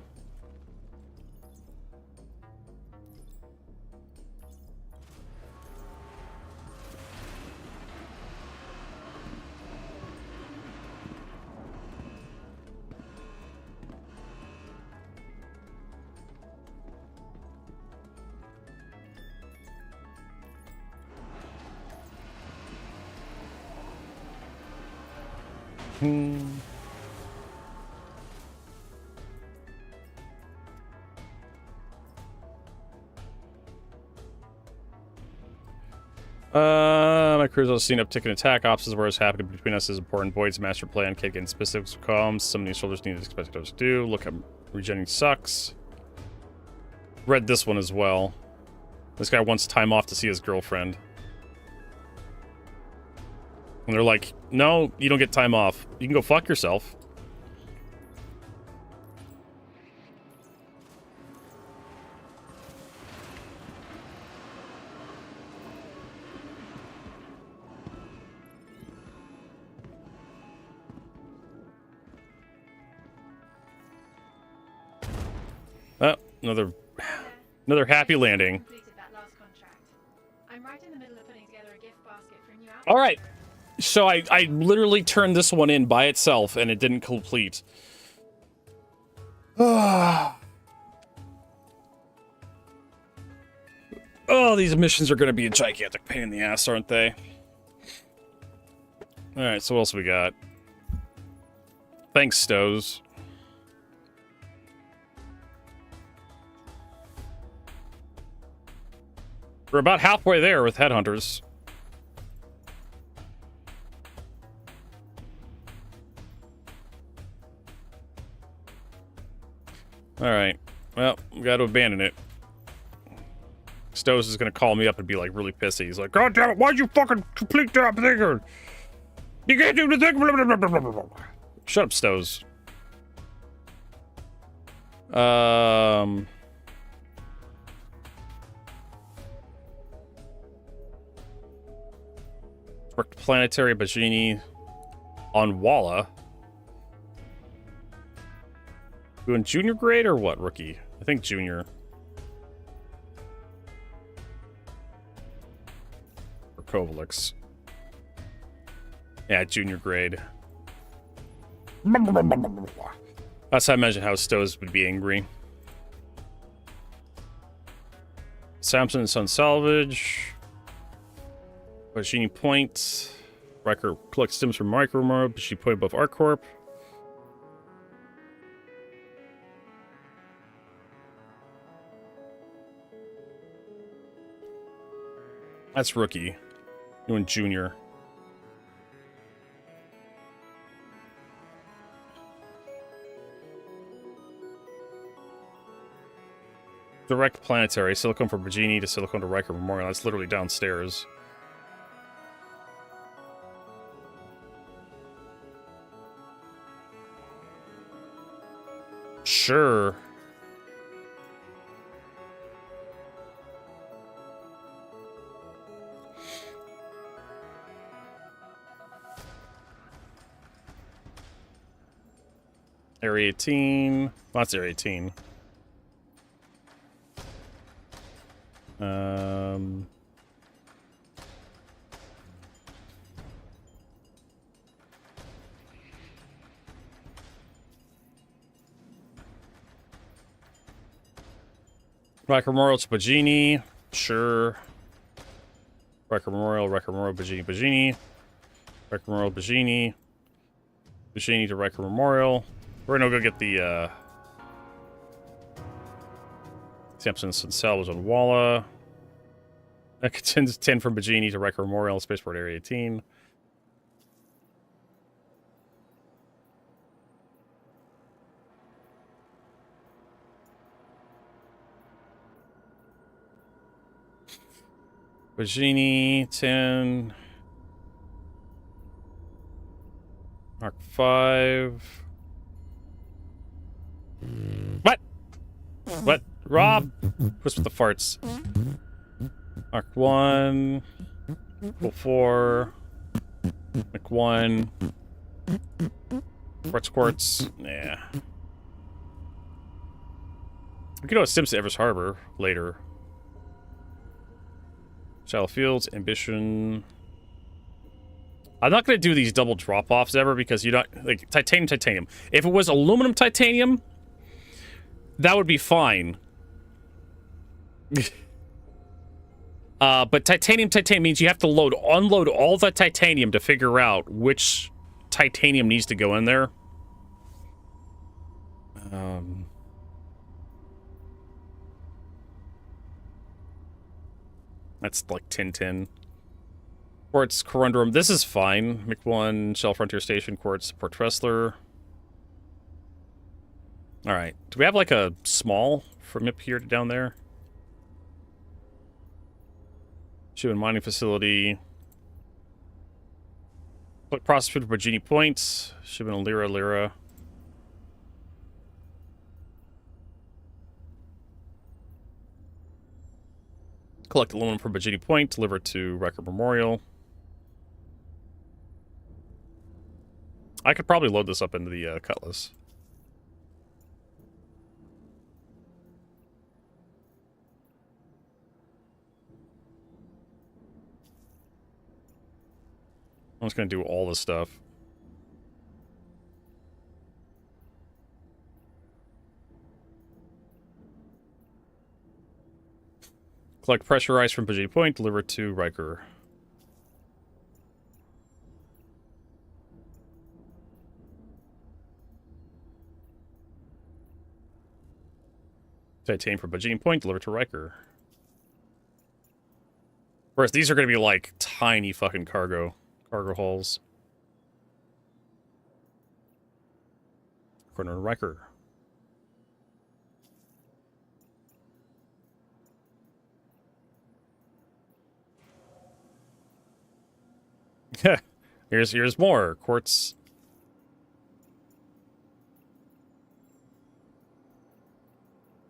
My crew's also seen uptick in attack. Ops is where it's happening between us is important. Void's master plan. Can't get specifics of comms. Some of these soldiers need to expect us to do. Look, I'm regenerating sucks. Read this one as well. This guy wants time off to see his girlfriend. And they're like, no, you don't get time off. You can go fuck yourself. Oh, another happy landing. Completed that last contract. I'm right in the middle of putting together a gift basket for a new outfit. All right. So I literally turned this one in by itself and it didn't complete. Oh, these missions are going to be a gigantic pain in the ass, aren't they? All right, so what else we got? Thanks, Stows. We're about halfway there with headhunters. Alright. Well, we got to abandon it. Stows is going to call me up and be like really pissy. He's like, God damn it, why'd you fucking complete that thing? You can't do the thing. Blah, blah, blah, blah, blah, blah. Shut up, Stows. Worked planetary Bajini on Walla. Doing junior grade or what, rookie? I think junior. Or Kovalix. Yeah, junior grade. That's how I imagine how Stows would be angry. Samson and Son Salvage. Bajini Point. Riker collects stims from Micro Mode. Bajini Point above ArcCorp. That's rookie. Doing junior. Direct planetary. Silicon for Bajini to Silicon to Riker Memorial. That's literally downstairs. Sure. Area 18. Well, that's Area 18. Riker Memorial to Bajini. Sure. Riker Memorial, Bajini, Bajini. Riker Memorial, Bajini. Bajini to Riker Memorial. We're gonna go get the, Samson and Salvage on Walla. That contains 10 from Bajini to Riker Memorial, Spaceport Area 18. Bajini, 10. Mark 5. What? What? Rob? What's with the farts? Mark 1. Pool 4. Mark 1. Quartz. Yeah. We could go to Simpson Everest Harbor later. Shallow Fields, Ambition. I'm not going to do these double drop-offs ever because you don't... Like, titanium. If it was aluminum titanium, that would be fine. But titanium means you have to unload all the titanium to figure out which titanium needs to go in there. That's like 10-10. Quartz, Corundum. This is fine. Mc1, Shell Frontier Station, Quartz, Port Tressler. Alright. Do we have like a small from up here to down there? Shuin Mining Facility. Process food for Bajini Point. Shibin Lira. Collect aluminum from Bajini Point. Deliver to Riker Memorial. I could probably load this up into the Cutlass. I'm just going to do all this stuff. Collect pressure ice from Bajini Point, deliver to Riker. Titanium from Bajini Point, deliver to Riker. Whereas these are going to be like tiny fucking cargo hulls. Corner to Riker. Here's more quartz.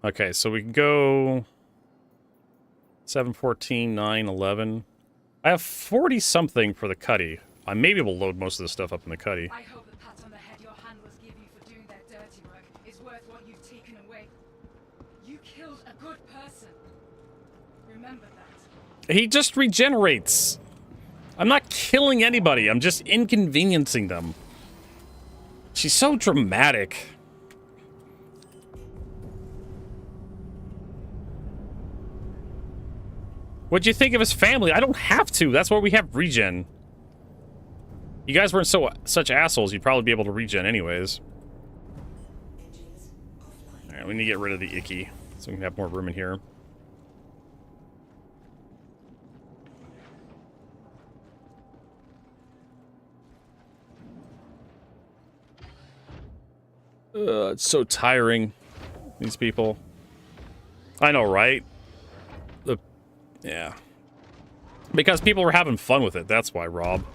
Okay, so we can go 7, 14, 9, 11. I have 40 something for the cuddy. I may be able to load most of this stuff up in the cuddy. I hope the pat on the head your handlers give you for doing that dirty work is worth what you've taken away. You killed a good person. Remember that. He just regenerates. I'm not killing anybody. I'm just inconveniencing them. She's so dramatic. What'd you think of his family? I don't have to. That's why we have regen. You guys weren't such assholes, you'd probably be able to regen anyways. Alright, we need to get rid of the icky, so we can have more room in here. It's so tiring, these people. I know, right? Yeah. Because people were having fun with it, that's why, Rob.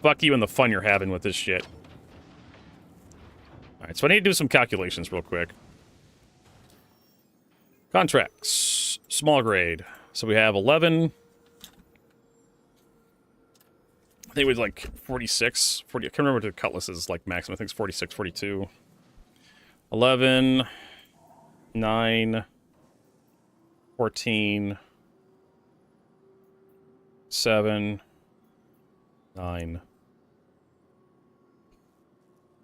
Fuck you and the fun you're having with this shit. Alright, so I need to do some calculations real quick. Contracts. Small grade. So we have 11. I think it was like 46. 40. I can't remember what the Cutlass is like maximum. I think it's 46, 42. 11. 9. 14. 7. 9.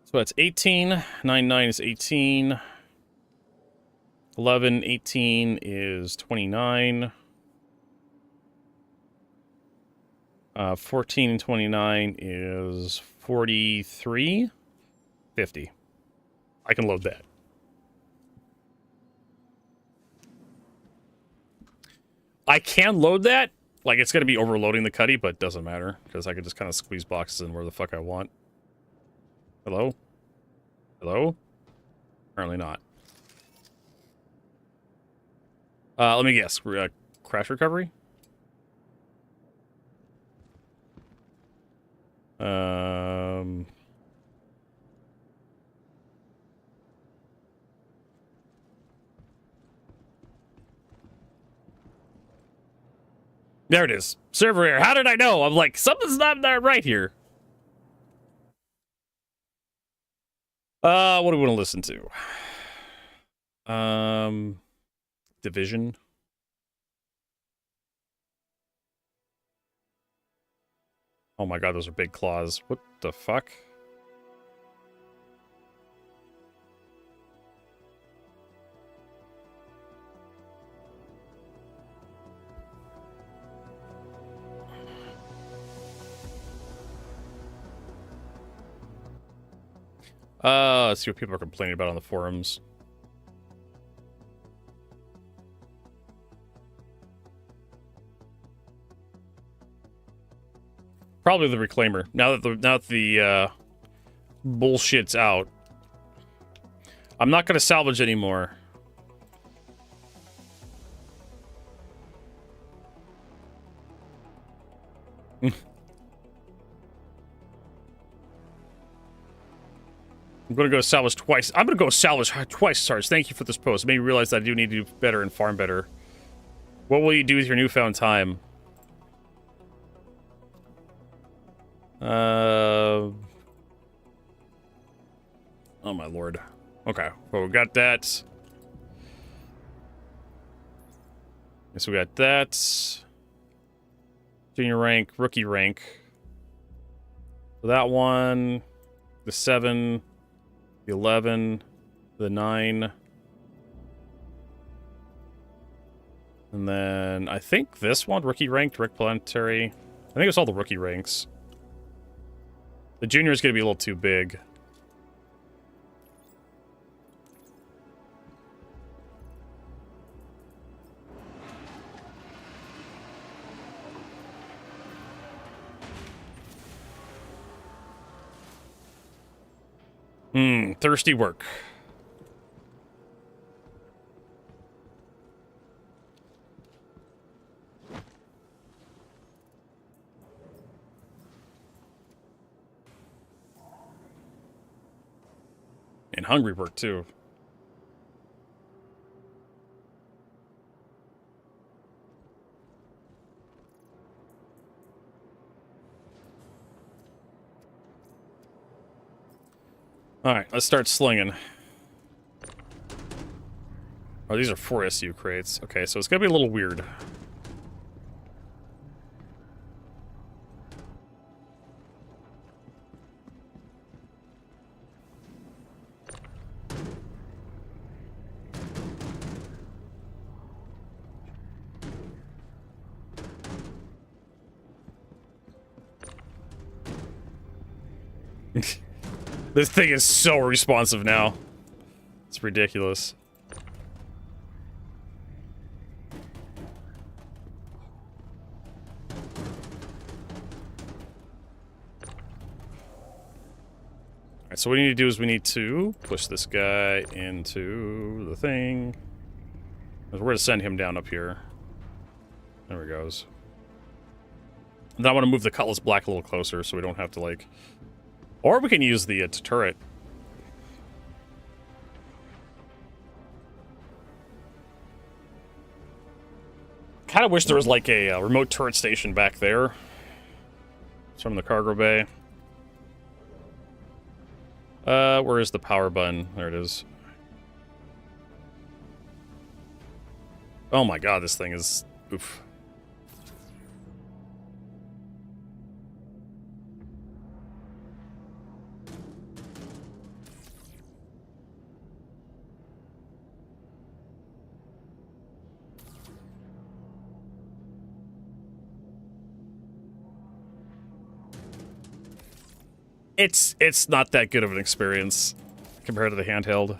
So that's 18. 9 is 18. 11, 18 is 29. 14 and 29 is 43. 50. I can load that. I can load that. Like, it's going to be overloading the cuddy, but it doesn't matter. Because I can just kind of squeeze boxes in where the fuck I want. Hello? Hello? Apparently not. Let me guess. Crash recovery? There it is. Server error. How did I know? I'm like, something's not right here. What do we want to listen to? Division. Oh my god, those are big claws. What the fuck? Let's see what people are complaining about on the forums. Probably the reclaimer. Now that the bullshit's out, I'm not gonna salvage anymore. I'm gonna go salvage twice. I'm gonna go salvage twice, Sarge. Thank you for this post. It made me realize that I do need to do better and farm better. What will you do with your newfound time? Oh my lord. Okay, well, we got that. So we got that. Junior rank, rookie rank. So that one, the 7, the 11, the 9. And then I think this one, rookie ranked, Rick Planetary. I think it's all the rookie ranks. The junior is going to be a little too big. Thirsty work. And hungry work, too. Alright, let's start slinging. Oh, these are 4 SU crates. Okay, so it's gonna be a little weird. This thing is so responsive now. It's ridiculous. Alright, so what we need to do is we need to push this guy into the thing. We're going to send him down up here. There he goes. And then I want to move the Cutlass Black a little closer so we don't have to, like... Or we can use the turret. Kind of wish there was like a remote turret station back there. It's from the cargo bay. Where is the power button? There it is. Oh my god, this thing is... Oof. It's not that good of an experience compared to the handheld.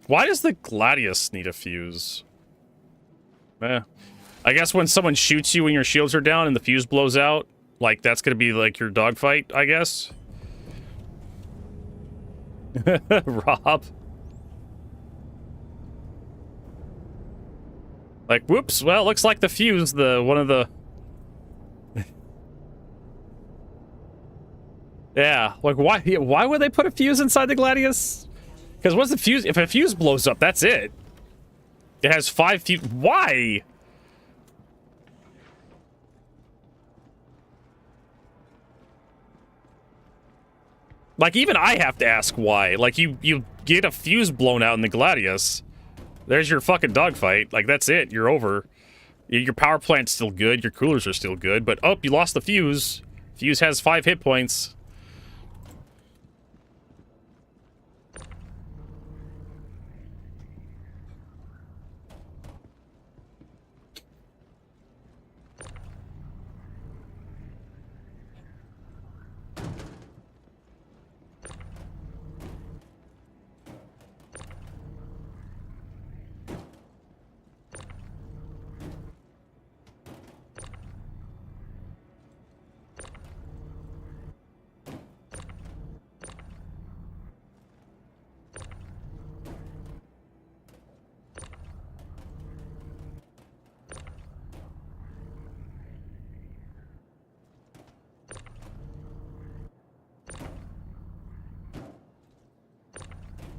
Why does the Gladius need a fuse? Eh. I guess when someone shoots you when your shields are down and the fuse blows out, like, that's gonna be, like, your dogfight, I guess? Rob. Like, whoops, well, looks like the fuse, one of the... Yeah, like, why would they put a fuse inside the Gladius? Because what's the fuse? If a fuse blows up, that's it. It has 5 fuse... Why? Like, even I have to ask why. Like, you get a fuse blown out in the Gladius. There's your fucking dogfight. Like, that's it. You're over. Your power plant's still good. Your coolers are still good. But, oh, you lost the fuse. Fuse has 5 hit points.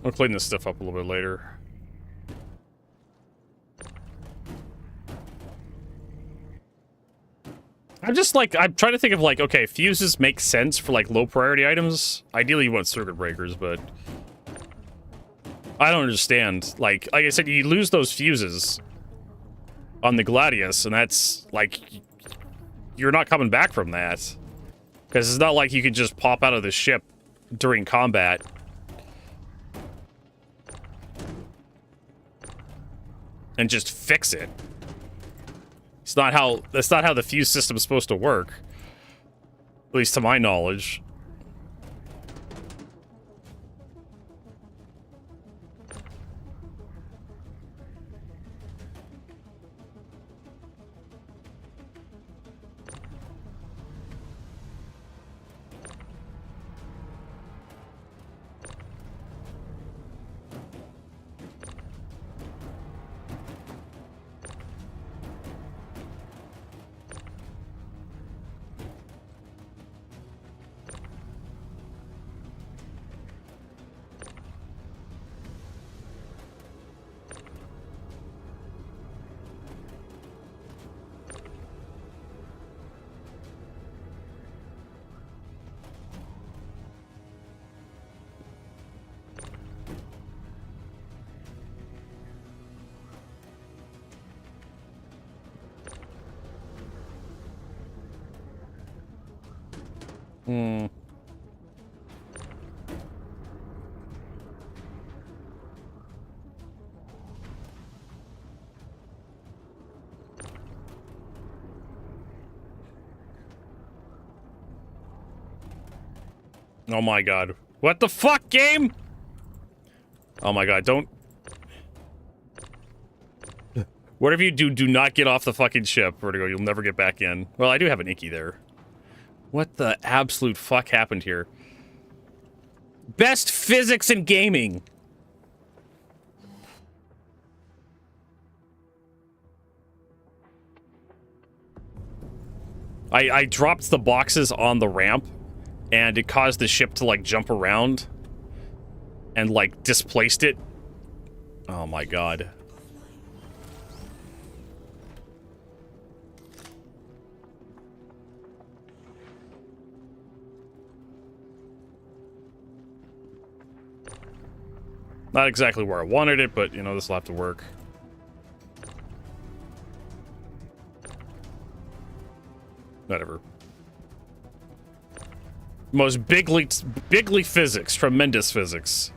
I'll clean this stuff up a little bit later. I'm just like, I'm trying to think of like, okay, fuses make sense for like low priority items. Ideally you want circuit breakers, but I don't understand. Like I said, you lose those fuses on the Gladius, and that's like, you're not coming back from that. Because it's not like you can just pop out of the ship during combat. And just fix it. That's not how the fuse system is supposed to work. At least to my knowledge. Hmm. Oh my god. What the fuck, game? Oh my god, don't... Whatever you do, do not get off the fucking ship, Vertigo. You'll never get back in. Well, I do have an Icky there. What the absolute fuck happened here? Best physics in gaming! I dropped the boxes on the ramp, and it caused the ship to, like, jump around and, like, displaced it. Oh my god. Not exactly where I wanted it, but, you know, this will have to work. Whatever. Most bigly physics. Tremendous physics.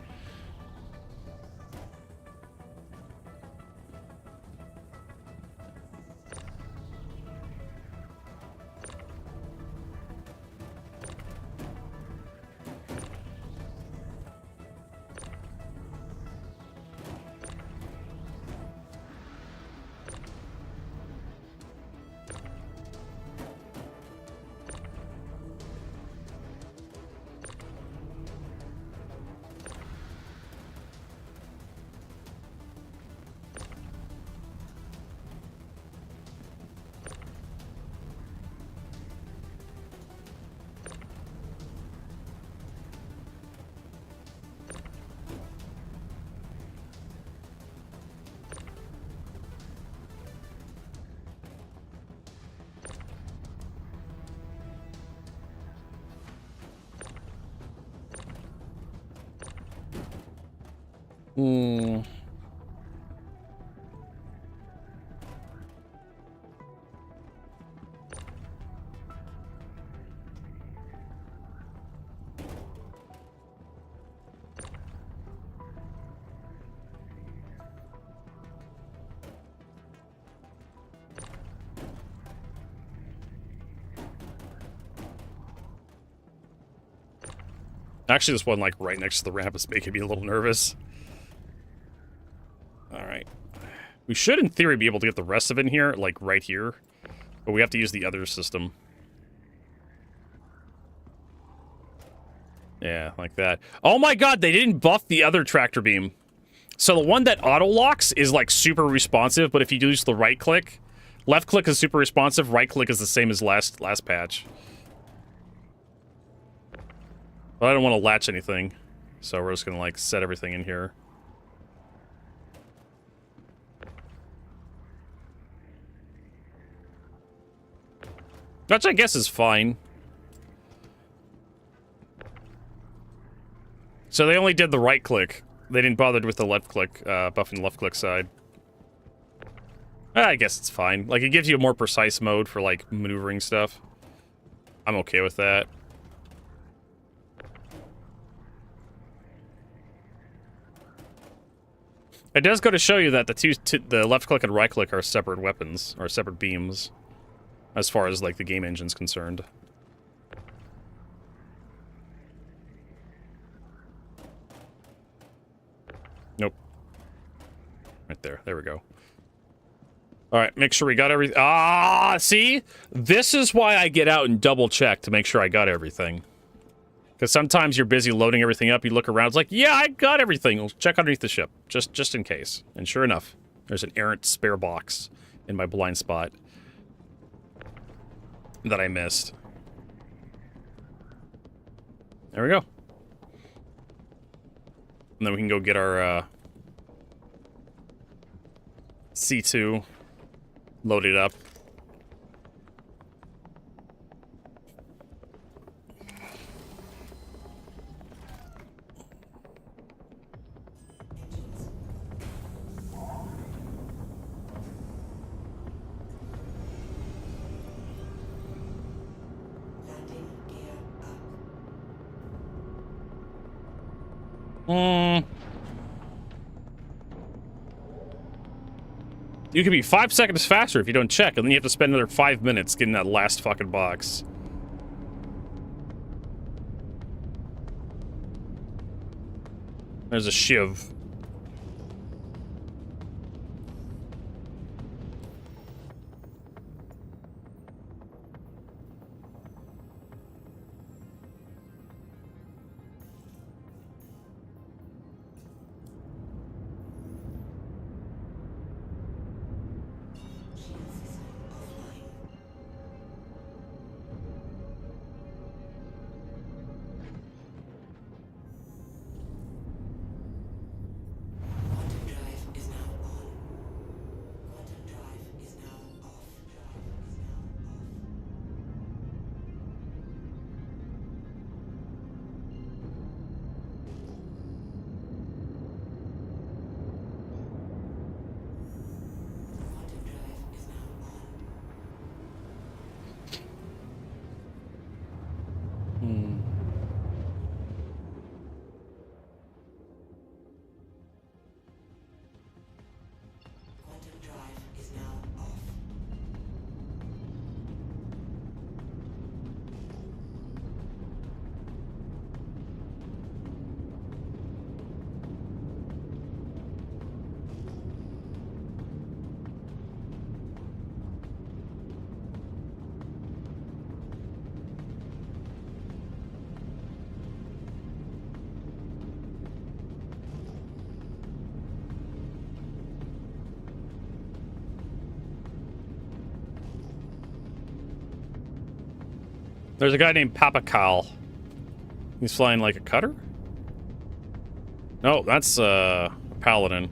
Hmm. Actually, this one, like, right next to the ramp is making me a little nervous. Alright. We should, in theory, be able to get the rest of it in here, like, right here. But we have to use the other system. Yeah, like that. Oh my god, they didn't buff the other tractor beam. So the one that auto-locks is, like, super responsive, but if you use the right-click, left-click is super responsive, right-click is the same as last patch. But I don't want to latch anything, so we're just gonna, like, set everything in here. Which I guess is fine. So they only did the right-click. They didn't bother with the left-click, buffing the left-click side. I guess it's fine. Like, it gives you a more precise mode for, like, maneuvering stuff. I'm okay with that. It does go to show you that the left click and right click are separate weapons, or separate beams, as far as, like, the game engine's concerned. Nope. Right there. There we go. Alright, make sure we got everything. Ah, see? This is why I get out and double check to make sure I got everything. Because sometimes you're busy loading everything up, you look around, it's like, yeah, I got everything. We'll check underneath the ship, just in case. And sure enough, there's an errant spare box in my blind spot that I missed. There we go. And then we can go get our C2 loaded up. You can be 5 seconds faster if you don't check, and then you have to spend another 5 minutes getting that last fucking box. There's a shiv. There's a guy named Papa Kyle. He's flying like a cutter? No, that's Paladin.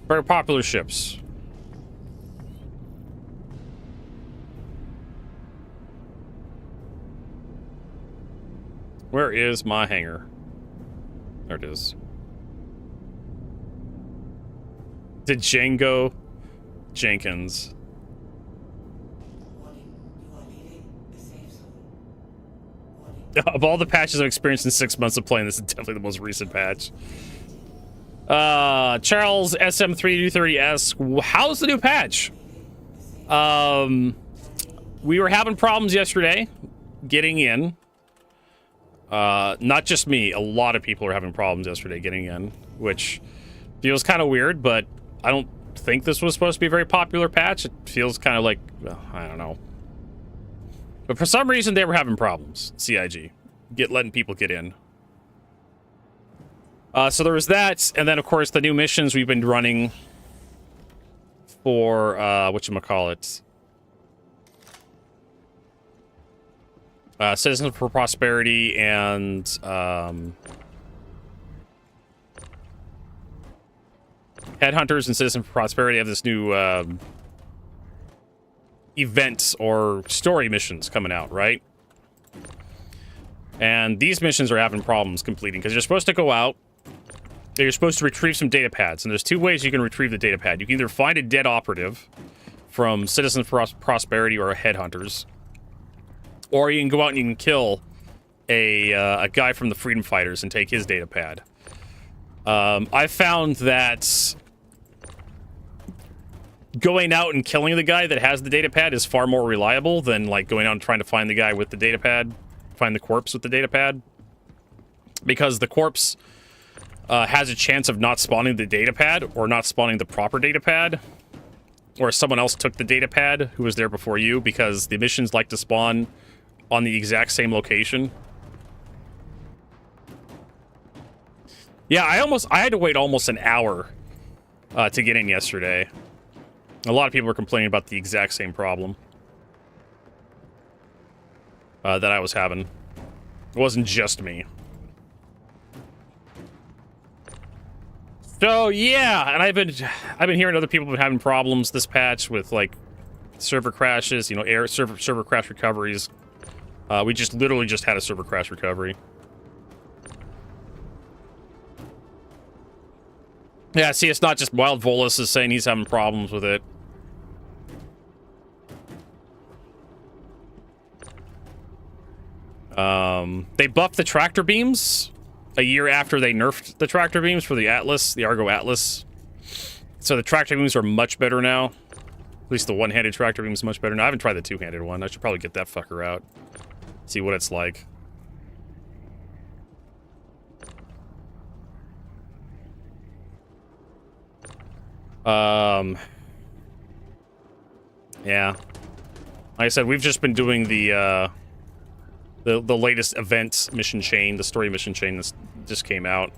Very popular ships. Where is my hangar? There it is. to Django Jenkins. Warning, you are leaving the safe zone. Warning. Of all the patches I've experienced in 6 months of playing, this is definitely the most recent patch. Charles SM330 asks, how's the new patch? We were having problems yesterday getting in. Not just me, a lot of people are having problems yesterday getting in, which feels kind of weird, but I don't think this was supposed to be a very popular patch. It feels kind of like, well, I don't know. But for some reason, they were having problems, CIG, letting people get in. So there was that, and then, of course, the new missions we've been running for, whatchamacallit, Citizens for Prosperity and, Headhunters and Citizens for Prosperity have this new, events or story missions coming out, right? And these missions are having problems completing, because you're supposed to go out, you're supposed to retrieve some data pads, and there's two ways you can retrieve the data pad. You can either find a dead operative from Citizens for Prosperity or Headhunters, or you can go out and you can kill a guy from the Freedom Fighters and take his data pad. I found that going out and killing the guy that has the data pad is far more reliable than like going out and trying to find the guy with the data pad, find the corpse with the data pad, because the corpse has a chance of not spawning the data pad or not spawning the proper data pad, or someone else took the data pad who was there before you, because the missions like to spawn on the exact same location. Yeah, I had to wait almost an hour to get in yesterday. A lot of people were complaining about the exact same problem that I was having. It wasn't just me. So yeah, and I've been hearing other people have been having problems this patch with like server crashes, you know, server crash recoveries. We literally just had a server crash recovery. Yeah, see, it's not just Wild Volus is saying he's having problems with it. They buffed the tractor beams a year after they nerfed the tractor beams for the Atlas, the Argo Atlas. So the tractor beams are much better now. At least the one-handed tractor beam is much better now. I haven't tried the two-handed one. I should probably get that fucker out. See what it's like. Yeah. Like I said, we've just been doing the latest event mission chain, the story mission chain that just came out.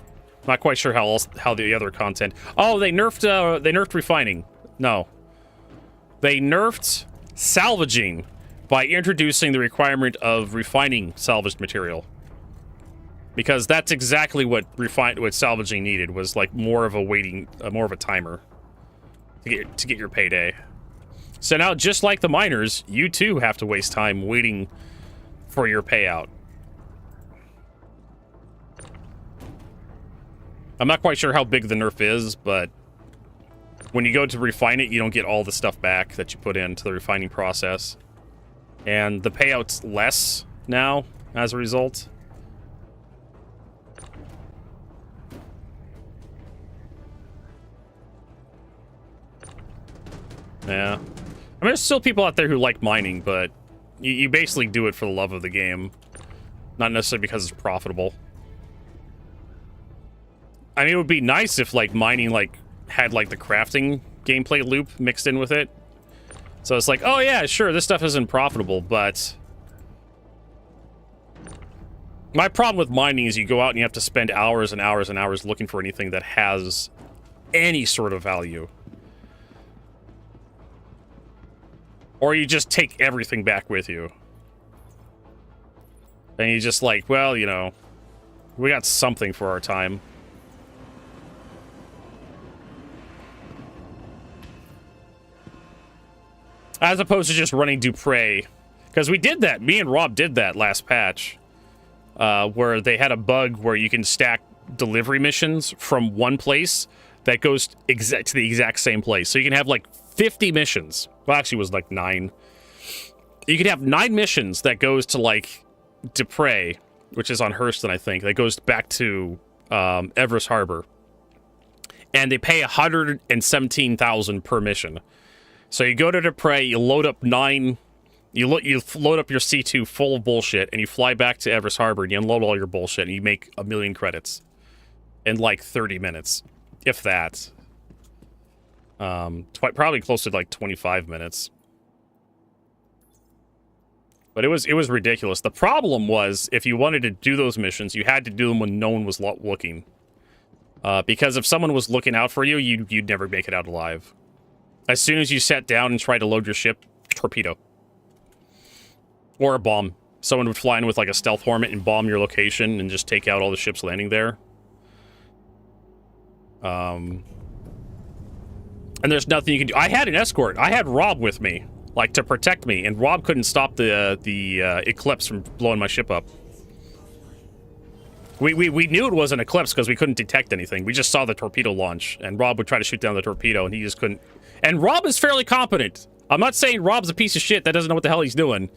Not quite sure how the other content. Oh, they nerfed refining. No. They nerfed salvaging by introducing the requirement of refining salvaged material. Because that's exactly what salvaging needed, was like more of a timer to get your payday. So now, just like the miners, you too have to waste time waiting for your payout. I'm not quite sure how big the nerf is, but when you go to refine it, you don't get all the stuff back that you put into the refining process. And the payout's less now as a result. Yeah. I mean, there's still people out there who like mining, but you basically do it for the love of the game. Not necessarily because it's profitable. I mean, it would be nice if, like, mining, like, had, like, the crafting gameplay loop mixed in with it. So it's like, oh, yeah, sure, this stuff isn't profitable, but... My problem with mining is you go out and you have to spend hours and hours and hours looking for anything that has any sort of value. Or you just take everything back with you. And you just like, well, you know, we got something for our time. As opposed to just running Dupre. Because we did that. Me and Rob did that last patch. Where they had a bug where you can stack delivery missions from one place that goes to the exact same place. So you can have like 50 missions. Well, actually, it was like 9. You could have 9 missions that goes to like Dupre, which is on Hurston, I think. That goes back to Everest Harbor, and they pay 117,000 per mission. So you go to Dupre, you load up 9. You load up your C2 full of bullshit, and you fly back to Everest Harbor, and you unload all your bullshit, and you make 1 million credits in like 30 minutes, if that. Probably close to like 25 minutes. But it was ridiculous. The problem was, if you wanted to do those missions, you had to do them when no one was looking. Because if someone was looking out for you, you'd never make it out alive. As soon as you sat down and tried to load your ship, torpedo. Or a bomb. Someone would fly in with like a stealth hornet and bomb your location and just take out all the ships landing there. And there's nothing you can do. I had an escort. I had Rob with me, like, to protect me, and Rob couldn't stop the eclipse from blowing my ship up. We knew it was an eclipse because we couldn't detect anything. We just saw the torpedo launch, and Rob would try to shoot down the torpedo, and he just couldn't. And Rob is fairly competent. I'm not saying Rob's a piece of shit that doesn't know what the hell he's doing.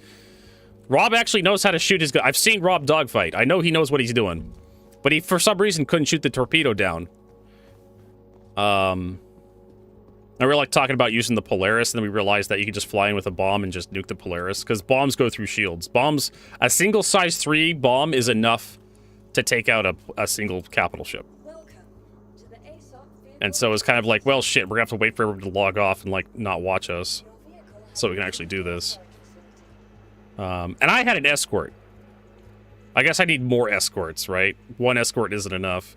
Rob actually knows how to shoot his gun. I've seen Rob dogfight. I know he knows what he's doing. But he, for some reason, couldn't shoot the torpedo down. And we were like talking about using the Polaris, and then we realized that you could just fly in with a bomb and just nuke the Polaris, because bombs go through shields. Bombs, a single size 3 bomb is enough to take out a single capital ship. And so it's kind of like, well, shit, we're gonna have to wait for everyone to log off and like not watch us, so we can actually do this. And I had an escort. I guess I need more escorts, right? 1 escort isn't enough.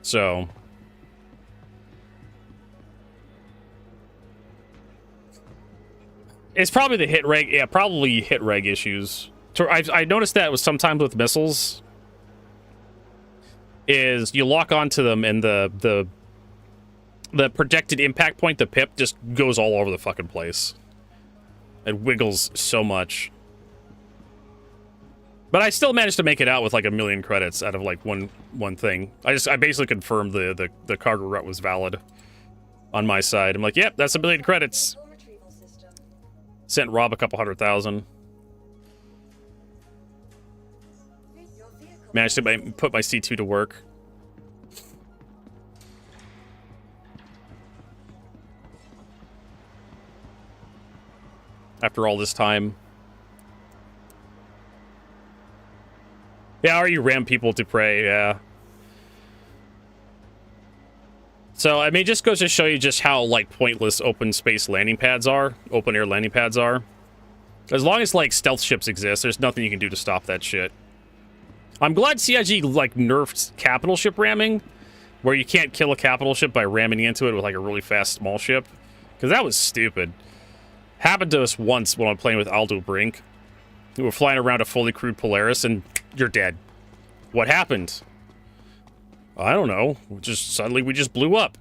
So it's probably the hit reg. Yeah, probably hit reg issues. I noticed that was sometimes with missiles. Is you lock onto them and the projected impact point, the pip, just goes all over the fucking place. It wiggles so much. But I still managed to make it out with like 1 million credits out of like one thing. I basically confirmed the cargo route was valid on my side. I'm like, yep, that's 1 million credits. Sent Rob a couple 100,000. Managed to put my C2 to work. After all this time. Yeah, or you ram people to pray, yeah. So, I mean, it just goes to show you just how, like, pointless open space landing pads are. Open air landing pads are. As long as, like, stealth ships exist, there's nothing you can do to stop that shit. I'm glad CIG, like, nerfed capital ship ramming, where you can't kill a capital ship by ramming into it with, like, a really fast small ship. Because that was stupid. Happened to us once when I'm playing with Aldo Brink. We were flying around a fully crewed Polaris, and you're dead. What happened? I don't know. Suddenly we just blew up.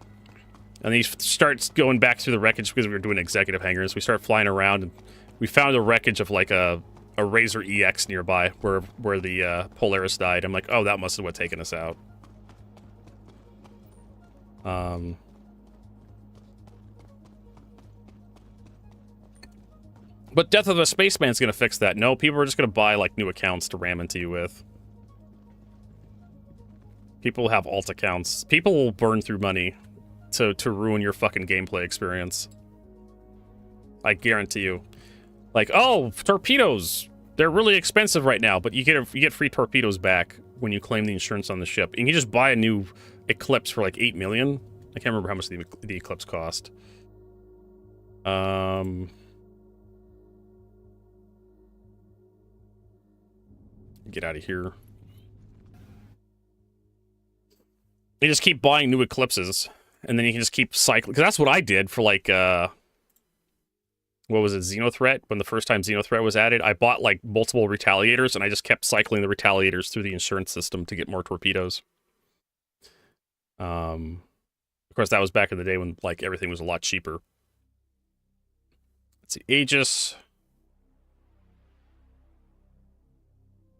And he starts going back through the wreckage because we were doing executive hangars. We start flying around, and we found the wreckage of like a Razor EX nearby where the Polaris died. I'm like, oh, that must have what taken us out. But Death of a Spaceman's gonna fix that. No, people are just gonna buy like new accounts to ram into you with. People have alt accounts. People will burn through money to ruin your fucking gameplay experience. I guarantee you. Like, oh, torpedoes. They're really expensive right now, but you get free torpedoes back when you claim the insurance on the ship. And you just buy a new Eclipse for like 8 million. I can't remember how much the Eclipse cost. Get out of here. You just keep buying new Eclipses, and then you can just keep cycling. Because that's what I did for, like, what was it, Xenothreat? When the first time Xenothreat was added, I bought, like, multiple Retaliators, and I just kept cycling the Retaliators through the insurance system to get more torpedoes. Of course, that was back in the day when, like, everything was a lot cheaper. Let's see, Aegis.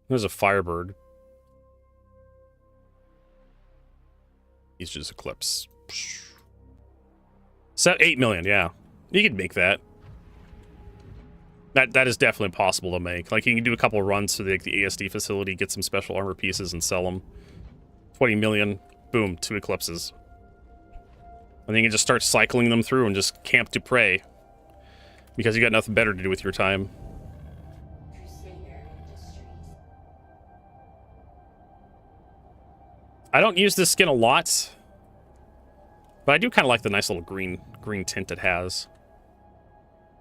There's a Firebird. Aegis Eclipse. 8 million, yeah. You could make that. That is definitely possible to make. Like, you can do a couple of runs to the ASD facility, get some special armor pieces, and sell them. 20 million, boom, 2 Eclipses. And then you can just start cycling them through and just camp to prey. Because you got nothing better to do with your time. I don't use this skin a lot. But I do kind of like the nice little green tint it has.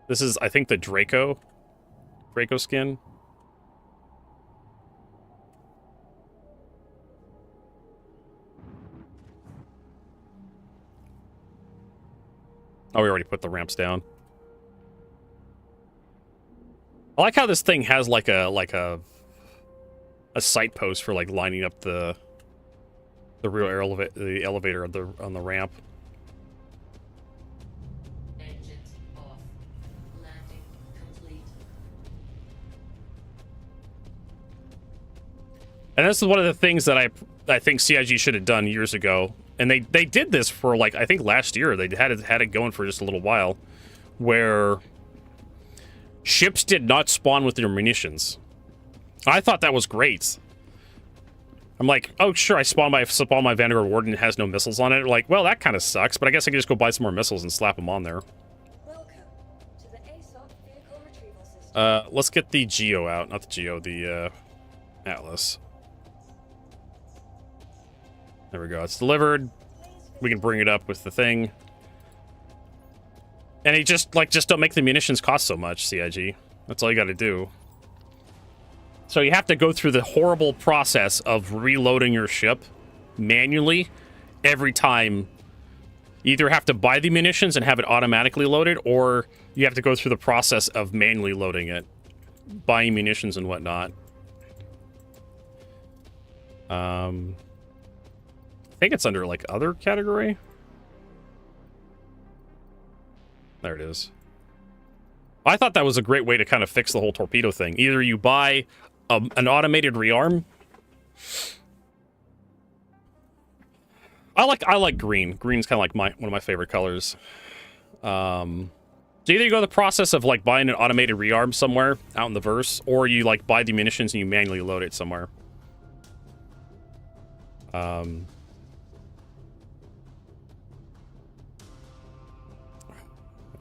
This is, I think, the Draco skin. Oh, we already put the ramps down. I like how this thing has like a sight post for like lining up the real elevator on the ramp. Engines off. Landing complete. And this is one of the things that I think CIG should have done years ago. And they did this for, like, I think last year. They had it going for just a little while. Where ships did not spawn with their munitions. I thought that was great. I'm like, oh, sure, I spawn my Vanguard Warden and it has no missiles on it. Like, well, that kind of sucks, but I guess I can just go buy some more missiles and slap them on there. Welcome to the ASOP vehicle retrieval system. Let's get the Geo out. Not the Geo, the, Atlas. There we go. It's delivered. We can bring it up with the thing. And he just don't make the munitions cost so much, CIG. That's all you gotta do. So you have to go through the horrible process of reloading your ship manually every time. You either have to buy the munitions and have it automatically loaded, or you have to go through the process of manually loading it, buying munitions and whatnot. I think it's under, like, other category. There it is. I thought that was a great way to kind of fix the whole torpedo thing. Either you buy an automated rearm. I like green. Green's kind of like one of my favorite colors. So either you go the process of like buying an automated rearm somewhere out in the verse, or you like buy the munitions and you manually load it somewhere. Have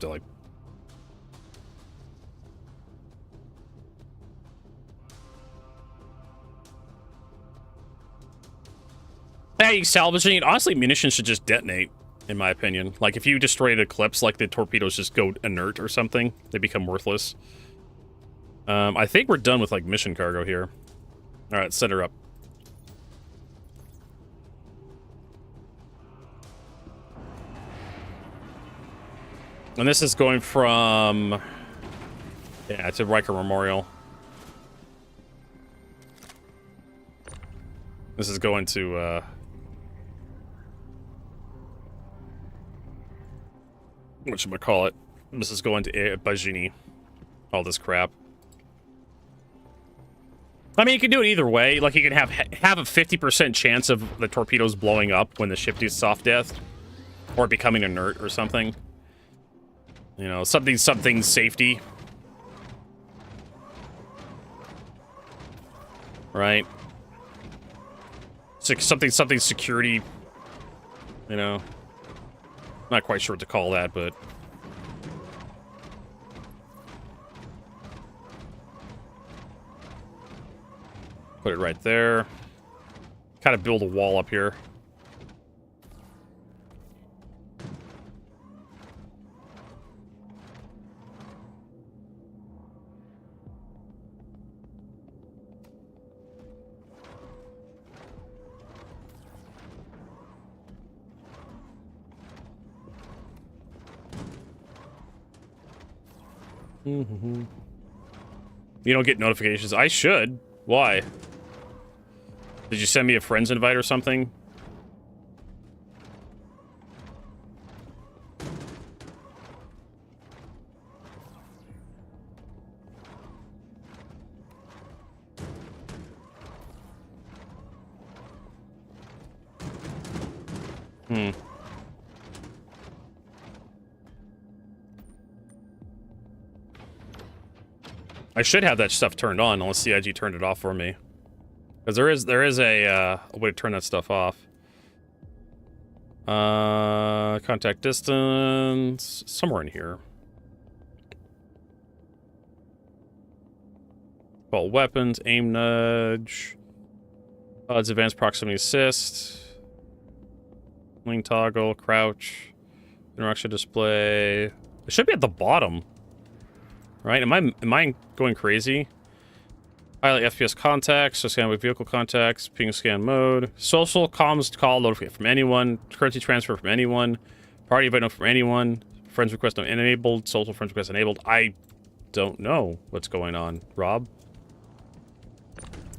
to like. Yeah, you salvaging it. Honestly, munitions should just detonate, in my opinion. Like, if you destroy the Eclipse, like, the torpedoes just go inert or something. They become worthless. I think we're done with, like, mission cargo here. Alright, set her up. And this is going from... Yeah, it's a Riker Memorial. This is going to, whatchamacallit? This is going to Bajini. All this crap. I mean, you can do it either way. Like, you can have a 50% chance of the torpedoes blowing up when the ship does soft death. Or becoming inert or something. You know, something safety. Right? Something security. You know. Not quite sure what to call that, but... Put it right there. Kind of build a wall up here. You don't get notifications. I should. Why? Did you send me a friend's invite or something? Hmm. I should have that stuff turned on unless CIG turned it off for me. Because there is a way to turn that stuff off. Contact distance, somewhere in here. Call weapons, aim nudge. It's advanced proximity assist. Wing toggle, crouch. Interaction display. It should be at the bottom. Right? Am I going crazy? Highlight FPS contacts, so scan with vehicle contacts, ping scan mode. Social comms call notification from anyone. Currency transfer from anyone. Party invite note from anyone. Friends request enabled. Social friends request enabled. I don't know what's going on, Rob.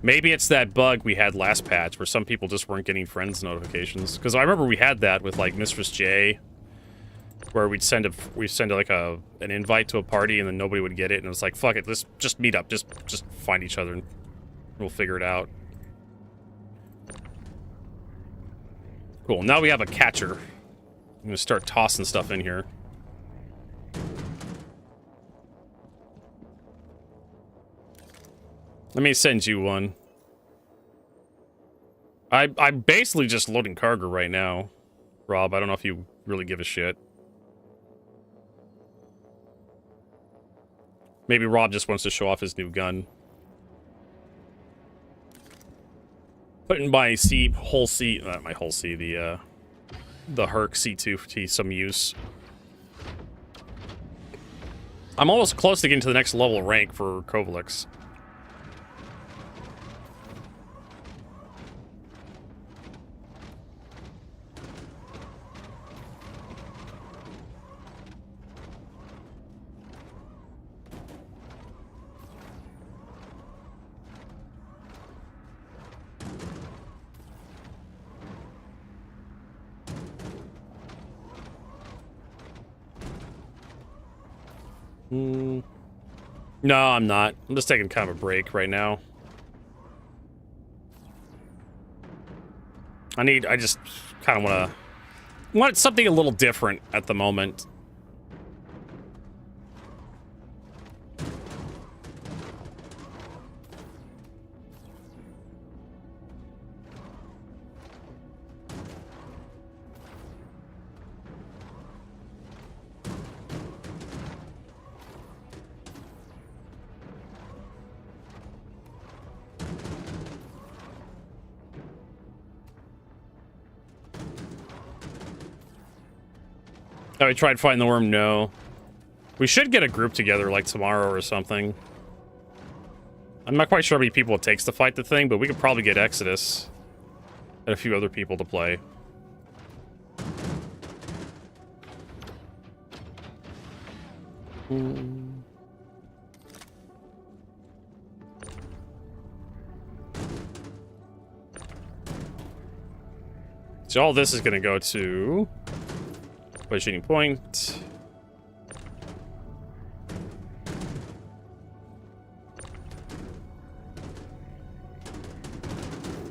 Maybe it's that bug we had last patch where some people just weren't getting friends notifications. Because I remember we had that with like Mistress J, where we'd send like an invite to a party and then nobody would get it, and it was like, fuck it, let's just meet up, just find each other and we'll figure it out. Cool. Now we have a catcher. I'm gonna start tossing stuff in here. Let me send you one. I'm basically just loading cargo right now, Rob. I don't know if you really give a shit. Maybe Rob just wants to show off his new gun. Putting my whole C, not my whole C, the Herc C2 to some use. I'm almost close to getting to the next level of rank for Kovalix. No, I'm not. I'm just taking kind of a break right now. I just kind of want something a little different at the moment. Oh, we tried finding the worm? No. We should get a group together, like, tomorrow or something. I'm not quite sure how many people it takes to fight the thing, but we could probably get Exodus and a few other people to play. So all this is going to go to... shooting point.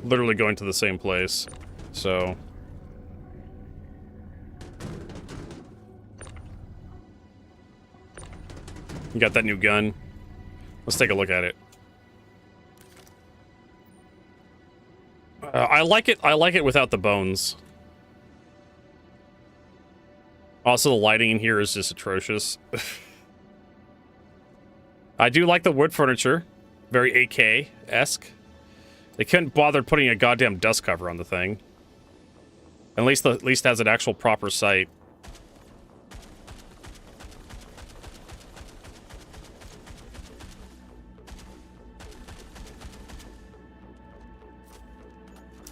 Literally going to the same place. So. You got that new gun. Let's take a look at it. I like it. I like it without the bones. Also, the lighting in here is just atrocious. I do like the wood furniture. Very AK-esque. They couldn't bother putting a goddamn dust cover on the thing. At least has an actual proper sight.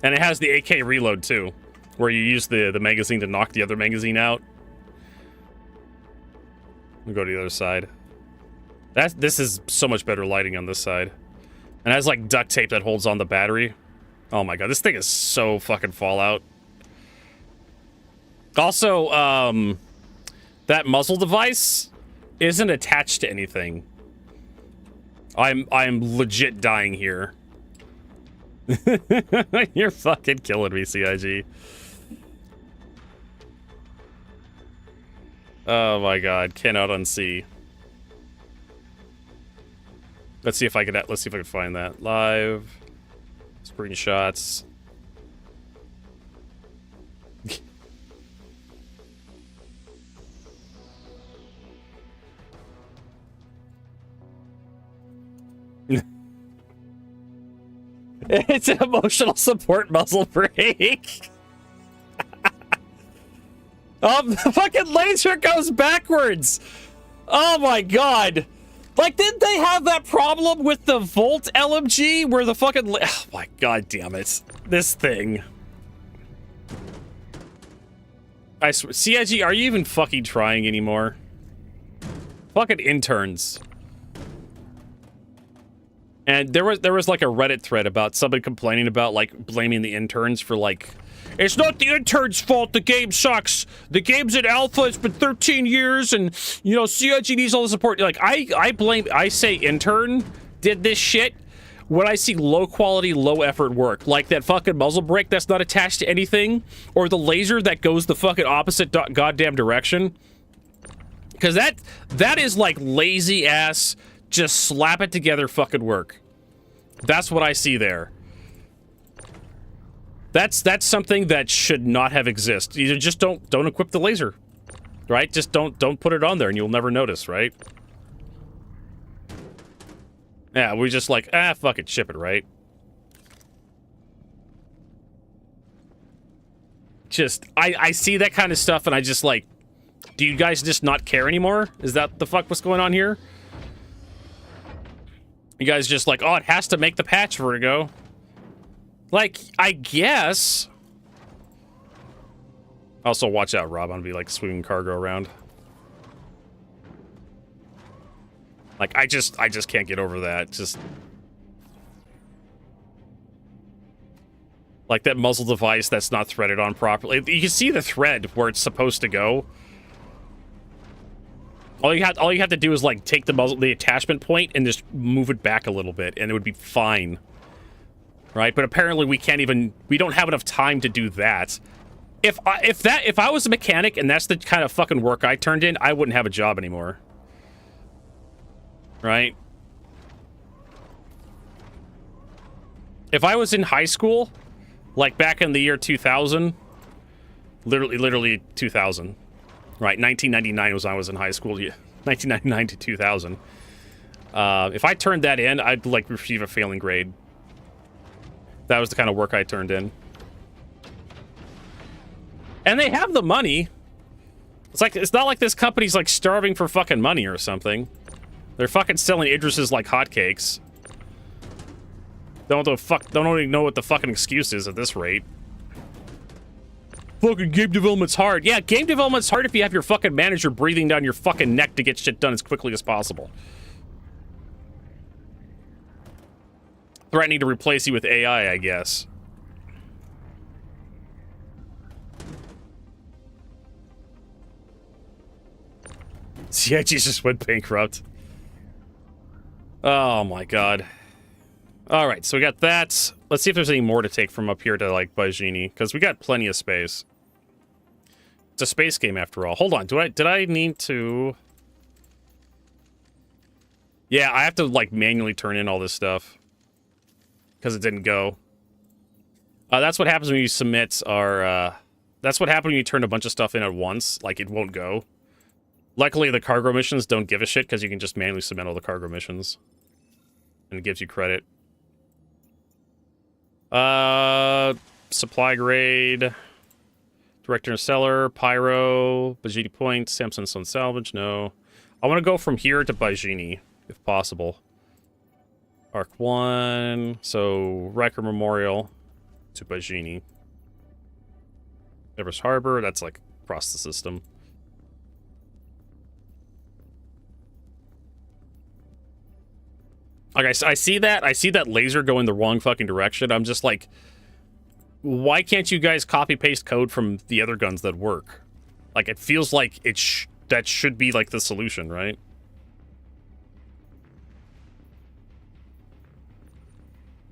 And it has the AK reload too, where you use the magazine to knock the other magazine out. We'll go to the other side. This is so much better lighting on this side. And it has like duct tape that holds on the battery. Oh my god, this thing is so fucking Fallout. Also, that muzzle device isn't attached to anything. I'm legit dying here. You're fucking killing me, CIG. Oh my god, cannot unsee. Let's see if I can find that live screenshots. It's an emotional support muzzle brake. The fucking laser goes backwards. Oh my god. Like, didn't they have that problem with the Volt LMG where the fucking... Oh my god damn it. This thing. I swear, CIG, are you even fucking trying anymore? Fucking interns. And there was like a Reddit thread about somebody complaining about like blaming the interns for like, it's not the interns' fault the game sucks. The game's in alpha, it's been 13 years and you know CIG needs all the support. Like I say intern did this shit when I see low quality, low effort work. Like that fucking muzzle brake that's not attached to anything, or the laser that goes the fucking opposite goddamn direction. Cause that is like lazy ass, just slap it together fucking work. That's what I see there. That's something that should not have existed. You just don't equip the laser. Right? Just don't put it on there and you'll never notice, right? Yeah, we just like, fuck it, ship it, right? Just I see that kind of stuff and I just like, do you guys just not care anymore? Is that the fuck what's going on here? You guys just like, oh, it has to make the patch, Vertigo. Like, I guess. Also, watch out, Rob. I'm gonna be like swinging cargo around. Like, I just can't get over that. Just like that muzzle device that's not threaded on properly. You can see the thread where it's supposed to go. All you have to do is like take the attachment point and just move it back a little bit and it would be fine. Right? But apparently we don't have enough time to do that. If I was a mechanic and that's the kind of fucking work I turned in, I wouldn't have a job anymore. Right? If I was in high school, like back in the year 2000, literally 2000. Right, 1999 was when I was in high school. 1999 to 2000. If I turned that in, I'd like receive a failing grade. That was the kind of work I turned in. And they have the money. It's not like this company's like starving for fucking money or something. They're fucking selling Idrises like hotcakes. Don't even know what the fucking excuse is at this rate. Fucking game development's hard. Yeah, game development's hard if you have your fucking manager breathing down your fucking neck to get shit done as quickly as possible. Threatening to replace you with AI, I guess. Yeah, Jesus went bankrupt. Oh my god. Alright, so we got that. Let's see if there's any more to take from up here to, like, Bajini, because we got plenty of space. It's a space game, after all. Hold on, did I need to... Yeah, I have to, like, manually turn in all this stuff. Because it didn't go. That's what happens when you submit our, That's what happens when you turn a bunch of stuff in at once. Like, it won't go. Luckily, the cargo missions don't give a shit, because you can just manually submit all the cargo missions. And it gives you credit. Supply grade, director and seller, pyro, Bajini points, Samson Stone salvage. No, I want to go from here to Bajini if possible. Arc 1, so Riker Memorial to Bajini. Everest Harbor, that's like across the system. Like I see that laser go in the wrong fucking direction. I'm just like, why can't you guys copy paste code from the other guns that work? Like it feels like that should be like the solution, right?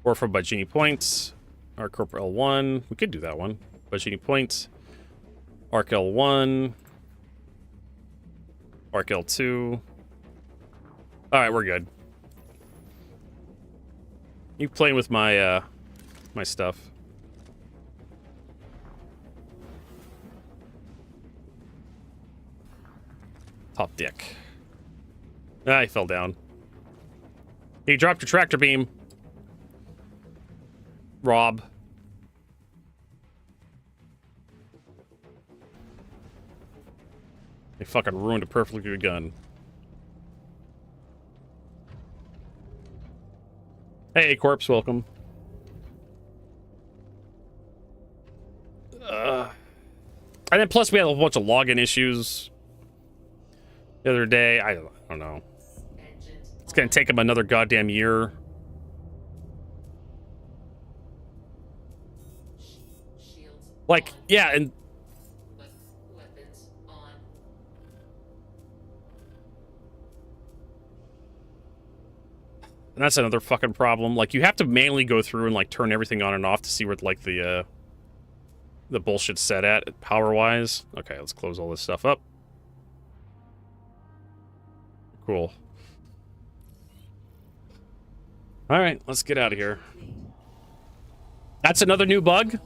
Or from Bajini points, Arc Corporal L1. We could do that one. Bajini points, Arc L1. Arc L2. Alright, we're good. You playing with my, my stuff. Top deck. Ah, he fell down. He dropped your tractor beam. Rob. They fucking ruined a perfectly good gun. Hey, Corpse, welcome. And then plus we had a bunch of login issues the other day. I don't know. It's gonna take him another goddamn year. Like, yeah, and Weapons on. that's another fucking problem. Like, you have to manually go through and like turn everything on and off to see where like the bullshit's set at power-wise. Okay, let's close all this stuff up. Cool. All right, let's get out of here. That's another new bug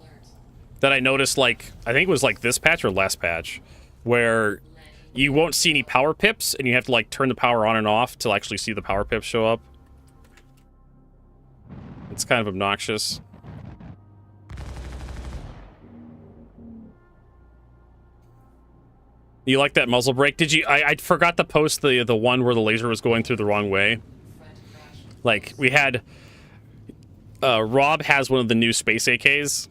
that I noticed, like, I think it was like this patch or last patch, where you won't see any power pips and you have to like turn the power on and off to actually see the power pips show up. It's kind of obnoxious. You like that muzzle brake? Did you? I forgot to post the one where the laser was going through the wrong way. Like, we had... Rob has one of the new space AKs.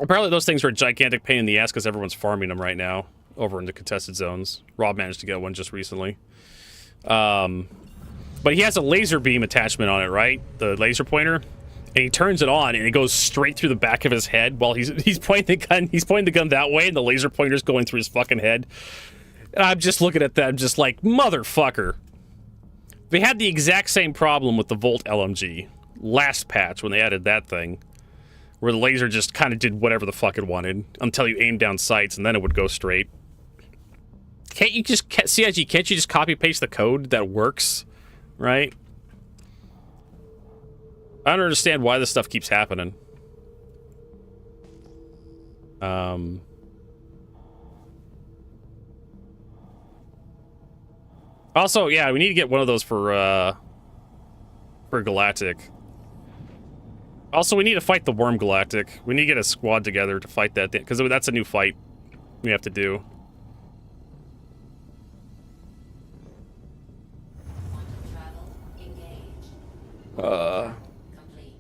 Apparently those things are a gigantic pain in the ass because everyone's farming them right now over in the contested zones. Rob managed to get one just recently. But he has a laser beam attachment on it, right? The laser pointer. And he turns it on and it goes straight through the back of his head while he's pointing the gun. He's pointing the gun that way and the laser pointer's going through his fucking head. And I'm just looking at that, I'm just like, motherfucker. They had the exact same problem with the Volt LMG last patch when they added that thing, where the laser just kind of did whatever the fuck it wanted until you aimed down sights and then it would go straight. Can't you just, CIG, can't you just copy paste the code that works, right? I don't understand why this stuff keeps happening. Also, yeah, we need to get one of those for Galactic. Also, we need to fight the Worm Galactic. We need to get a squad together to fight that thing, because that's a new fight we have to do. Travel engaged. Complete.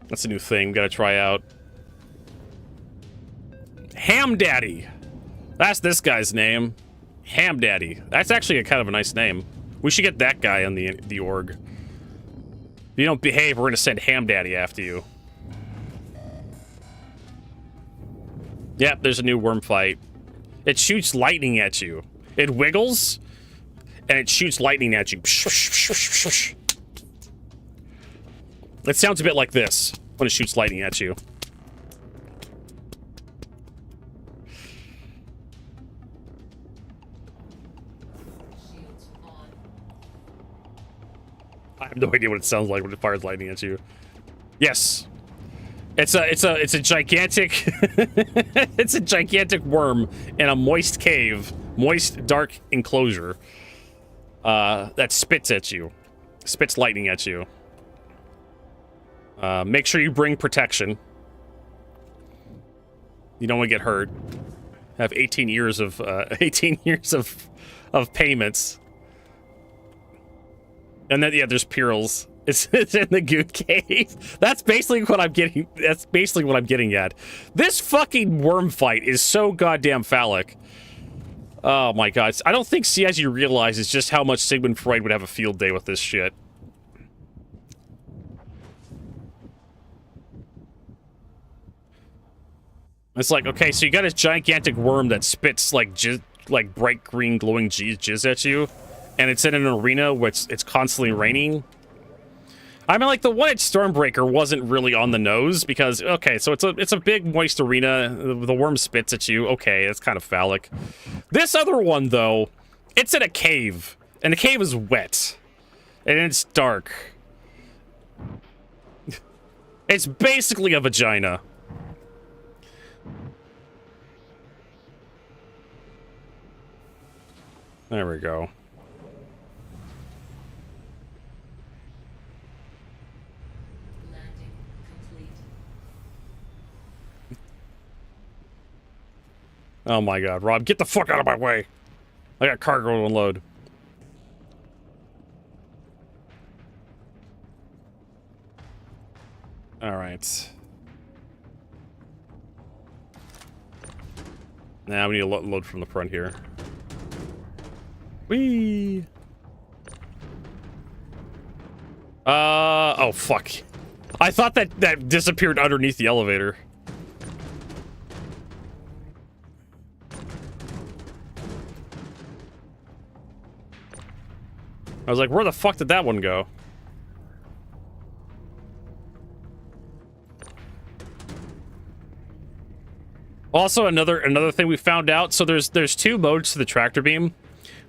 That's a new thing we gotta try out. Ham Daddy! That's this guy's name. Ham Daddy. That's actually a kind of a nice name. We should get that guy on the org. If you don't behave, we're gonna send Ham Daddy after you. Yep, there's a new worm fight. It shoots lightning at you. It wiggles, and it shoots lightning at you. It sounds a bit like this when it shoots lightning at you. I have no idea what it sounds like when it fires lightning at you. Yes. It's a gigantic it's a gigantic worm in a moist cave, moist dark enclosure. That spits at you. Spits lightning at you. Make sure you bring protection. You don't want to get hurt. Have 18 years of 18 years of payments. And then, yeah, there's Pirals. It's in the Goot Cave. That's basically what I'm getting. That's basically what I'm getting at. This fucking worm fight is so goddamn phallic. Oh my god. I don't think CIG realizes just how much Sigmund Freud would have a field day with this shit. It's like, okay, so you got this gigantic worm that spits like like bright green glowing jizz at you. And it's in an arena where it's constantly raining. I mean, like, the one at Stormbreaker wasn't really on the nose because, okay, so it's a big moist arena. The worm spits at you. Okay, it's kind of phallic. This other one, though, it's in a cave, and the cave is wet, and it's dark. It's basically a vagina. There we go. Landing complete. Oh my god, Rob, get the fuck out of my way. I got cargo to unload. Alright. Now we need to load from the front here. Whee! Oh fuck. I thought that disappeared underneath the elevator. I was like, where the fuck did that one go? Also, another thing we found out, so there's two modes to the tractor beam.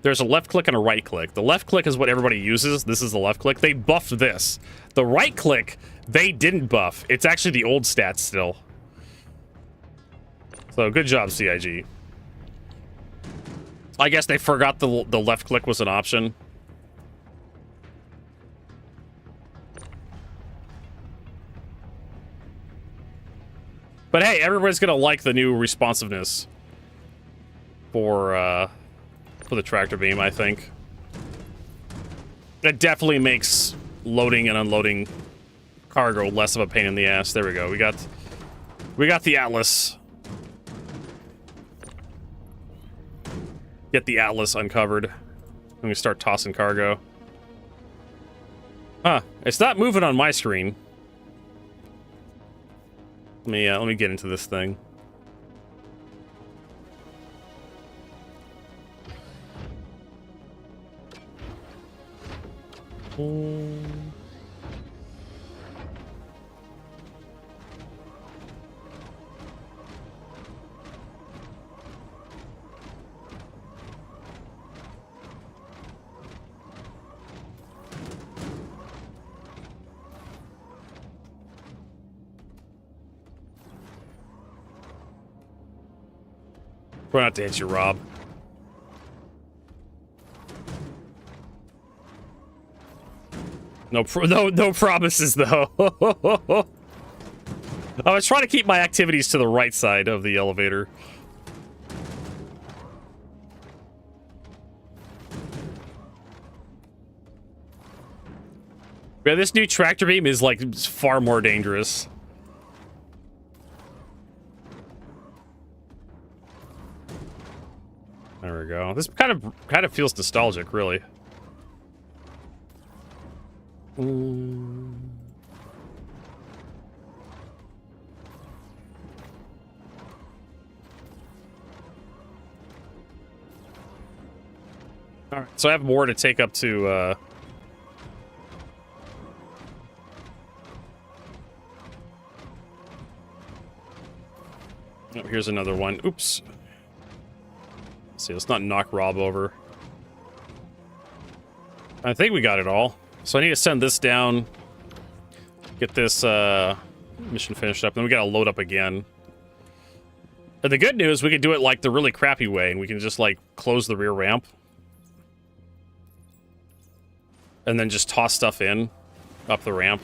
There's a left click and a right click. The left click is what everybody uses. This is the left click. They buffed this. The right click, they didn't buff. It's actually the old stats still. So good job, CIG. I guess they forgot the left click was an option. But hey, everybody's gonna like the new responsiveness for the tractor beam, I think. It definitely makes loading and unloading cargo less of a pain in the ass. There we go. We got the Atlas. Get the Atlas uncovered. Let me start tossing cargo. Huh. It's not moving on my screen. Let me get into this thing. Try not to hit you, Rob. No promises, though. I was trying to keep my activities to the right side of the elevator. Yeah, this new tractor beam is, like, far more dangerous. There we go. This kind of feels nostalgic, really. All right, so I have more to take up to. Oh, here's another one. Oops. Let's see, let's not knock Rob over. I think we got it all. So I need to send this down, get this mission finished up, then we gotta load up again. And the good news, we can do it like the really crappy way, and we can just like close the rear ramp. And then just toss stuff in, up the ramp.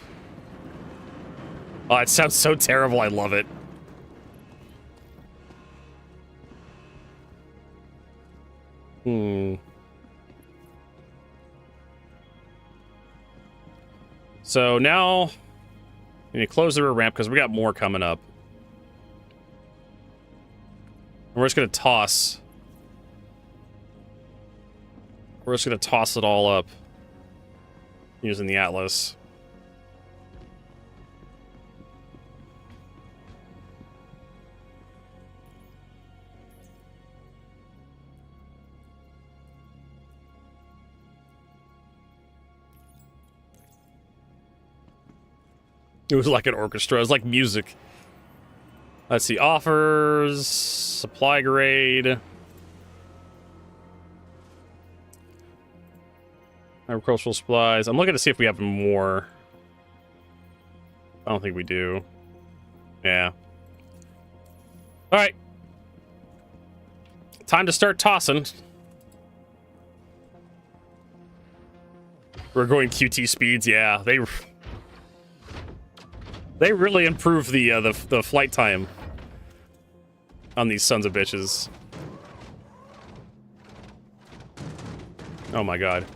Oh, it sounds so terrible, I love it. So now, we need to close the rear ramp because we got more coming up. And we're just gonna toss. We're just gonna toss it all up using the Atlas. It was like an orchestra. It was like music. Let's see. Offers. Supply grade. Agricultural supplies. I'm looking to see if we have more. I don't think we do. Yeah. Alright. Time to start tossing. We're going QT speeds. Yeah, they really improved the flight time on these sons of bitches. Oh my god.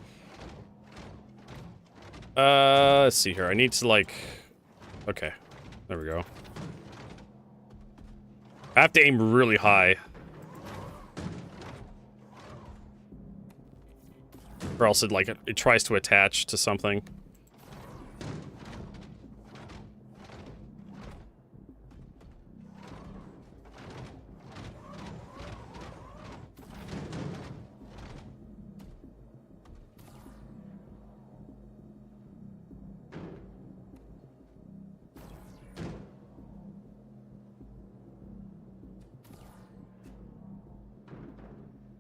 Let's see here. I need to like. Okay, there we go. I have to aim really high, or else it tries to attach to something.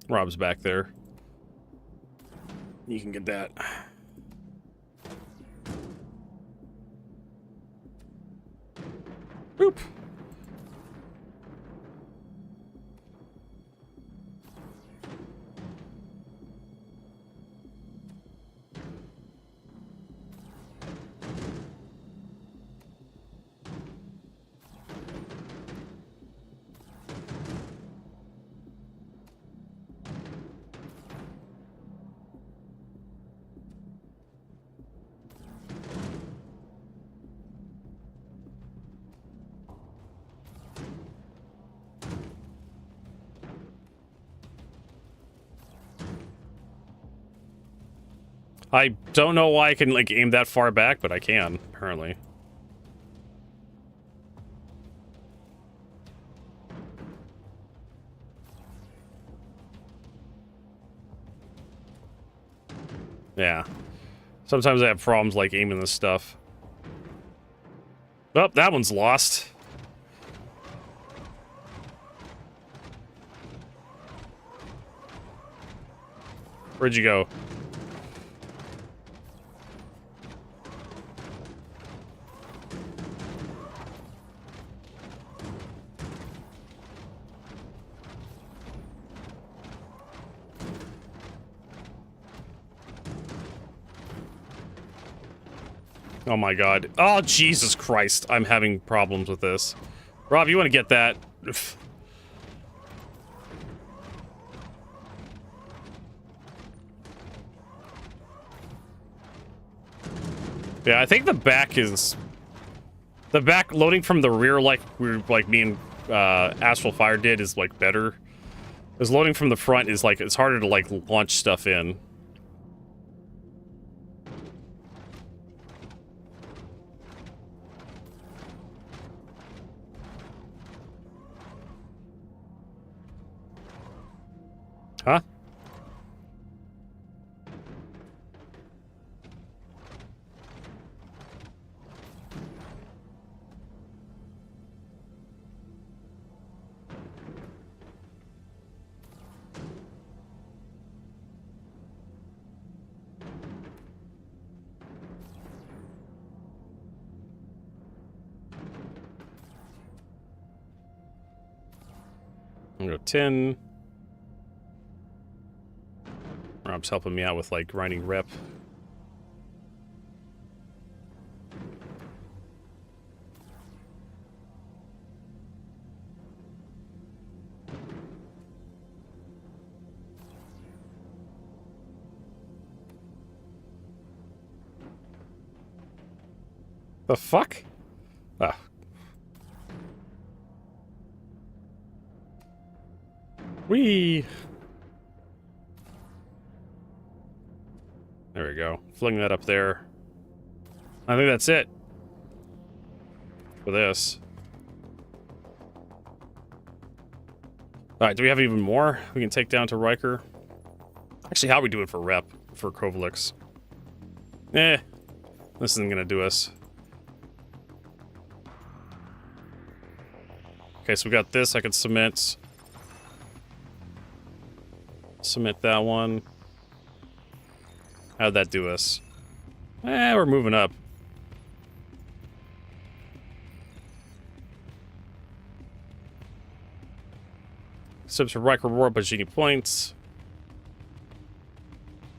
Rob's back there. You can get that. Boop. I don't know why I can, like, aim that far back, but I can, apparently. Yeah. Sometimes I have problems, like, aiming this stuff. Oh, that one's lost. Where'd you go? Oh my god. Oh, Jesus Christ. I'm having problems with this. Rob, you want to get that? Yeah, I think the back is... The back loading from the rear, like me and Astral Fire did, is like better. Because loading from the front is like, it's harder to like launch stuff in. Huh? I'm gonna go 10. Rob's helping me out with, like, grinding rep. The fuck? Ah. Whee! There we go. Fling that up there. I think that's it. For this. Alright, do we have even more we can take down to Riker? Actually, how are we doing for rep for Kovalix? This isn't gonna do us. Okay, so we got this. I can cement. Cement that one. How'd that do us? We're moving up. Subs for Riker Roar by Genie points.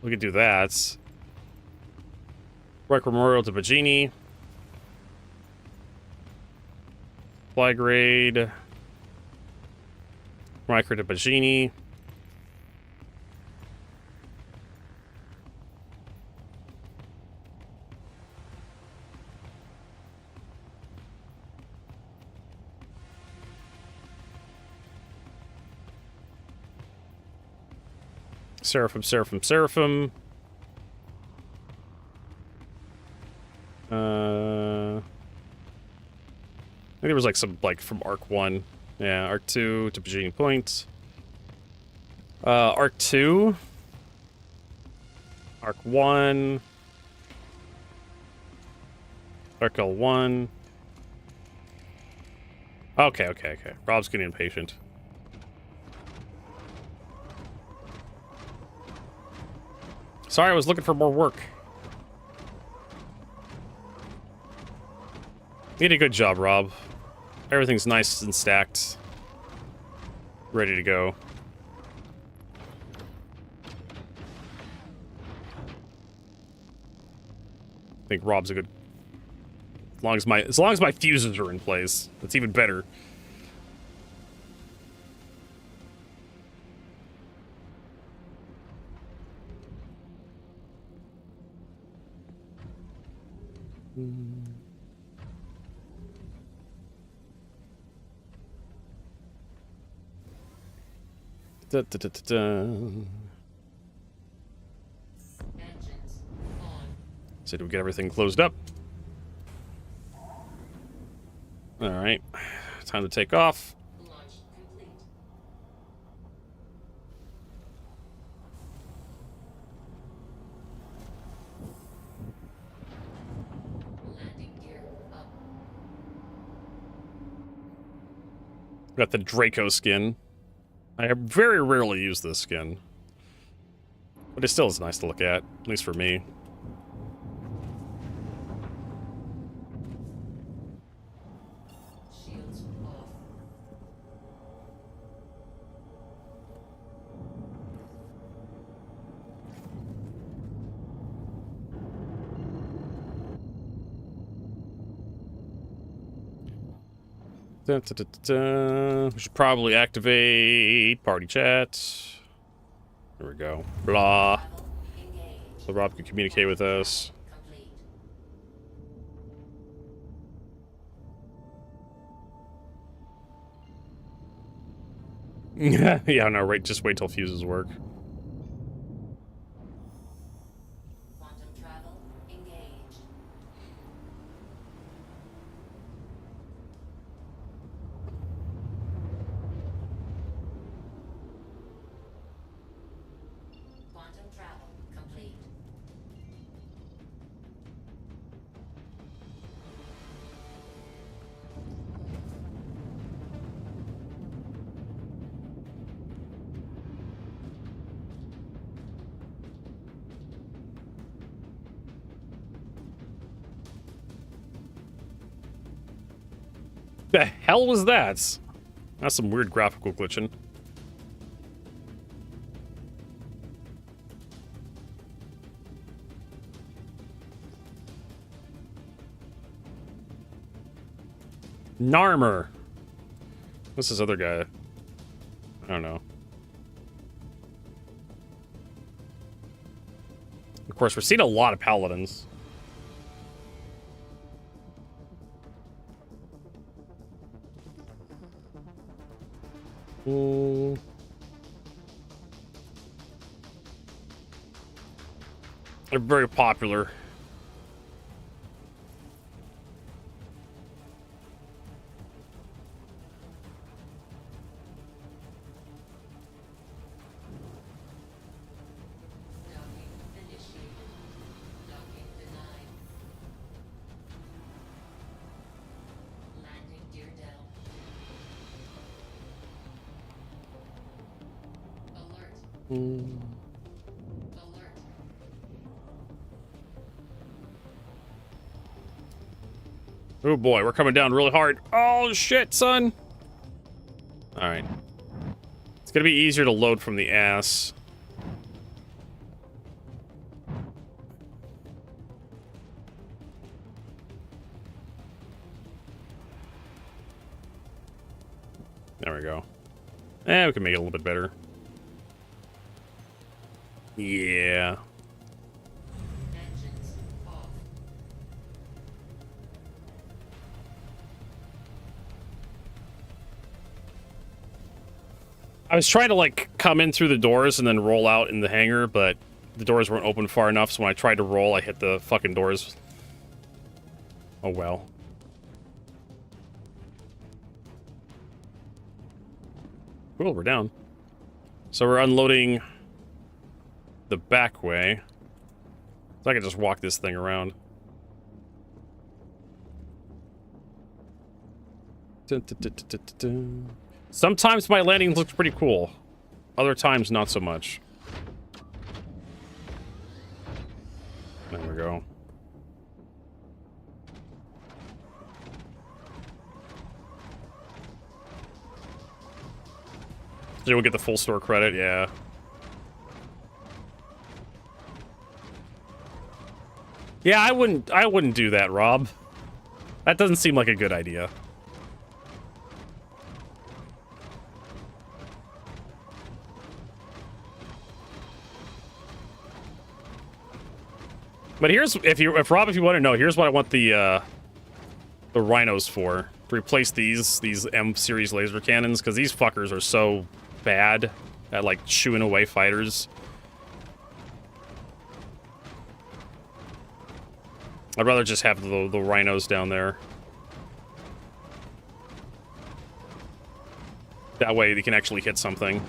We could do that. Riker Memorial to Bajini. Fly grade. Riker to Bajini. Seraphim, Seraphim, Seraphim. I think there was like some, like, from Arc 1. Yeah, Arc 2 to Bajini points. Arc 2. Arc 1. Arc L1. Okay. Rob's getting impatient. Sorry, I was looking for more work. You did a good job, Rob. Everything's nice and stacked. Ready to go. I think Rob's a good... As long as my fuses are in place, that's even better. Da, da, da, da, da. Engines on. So do we get everything closed up? Alright. Time to take off. Launch complete. Landing gear up. Got the Draco skin. I very rarely use this skin. But it still is nice to look at least for me. Shields off. Da, da, da, da, da. We should probably activate party chat. There we go. Blah. Travel engaged. So Rob can communicate with us. Complete. Yeah, no, right. Just wait till fuses work. Quantum travel engaged. Quantum travel complete. The hell was that? That's some weird graphical glitching. Narmer. What's this other guy? I don't know. Of course, we're seeing a lot of paladins. They're very popular. Docking initiated. Docking denied. Landing gear down. Alert. Oh boy, we're coming down really hard. Oh shit, son. All right. It's gonna be easier to load from the ass. There we go. We can make it a little bit better. Yeah. Engines off. I was trying to, like, come in through the doors and then roll out in the hangar, but the doors weren't open far enough, so when I tried to roll, I hit the fucking doors. Oh well. Cool, we're down. So we're unloading the back way. So I can just walk this thing around. Dun, dun, dun, dun, dun, dun. Sometimes my landing looks pretty cool. Other times, not so much. There we go. You will get the full store credit, yeah. Yeah, I wouldn't do that, Rob. That doesn't seem like a good idea. But here's if Rob, if you want to know, here's what I want the rhinos for. To replace these M series laser cannons, because these fuckers are so bad at like chewing away fighters. I'd rather just have the rhinos down there. That way they can actually hit something.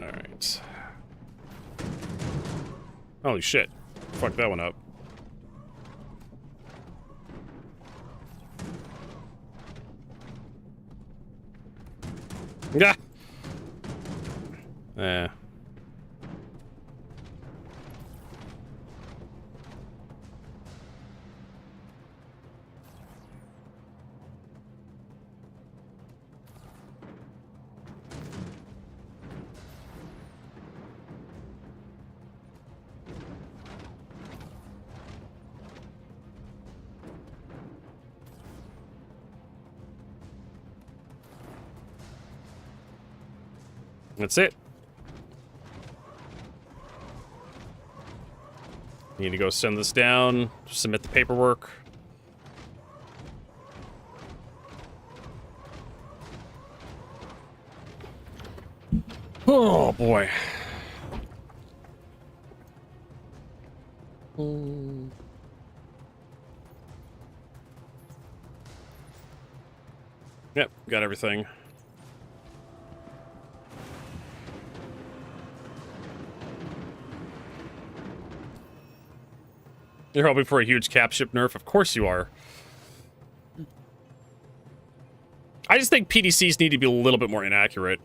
Alright. Holy shit. Fuck that one up. Yeah. That's it. Need to go send this down, submit the paperwork. Oh boy. Yep, got everything. You're hoping for a huge cap ship nerf? Of course you are. I just think PDCs need to be a little bit more inaccurate.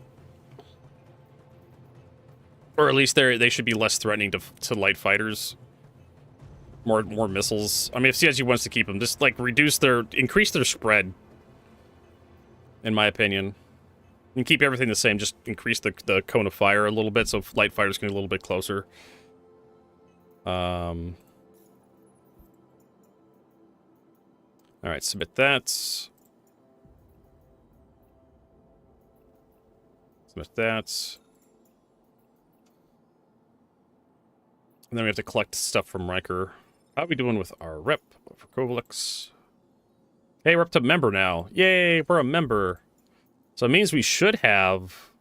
Or at least they should be less threatening to light fighters. More missiles. I mean, if CSG wants to keep them, just like increase their spread. In my opinion. And keep everything the same, just increase the cone of fire a little bit so light fighters can be a little bit closer. Alright, submit that. Submit that. And then we have to collect stuff from Riker. How are we doing with our rep for Kovalix? Hey, we're up to member now. Yay, we're a member. So it means we should have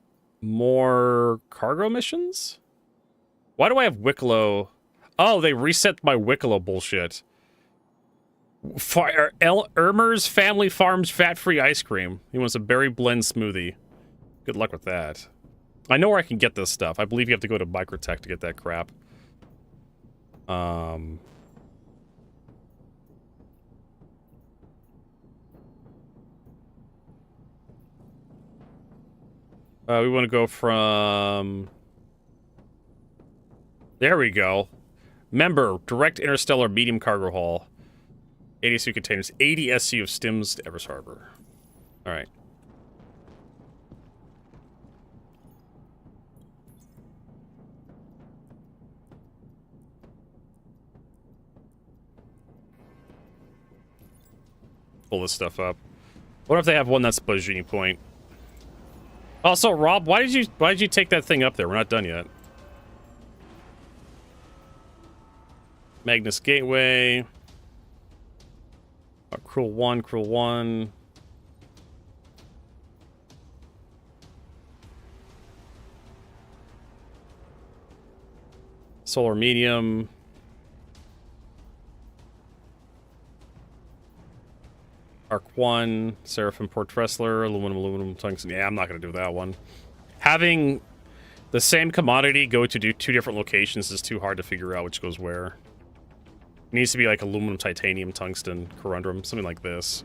more cargo missions? Why do I have Wicklow? Oh, they reset my Wicklow bullshit. Ermer's Family Farms fat-free ice cream. He wants a berry blend smoothie. Good luck with that. I know where I can get this stuff. I believe you have to go to Microtech to get that crap. We want to go from... There we go. Member, direct interstellar medium cargo haul. 80 SU containers, 80 SU of stims to Everest Harbor. Alright. Pull this stuff up. What if they have one that's Bajini Point? Also, Rob, why did you take that thing up there? We're not done yet. Magnus Gateway. Cruel 1, Cruel 1. Solar Medium. Arc 1, Seraphim Port Tressler, aluminum, tungsten. Yeah, I'm not going to do that one. Having the same commodity go to do 2 different locations is too hard to figure out which goes where. It needs to be like aluminum, titanium, tungsten, corundum, something like this.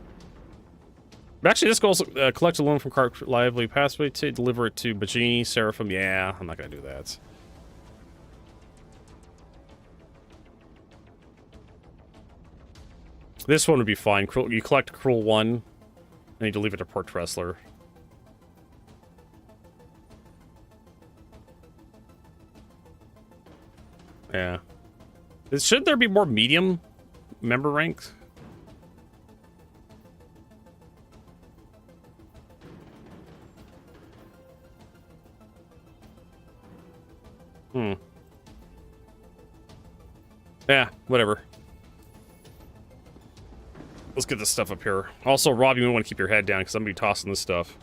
But actually, this goes collect aluminum from Clark Lively Pathway to deliver it to Bajini, Seraphim. Yeah, I'm not going to do that. This one would be fine. You collect Cruel 1, and you deliver it to Port Tressler. Yeah. Should there be more medium member ranks? Yeah, whatever. Let's get this stuff up here. Also, Rob, you want to keep your head down because I'm gonna be tossing this stuff.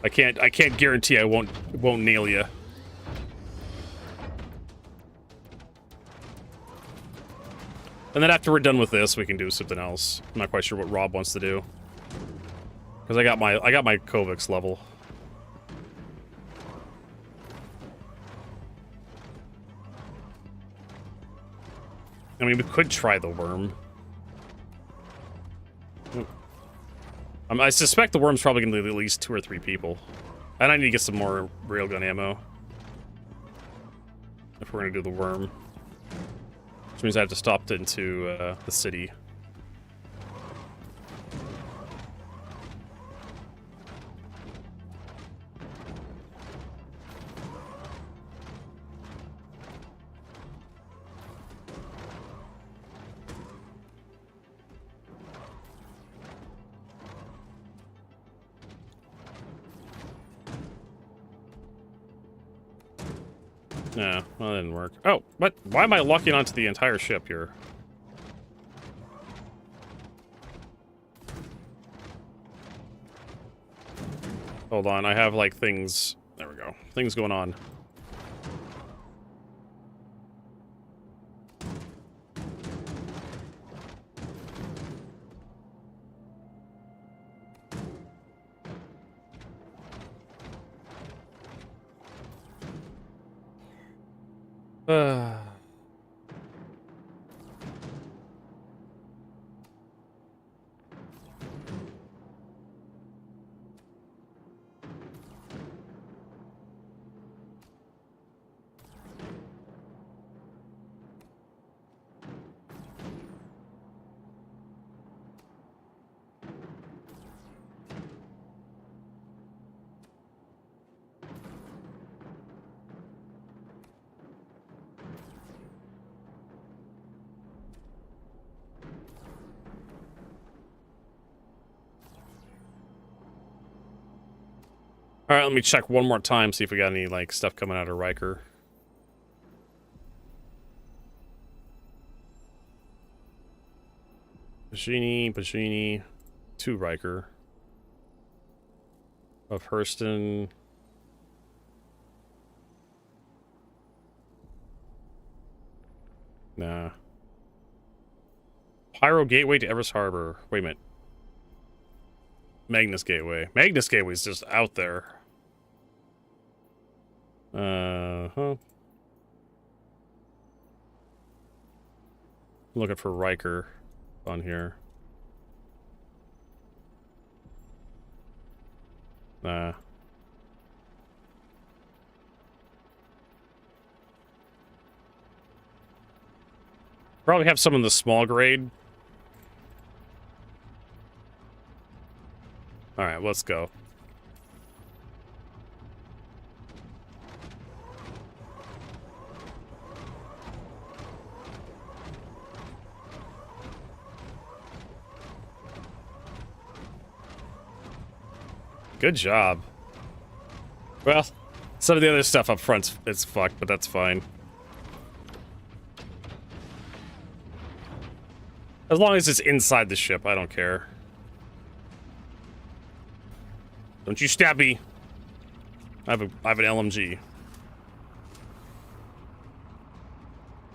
I can't guarantee I won't nail you. And then after we're done with this, we can do something else. I'm not quite sure what Rob wants to do. Because I got my Kovacs level. I mean, we could try the worm. I suspect the worm's probably going to be at least 2 or 3 people. And I need to get some more railgun ammo. If we're going to do the worm. Which means I have to stop into the city. Yeah, well, that didn't work. Oh, what? Why am I locking onto the entire ship here? Hold on, I have, like, things... There we go. Things going on. Alright, let me check one more time, see if we got any, like, stuff coming out of Riker. Pacini, 2 Riker. Of Hurston. Nah. Pyro Gateway to Everest Harbor. Wait a minute. Magnus Gateway. Magnus Gateway's just out there. Uh-huh. Looking for Riker on here. Nah. Probably have some in the small grade. Alright, let's go. Good job. Well, some of the other stuff up front is fucked, but that's fine. As long as it's inside the ship, I don't care. Don't you stab me. I have an LMG.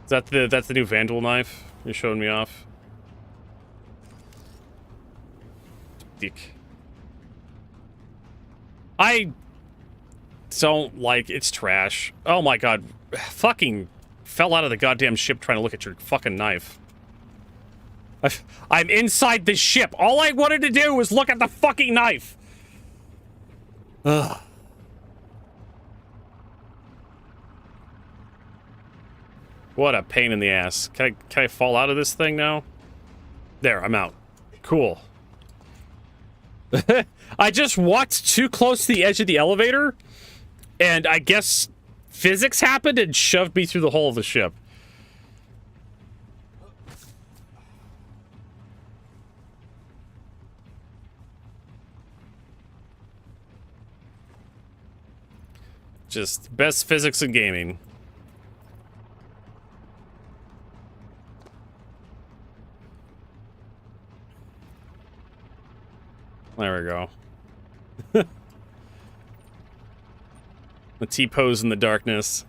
That's the new Vandal knife you're showing me off? Dick. I don't like it's trash. Oh my god. Fucking fell out of the goddamn ship trying to look at your fucking knife. I'm inside the ship. All I wanted to do was look at the fucking knife. Ugh. What a pain in the ass. Can I fall out of this thing now? There, I'm out. Cool. I just walked too close to the edge of the elevator, and I guess physics happened and shoved me through the hull of the ship. Just best physics in gaming. There we go. The T-pose in the darkness.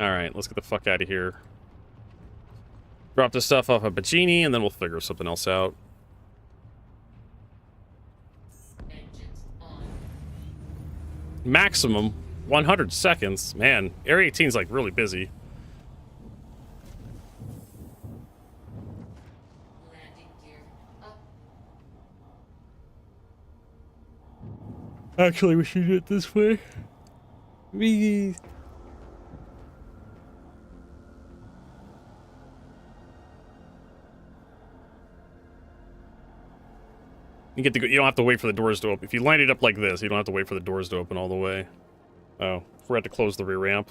Alright, let's get the fuck out of here. Drop the stuff off of Bacini, and then we'll figure something else out. Engines on. Maximum 100 seconds. Man, Area 18's like really busy. Landing gear up. Actually, we should do it this way. You get to go, you don't have to wait for the doors to open. If you line it up like this, you don't have to wait for the doors to open all the way. Oh, forgot to close the rear ramp.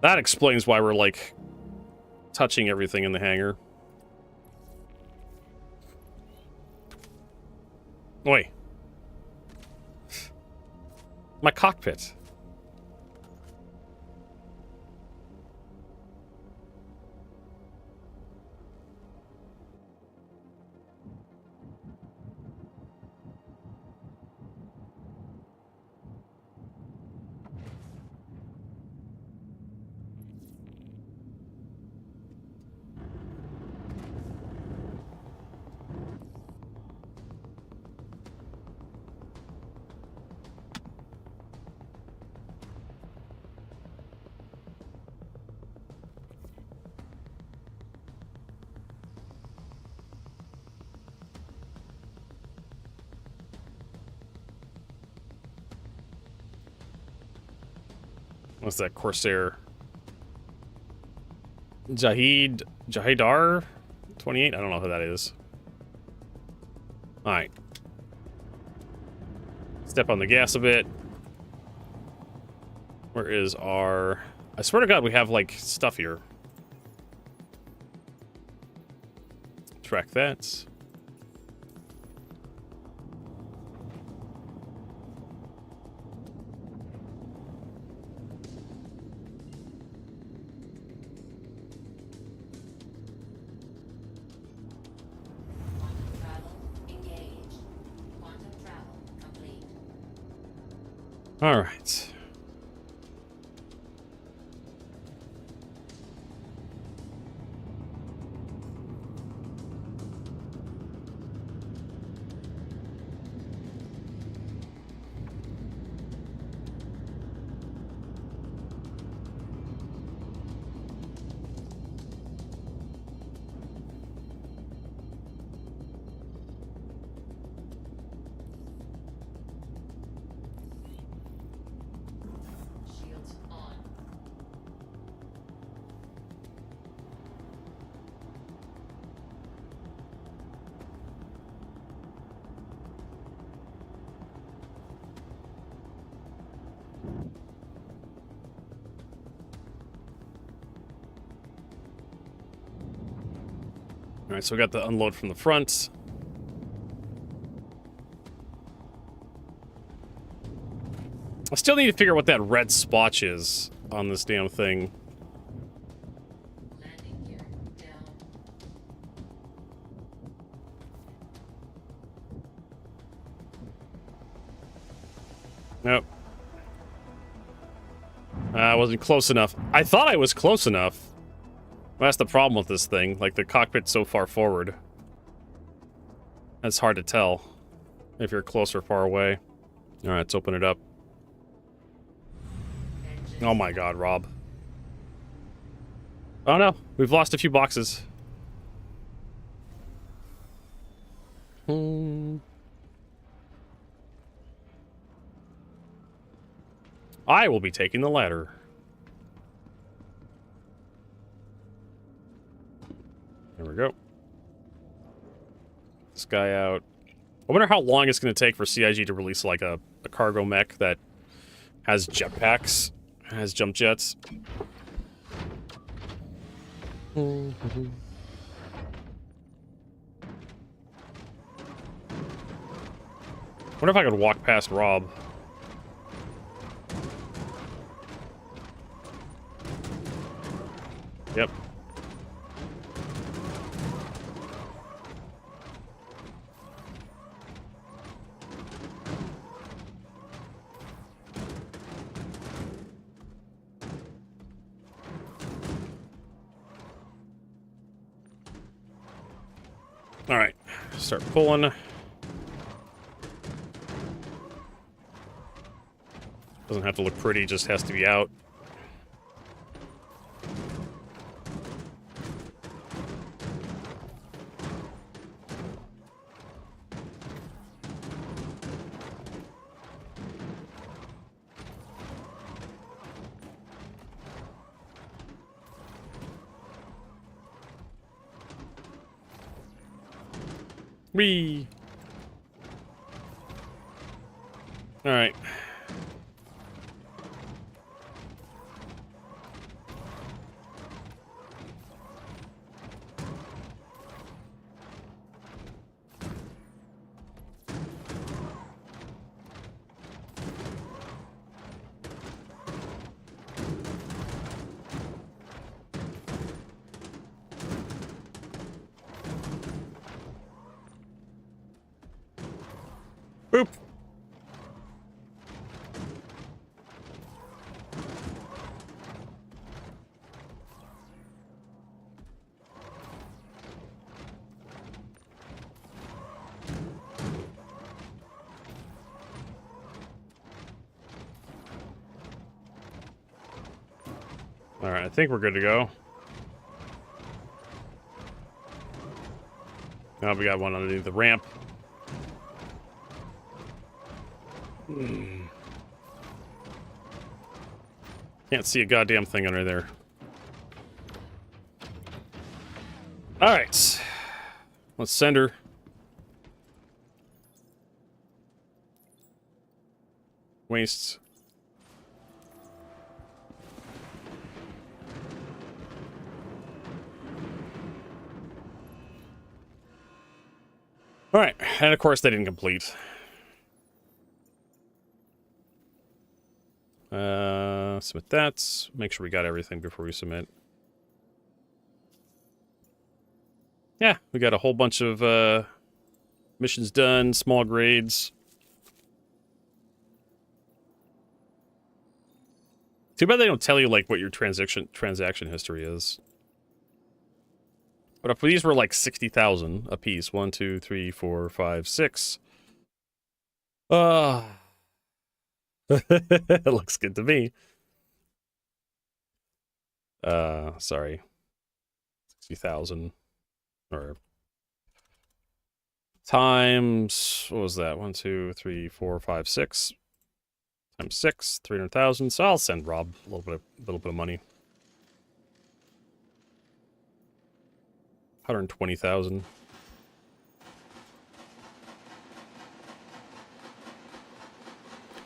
That explains why we're, like, touching everything in the hangar. Oi. My cockpit. What's that? Corsair. Jahidar 28? I don't know who that is. Alright. Step on the gas a bit. Where is our... I swear to God, we have, like, stuff here. Track that. Quantum travel engaged. Quantum travel complete. All right. Shields on. All right, so we got the unload from the front. I still need to figure out what that red splotch is on this damn thing. Landing gear down. Nope. I wasn't close enough. I thought I was close enough. Well, that's the problem with this thing. Like, the cockpit's so far forward. That's hard to tell if you're close or far away. All right, let's open it up. Engine. Oh my God, Rob. Oh no, we've lost a few boxes. I will be taking the ladder. There we go. This guy out. I wonder how long it's going to take for CIG to release, like, a cargo mech that has jetpacks, has jump jets. Wonder if I could walk past Rob. Yep. All right, start pulling. Doesn't have to look pretty, just has to be out. Whee! All right. Boop. All right, I think we're good to go. Now we got one underneath the ramp. Can't see a goddamn thing under there. All right. Let's send her. Wastes. All right, and of course they didn't complete. Submit that. Make sure we got everything before we submit. Yeah, we got a whole bunch of missions done, small grades. Too bad they don't tell you like what your transaction history is. But if these were like 60,000 a piece, 1, 2, 3, 4, 5, 6. It looks good to me. Sorry. 60,000 or times, what was that? 1, 2, 3, 4, 5, 6 times 6, 300,000. So I'll send Rob a little bit of money. 120,000.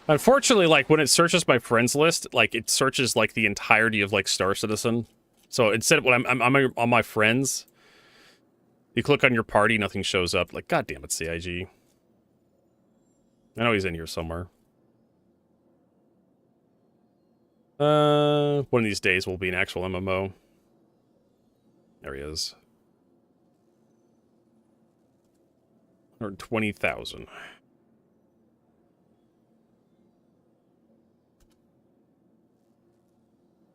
Unfortunately, like when it searches my friends list, like it searches like the entirety of like Star Citizen. So instead of when I'm on my friends, you click on your party, nothing shows up. Like, God damn it, CIG. I know he's in here somewhere. One of these days will be an actual MMO. There he is. 120,000.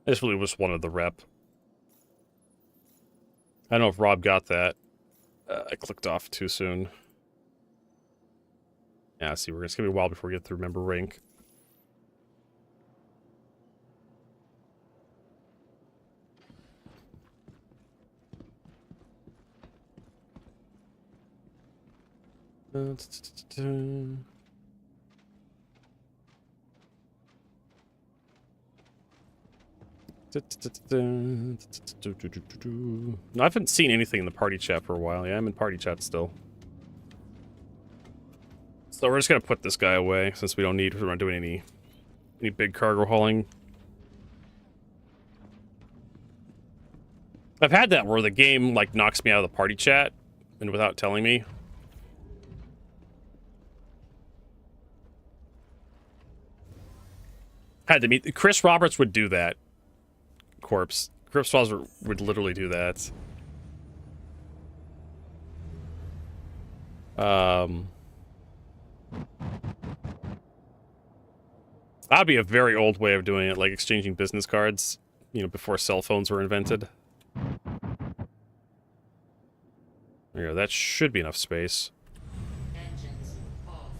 I just really just wanted the rep. I don't know if Rob got that. I clicked off too soon. Yeah, see, it's gonna be a while before we get through member rank. No, I haven't seen anything in the party chat for a while. Yeah, I'm in party chat still. So we're just gonna put this guy away since we're not doing any big cargo hauling. I've had that where the game like knocks me out of the party chat and without telling me. Had to meet Chris Roberts would do that. Corpse. Chris Roberts would literally do that. That'd be a very old way of doing it, like exchanging business cards, you know, before cell phones were invented. There you go, that should be enough space. Engines off.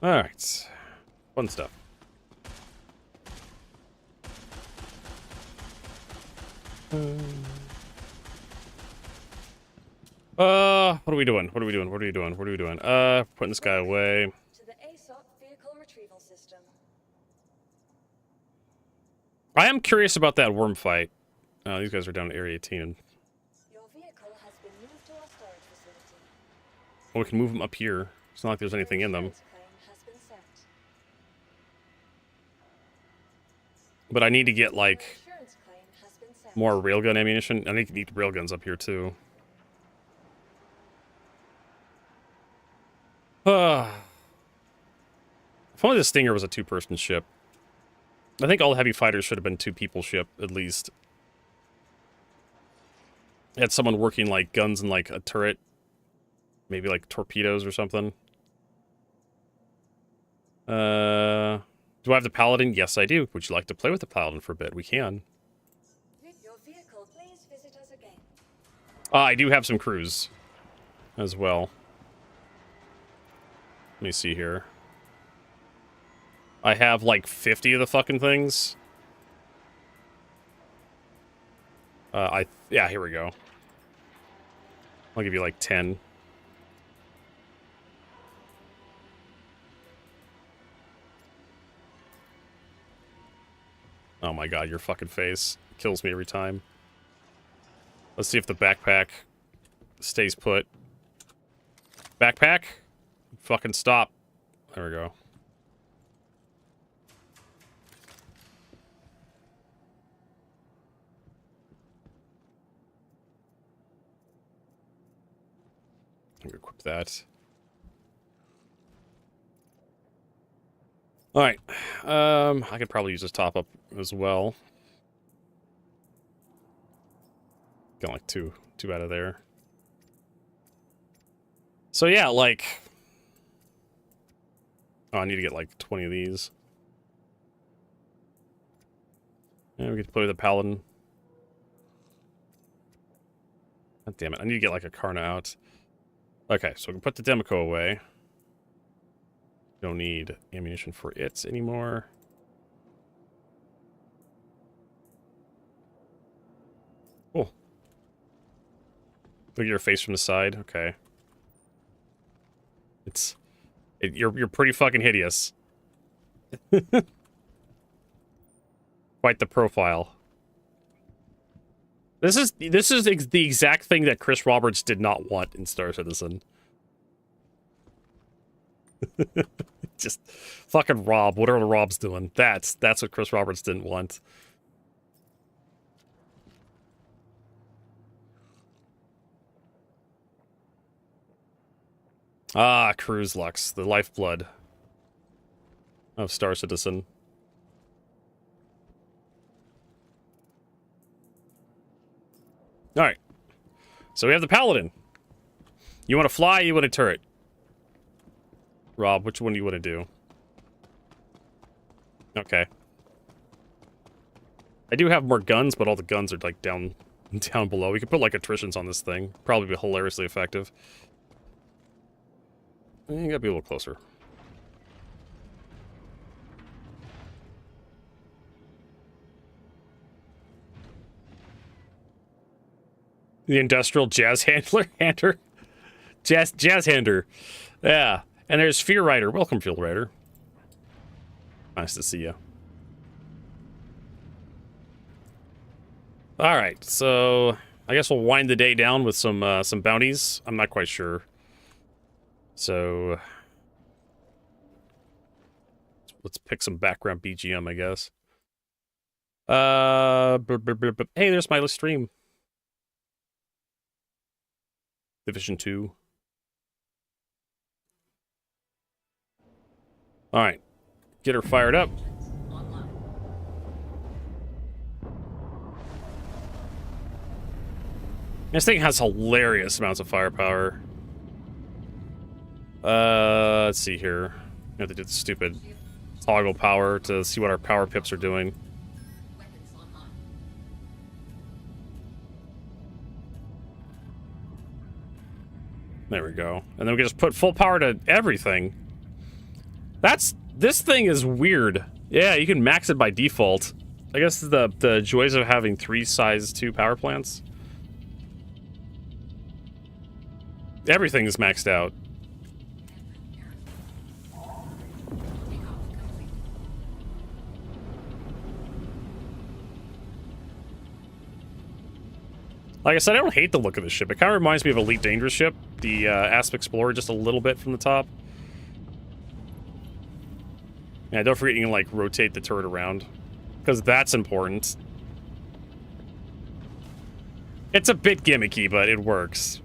Alright. Fun stuff. What are we doing? What are we doing? What are we doing? What are we doing? Putting this guy away. To the ASOP vehicle retrieval system. I am curious about that worm fight. Oh, these guys are down at Area 18. Your vehicle has been moved to our storage facility. Oh, we can move them up here. It's not like there's anything in them. Insurance claim has been sent. But I need to get, like, Insurance claim has been sent. more railgun ammunition. I need to need railguns up here, too. If only the Stinger was a two-person ship. I think all heavy fighters should have been two-people ship, at least. Had someone working, like, guns and, like, a turret. Maybe, like, torpedoes or something. Do I have the Paladin? Yes, I do. Would you like to play with the Paladin for a bit? We can. Your vehicle, please visit us again. I do have some crews as well. Let me see here. I have like 50 of the fucking things. Yeah, here we go. I'll give you like 10. Oh my god, your fucking face kills me every time. Let's see if the backpack stays put. Backpack? Fucking stop. There we go. Equip that. Alright. I could probably use this top up as well. Got like two out of there. So yeah, like... Oh, I need to get like 20 of these. Yeah, we get to play with the Paladin. God damn it, I need to get like a Karna out. Okay, so we can put the Demico away. Don't need ammunition for it anymore. Cool. Look at your face from the side. Okay. You're pretty fucking hideous. Quite the profile. This is the exact thing that Chris Roberts did not want in Star Citizen. Just fucking Rob, whatever Rob's doing. That's what Chris Roberts didn't want. Ah, Cruise Lux, the lifeblood of Star Citizen. Alright. So we have the Paladin. You want to fly, you want a turret? Rob, which one do you want to do? Okay. I do have more guns, but all the guns are like down below. We could put like attritions on this thing. Probably be hilariously effective. You gotta be a little closer. The industrial jazz hander. Jazz hander. Yeah. And there's Fear Rider. Welcome, Fear Rider. Nice to see you. Alright, so I guess we'll wind the day down with some bounties. I'm not quite sure. So let's pick some background BGM, I guess. Hey, there's my stream. Division 2. Alright. Get her fired up. This thing has hilarious amounts of firepower. Let's see here. We have to do the stupid toggle power to see what our power pips are doing. There we go. And then we can just put full power to everything. This thing is weird. Yeah, you can max it by default. I guess the joys of having 3 size 2 power plants. Everything is maxed out. Like I said, I don't hate the look of this ship. It kind of reminds me of Elite Dangerous ship, the Asp Explorer, just a little bit from the top. Yeah, don't forget you can, like, rotate the turret around, because that's important. It's a bit gimmicky, but it works.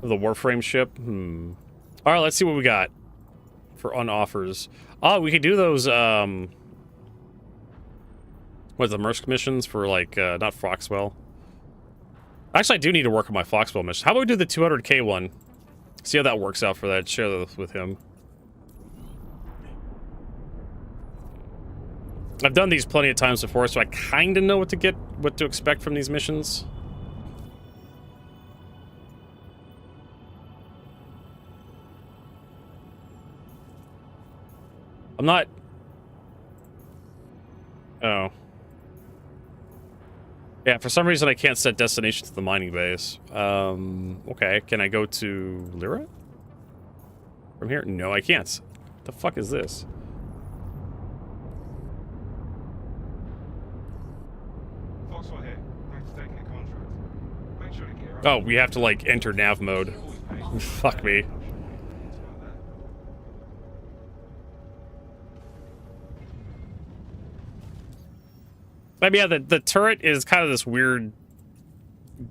The Warframe ship? Alright, let's see what we got for on-offers. Oh, we could do those, what, the Mersk missions for, like, not Foxwell. Actually, I do need to work on my Foxwell mission. How about we do the 200k one? See how that works out for that. Share that with him. I've done these plenty of times before, so I kind of know what to expect from these missions. I'm not... Oh. Yeah, for some reason I can't set destination to the mining base. Okay, can I go to Lyra? From here? No, I can't. What the fuck is this? Foxwell here. Thanks for taking a contract. Make sure to gear up. Oh, we have to, like, enter nav mode. Fuck me. I mean, yeah, the turret is kind of this weird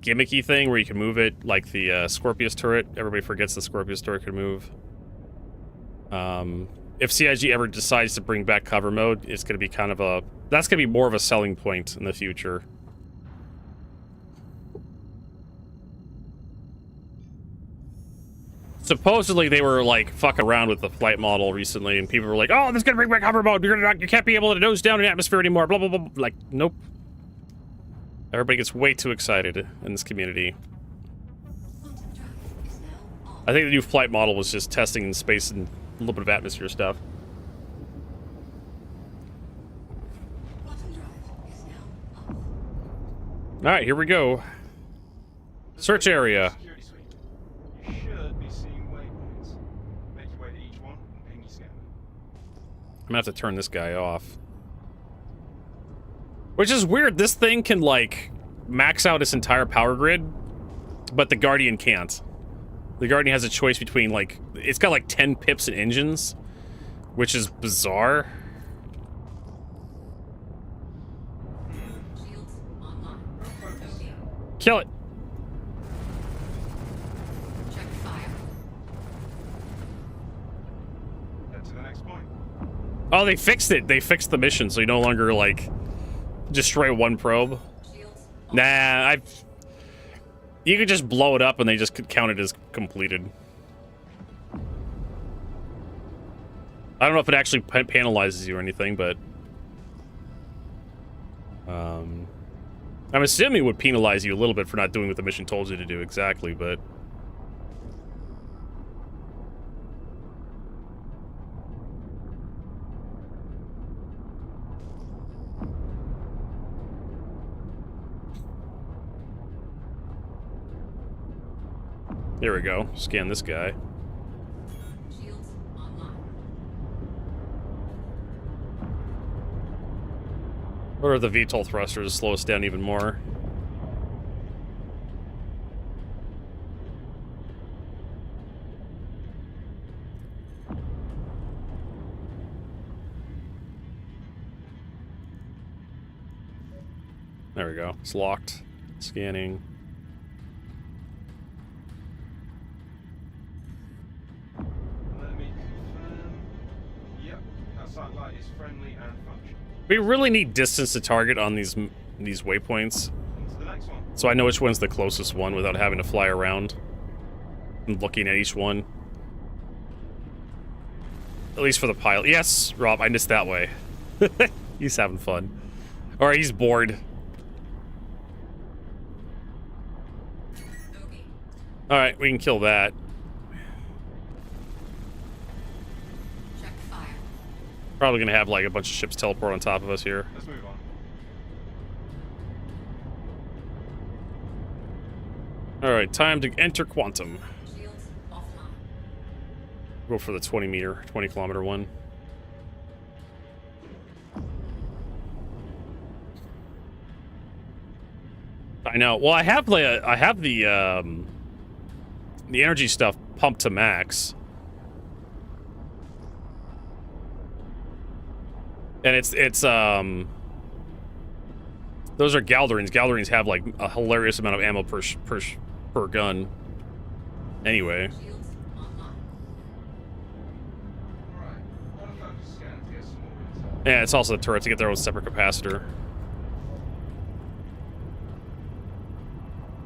gimmicky thing where you can move it like the Scorpius turret. Everybody forgets the Scorpius turret can move. If CIG ever decides to bring back cover mode, it's going to be kind of a... That's going to be more of a selling point in the future. Supposedly they were like fucking around with the flight model recently, and people were like, "Oh, this is gonna bring back hover mode. You can't be able to nose down in atmosphere anymore." Blah blah blah. Like, nope. Everybody gets way too excited in this community. I think the new flight model was just testing in space and a little bit of atmosphere stuff. All right, here we go. Search area. I'm gonna have to turn this guy off. Which is weird. This thing can, like, max out its entire power grid, but the Guardian can't. The Guardian has a choice between, like... It's got, like, 10 pips and engines, which is bizarre. Kill it. Oh, they fixed it. They fixed the mission, so you no longer, like, destroy one probe. Nah, you could just blow it up and they just could count it as completed. I don't know if it actually penalizes you or anything, but... I'm assuming it would penalize you a little bit for not doing what the mission told you to do exactly, but... There we go. Scan this guy. What are the VTOL thrusters? Slow us down even more. There we go. It's locked. Scanning. We really need distance to target on these waypoints, so I know which one's the closest one without having to fly around and looking at each one. At least for the pilot. Yes, Rob, I missed that way. He's having fun. Or he's bored. Alright, we can kill that. Check fire. Probably gonna have like a bunch of ships teleport on top of us here. Let's move on. Alright, time to enter quantum. Shields offline. Go for the 20 kilometer one. I know. Well, I have the energy stuff pumped to max. And it's those are Galderines. Galderines have like a hilarious amount of ammo per gun. Anyway. Shields online. Alright. What if I just scan to get some more intel? Yeah, it's also the turrets to get their own separate capacitor.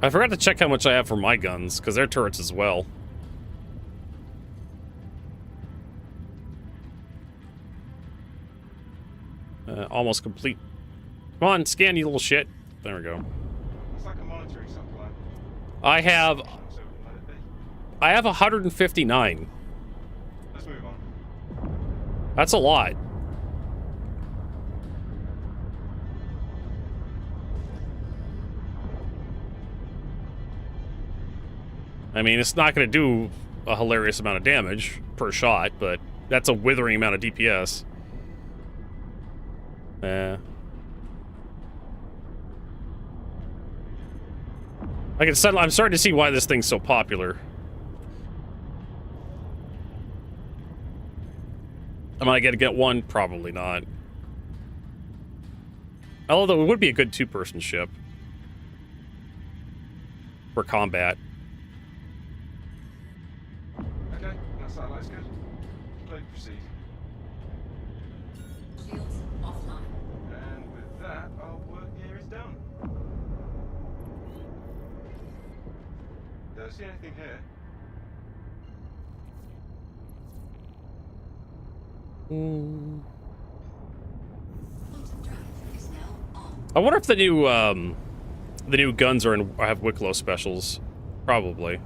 I forgot to check how much I have for my guns, because they're turrets as well. Almost complete. Come on, scan, you little shit. There we go. It's like a monitoring supply. I have So we can let it be. I have 159. Let's move on. That's a lot. I mean, it's not going to do a hilarious amount of damage per shot, but that's a withering amount of DPS. I'm starting to see why this thing's so popular. Am I gonna get one? Probably not. Although it would be a good two-person ship for combat. Okay, that satellite's good. Ready to proceed. Shields offline. And with that, our work here is done. Don't see anything here. Quantum drive is now on. I wonder if the new guns have Wicklow specials. Probably.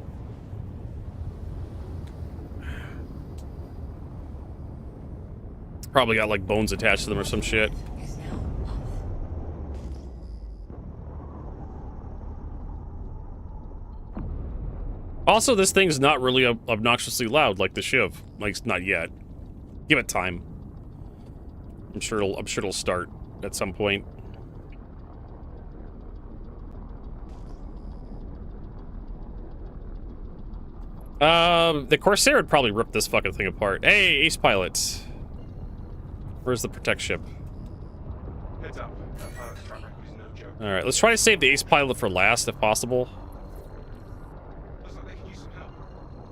Probably got like bones attached to them or some shit. Is now off. Also, this thing's not really obnoxiously loud like the Shiv. Like, not yet. Give it time. I'm sure it'll start at some point. The Corsair would probably rip this fucking thing apart. Hey, Ace Pilot. Where's the Protect ship? Heads up. That pilot's track record is no joke. Alright, let's try to save the Ace Pilot for last, if possible. Looks like they can use some help.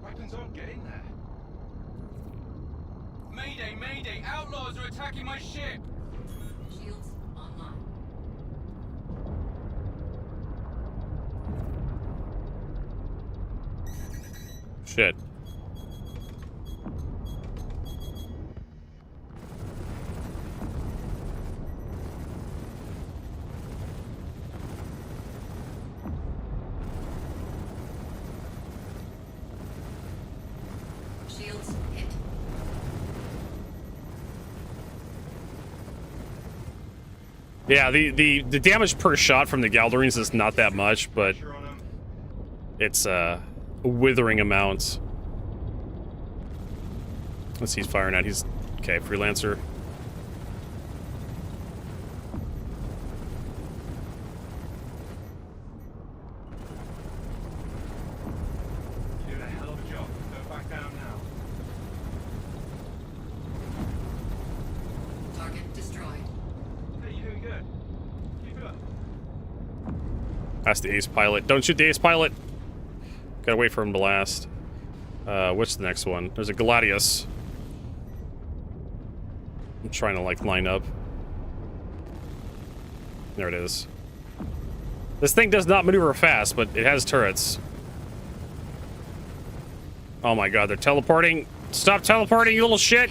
Weapons on, get in there. Mayday, mayday! Outlaws are attacking my ship! Shields online. Shit. Shields hit. Yeah, the damage per shot from the Galderines is not that much, but Pressure on 'em. it's withering amounts. Let's see, he's firing at. He's okay. Freelancer. You're doing a hell of a job. Don't back down now. Target destroyed. Hey, you're doing good. Keep it up. That's the Ace Pilot. Don't shoot the Ace Pilot. Gotta wait for him to last. What's the next one? There's a Gladius. I'm trying to like line up. There it is. This thing does not maneuver fast, but it has turrets. Oh my god, they're teleporting. Stop teleporting, you little shit!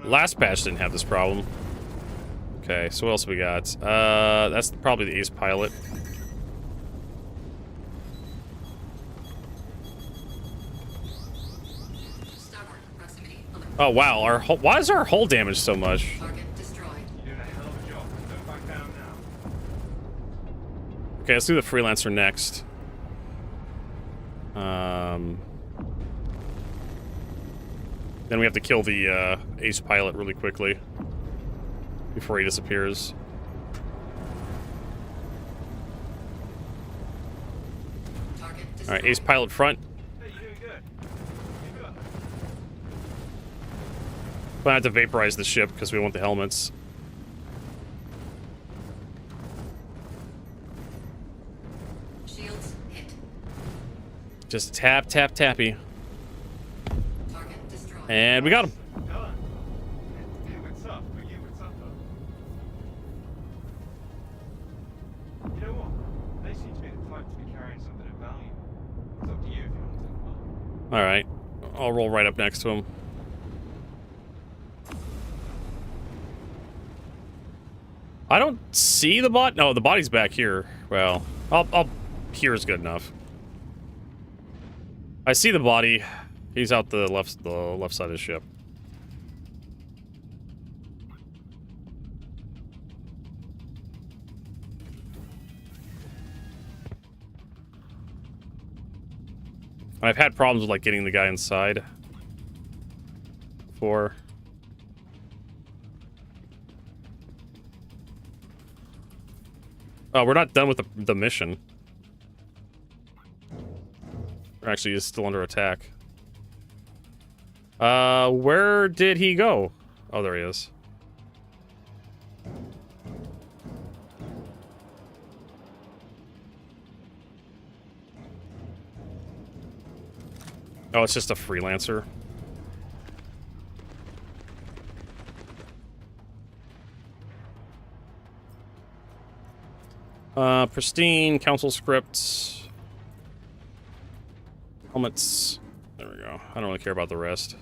last patch didn't have this problem. Okay, so what else we got? That's probably the ace pilot. Starboard, proximity. Oh wow, our hull, why is our hull damaged so much? Target destroyed. You're doing a hell of a job. Don't back down now. Okay, let's do the freelancer next. Then we have to kill the ace pilot really quickly before he disappears. Target All destroyed. right, ace pilot front. Hey, you're doing good. You're good. But I have to vaporize the ship because we want the helmets. Shields hit. Just tap, tap, tappy. Target destroyed. And we got him. Done. It's up. For you, it's up, though. You know what? They seem to be the type to be carrying something of value. It's up to you if you want to take part. All right, I'll roll right up next to him. I don't see the bot. No, the body's back here. Well, I'll here is good enough. I see the body. He's out the left side of the ship. I've had problems with like getting the guy inside before. Oh, we're not done with the mission. We're actually still under attack. Where did he go? Oh, there he is. Oh, it's just a freelancer. Pristine, council scripts. Helmets. There we go. I don't really care about the rest.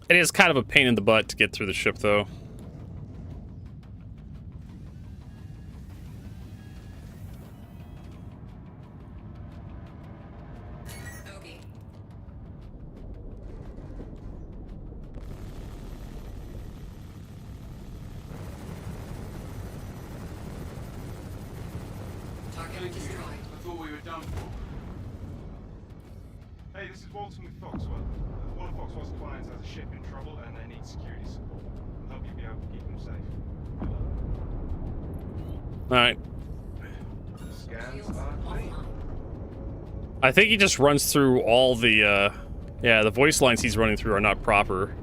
It is kind of a pain in the butt to get through the ship, though. Okay. Target destroyed. I thought we were done for. Hey, this is Walton with Foxwell. One of Foxwell's clients has a ship in trouble and they need security support. I'll help you be able to keep them safe. Good luck. Alright. Scans Shields are clean. offline. I think he just runs through all the, yeah, the voice lines he's running through are not proper.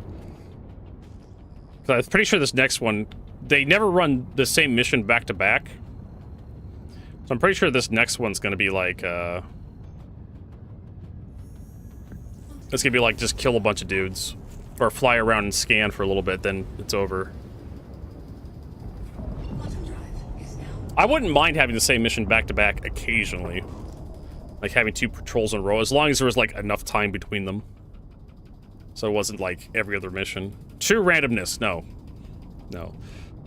So I'm pretty sure this next one, they never run the same mission back to back. So I'm pretty sure this next one's gonna be like, it's gonna be like just kill a bunch of dudes. Or fly around and scan for a little bit, then it's over. Quantum drive is now. I wouldn't mind having the same mission back to back occasionally. Like having 2 patrols in a row, as long as there was like enough time between them. So it wasn't like every other mission. True randomness, no. No.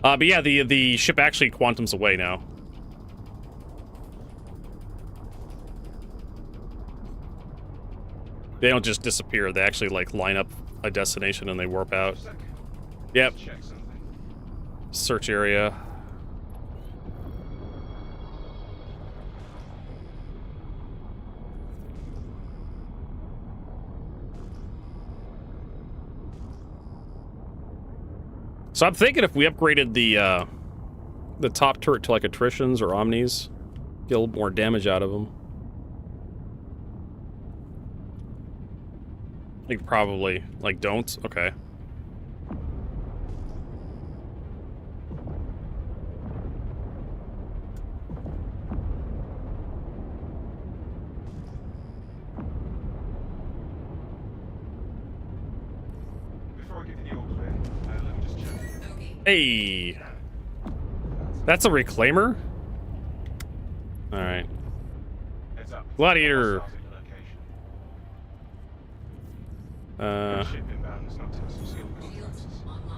But yeah, the ship actually quantums away now. They don't just disappear, they actually like line up a destination and they warp out. Second. Yep. Check something. Search area. So I'm thinking if we upgraded the top turret to like attritions or omnis, get a little more damage out of them. Like probably like don't. Okay. Before I give you the all clear, let me just check. Okay. Hey, that's a reclaimer. All right. Heads up. Gladiator. Hostiles at your location. Ship inbound is not tested skill complexes.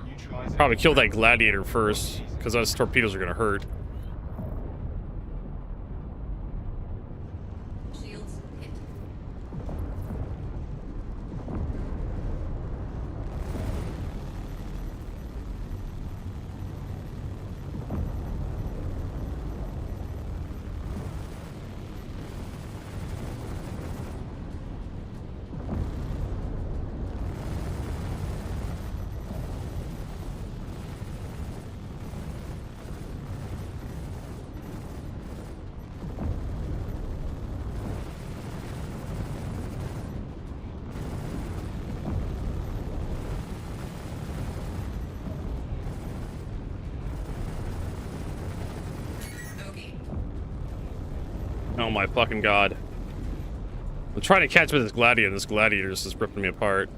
Neutralize it. Probably kill that gladiator first, because those torpedoes are gonna hurt. Shields hit. Oh my fucking god. I'm trying to catch with this gladiator, and this gladiator is just ripping me apart.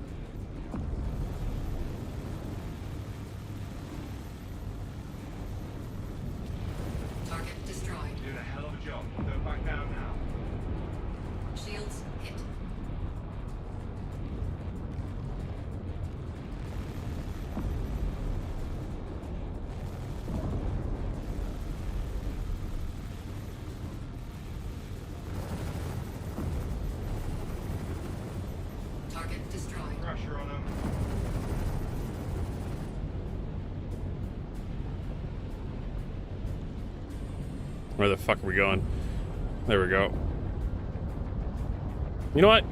Target destroyed. You're doing a hell of a job. Don't back down now. Shields hit. Target destroyed. Pressure on them. Where the fuck are we going? There we go. You know what?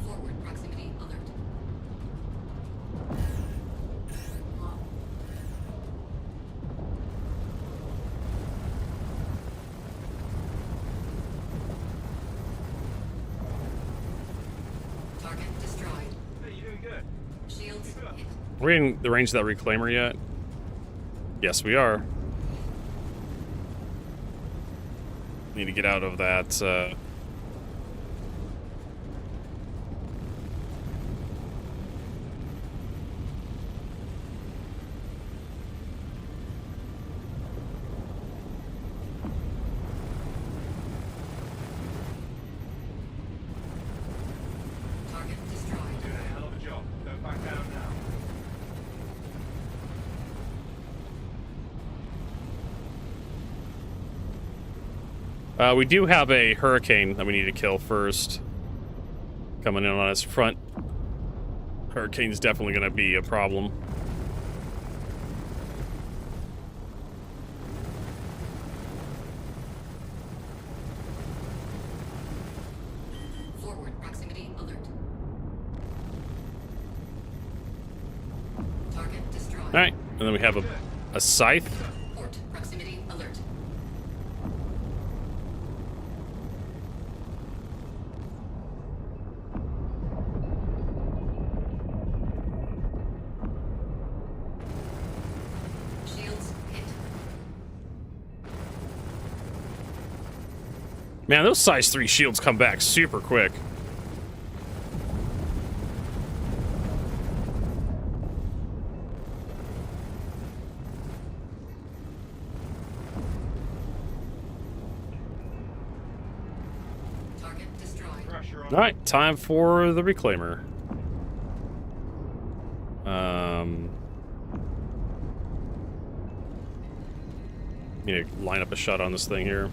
Forward proximity alert. Target destroyed. Hey, you're doing good. Shields hit. Are we in the range of that reclaimer yet? Yes, we are. Need to get out of that, Target destroyed. Doing a hell of a job. Don't back down now. we do have a hurricane that we need to kill first. Coming in on us front. Hurricane's definitely gonna be a problem. Forward proximity alert. Target destroyed. Alright, and then we have a scythe. Port proximity alert. Shields hit. Man, those size 3 shields come back super quick. Target destroyed. Pressure on Alright, time for the reclaimer. Need to line up a shot on this thing here.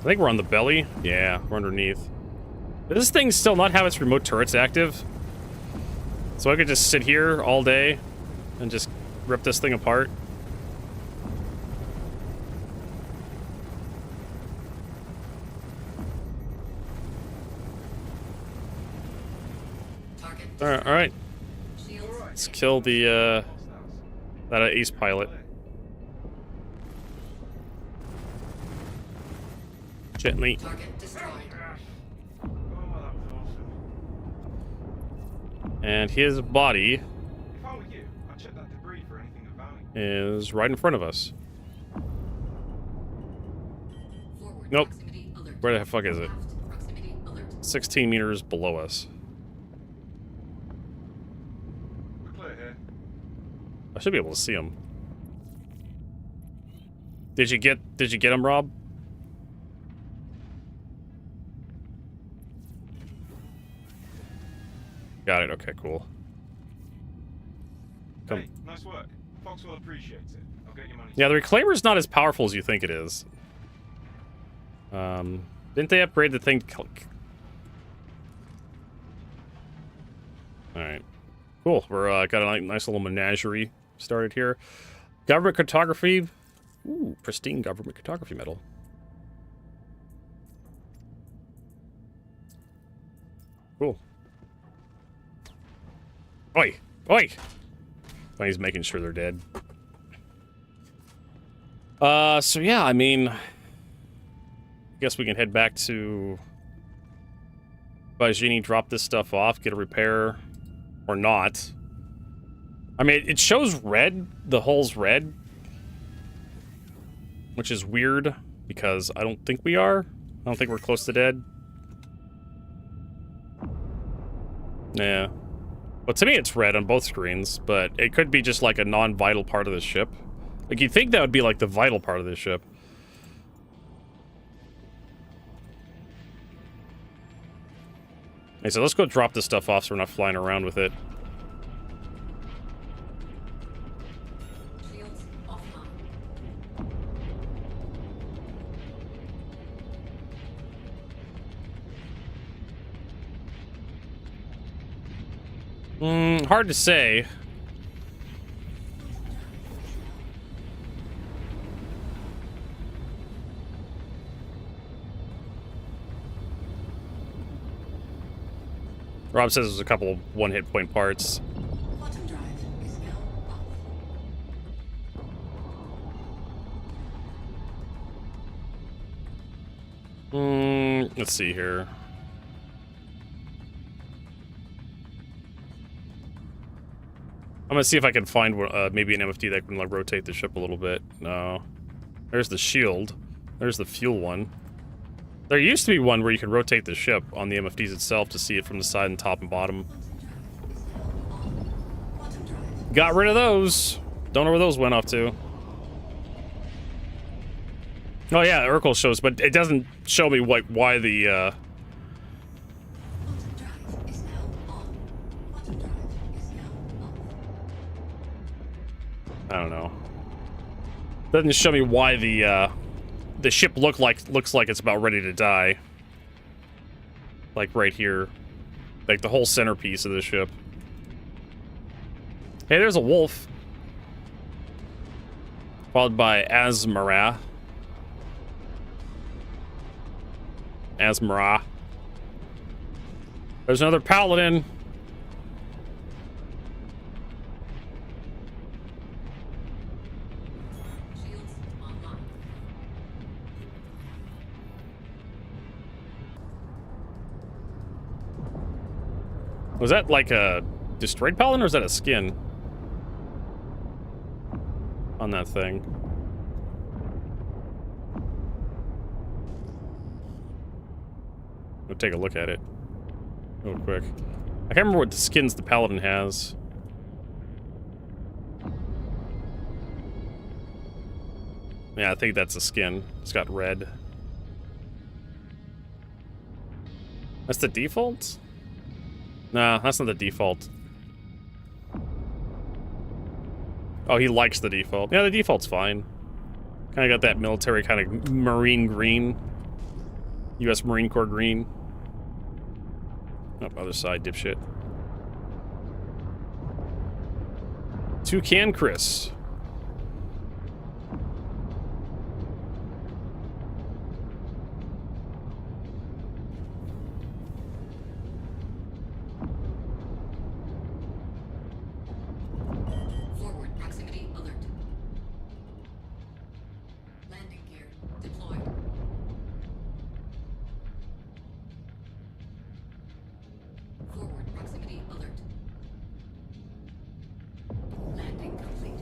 I think we're on the belly. Yeah, we're underneath. Does this thing still not have its remote turrets active? So I could just sit here all day and just rip this thing apart? Target All right. shields Let's hit. kill the that ace pilot. Gently. Target destroyed. Oh, that was awesome. And his body If I were you, I'd check that debris for anything of value. is right in front of us. Nope. Proximity alert. Where the fuck is it? Aft proximity alert. 16 meters below us. We're clear here. I should be able to see him. Did you get him, Rob? Got it. Okay, cool. Come. Hey, nice work. Fox will appreciate it. I'll get your money. Yeah, the Reclaimer's not as powerful as you think it is. Didn't they upgrade the thing? Alright. Cool. We're got a nice little menagerie started here. Government cartography. Ooh, pristine government cartography medal. Cool. Oi! Oi! Oh, he's making sure they're dead. So yeah, I mean, I guess we can head back to Bajini, drop this stuff off, get a repair, or not. I mean, it shows red, the hull's red, which is weird, because I don't think we are. I don't think we're close to dead. Yeah. Well, to me it's red on both screens, but it could be just like a non-vital part of the ship. Like, you'd think that would be like the vital part of the ship. Okay, so let's go drop this stuff off so we're not flying around with it. Shields offline. Hard to say. Rob says there's a couple of one hit point parts. Quantum drive is now off. Let's see here. I'm gonna see if I can find maybe an MFD that can like rotate the ship a little bit. No. There's the shield. There's the fuel one. There used to be one where you could rotate the ship on the MFDs itself to see it from the side and top and bottom. Quantum drive. Got rid of those. Don't know where those went off to. Oh yeah, Urkel shows, but it doesn't show me why the Quantum drive is now on. Quantum drive is now off. I don't know. Doesn't show me why the ship looks like it's about ready to die. Like right here. Like the whole centerpiece of the ship. Hey, there's a wolf. Followed by Asmara. Asmara. There's another paladin. Shields online. Was that like a destroyed paladin or is that a skin? On that thing. We'll take a look at it real quick. I can't remember what the skins the paladin has. Yeah, I think that's a skin. It's got red. That's the default? Nah, that's not the default. Oh, he likes the default. Yeah, the default's fine. Kind of got that military kind of marine green. U.S. Marine Corps green. Up other side, dipshit. Toucan Chris. Forward proximity alert. Landing gear deployed. Forward proximity alert. Landing complete.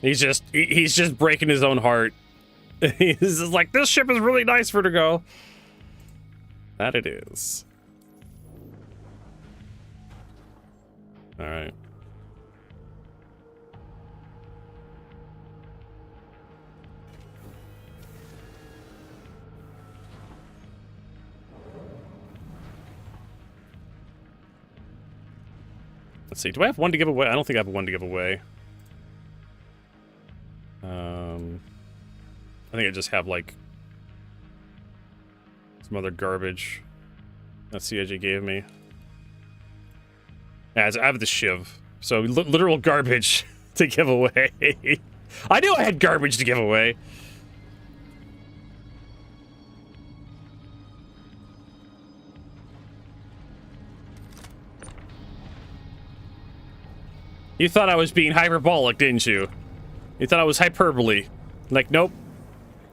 He's just breaking his own heart. He's just like, this ship is really nice for to go. That it is. All right. Let's see. Do I have one to give away? I don't think I have one to give away. I think I just have like some other garbage that CIG gave me. Yeah, I have the shiv, so literal garbage to give away. I knew I had garbage to give away. You thought I was being hyperbolic, didn't you? You thought I was hyperbole. Like, nope.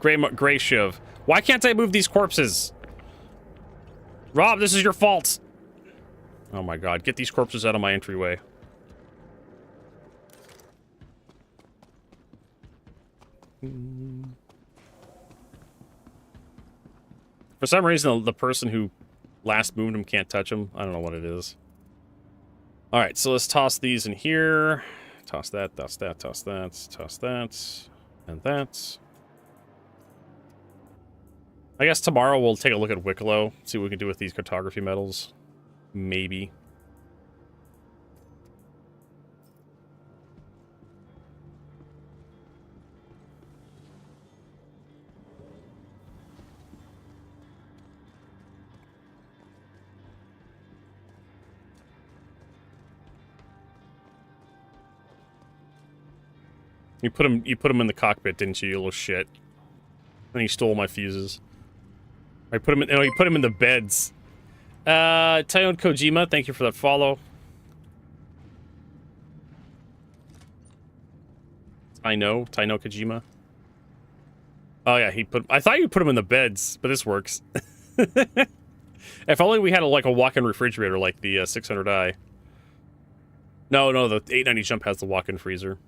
Gray shiv. Why can't I move these corpses? Rob, this is your fault. Oh my god, get these corpses out of my entryway. For some reason, the person who last moved him can't touch him. I don't know what it is. Alright, so let's toss these in here. Toss that, toss that, toss that, toss that, and that. I guess tomorrow we'll take a look at Wicklow, see what we can do with these cartography medals. Maybe. You put him in the cockpit, didn't you, you little shit? And he stole my fuses. I put him in. Oh, you put him in the beds. Tyone Kojima, thank you for that follow. Taino Kojima. Oh yeah, I thought you put him in the beds, but this works. If only we had a walk-in refrigerator like the 600i. No, the 890 Jump has the walk-in freezer.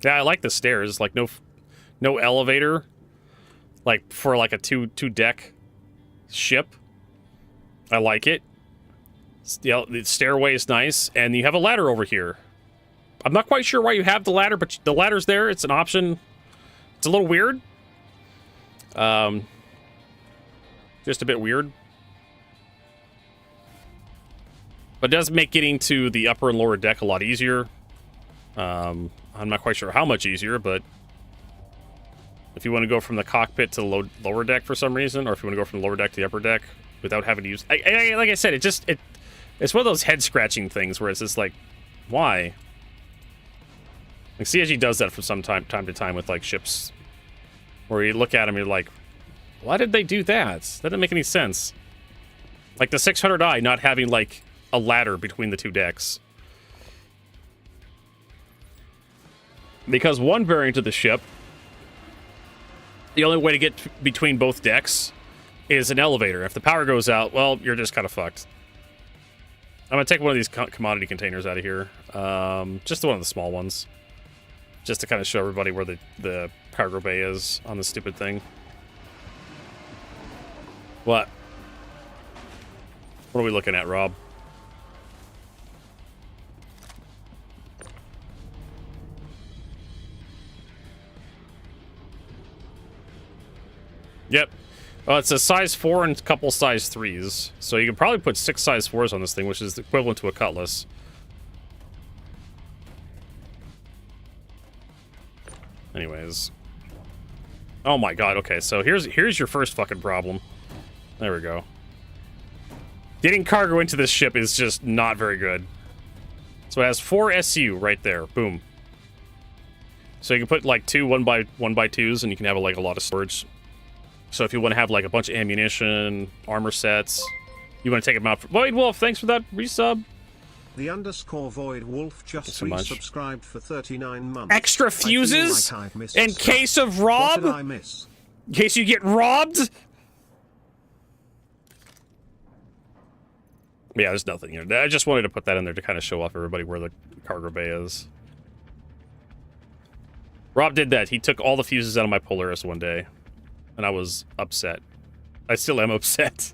Yeah, I like the stairs. Like no elevator. Like for like a two deck ship. I like it. Yeah, the stairway is nice, and you have a ladder over here. I'm not quite sure why you have the ladder, but the ladder's there. It's an option. It's a little weird. Just a bit weird. But it does make getting to the upper and lower deck a lot easier. I'm not quite sure how much easier, but if you want to go from the cockpit to the lower deck for some reason, or if you want to go from the lower deck to the upper deck without having to use... like I said, it's one of those head-scratching things where it's just like, why? Like, CSG does that from time to time with, like, ships. Where you look at them, you're like, why did they do that? That didn't make any sense. Like, the 600i not having, like, a ladder between the two decks. Because one variant of the ship, the only way to get between both decks is an elevator. If the power goes out, well, you're just kind of fucked. I'm going to take one of these commodity containers out of here. Just one of the small ones. Just to kind of show everybody where the cargo bay is on this stupid thing. What? What are we looking at, Rob? Yep. It's a size 4 and a couple size 3s. So you can probably put 6 size 4s on this thing, which is equivalent to a cutlass. Anyways. Oh my god, okay, so here's your first fucking problem. There we go. Getting cargo into this ship is just not very good. So it has 4 SU right there. Boom. So you can put like 2 1 by 2s, and you can have like a lot of storage. So if you want to have like a bunch of ammunition, armor sets, you want to take them out. Void Wolf, thanks for that resub. The _Void Wolf just so resubscribed for 39 months. Extra fuses in case of rob. What did I miss? In case you get robbed. Yeah, there's nothing here. I just wanted to put that in there to kind of show off everybody where the cargo bay is. Rob did that. He took all the fuses out of my Polaris one day, and I was upset. I still am upset.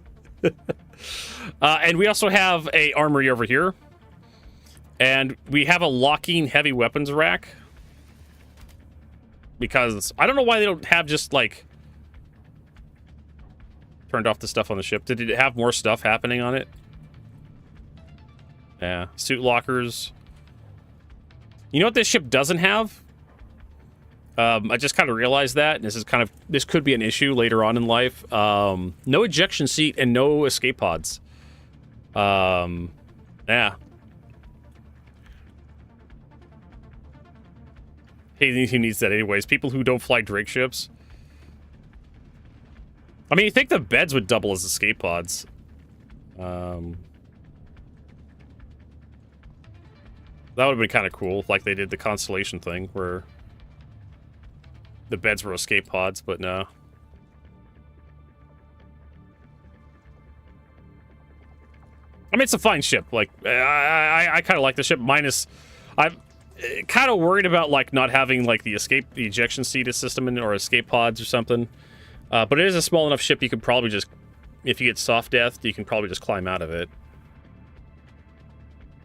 And we also have a armory over here, and we have a locking heavy weapons rack, because I don't know why they don't have just like turned off the stuff on the ship. Did it have more stuff happening on it? Yeah, suit lockers. You know what this ship doesn't have? I just kind of realized that, and this could be an issue later on in life. No ejection seat and no escape pods. Yeah. He needs that anyways. People who don't fly Drake ships. I mean, you think the beds would double as escape pods. That would have been kind of cool, like they did the Constellation thing, where the beds were escape pods, but no. I mean, it's a fine ship. Like, I kind of like the ship, minus... I'm kind of worried about, like, not having, like, the ejection seat system in it, or escape pods or something. But it is a small enough ship you could probably just... If you get soft death, you can probably just climb out of it.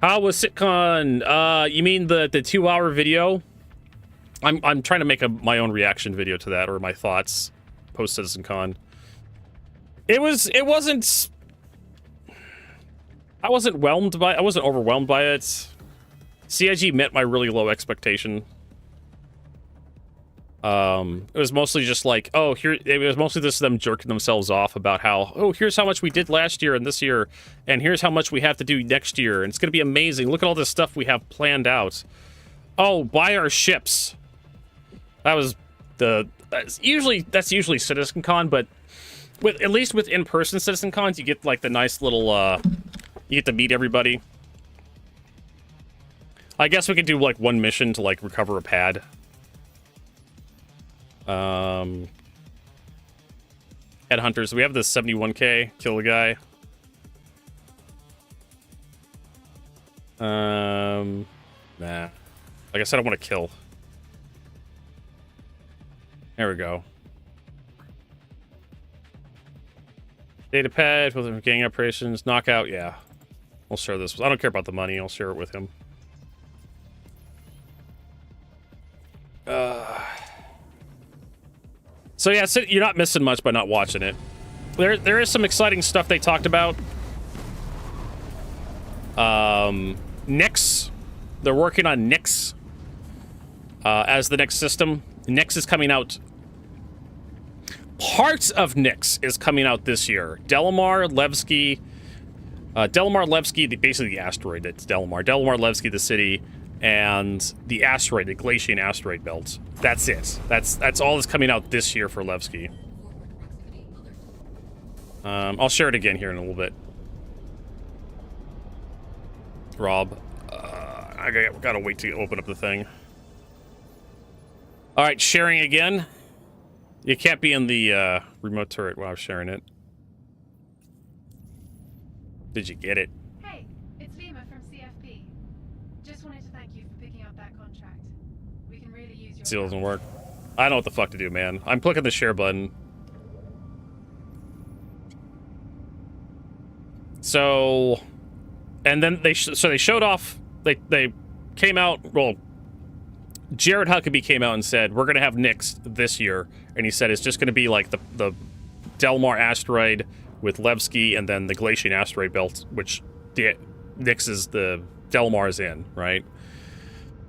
How was SitCon? You mean the 2-hour video? I'm trying to make my own reaction video to that, or my thoughts post CitizenCon. I wasn't overwhelmed by it. CIG met my really low expectation. It was mostly just like, it was mostly just them jerking themselves off about how, here's how much we did last year and this year, and here's how much we have to do next year, and it's gonna be amazing. Look at all this stuff we have planned out. Oh, buy our ships. That's usually CitizenCon, but at least with in-person CitizenCons, you get like the nice little, you get to meet everybody. I guess we could do like one mission to like recover a pad. Headhunters. We have the 71k. Kill a guy. Nah. Like I said, I want to kill. There we go. Data pad with gang operations. Knockout. Yeah. We'll share this. I don't care about the money. I'll share it with him. So yeah, you're not missing much by not watching it. There is some exciting stuff they talked about. Nyx. They're working on Nyx as the next system. Nyx is coming out. Parts of Nyx is coming out this year. Delamar, Levski, basically the asteroid that's Delamar. Delamar, Levski, the city, and the asteroid, the Glacian asteroid belt. That's it. That's all that's coming out this year for Levski. I'll share it again here in a little bit. Rob, I gotta wait to open up the thing. All right, sharing again. You can't be in the remote turret while I'm sharing it. Did you get it? Hey, it's Lima from CFP. Just wanted to thank you for picking up that contract. We can really use your... Still doesn't work. I don't know what the fuck to do, man. I'm clicking the share button. So, and then they showed off. They came out. Well, Jared Huckabee came out and said we're gonna have Nyx this year, and he said it's just gonna be like the Delamar asteroid with Levski, and then the Glacian asteroid belt, which the Nyx is the Delamar is in, right?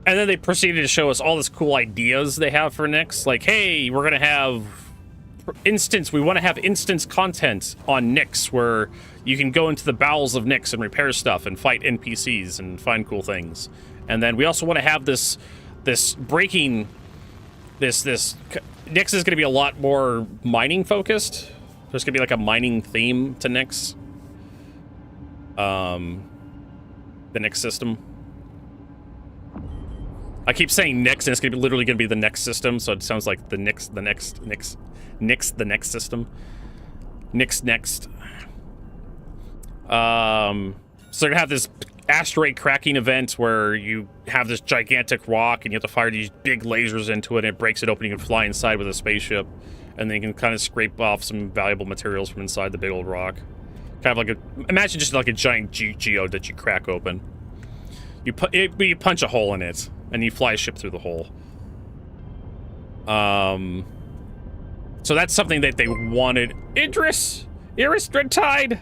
And then they proceeded to show us all this cool ideas they have for Nyx, like, hey, we're gonna have we want to have instance content on Nyx where you can go into the bowels of Nyx and repair stuff and fight NPCs and find cool things. And then we also want to have this Nyx is going to be a lot more mining focused. There's going to be like a mining theme to Nyx. The Nyx system. I keep saying Nyx, and it's going to be literally going to be the next system, so it sounds like the next system. Nyx next. So they're going to have this asteroid cracking event where you have this gigantic rock and you have to fire these big lasers into it and it breaks it open. You can fly inside with a spaceship, and then you can kind of scrape off some valuable materials from inside the big old rock. Kind of like imagine just like a giant geode that you crack open. You punch a hole in it, and you fly a ship through the hole. So that's something that they wanted. Iris Dreadtide.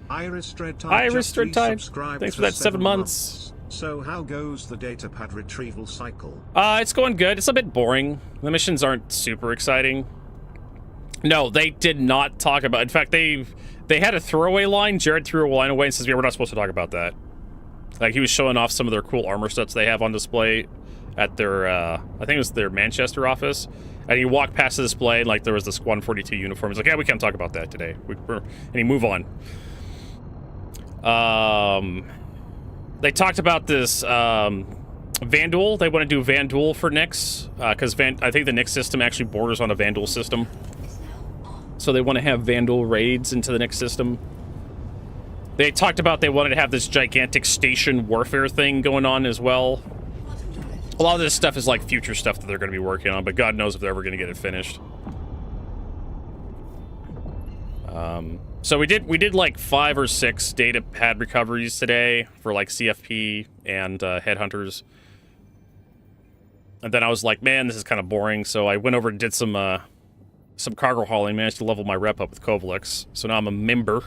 Iris Dreadtide. Iris Dreadtide. Thanks for that 7 months. So how goes the datapad retrieval cycle? It's going good. It's a bit boring. The missions aren't super exciting. No, they did not talk about. In fact, they had a throwaway line. Jared threw a line away and says, "Yeah, we're not supposed to talk about that." Like he was showing off some of their cool armor sets they have on display at their, I think it was their Manchester office. And he walked past the display and like there was the Squad 42 uniform. He's like, "Yeah, we can't talk about that today." And he moved on. They talked about this Vanduul. They want to do Vanduul for Nyx because I think the Nyx system actually borders on a Vanduul system. So they want to have Vanduul raids into the Nyx system. They talked about they wanted to have this gigantic station warfare thing going on as well. A lot of this stuff is like future stuff that they're going to be working on, but God knows if they're ever going to get it finished. So we did like 5 or 6 data pad recoveries today for like CFP and headhunters. And then I was like, man, this is kind of boring. So I went over and did some cargo hauling, managed to level my rep up with Kovalex. So now I'm a member.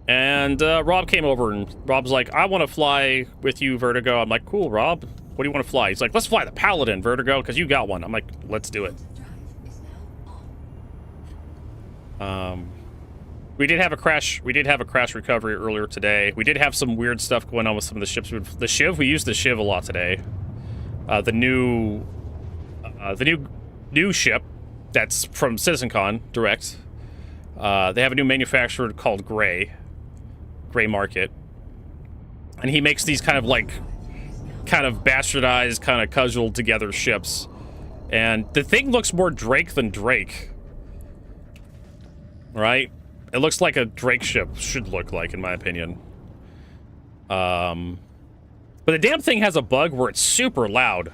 And Rob came over and Rob's like, "I want to fly with you, Vertigo." I'm like, "Cool, Rob. What do you want to fly?" He's like, "Let's fly the Paladin, Vertigo, because you got one." I'm like, "Let's do it." We did have a crash recovery earlier today. We did have some weird stuff going on with some of the ships. The Shiv, we used the Shiv a lot today. The new ship that's from CitizenCon Direct. They have a new manufacturer called Gray Market, and he makes these kind of bastardized, kind of cudgeled together ships, and the thing looks more Drake than Drake, right? It looks like a Drake ship should look like, in my opinion. But the damn thing has a bug where it's super loud.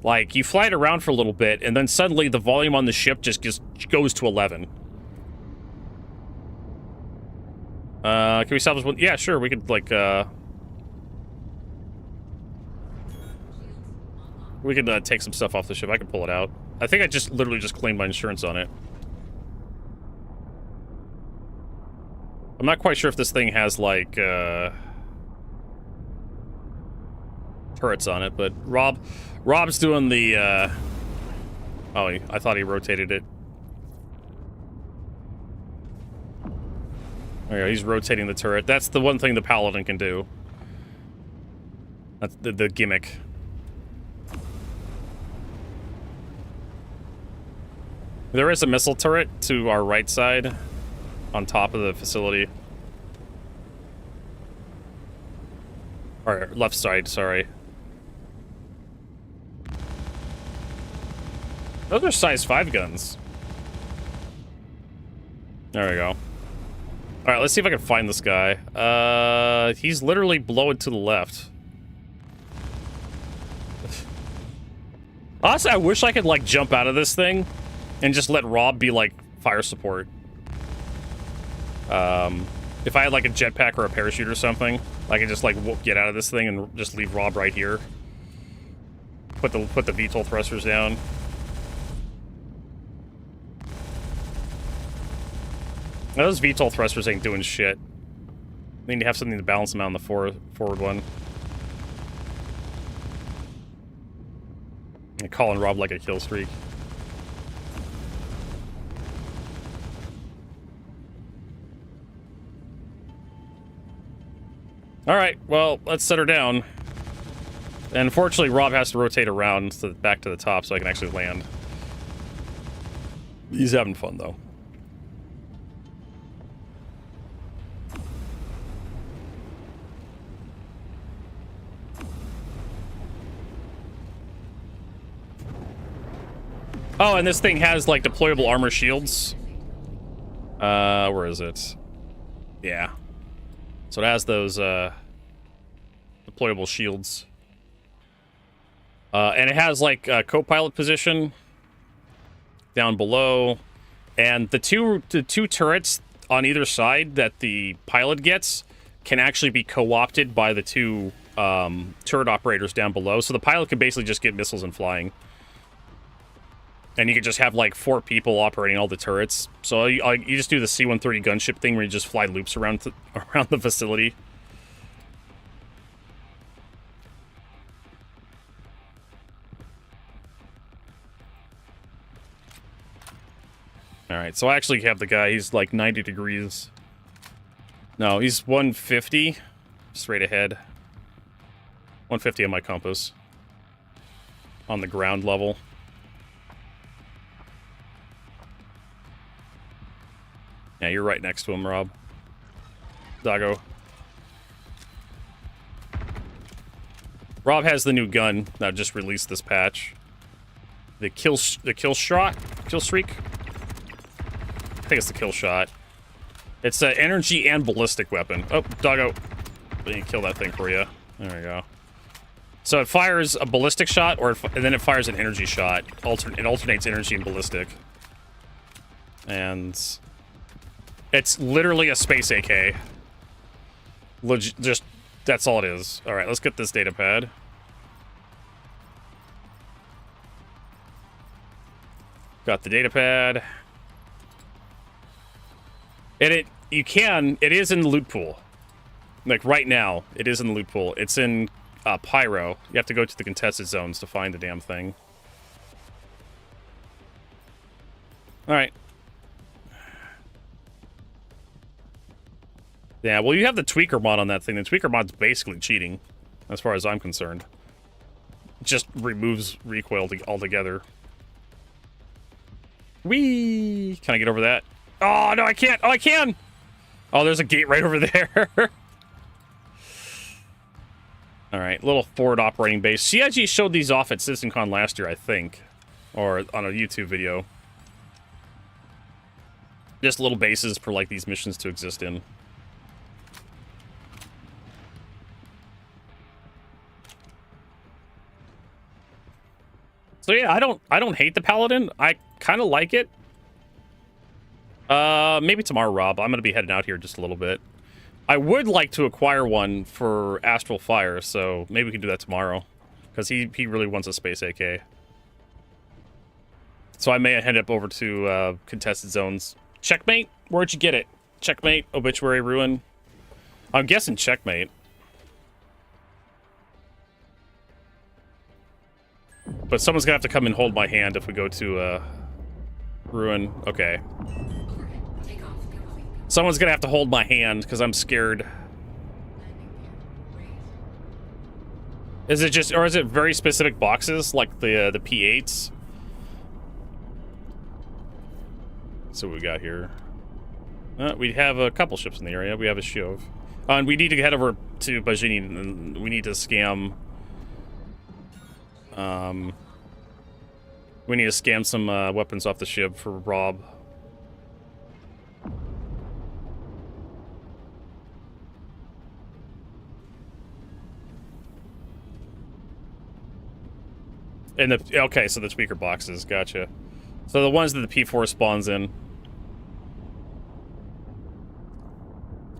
Like, you fly it around for a little bit, and then suddenly the volume on the ship just goes to 11. Can we salvage one? Yeah, sure, we could, like, we could, take some stuff off the ship. I can pull it out. I think I literally just claimed my insurance on it. I'm not quite sure if this thing has, like, turrets on it, but Rob's doing the, oh, I thought he rotated it. Oh, yeah, he's rotating the turret. That's the one thing the Paladin can do. That's the gimmick. There is a missile turret to our right side, on top of the facility. Or left side, sorry. Those are size 5 guns. There we go. Alright, let's see if I can find this guy. He's literally blowing to the left. Honestly, I wish I could, like, jump out of this thing and just let Rob be, like, fire support. If I had, like, a jetpack or a parachute or something, I could just, like, get out of this thing and just leave Rob right here. Put the VTOL thrusters down. Now, those VTOL thrusters ain't doing shit. I need to have something to balance them out on the forward one. I'm calling Rob like a kill streak. Alright, well, let's set her down. And unfortunately, Rob has to rotate around back to the top so I can actually land. He's having fun, though. Oh, and this thing has, like, deployable armor shields. Where is it? Yeah. So it has those deployable shields. And it has like a co-pilot position down below. And the two turrets on either side that the pilot gets can actually be co-opted by the two turret operators down below. So the pilot can basically just get missiles and flying. And you could just have like 4 people operating all the turrets. So you just do the C-130 gunship thing where you just fly loops around the facility. Alright, so I actually have the guy, he's like 90 degrees. No, he's 150, straight ahead. 150 on my compass. On the ground level. Yeah, you're right next to him, Rob. Doggo. Rob has the new gun that just released this patch. The kill streak? I think it's the kill shot. It's an energy and ballistic weapon. Oh, Doggo. Let me kill that thing for you. There we go. So it fires a ballistic shot, and then it fires an energy shot. It alternates energy and ballistic. And it's literally a space AK. Just, that's all it is. All right, let's get this data pad. Got the data pad. And it is in the loot pool. Like right now, it is in the loot pool. It's in Pyro. You have to go to the contested zones to find the damn thing. Alright. Yeah, well, you have the tweaker mod on that thing. The tweaker mod's basically cheating, as far as I'm concerned. It just removes recoil altogether. Whee! Can I get over that? Oh, no, I can't. Oh, I can! Oh, there's a gate right over there. Alright, little forward operating base. CIG showed these off at CitizenCon last year, I think. Or on a YouTube video. Just little bases for, like, these missions to exist in. So yeah, I don't hate the Paladin. I kind of like it. Maybe tomorrow, Rob. I'm gonna be heading out here just a little bit. I would like to acquire one for Astral Fire, so maybe we can do that tomorrow. Because he really wants a Space AK. So I may head up over to contested zones. Checkmate? Where'd you get it? Checkmate? Obituary Ruin? I'm guessing Checkmate. But someone's gonna have to come and hold my hand if we go to Ruin. Okay. Someone's gonna have to hold my hand because I'm scared. Is it just, or is it very specific boxes like the P8s? So what we got here? We have a couple ships in the area. We have a Shiv. And we need to head over to Bajini, and we need to scam. We need to scam some weapons off the ship for Rob. And okay, so the tweaker boxes, gotcha. So the ones that the P4 spawns in.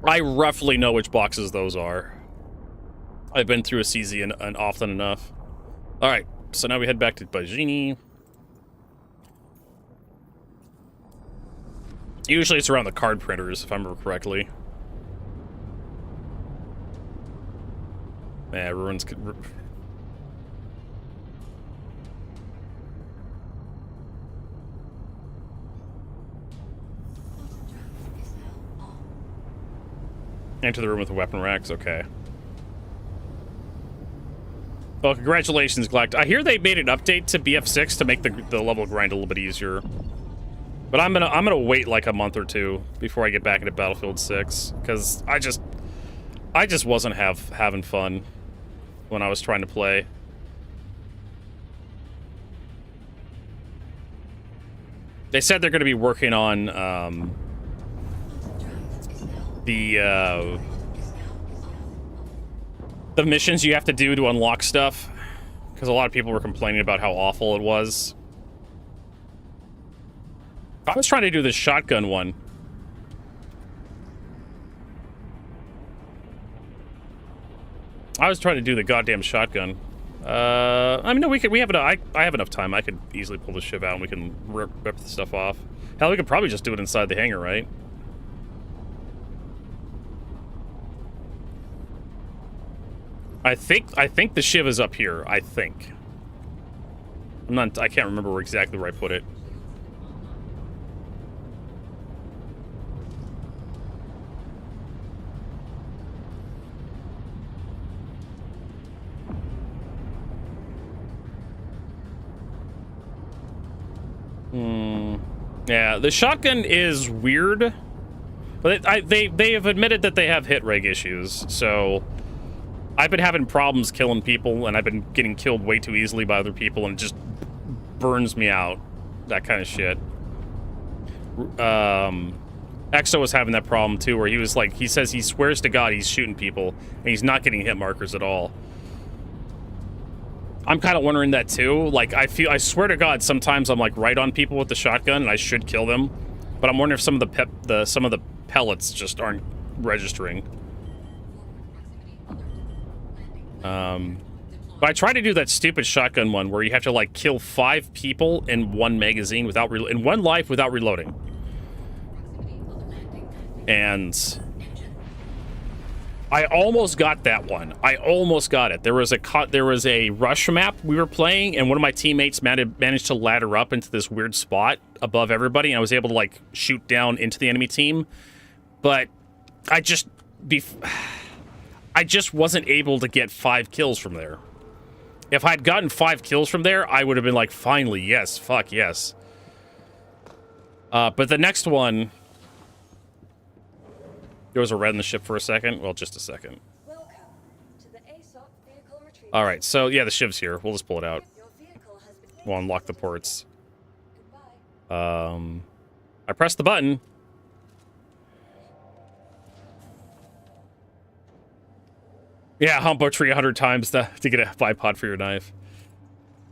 I roughly know which boxes those are. I've been through a CZ and often enough. Alright, so now we head back to Bajini. Usually it's around the card printers, if I remember correctly. Yeah, ruins... Enter the room with the weapon racks, okay. Well, congratulations, Galactic. I hear they made an update to BF6 to make the level grind a little bit easier. But I'm gonna wait like a month or two before I get back into Battlefield 6, because I just wasn't having fun when I was trying to play. They said they're gonna be working on the the missions you have to do to unlock stuff, because a lot of people were complaining about how awful it was. I was trying to do this shotgun one. I was trying to do the goddamn shotgun. I mean, no, we have enough. I have enough time. I could easily pull the shiv out and we can rip the stuff off. Hell, we could probably just do it inside the hangar, right? I think the shiv is up here. I think. I can't remember exactly where I put it. Yeah, the shotgun is weird, but they have admitted that they have hit reg issues. So I've been having problems killing people, and I've been getting killed way too easily by other people, and it just burns me out. That kind of shit. Exo was having that problem too, where he was like, he says he swears to God he's shooting people, and he's not getting hit markers at all. I'm kind of wondering that too. Like, I swear to God, sometimes I'm like right on people with the shotgun, and I should kill them, but I'm wondering if some of the pellets just aren't registering. But I tried to do that stupid shotgun one where you have to like kill 5 people in one magazine without in one life without reloading. And I almost got that one. I almost got it. There was a rush map we were playing, and one of my teammates managed to ladder up into this weird spot above everybody, and I was able to like shoot down into the enemy team. But I just wasn't able to get 5 kills from there. If I'd gotten 5 kills from there, I would have been like, finally, yes, fuck yes. But the next one, there was a red in the ship for a second. Well, just a second. Welcome to the ASOP vehicle retrieval. All right, so yeah, the shiv's here. We'll just pull it out. Your vehicle has been We'll unlock the ports. Goodbye. I pressed the button. Yeah, humpo tree 100 times to get a bipod for your knife.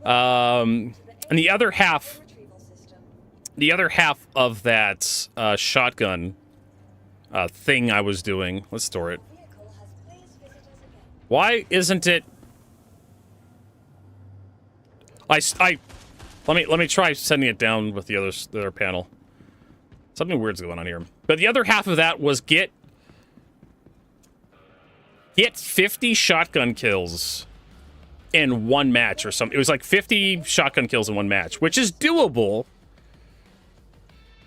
And the other half of that shotgun thing I was doing. Let's store it. Why isn't it? Let me try sending it down with the other panel. Something weird's going on here. But the other half of that was get 50 shotgun kills in one match or something. It was like 50 shotgun kills in one match, which is doable,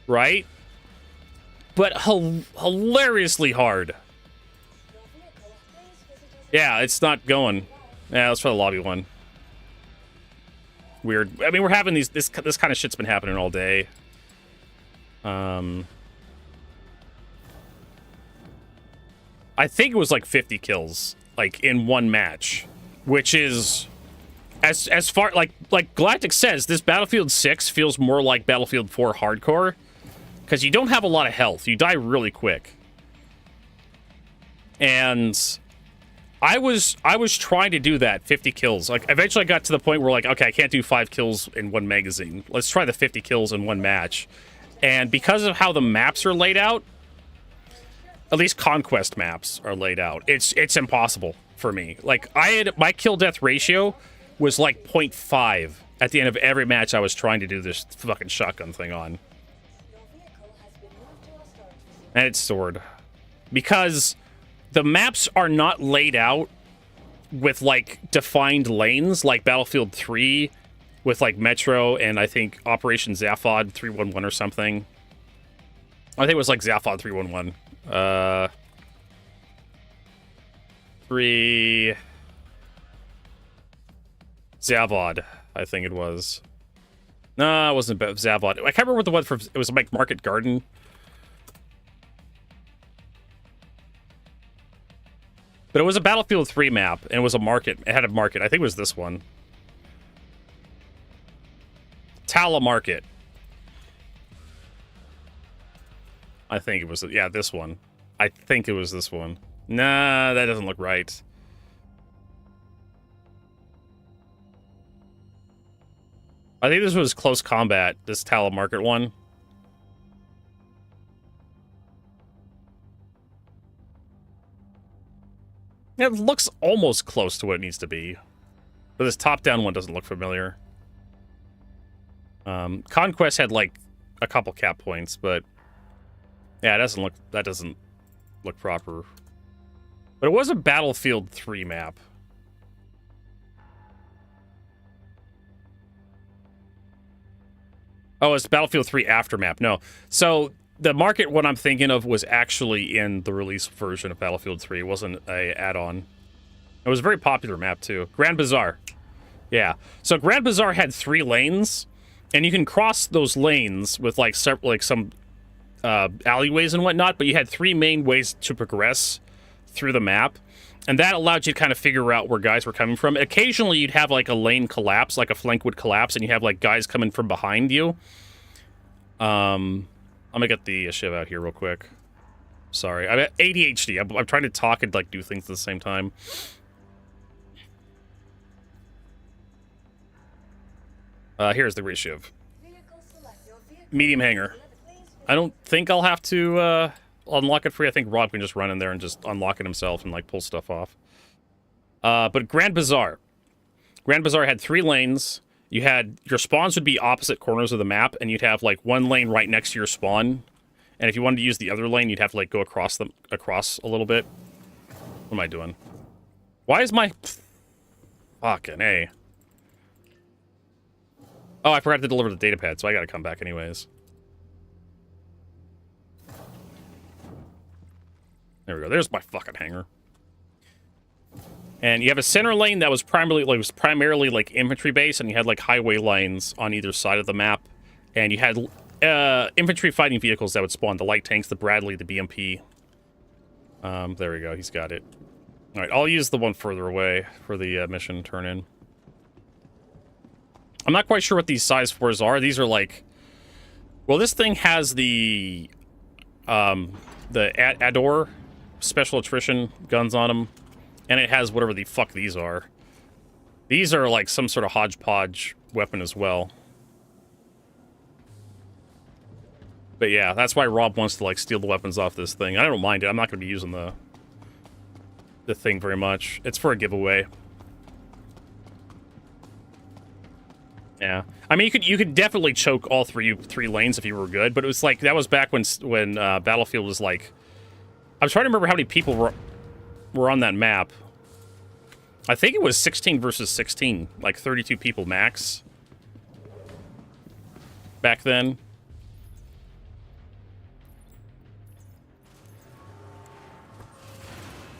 right? But hilariously hard. Yeah, it's not going. Yeah, let's try the lobby one. Weird. I mean, we're having this kind of shit's been happening all day. I think it was like 50 kills, like in one match, which is as far like Galactic says, this Battlefield 6 feels more like Battlefield 4 hardcore because you don't have a lot of health. You die really quick. And I was trying to do that 50 kills. Like eventually I got to the point where like, okay, I can't do 5 kills in one magazine. Let's try the 50 kills in one match. And because of how the maps are laid out, at least conquest maps are laid out, it's impossible for me. Like my kill death ratio was like 0.5 at the end of every match I was trying to do this fucking shotgun thing on. And it's stored. Because the maps are not laid out with like defined lanes like Battlefield 3 with like Metro and I think Operation Zaphod 311 or something. I think it was like Zaphod 311. 3 Zavod, I think it was. No, it wasn't Zavod. I can't remember what the one for. It was like Market Garden. But it was a Battlefield 3 map, and it was a market. It had a market. I think it was this one. Tala Market. I think it was, yeah, this one. I think it was this one. Nah, that doesn't look right. I think this was close combat, this telemarket one. It looks almost close to what it needs to be. But this top-down one doesn't look familiar. Conquest had, like, a couple cap points, but... yeah, that doesn't look proper. But it was a Battlefield 3 map. Oh, it's Battlefield 3 Aftermap. No. So, the market one I'm thinking of was actually in the release version of Battlefield 3. It wasn't a add-on. It was a very popular map, too. Grand Bazaar. Yeah. So, Grand Bazaar had 3 lanes, and you can cross those lanes with, like, some alleyways and whatnot, but you had 3 main ways to progress through the map, and that allowed you to kind of figure out where guys were coming from. Occasionally, you'd have, like, a lane collapse, like a flank would collapse, and you have, like, guys coming from behind you. I'm gonna get the shiv out here real quick. Sorry, I'm at ADHD. I'm trying to talk and, like, do things at the same time. Here's the shiv. Medium hanger. I don't think I'll have to unlock it for you. I think Rob can just run in there and just unlock it himself and, like, pull stuff off. But Grand Bazaar. Grand Bazaar had 3 lanes. You had... your spawns would be opposite corners of the map, and you'd have, like, 1 lane right next to your spawn. And if you wanted to use the other lane, you'd have to, like, go across a little bit. What am I doing? Why is my... fucking A. Oh, I forgot to deliver the datapad, so I gotta come back anyways. There we go. There's my fucking hanger. And you have a center lane that was primarily like infantry base, and you had, like, highway lines on either side of the map. And you had infantry fighting vehicles that would spawn: the light tanks, the Bradley, the BMP. There we go. He's got it. All right, I'll use the one further away for the mission turn-in. I'm not quite sure what these size 4s are. These are like... well, this thing has the Ador special attrition guns on them, and it has whatever the fuck these are. These are like some sort of hodgepodge weapon as well. But yeah, that's why Rob wants to, like, steal the weapons off this thing. I don't mind it. I'm not going to be using the thing very much. It's for a giveaway. Yeah, I mean, you could definitely choke all three lanes if you were good, but it was like, that was back when Battlefield was like... I'm trying to remember how many people were on that map. I think it was 16 versus 16, like 32 people max back then.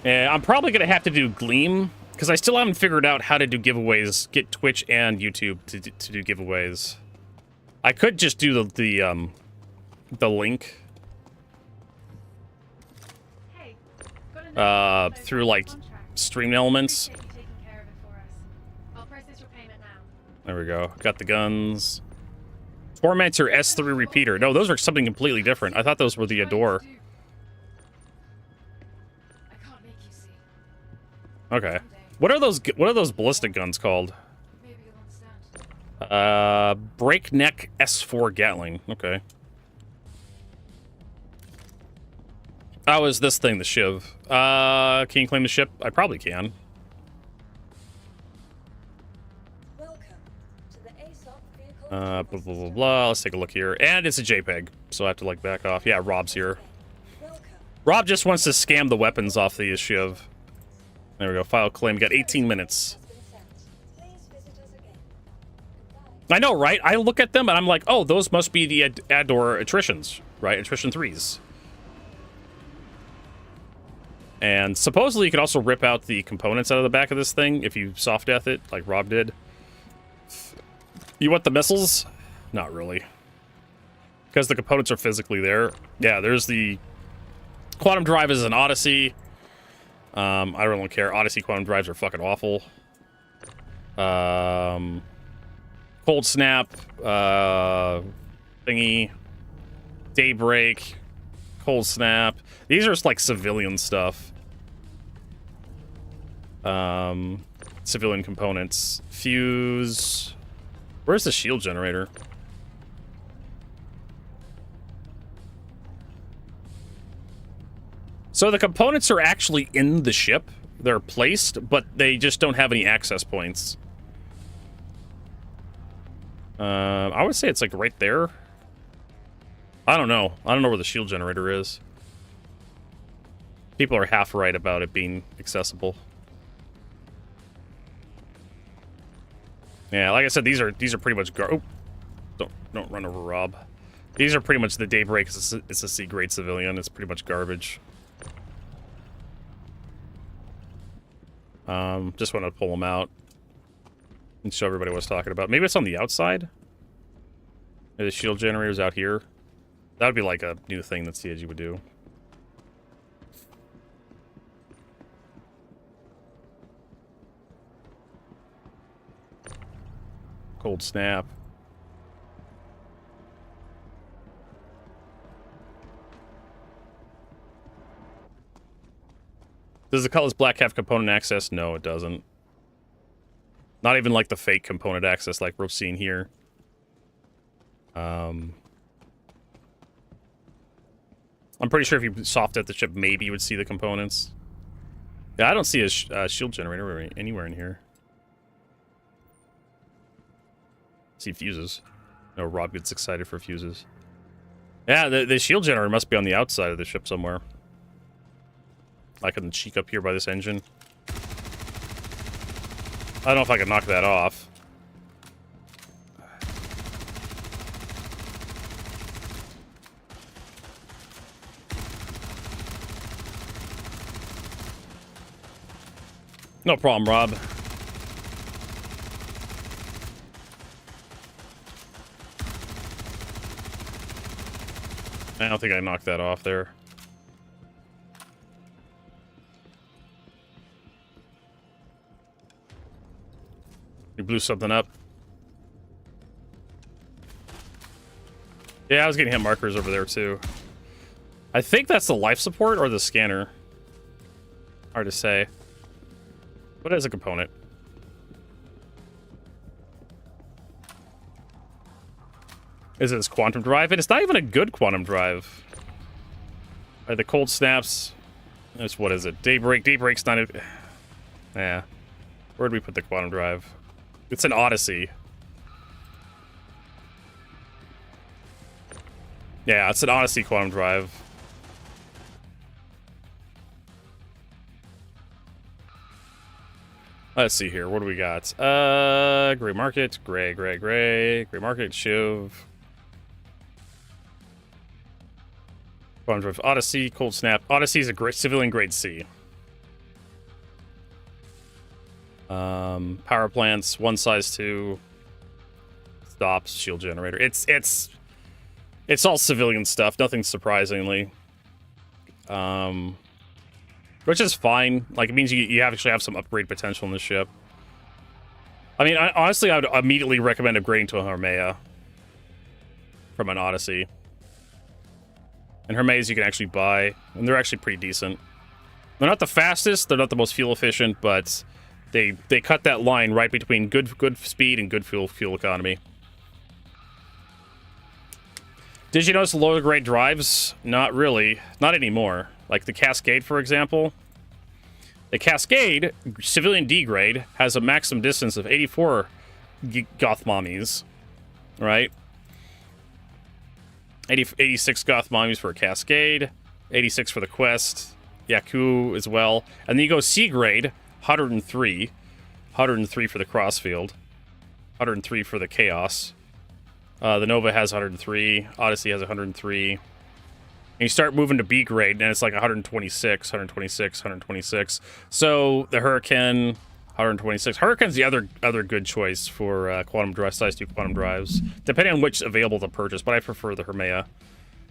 Yeah, I'm probably gonna have to do Gleam, because I still haven't figured out how to do giveaways, get Twitch and YouTube to do giveaways. I could just do the link through, like, Stream Elements. There we go. Got the guns. Tormentor S3 repeater. No, those are something completely different. I thought those were the Ador. Okay. What are those ballistic guns called? Breakneck S4 Gatling. Okay. Oh, is this thing the shiv? Can you claim the ship? I probably can. Blah, blah, blah, blah. Let's take a look here. And it's a JPEG, so I have to, like, back off. Yeah, Rob's here. Rob just wants to scam the weapons off the shiv. There we go. File claim. We got 18 minutes. I know, right? I look at them and I'm like, oh, those must be the Ador attritions, right? Attrition 3s. And supposedly you could also rip out the components out of the back of this thing if you soft death it, like Rob did. You want the missiles? Not really. Because the components are physically there. Yeah, there's the quantum drive is an Odyssey. I don't really care. Odyssey quantum drives are fucking awful. Cold Snap, thingy, Daybreak, Cold Snap. These are just like civilian stuff. Civilian components. Fuse. Where's the shield generator? So the components are actually in the ship. They're placed, but they just don't have any access points. I would say it's like right there. I don't know. I don't know where the shield generator is. People are half right about it being accessible. Yeah, like I said, these are pretty much don't run over Rob. These are pretty much the Daybreak. It's a C-grade civilian. It's pretty much garbage. Just want to pull them out and show everybody what I was talking about. Maybe it's on the outside. Maybe the shield generator's out here. That would be like a new thing that CIG would do. Cold snap. Does the Cutlass Black have component access? No, it doesn't. Not even like the fake component access like we're seeing here. I'm pretty sure if you soft at the ship, maybe you would see the components. Yeah, I don't see a shield generator anywhere in here. See fuses. No, Rob gets excited for fuses. Yeah, the shield generator must be on the outside of the ship somewhere. Like in the cheek up here by this engine. I don't know if I can knock that off. No problem, Rob. I don't think I knocked that off there. You blew something up. Yeah, I was getting hit markers over there too. I think that's the life support or the scanner. Hard to say. What is a component? Is it this quantum drive? And it's not even a good quantum drive. Right, the cold snaps. That's what is it? Daybreak. Daybreak's not. Yeah. Where'd we put the quantum drive? It's an Odyssey. Yeah, it's an Odyssey quantum drive. Let's see here. What do we got? Gray market, gray market, Shiv. Quantum drive, Odyssey, cold snap. Odyssey is a great civilian grade C. Power plants, one size 2. Stops, shield generator. It's all civilian stuff, nothing surprisingly. Which is fine. Like, it means you actually have some upgrade potential in the ship. I mean, honestly, I would immediately recommend upgrading to a Hermea from an Odyssey. And Hermeas you can actually buy, and they're actually pretty decent. They're not the fastest, they're not the most fuel efficient, but they cut that line right between good speed and good fuel economy. Did you notice the lower grade drives? Not really. Not anymore. Like the Cascade, for example. The Cascade, civilian D grade, has a maximum distance of 84 goth mommies. Right? 86 goth mommies for a Cascade. 86 for the Quest. Yaku as well. And then you go C grade, 103. 103 for the Crossfield. 103 for the Chaos. The Nova has 103. Odyssey has 103. And you start moving to B grade, and it's like 126, 126, 126. So the Hurricane, 126. Hurricane's the other good choice for quantum drive, size 2 quantum drives, depending on which available to purchase. But I prefer the Hermea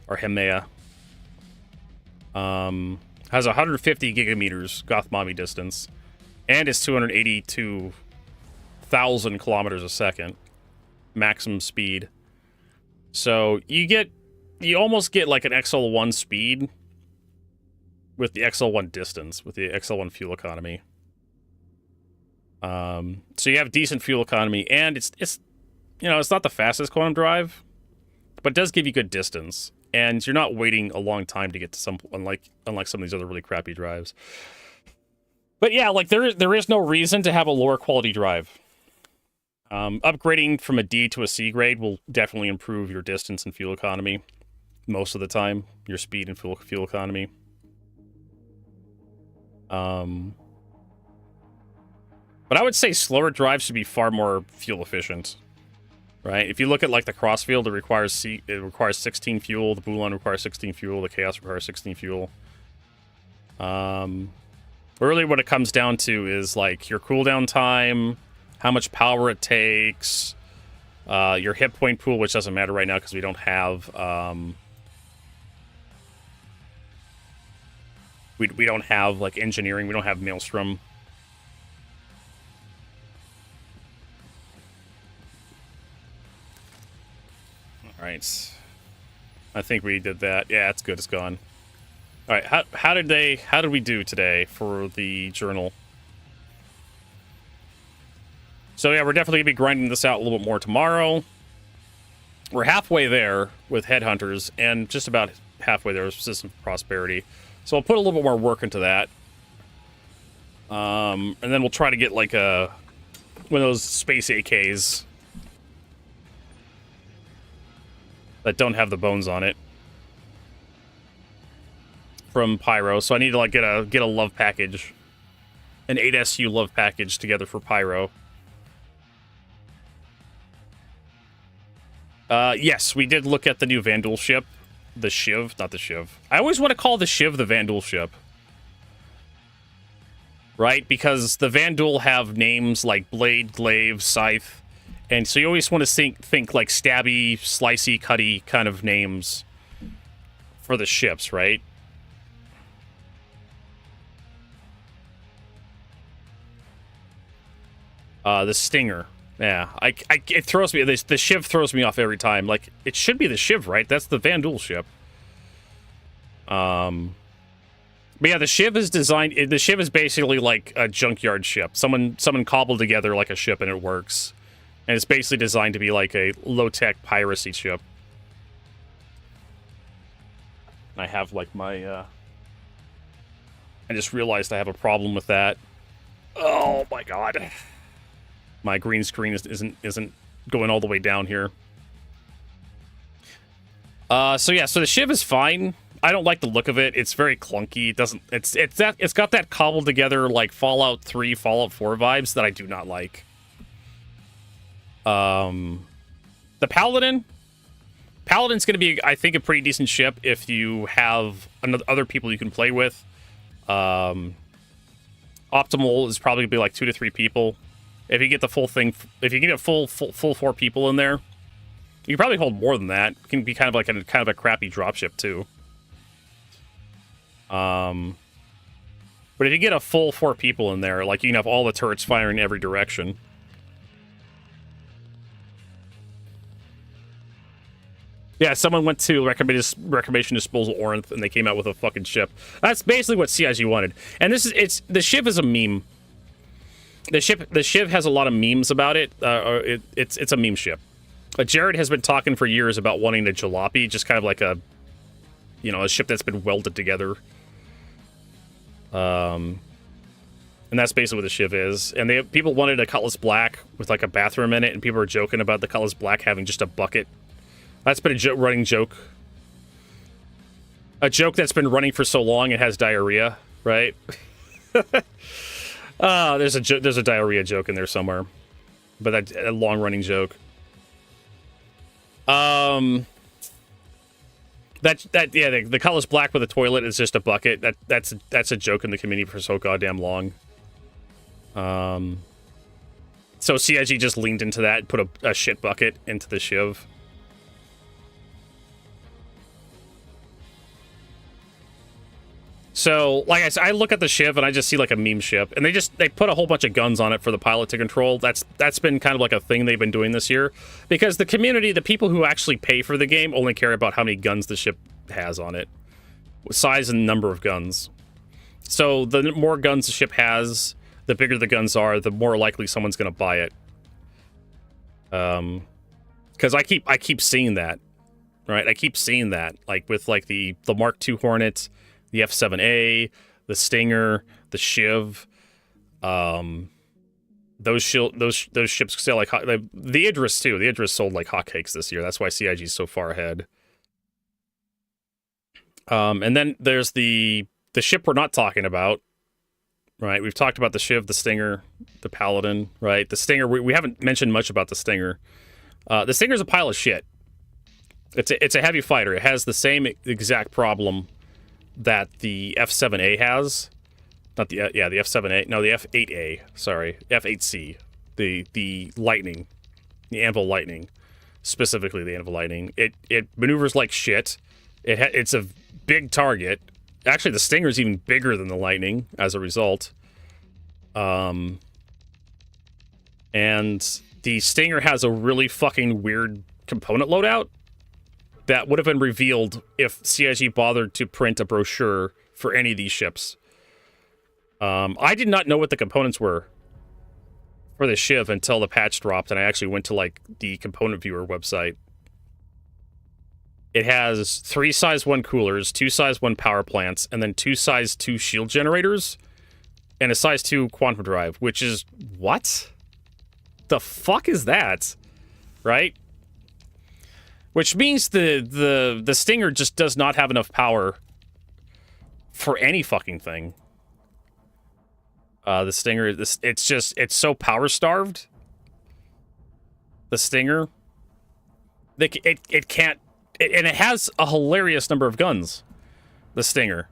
or Hemea. Has 150 gigameters goth mommy distance, and it's 282,000 kilometers a second maximum speed. So you almost get like an XL1 speed with the XL1 distance, with the XL1 fuel economy. So you have decent fuel economy, and it's you know, it's not the fastest quantum drive, but it does give you good distance, and you're not waiting a long time to get to some, unlike some of these other really crappy drives. But yeah, like there is no reason to have a lower quality drive. Upgrading from a D to a C grade will definitely improve your distance and fuel economy most of the time, your speed and fuel economy. But I would say slower drives should be far more fuel efficient, right? If you look at like the Crossfield, it requires 16 fuel. The Bulan requires 16 fuel. The Chaos requires 16 fuel. Really, what it comes down to is like your cooldown time, how much power it takes, your hit point pool, which doesn't matter right now because we don't have we don't have like engineering. We don't have Maelstrom. All right, I think we did that. Yeah, it's good. It's gone. All right, how did we do today for the journal? So yeah, we're definitely gonna be grinding this out a little bit more tomorrow. We're halfway there with Headhunters, and just about halfway there with System of Prosperity. So I'll put a little bit more work into that. And then we'll try to get like one of those space AKs that don't have the bones on it from Pyro. So I need to like get a love package, an 8SU love package together for Pyro. Yes, we did look at the new Vandal ship. The Shiv, not the Shiv. I always want to call the Shiv the Vandal ship. Right? Because the Vandal have names like Blade, Glaive, Scythe. And so you always want to think like stabby, slicey, cutty kind of names for the ships, right? The Stinger. Yeah, it throws me. The Shiv throws me off every time. Like, it should be the Shiv, right? That's the Vandal ship. But yeah, the Shiv is designed. The Shiv is basically like a junkyard ship. Someone cobbled together like a ship, and it works. And it's basically designed to be like a low-tech piracy ship. I have like my. I just realized I have a problem with that. Oh my god. My green screen isn't going all the way down here. So yeah, so the Shiv is fine. I don't like the look of it. It's very clunky. It doesn't. It's got that cobbled together like Fallout 3, Fallout 4 vibes that I do not like. The Paladin's going to be, I think, a pretty decent ship if you have other people you can play with. Optimal is probably going to be like 2 to 3 people. If you get the full thing, if you get a full 4 people in there, you can probably hold more than that. It can be kind of like a crappy dropship too. But if you get a full 4 people in there, like you can have all the turrets firing in every direction. Yeah, someone went to Reclamation Disposal Orinth, and they came out with a fucking ship. That's basically what CIG wanted. And the ship is a meme. The Shiv has a lot of memes about it. It's a meme ship. Jared has been talking for years about wanting a jalopy, just kind of like a ship that's been welded together. And that's basically what the Shiv is. And people wanted a Cutlass Black with like a bathroom in it, and people were joking about the Cutlass Black having just a bucket. That's been a running joke. A joke that's been running for so long it has diarrhea, right? There's a diarrhea joke in there somewhere, but that's a long-running joke. The Cutlass Black with a toilet is just a bucket. That's a joke in the community for so goddamn long. So CIG just leaned into that and put a shit bucket into the Shiv. So, like I said, I look at the Shiv and I just see like a meme ship, and they put a whole bunch of guns on it for the pilot to control. That's been kind of like a thing they've been doing this year, because the community, the people who actually pay for the game, only care about how many guns the ship has on it, size and number of guns. So the more guns the ship has, the bigger the guns are, the more likely someone's going to buy it. Because I keep seeing that, right? I keep seeing that, like with like the Mark II Hornet, the F7A, the Stinger, the Shiv, those ships sell like the Idris too. The Idris sold like hotcakes this year. That's why CIG is so far ahead. And then there's the ship we're not talking about, right? We've talked about the Shiv, the Stinger, the Paladin, right? The Stinger, we haven't mentioned much about the Stinger. The Stinger's a pile of shit. It's a heavy fighter. It has the same exact problem that the F7A has. Not the the F7A. No, the F8A. Sorry, F8C. The Lightning, the Anvil Lightning, specifically the Anvil Lightning. It maneuvers like shit. It's a big target. Actually, the Stinger's even bigger than the Lightning as a result. And the Stinger has a really fucking weird component loadout that would have been revealed if CIG bothered to print a brochure for any of these ships. I did not know what the components were for the Shiv until the patch dropped, and I actually went to like the component viewer website. It has 3 size 1 coolers, 2 size 1 power plants, and then 2 size 2 shield generators, and a size 2 quantum drive, which is what? The fuck is that? Right? Which means the Stinger just does not have enough power for any fucking thing. The Stinger, it's so power starved. The Stinger, it can't. And it has a hilarious number of guns, the Stinger.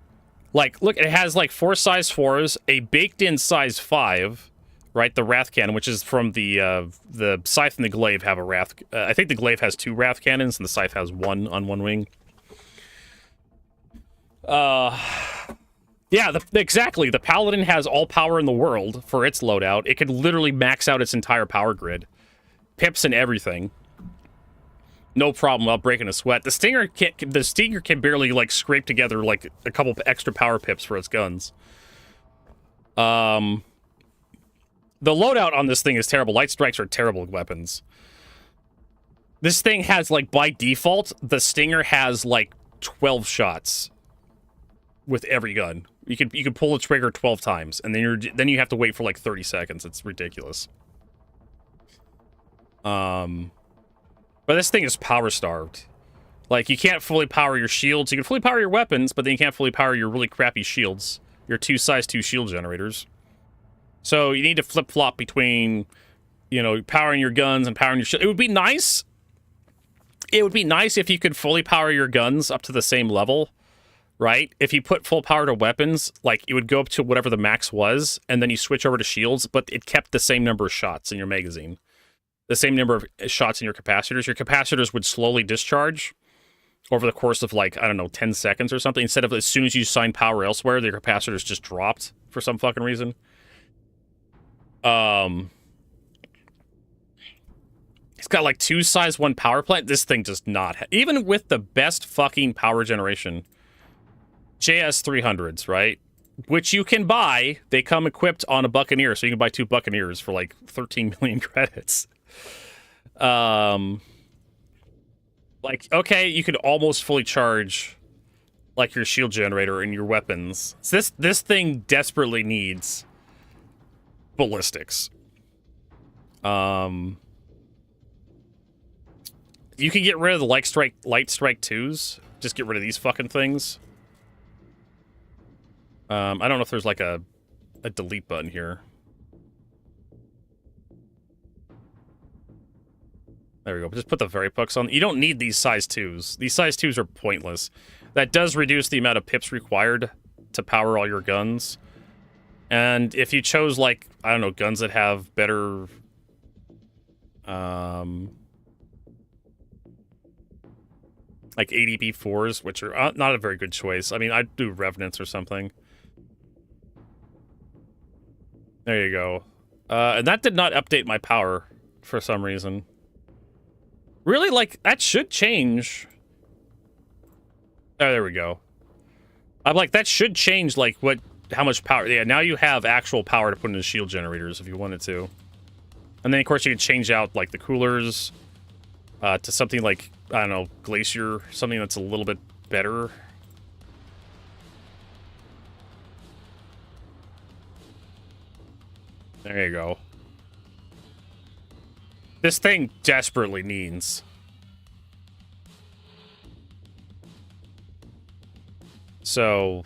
Like, look, it has like 4 size 4s, a baked-in size 5, right? The Wrath Cannon, which is from the Scythe and the Glaive have a Wrath... I think the Glaive has 2 Wrath Cannons, and the Scythe has 1 on one wing. Yeah, exactly. The Paladin has all power in the world for its loadout. It could literally max out its entire power grid. Pips and everything. No problem without breaking a sweat. The Stinger can barely like scrape together like a couple extra power pips for its guns. The loadout on this thing is terrible. Light strikes are terrible weapons. This thing has like by default, the Stinger has like 12 shots with every gun. You can pull the trigger 12 times, and then you have to wait for like 30 seconds. It's ridiculous. But this thing is power starved. Like, you can't fully power your shields. You can fully power your weapons, but then you can't fully power your really crappy shields. Your 2 size 2 shield generators. So you need to flip-flop between, you know, powering your guns and powering your shield. It would be nice. It would be nice if you could fully power your guns up to the same level, right? If you put full power to weapons, like, it would go up to whatever the max was, and then you switch over to shields, but it kept the same number of shots in your magazine. The same number of shots in your capacitors. Your capacitors would slowly discharge over the course of, like, I don't know, 10 seconds or something. Instead of as soon as you sign power elsewhere, the capacitors just dropped for some fucking reason. It's got, like, 2 size 1 power plant. This thing does not even with the best fucking power generation. JS300s, right? Which you can buy. They come equipped on a Buccaneer, so you can buy 2 Buccaneers for, like, 13 million credits. Like, okay, you could almost fully charge like your shield generator and your weapons. So this thing desperately needs ballistics. You can get rid of the light strike 2s. Just get rid of these fucking things. I don't know if there's like a delete button here. There we go. Just put the very pucks on. You don't need these size 2s. These size 2s are pointless. That does reduce the amount of pips required to power all your guns. And if you chose, like, I don't know, guns that have better... like ADB4s, which are not a very good choice. I mean, I'd do Revenants or something. There you go. And that did not update my power for some reason. Really, like, that should change. Oh, there we go. I'm like, that should change, like, how much power. Yeah, now you have actual power to put into shield generators if you wanted to. And then, of course, you can change out, like, the coolers. to something like, I don't know, Glacier, something that's a little bit better. There you go. This thing desperately needs. So,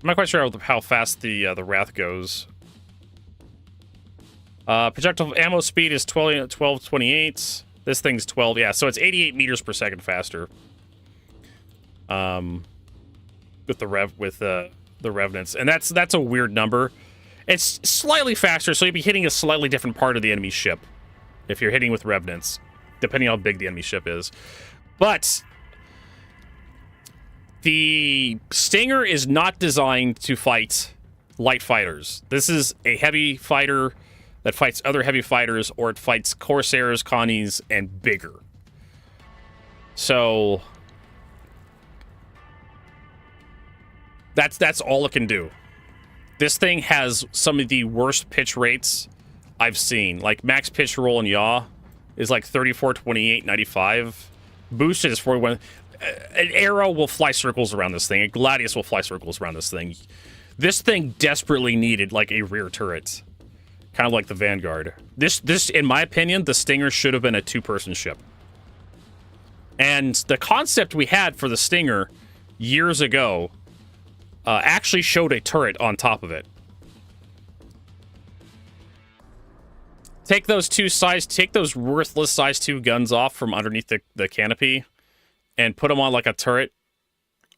I'm not quite sure how fast the Wrath goes. Projectile ammo speed is 1228. This thing's 12. Yeah, so it's 88 meters per second faster. With the Revenants, and that's a weird number. It's slightly faster, so you'd be hitting a slightly different part of the enemy ship if you're hitting with Revenants, depending on how big the enemy ship is. But the Stinger is not designed to fight light fighters. This is a heavy fighter that fights other heavy fighters, or it fights Corsairs, Connies, and bigger. So that's all it can do. This thing has some of the worst pitch rates I've seen. Like, max pitch roll and yaw is like 34, 28, 95. Boosted is 41. An arrow will fly circles around this thing. A Gladius will fly circles around this thing. This thing desperately needed, like, a rear turret. Kind of like the Vanguard. This, in my opinion, the Stinger should have been a two-person ship. And the concept we had for the Stinger years ago actually showed a turret on top of it. Take those worthless size 2 guns off from underneath the canopy and put them on like a turret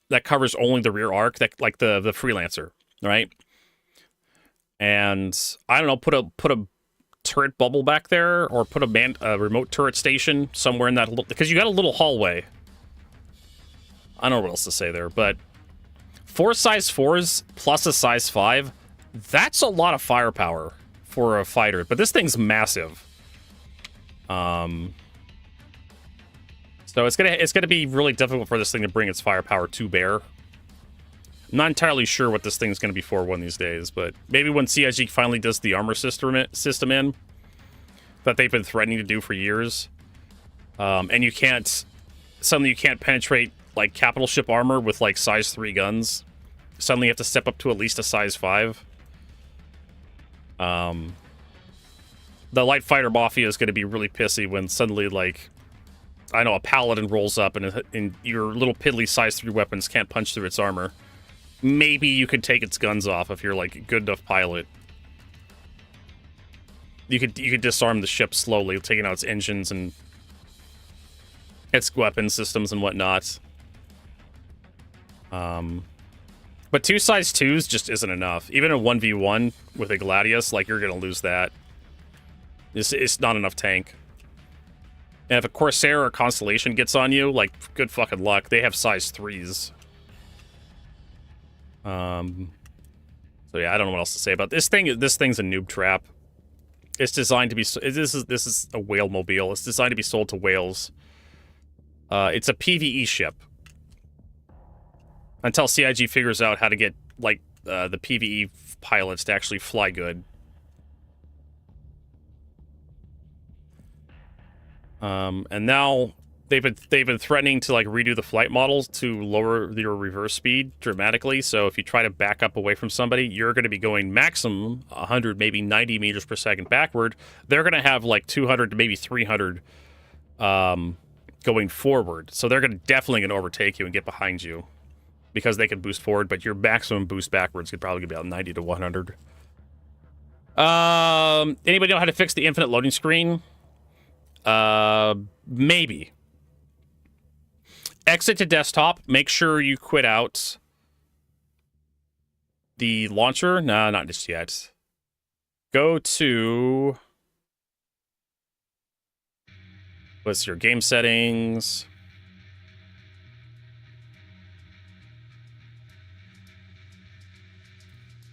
that covers only the rear arc, that like the Freelancer, right? And I don't know, put a turret bubble back there, or put a remote turret station somewhere in that little, because you got a little hallway. I don't know what else to say there, but 4 size 4s plus a size 5, that's a lot of firepower for a fighter, but this thing's massive. So it's gonna be really difficult for this thing to bring its firepower to bear. I'm not entirely sure what this thing's gonna be for one of these days, but maybe when CIG finally does the armor system in that they've been threatening to do for years, and you can't penetrate like capital ship armor with like size 3 guns. Suddenly you have to step up to at least a size 5. The light fighter mafia is going to be really pissy when suddenly, like, I know, a paladin rolls up and your little piddly size 3 weapons can't punch through its armor. Maybe you could take its guns off if you're like a good enough pilot. You could disarm the ship slowly, taking out its engines and its weapon systems and whatnot. But 2 size 2s just isn't enough. Even a 1v1 with a Gladius, like, you're gonna lose that. It's not enough tank. And if a Corsair or Constellation gets on you, like, good fucking luck. They have size 3s. So yeah, I don't know what else to say about this thing. This thing's a noob trap. It's designed to be. This is a whale mobile. It's designed to be sold to whales. It's a PvE ship. Until CIG figures out how to get, like, the PvE pilots to actually fly good. And now they've been threatening to, like, redo the flight models to lower your reverse speed dramatically. So if you try to back up away from somebody, you're going to be going maximum 100, maybe 90 meters per second backward. They're going to have like 200 to maybe 300 going forward. So they're definitely going to overtake you and get behind you, because they can boost forward, but your maximum boost backwards could probably be about 90 to 100. Anybody know how to fix the infinite loading screen? Maybe. Exit to desktop. Make sure you quit out the launcher. No, not just yet. Go to... what's your game settings?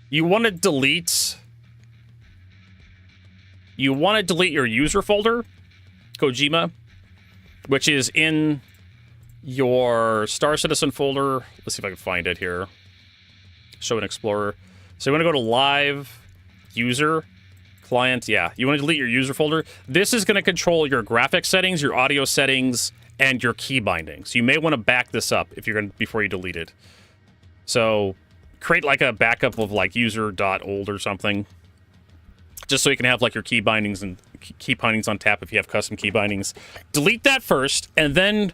You want to delete your user folder, Kojima, which is in your Star Citizen folder. Let's see if I can find it here. Show an Explorer. So you want to go to Live, User, Client, yeah. You want to delete your user folder. This is going to control your graphics settings, your audio settings, and your key bindings. You may want to back this up if you're going to, before you delete it. So create like a backup of like user.old or something, just so you can have like your key bindings and key bindings on tap if you have custom key bindings. Delete that first, and then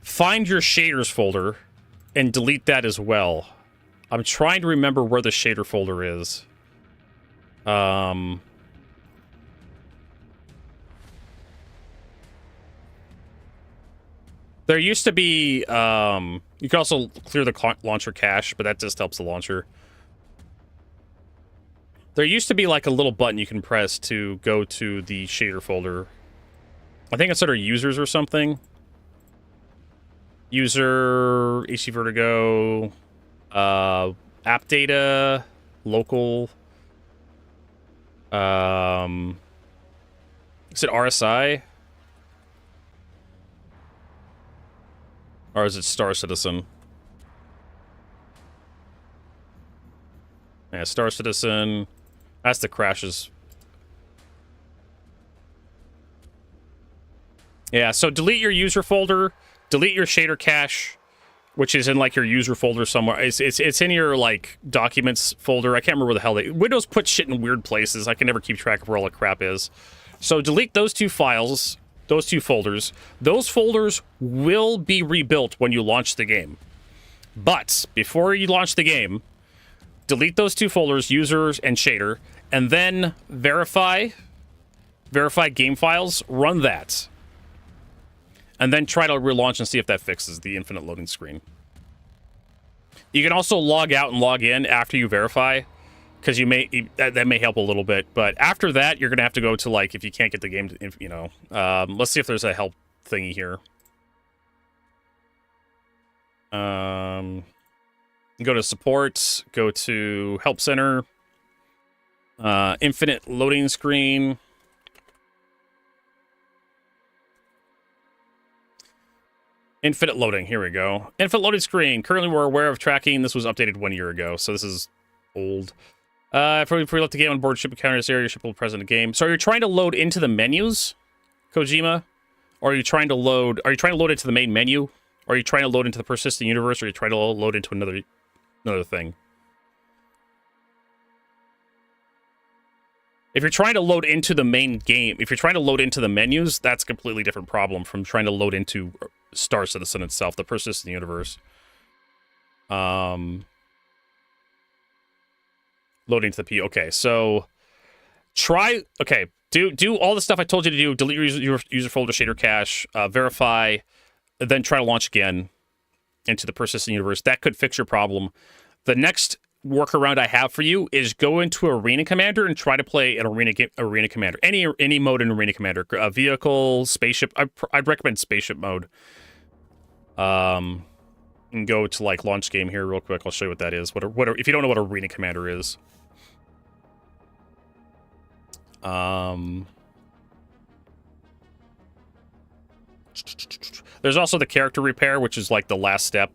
find your shaders folder and delete that as well. I'm trying to remember where the shader folder is. There used to be, you can also clear the launcher cache, but that just helps the launcher. There used to be like a little button you can press to go to the shader folder. I think it's under users or something. User, AC Vertigo, app data, local. Is it RSI? Or is it Star Citizen? Yeah, Star Citizen. That's the crashes. Yeah, so delete your user folder, delete your shader cache, which is in like your user folder somewhere. It's in your like documents folder. I can't remember where the hell Windows puts shit in weird places. I can never keep track of where all the crap is. So delete those two files, those two folders. Those folders will be rebuilt when you launch the game. But before you launch the game, delete those two folders, users and shader, and then verify game files, run that. And then try to relaunch and see if that fixes the infinite loading screen. You can also log out and log in after you verify, because that may help a little bit. But after that, you're gonna have to go to like, if you can't get the game to, you know, let's see if there's a help thingy here. Go to support, go to help center, infinite loading screen. Infinite loading, here we go. Infinite loading screen. Currently we're aware of tracking. This was updated 1 year ago, so this is old. If we let the game on board, ship encounter this area, ship will present a game. So are you trying to load into the menus, Kojima? Or are you trying to load into the main menu? Or are you trying to load into the persistent universe? Or are you trying to load into another thing? If you're trying to load into the main game, if you're trying to load into the menus, that's a completely different problem from trying to load into Star Citizen itself, the persistent universe. Loading to the P. Okay, so do all the stuff I told you to do. Delete your user folder, shader cache, verify, then try to launch again into the persistent universe. That could fix your problem. The next workaround I have for you is go into Arena Commander and try to play an Arena Commander. Any mode in Arena Commander. Vehicle, spaceship. I'd recommend spaceship mode. And go to like launch game here real quick. I'll show you what that is. What if you don't know what Arena Commander is. There's also the character repair, which is like the last step.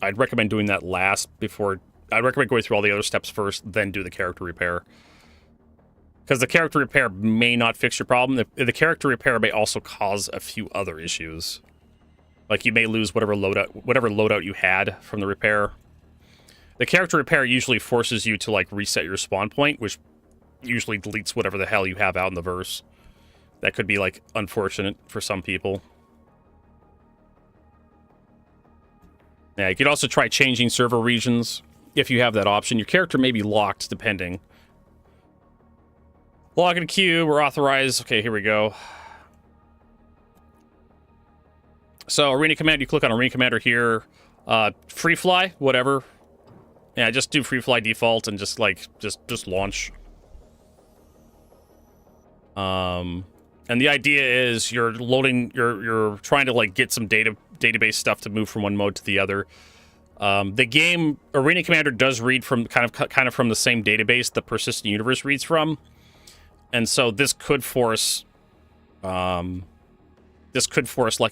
I'd recommend doing that last before. I'd recommend going through all the other steps first, then do the character repair. Because the character repair may not fix your problem. The character repair may also cause a few other issues. Like you may lose whatever loadout you had from the repair. The character repair usually forces you to like reset your spawn point, which usually deletes whatever the hell you have out in the verse. That could be like unfortunate for some people. Yeah, you could also try changing server regions if you have that option. Your character may be locked depending. Login queue, we're authorized. Okay, here we go. So Arena Commander, you click on Arena Commander here. Free fly, whatever. Yeah, just do free fly default and just launch. And the idea is you're loading, you're trying to like get some database stuff to move from one mode to the other. The game Arena Commander does read from kind of from the same database the persistent universe reads from, and so this could force like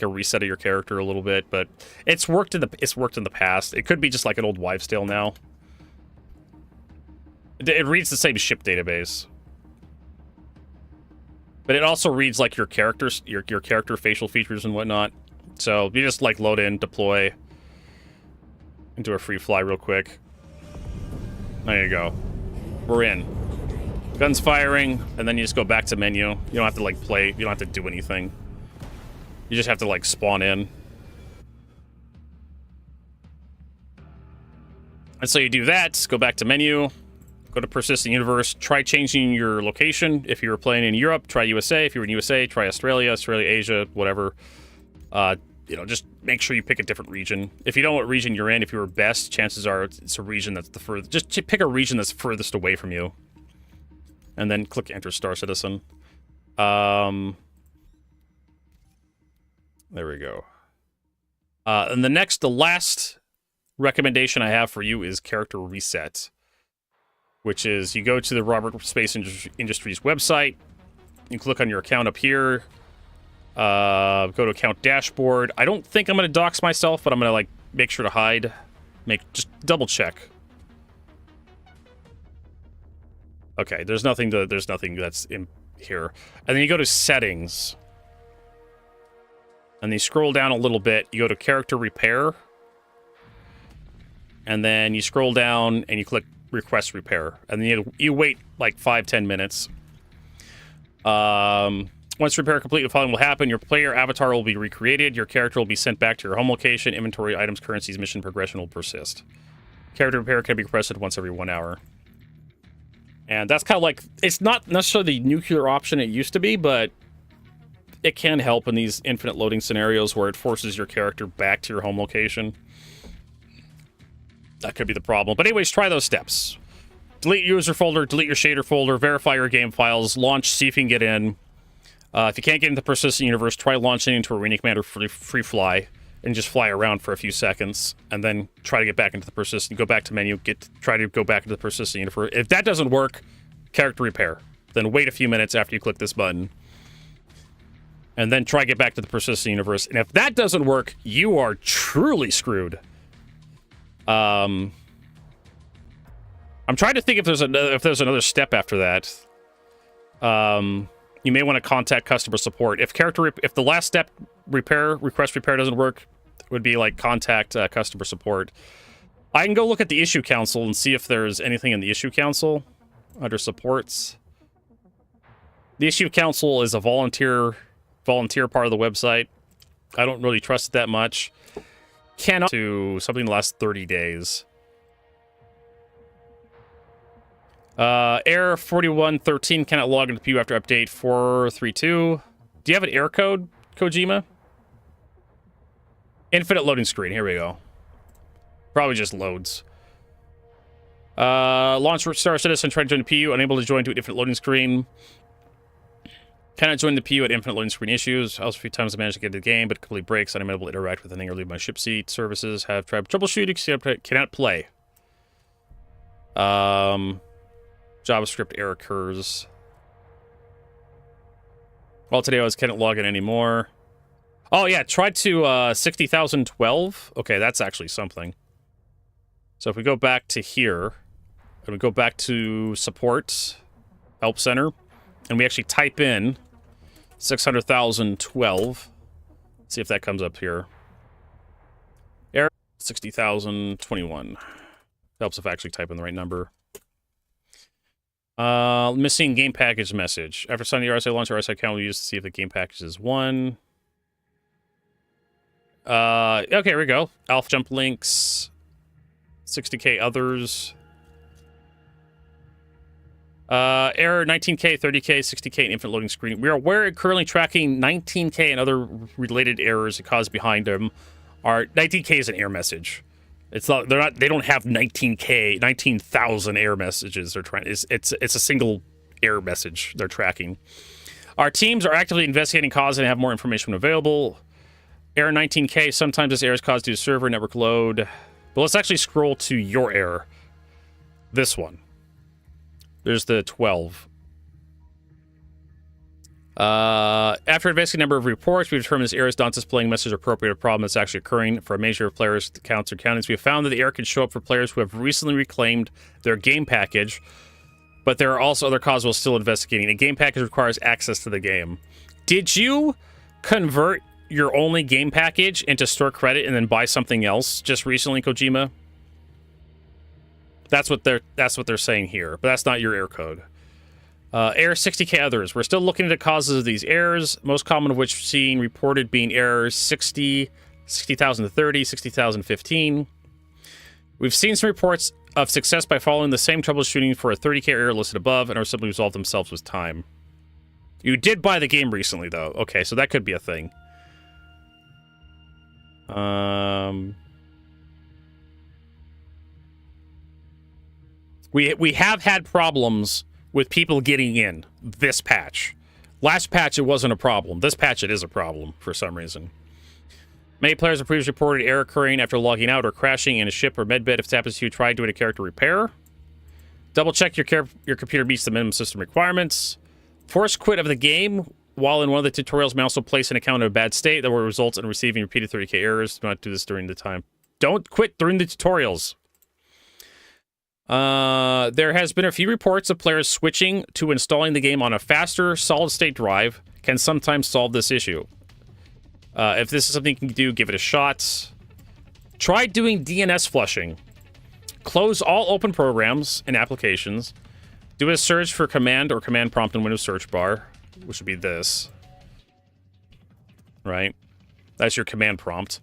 a reset of your character a little bit, but it's worked in the past. It could be just like an old wives' tale now. It reads the same ship database. But it also reads like your characters, your character facial features and whatnot. So you just like load in, deploy, and do a free fly real quick. There you go. We're in. Guns firing, and then you just go back to menu. You don't have to like play. You don't have to do anything. You just have to like spawn in. And so you do that, go back to menu, go to persistent universe, try changing your location. If you were playing in Europe, try USA. If you were in USA, try Australia, Asia, whatever. You know, just make sure you pick a different region. If you don't know what region you're in, if you were best, chances are it's a region that's the furthest. Just pick a region that's furthest away from you. And then click Enter Star Citizen. There we go. And the last recommendation I have for you is character reset, which is you go to the Robert Space Industries website, you click on your account up here, go to account dashboard. I don't think I'm going to dox myself, but I'm going to like make sure to hide, just double check. Okay, there's nothing that's in here. And then you go to settings, and then you scroll down a little bit, you go to character repair. And then you scroll down and you click request repair. And then you wait like 5-10 minutes. Once repair complete, the following will happen. Your player avatar will be recreated. Your character will be sent back to your home location. Inventory, items, currencies, mission progression will persist. Character repair can be requested once every 1 hour. And that's kind of like, it's not necessarily the nuclear option it used to be, but it can help in these infinite loading scenarios where it forces your character back to your home location. That could be the problem. But anyways, try those steps. Delete your user folder, delete your shader folder, verify your game files, launch, see if you can get in. If you can't get into the persistent universe, try launching into Arena Commander free fly and just fly around for a few seconds and then try to get back into the persistent. Go back to menu, try to go back into the persistent universe. If that doesn't work, character repair. Then wait a few minutes after you click this button. And then try to get back to the persistent universe. And if that doesn't work, you are truly screwed. I'm trying to think if there's another step after that. You may want to contact customer support. If the last step request repair doesn't work, it would be like contact customer support. I can go look at the issue council and see if there's anything in the issue council under supports. The issue council is a volunteer part of the website. I don't really trust it that much. Cannot to something that lasts 30 days. Error 4113 cannot log into PU after update 432. Do you have an error code, Kojima? Infinite loading screen. Here we go. Probably just loads. Launch Star Citizen, try to join the PU, unable to join to an infinite loading screen. Cannot join the PU at infinite loading screen issues. Also, a few times I managed to get into the game, but it completely breaks. I'm unable to interact with anything or leave my ship seat. Services have tried troubleshooting, cannot play. JavaScript error occurs. Well, today I cannot log in anymore. Oh, yeah, try to 60,012. Okay, that's actually something. So if we go back to here, and we go back to support, help center, and we actually type in 600,012. See if that comes up here. Error 60,021. Helps if I actually type in the right number. Missing game package message. After signing the RSA launch, RSA account will use to see if the game package is one. Okay, here we go. Alpha jump links. 60k others. Error 19k, 30k, 60k, and infinite loading screen. We're currently tracking 19k and other related errors that cause behind them. 19k is an error message. It's not. They don't have 19k, 19,000 error messages. They're trying. It's a single error message they're tracking. Our teams are actively investigating cause and have more information available. Error 19k. Sometimes this error is caused due to server network load. But let's actually scroll to your error. This one. There's the 12. After investigating a number of reports, we determined this error is not displaying message appropriate problem that's actually occurring for a measure of players' counts or countings. We have found that the error can show up for players who have recently reclaimed their game package, but there are also other causes we're still investigating. A game package requires access to the game. Did you convert your only game package into store credit and then buy something else just recently, Kojima? That's what they're saying here, but that's not your error code. Error 60K others. We're still looking into causes of these errors, most common of which seen reported being errors 60,030, 60,015. We've seen some reports of success by following the same troubleshooting for a 30K error listed above and are simply resolved themselves with time. You did buy the game recently, though. Okay, so that could be a thing. We have had problems with people getting in this patch. Last patch, it wasn't a problem. This patch, it is a problem for some reason. Many players have previously reported error occurring after logging out or crashing in a ship or medbed if it happens to you try doing a character repair. Double check your computer meets the minimum system requirements. Force quit of the game while in one of the tutorials may also place an account in a bad state that will result in receiving repeated 30K errors. Do not do this during the time. Don't quit during the tutorials. There has been a few reports of players switching to installing the game on a faster solid-state drive can sometimes solve this issue. If this is something you can do, give it a shot. Try doing DNS flushing. Close all open programs and applications. Do a search for command or command prompt in Windows search bar, which would be this. Right? That's your command prompt.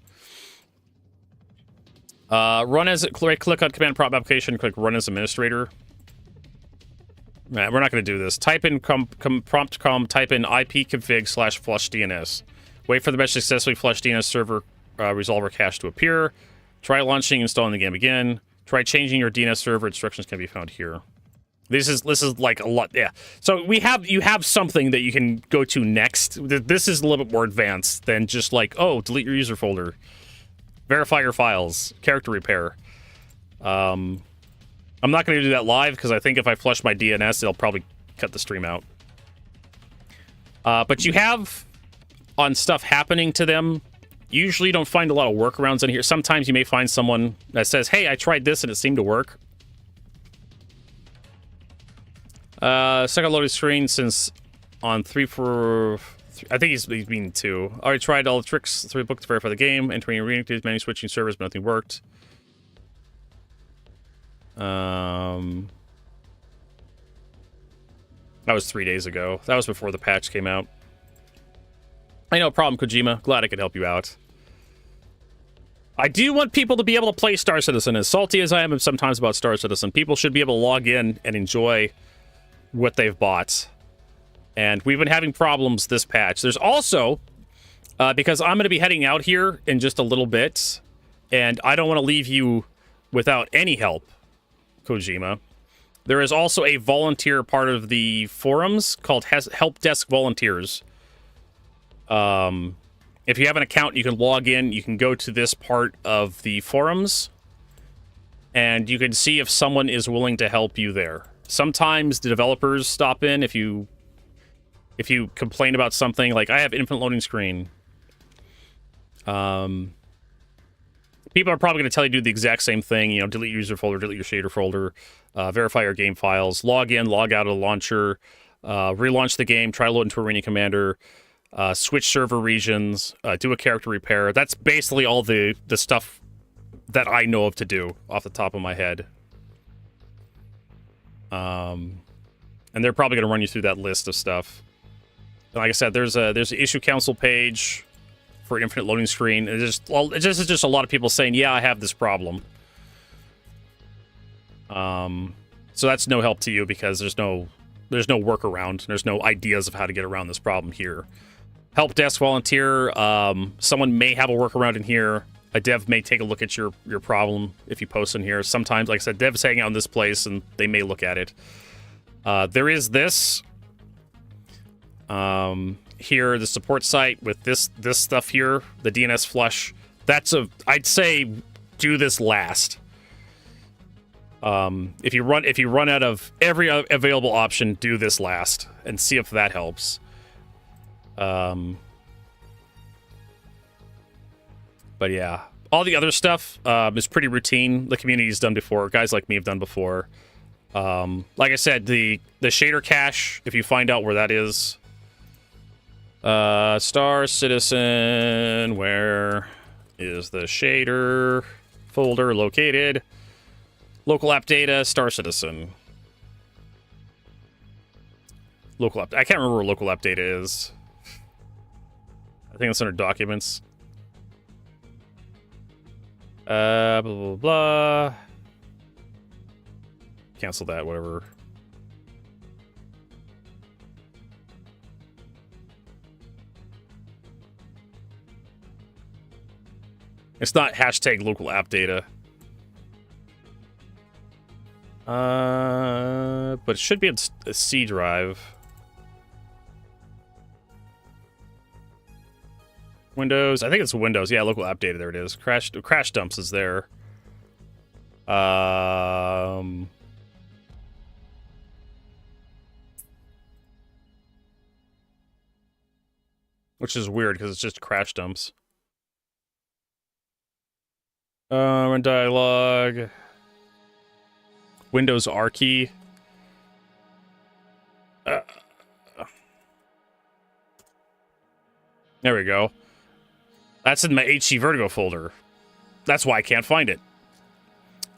Run as click on command prompt application, click run as administrator. Nah, we're not going to do this. Type in prompt type in ipconfig/flush DNS. Wait for the message successfully flush DNS server resolver cache to appear. Try launching and installing the game again. Try changing your DNS server. Instructions can be found here. This is like a lot. Yeah. So you have something that you can go to next. This is a little bit more advanced than just like, oh, delete your user folder. Verify your files. Character repair. I'm not going to do that live because I think if I flush my DNS, it'll probably cut the stream out. But you have on stuff happening to them. Usually you don't find a lot of workarounds in here. Sometimes you may find someone that says, hey, I tried this and it seemed to work. Second loading screen since on 3 for... I think he's meaning 2. Already tried all the tricks through the book to verify the game. Entering arena to many switching servers, but nothing worked. That was 3 days ago. That was before the patch came out. I know, problem, Kojima. Glad I could help you out. I do want people to be able to play Star Citizen. As salty as I am sometimes about Star Citizen, people should be able to log in and enjoy what they've bought. And we've been having problems this patch. There's also, because I'm going to be heading out here in just a little bit, and I don't want to leave you without any help, Kojima. There is also a volunteer part of the forums called Help Desk Volunteers. If you have an account, you can log in. You can go to this part of the forums, and you can see if someone is willing to help you there. Sometimes the developers stop in if you complain about something like I have infinite loading screen. People are probably going to tell you to do the exact same thing. You know, delete your user folder, delete your shader folder, verify your game files, log in, log out of the launcher, relaunch the game, try to load into Arena Commander, switch server regions, do a character repair. That's basically all the stuff that I know of to do off the top of my head. And they're probably going to run you through that list of stuff. Like I said, there's an issue council page for infinite loading screen. It's just a lot of people saying, yeah, I have this problem. So that's no help to you because there's no workaround. There's no ideas of how to get around this problem here. Help desk volunteer. Someone may have a workaround in here. A dev may take a look at your problem if you post in here. Sometimes, like I said, devs hang out in this place and they may look at it. There is this. Here, the support site with this stuff here, the DNS flush. I'd say do this last. If you run out of every available option, do this last and see if that helps. But yeah, all the other stuff is pretty routine. The community's done before. Guys like me have done before. Like I said, the shader cache, if you find out where that is. Star Citizen, where is the shader folder located? Local app data, Star Citizen. Local app. I can't remember where local app data is. I think it's under documents. Blah, blah, blah. Cancel that, whatever. It's not hashtag local app data. But it should be a C drive. Windows. I think it's Windows. Yeah, local app data. There it is. Crash dumps is there. Which is weird because it's just crash dumps. Run dialog. Windows R key. There we go. That's in my HC Vertigo folder. That's why I can't find it.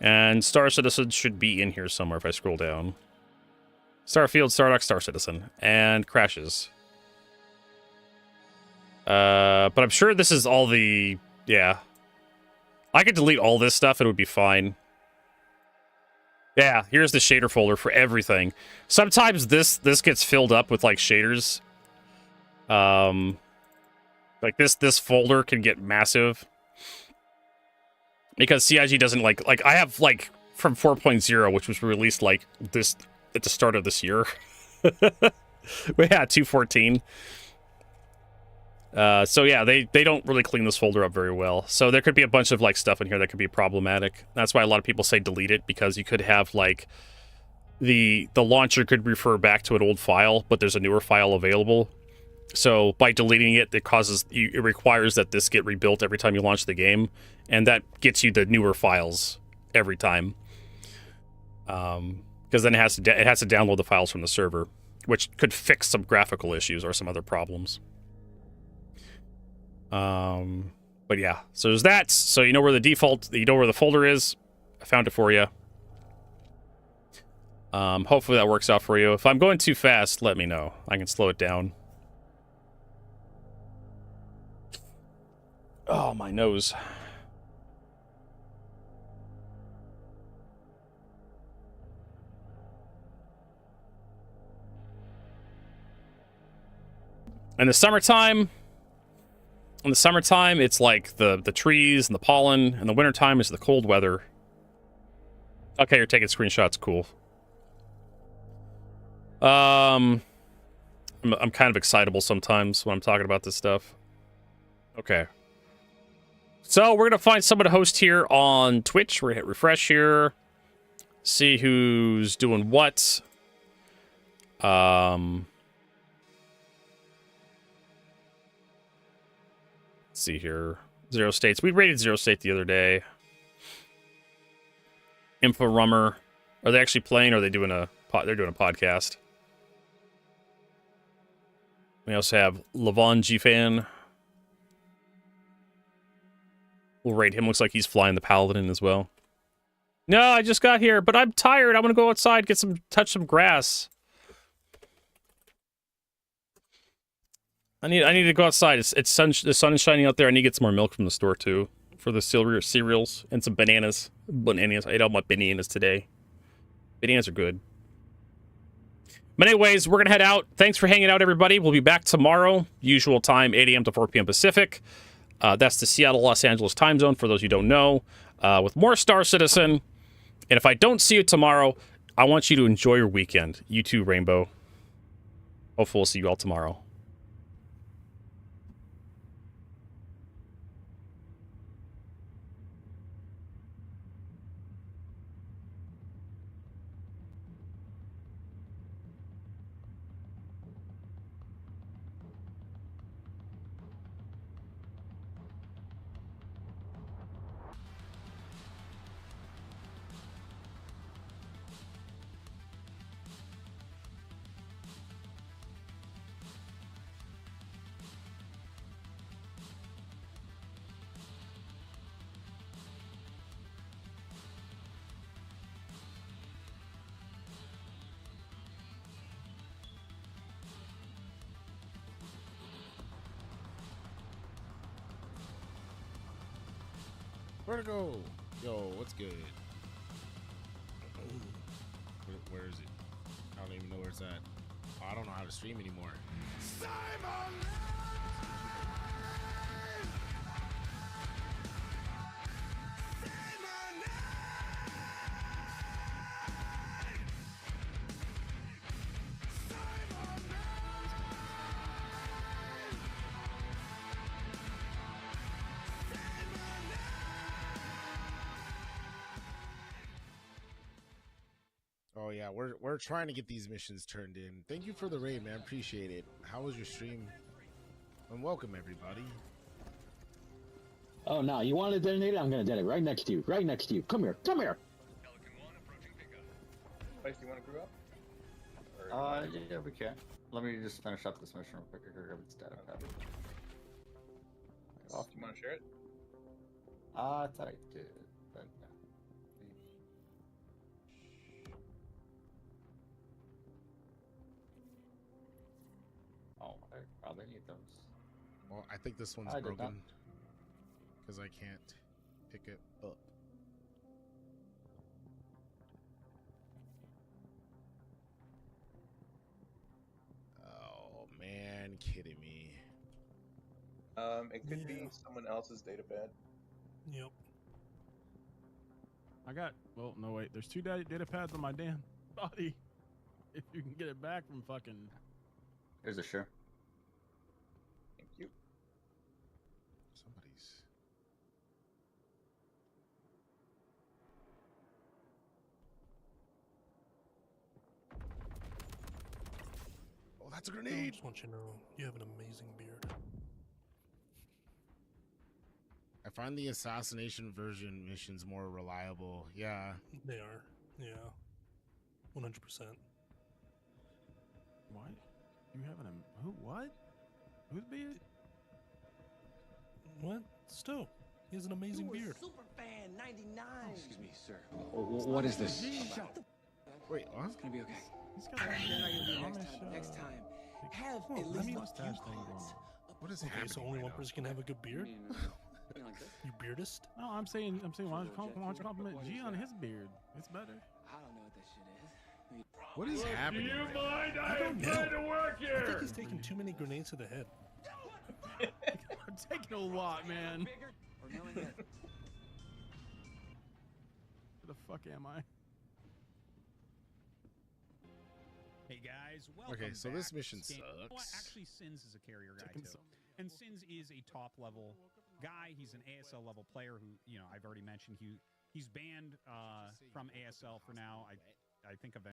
And Star Citizen should be in here somewhere if I scroll down. Starfield, Stardock, Star Citizen. And crashes. But I'm sure this is all the... Yeah. I could delete all this stuff and it would be fine. Yeah, here's the shader folder for everything. Sometimes this gets filled up with, like, shaders. Like, this folder can get massive. Because CIG doesn't, like... I have, like, from 4.0, which was released, like, this... at the start of this year. We had 2.14. So yeah, they don't really clean this folder up very well. So there could be a bunch of like stuff in here that could be problematic. That's why a lot of people say delete it, because you could have like the launcher could refer back to an old file, but there's a newer file available. So by deleting it, it requires that this get rebuilt every time you launch the game, and that gets you the newer files every time. Because then it has to download the files from the server, which could fix some graphical issues or some other problems. But yeah, so there's that. So you know where the folder is. I found it for you. Hopefully that works out for you. If I'm going too fast, let me know. I can slow it down. Oh, my nose. In the summertime, it's like the trees and the pollen. In the wintertime, it's the cold weather. Okay, you're taking screenshots. Cool. I'm kind of excitable sometimes when I'm talking about this stuff. Okay. So we're gonna find someone to host here on Twitch. We're gonna hit refresh here. See who's doing what. Let's see here. Zero States. We rated Zero State the other day. Info Are they actually playing, or are they doing they're doing a podcast? We also have Levon G-Fan. We'll rate him. Looks like he's flying the Paladin as well. No, I just got here, but I'm tired. I'm gonna go outside, touch some grass. I need to go outside. The sun is shining out there. I need to get some more milk from the store too, for the cereals and some bananas. I ate all my bananas today. Bananas are good. But anyways, we're gonna head out. Thanks for hanging out, everybody. We'll be back tomorrow, usual time, 8 a.m. to 4 p.m. Pacific. That's the Seattle-Los Angeles time zone, for those who don't know, with more Star Citizen. And if I don't see you tomorrow, I want you to enjoy your weekend. You too, Rainbow. Hopefully we'll see you all tomorrow. Vertigo! Yo, what's good? Where is it? I don't even know where it's at. Oh, I don't know how to stream anymore. Oh yeah, we're trying to get these missions turned in. Thank you for the raid, man. Appreciate it. How was your stream? And welcome everybody. Oh no, you want to detonate it? I'm gonna detonate right next to you. Right next to you. Come here. Come here. Spice, do you want to group up? Yeah, we can. Let me just finish up this mission real quick. It's data pad. Do you want to share it? I thought I did, but no. Oh, I probably need those. Well, I think this one's I did broken because I can't pick it up. Oh man, kidding me. It could be someone else's data pad. Yep. I got, well, no, wait. There's 2 data pads on my damn body. If you can get it back from fucking... Here's a share. Thank you. Somebody's... Oh, that's a I grenade! just want you to know, you have an amazing beard. I find the assassination version missions more reliable. Yeah. They are. Yeah. 100%. What? You having a who? What? Who's beard? What? Sto. He has an amazing beard. Super fan 99. Excuse me, sir. What is this? Wait, what? It's gonna be okay. He's got that Next time, have Oh, at I least mean, a few cards. What is Okay, happening? so only one person can have a good beard? Like this? You beardist? No, I'm saying, why don't you compliment G on his beard? It's better. I don't know what that shit is. What is happening? Do you mind? I I am don't trying know. to work I think here. he's taking too many grenades to the head. I'm taking a lot, man. Or knowing that Where the fuck am I? Hey guys, welcome Okay, so back this mission to Skin- sucks. Well, actually, Sins is a carrier guy Taking too, some- and Sins is a top level guy. He's an ASL level player who, you know, I've already mentioned. He's banned from ASL for now. I think eventually.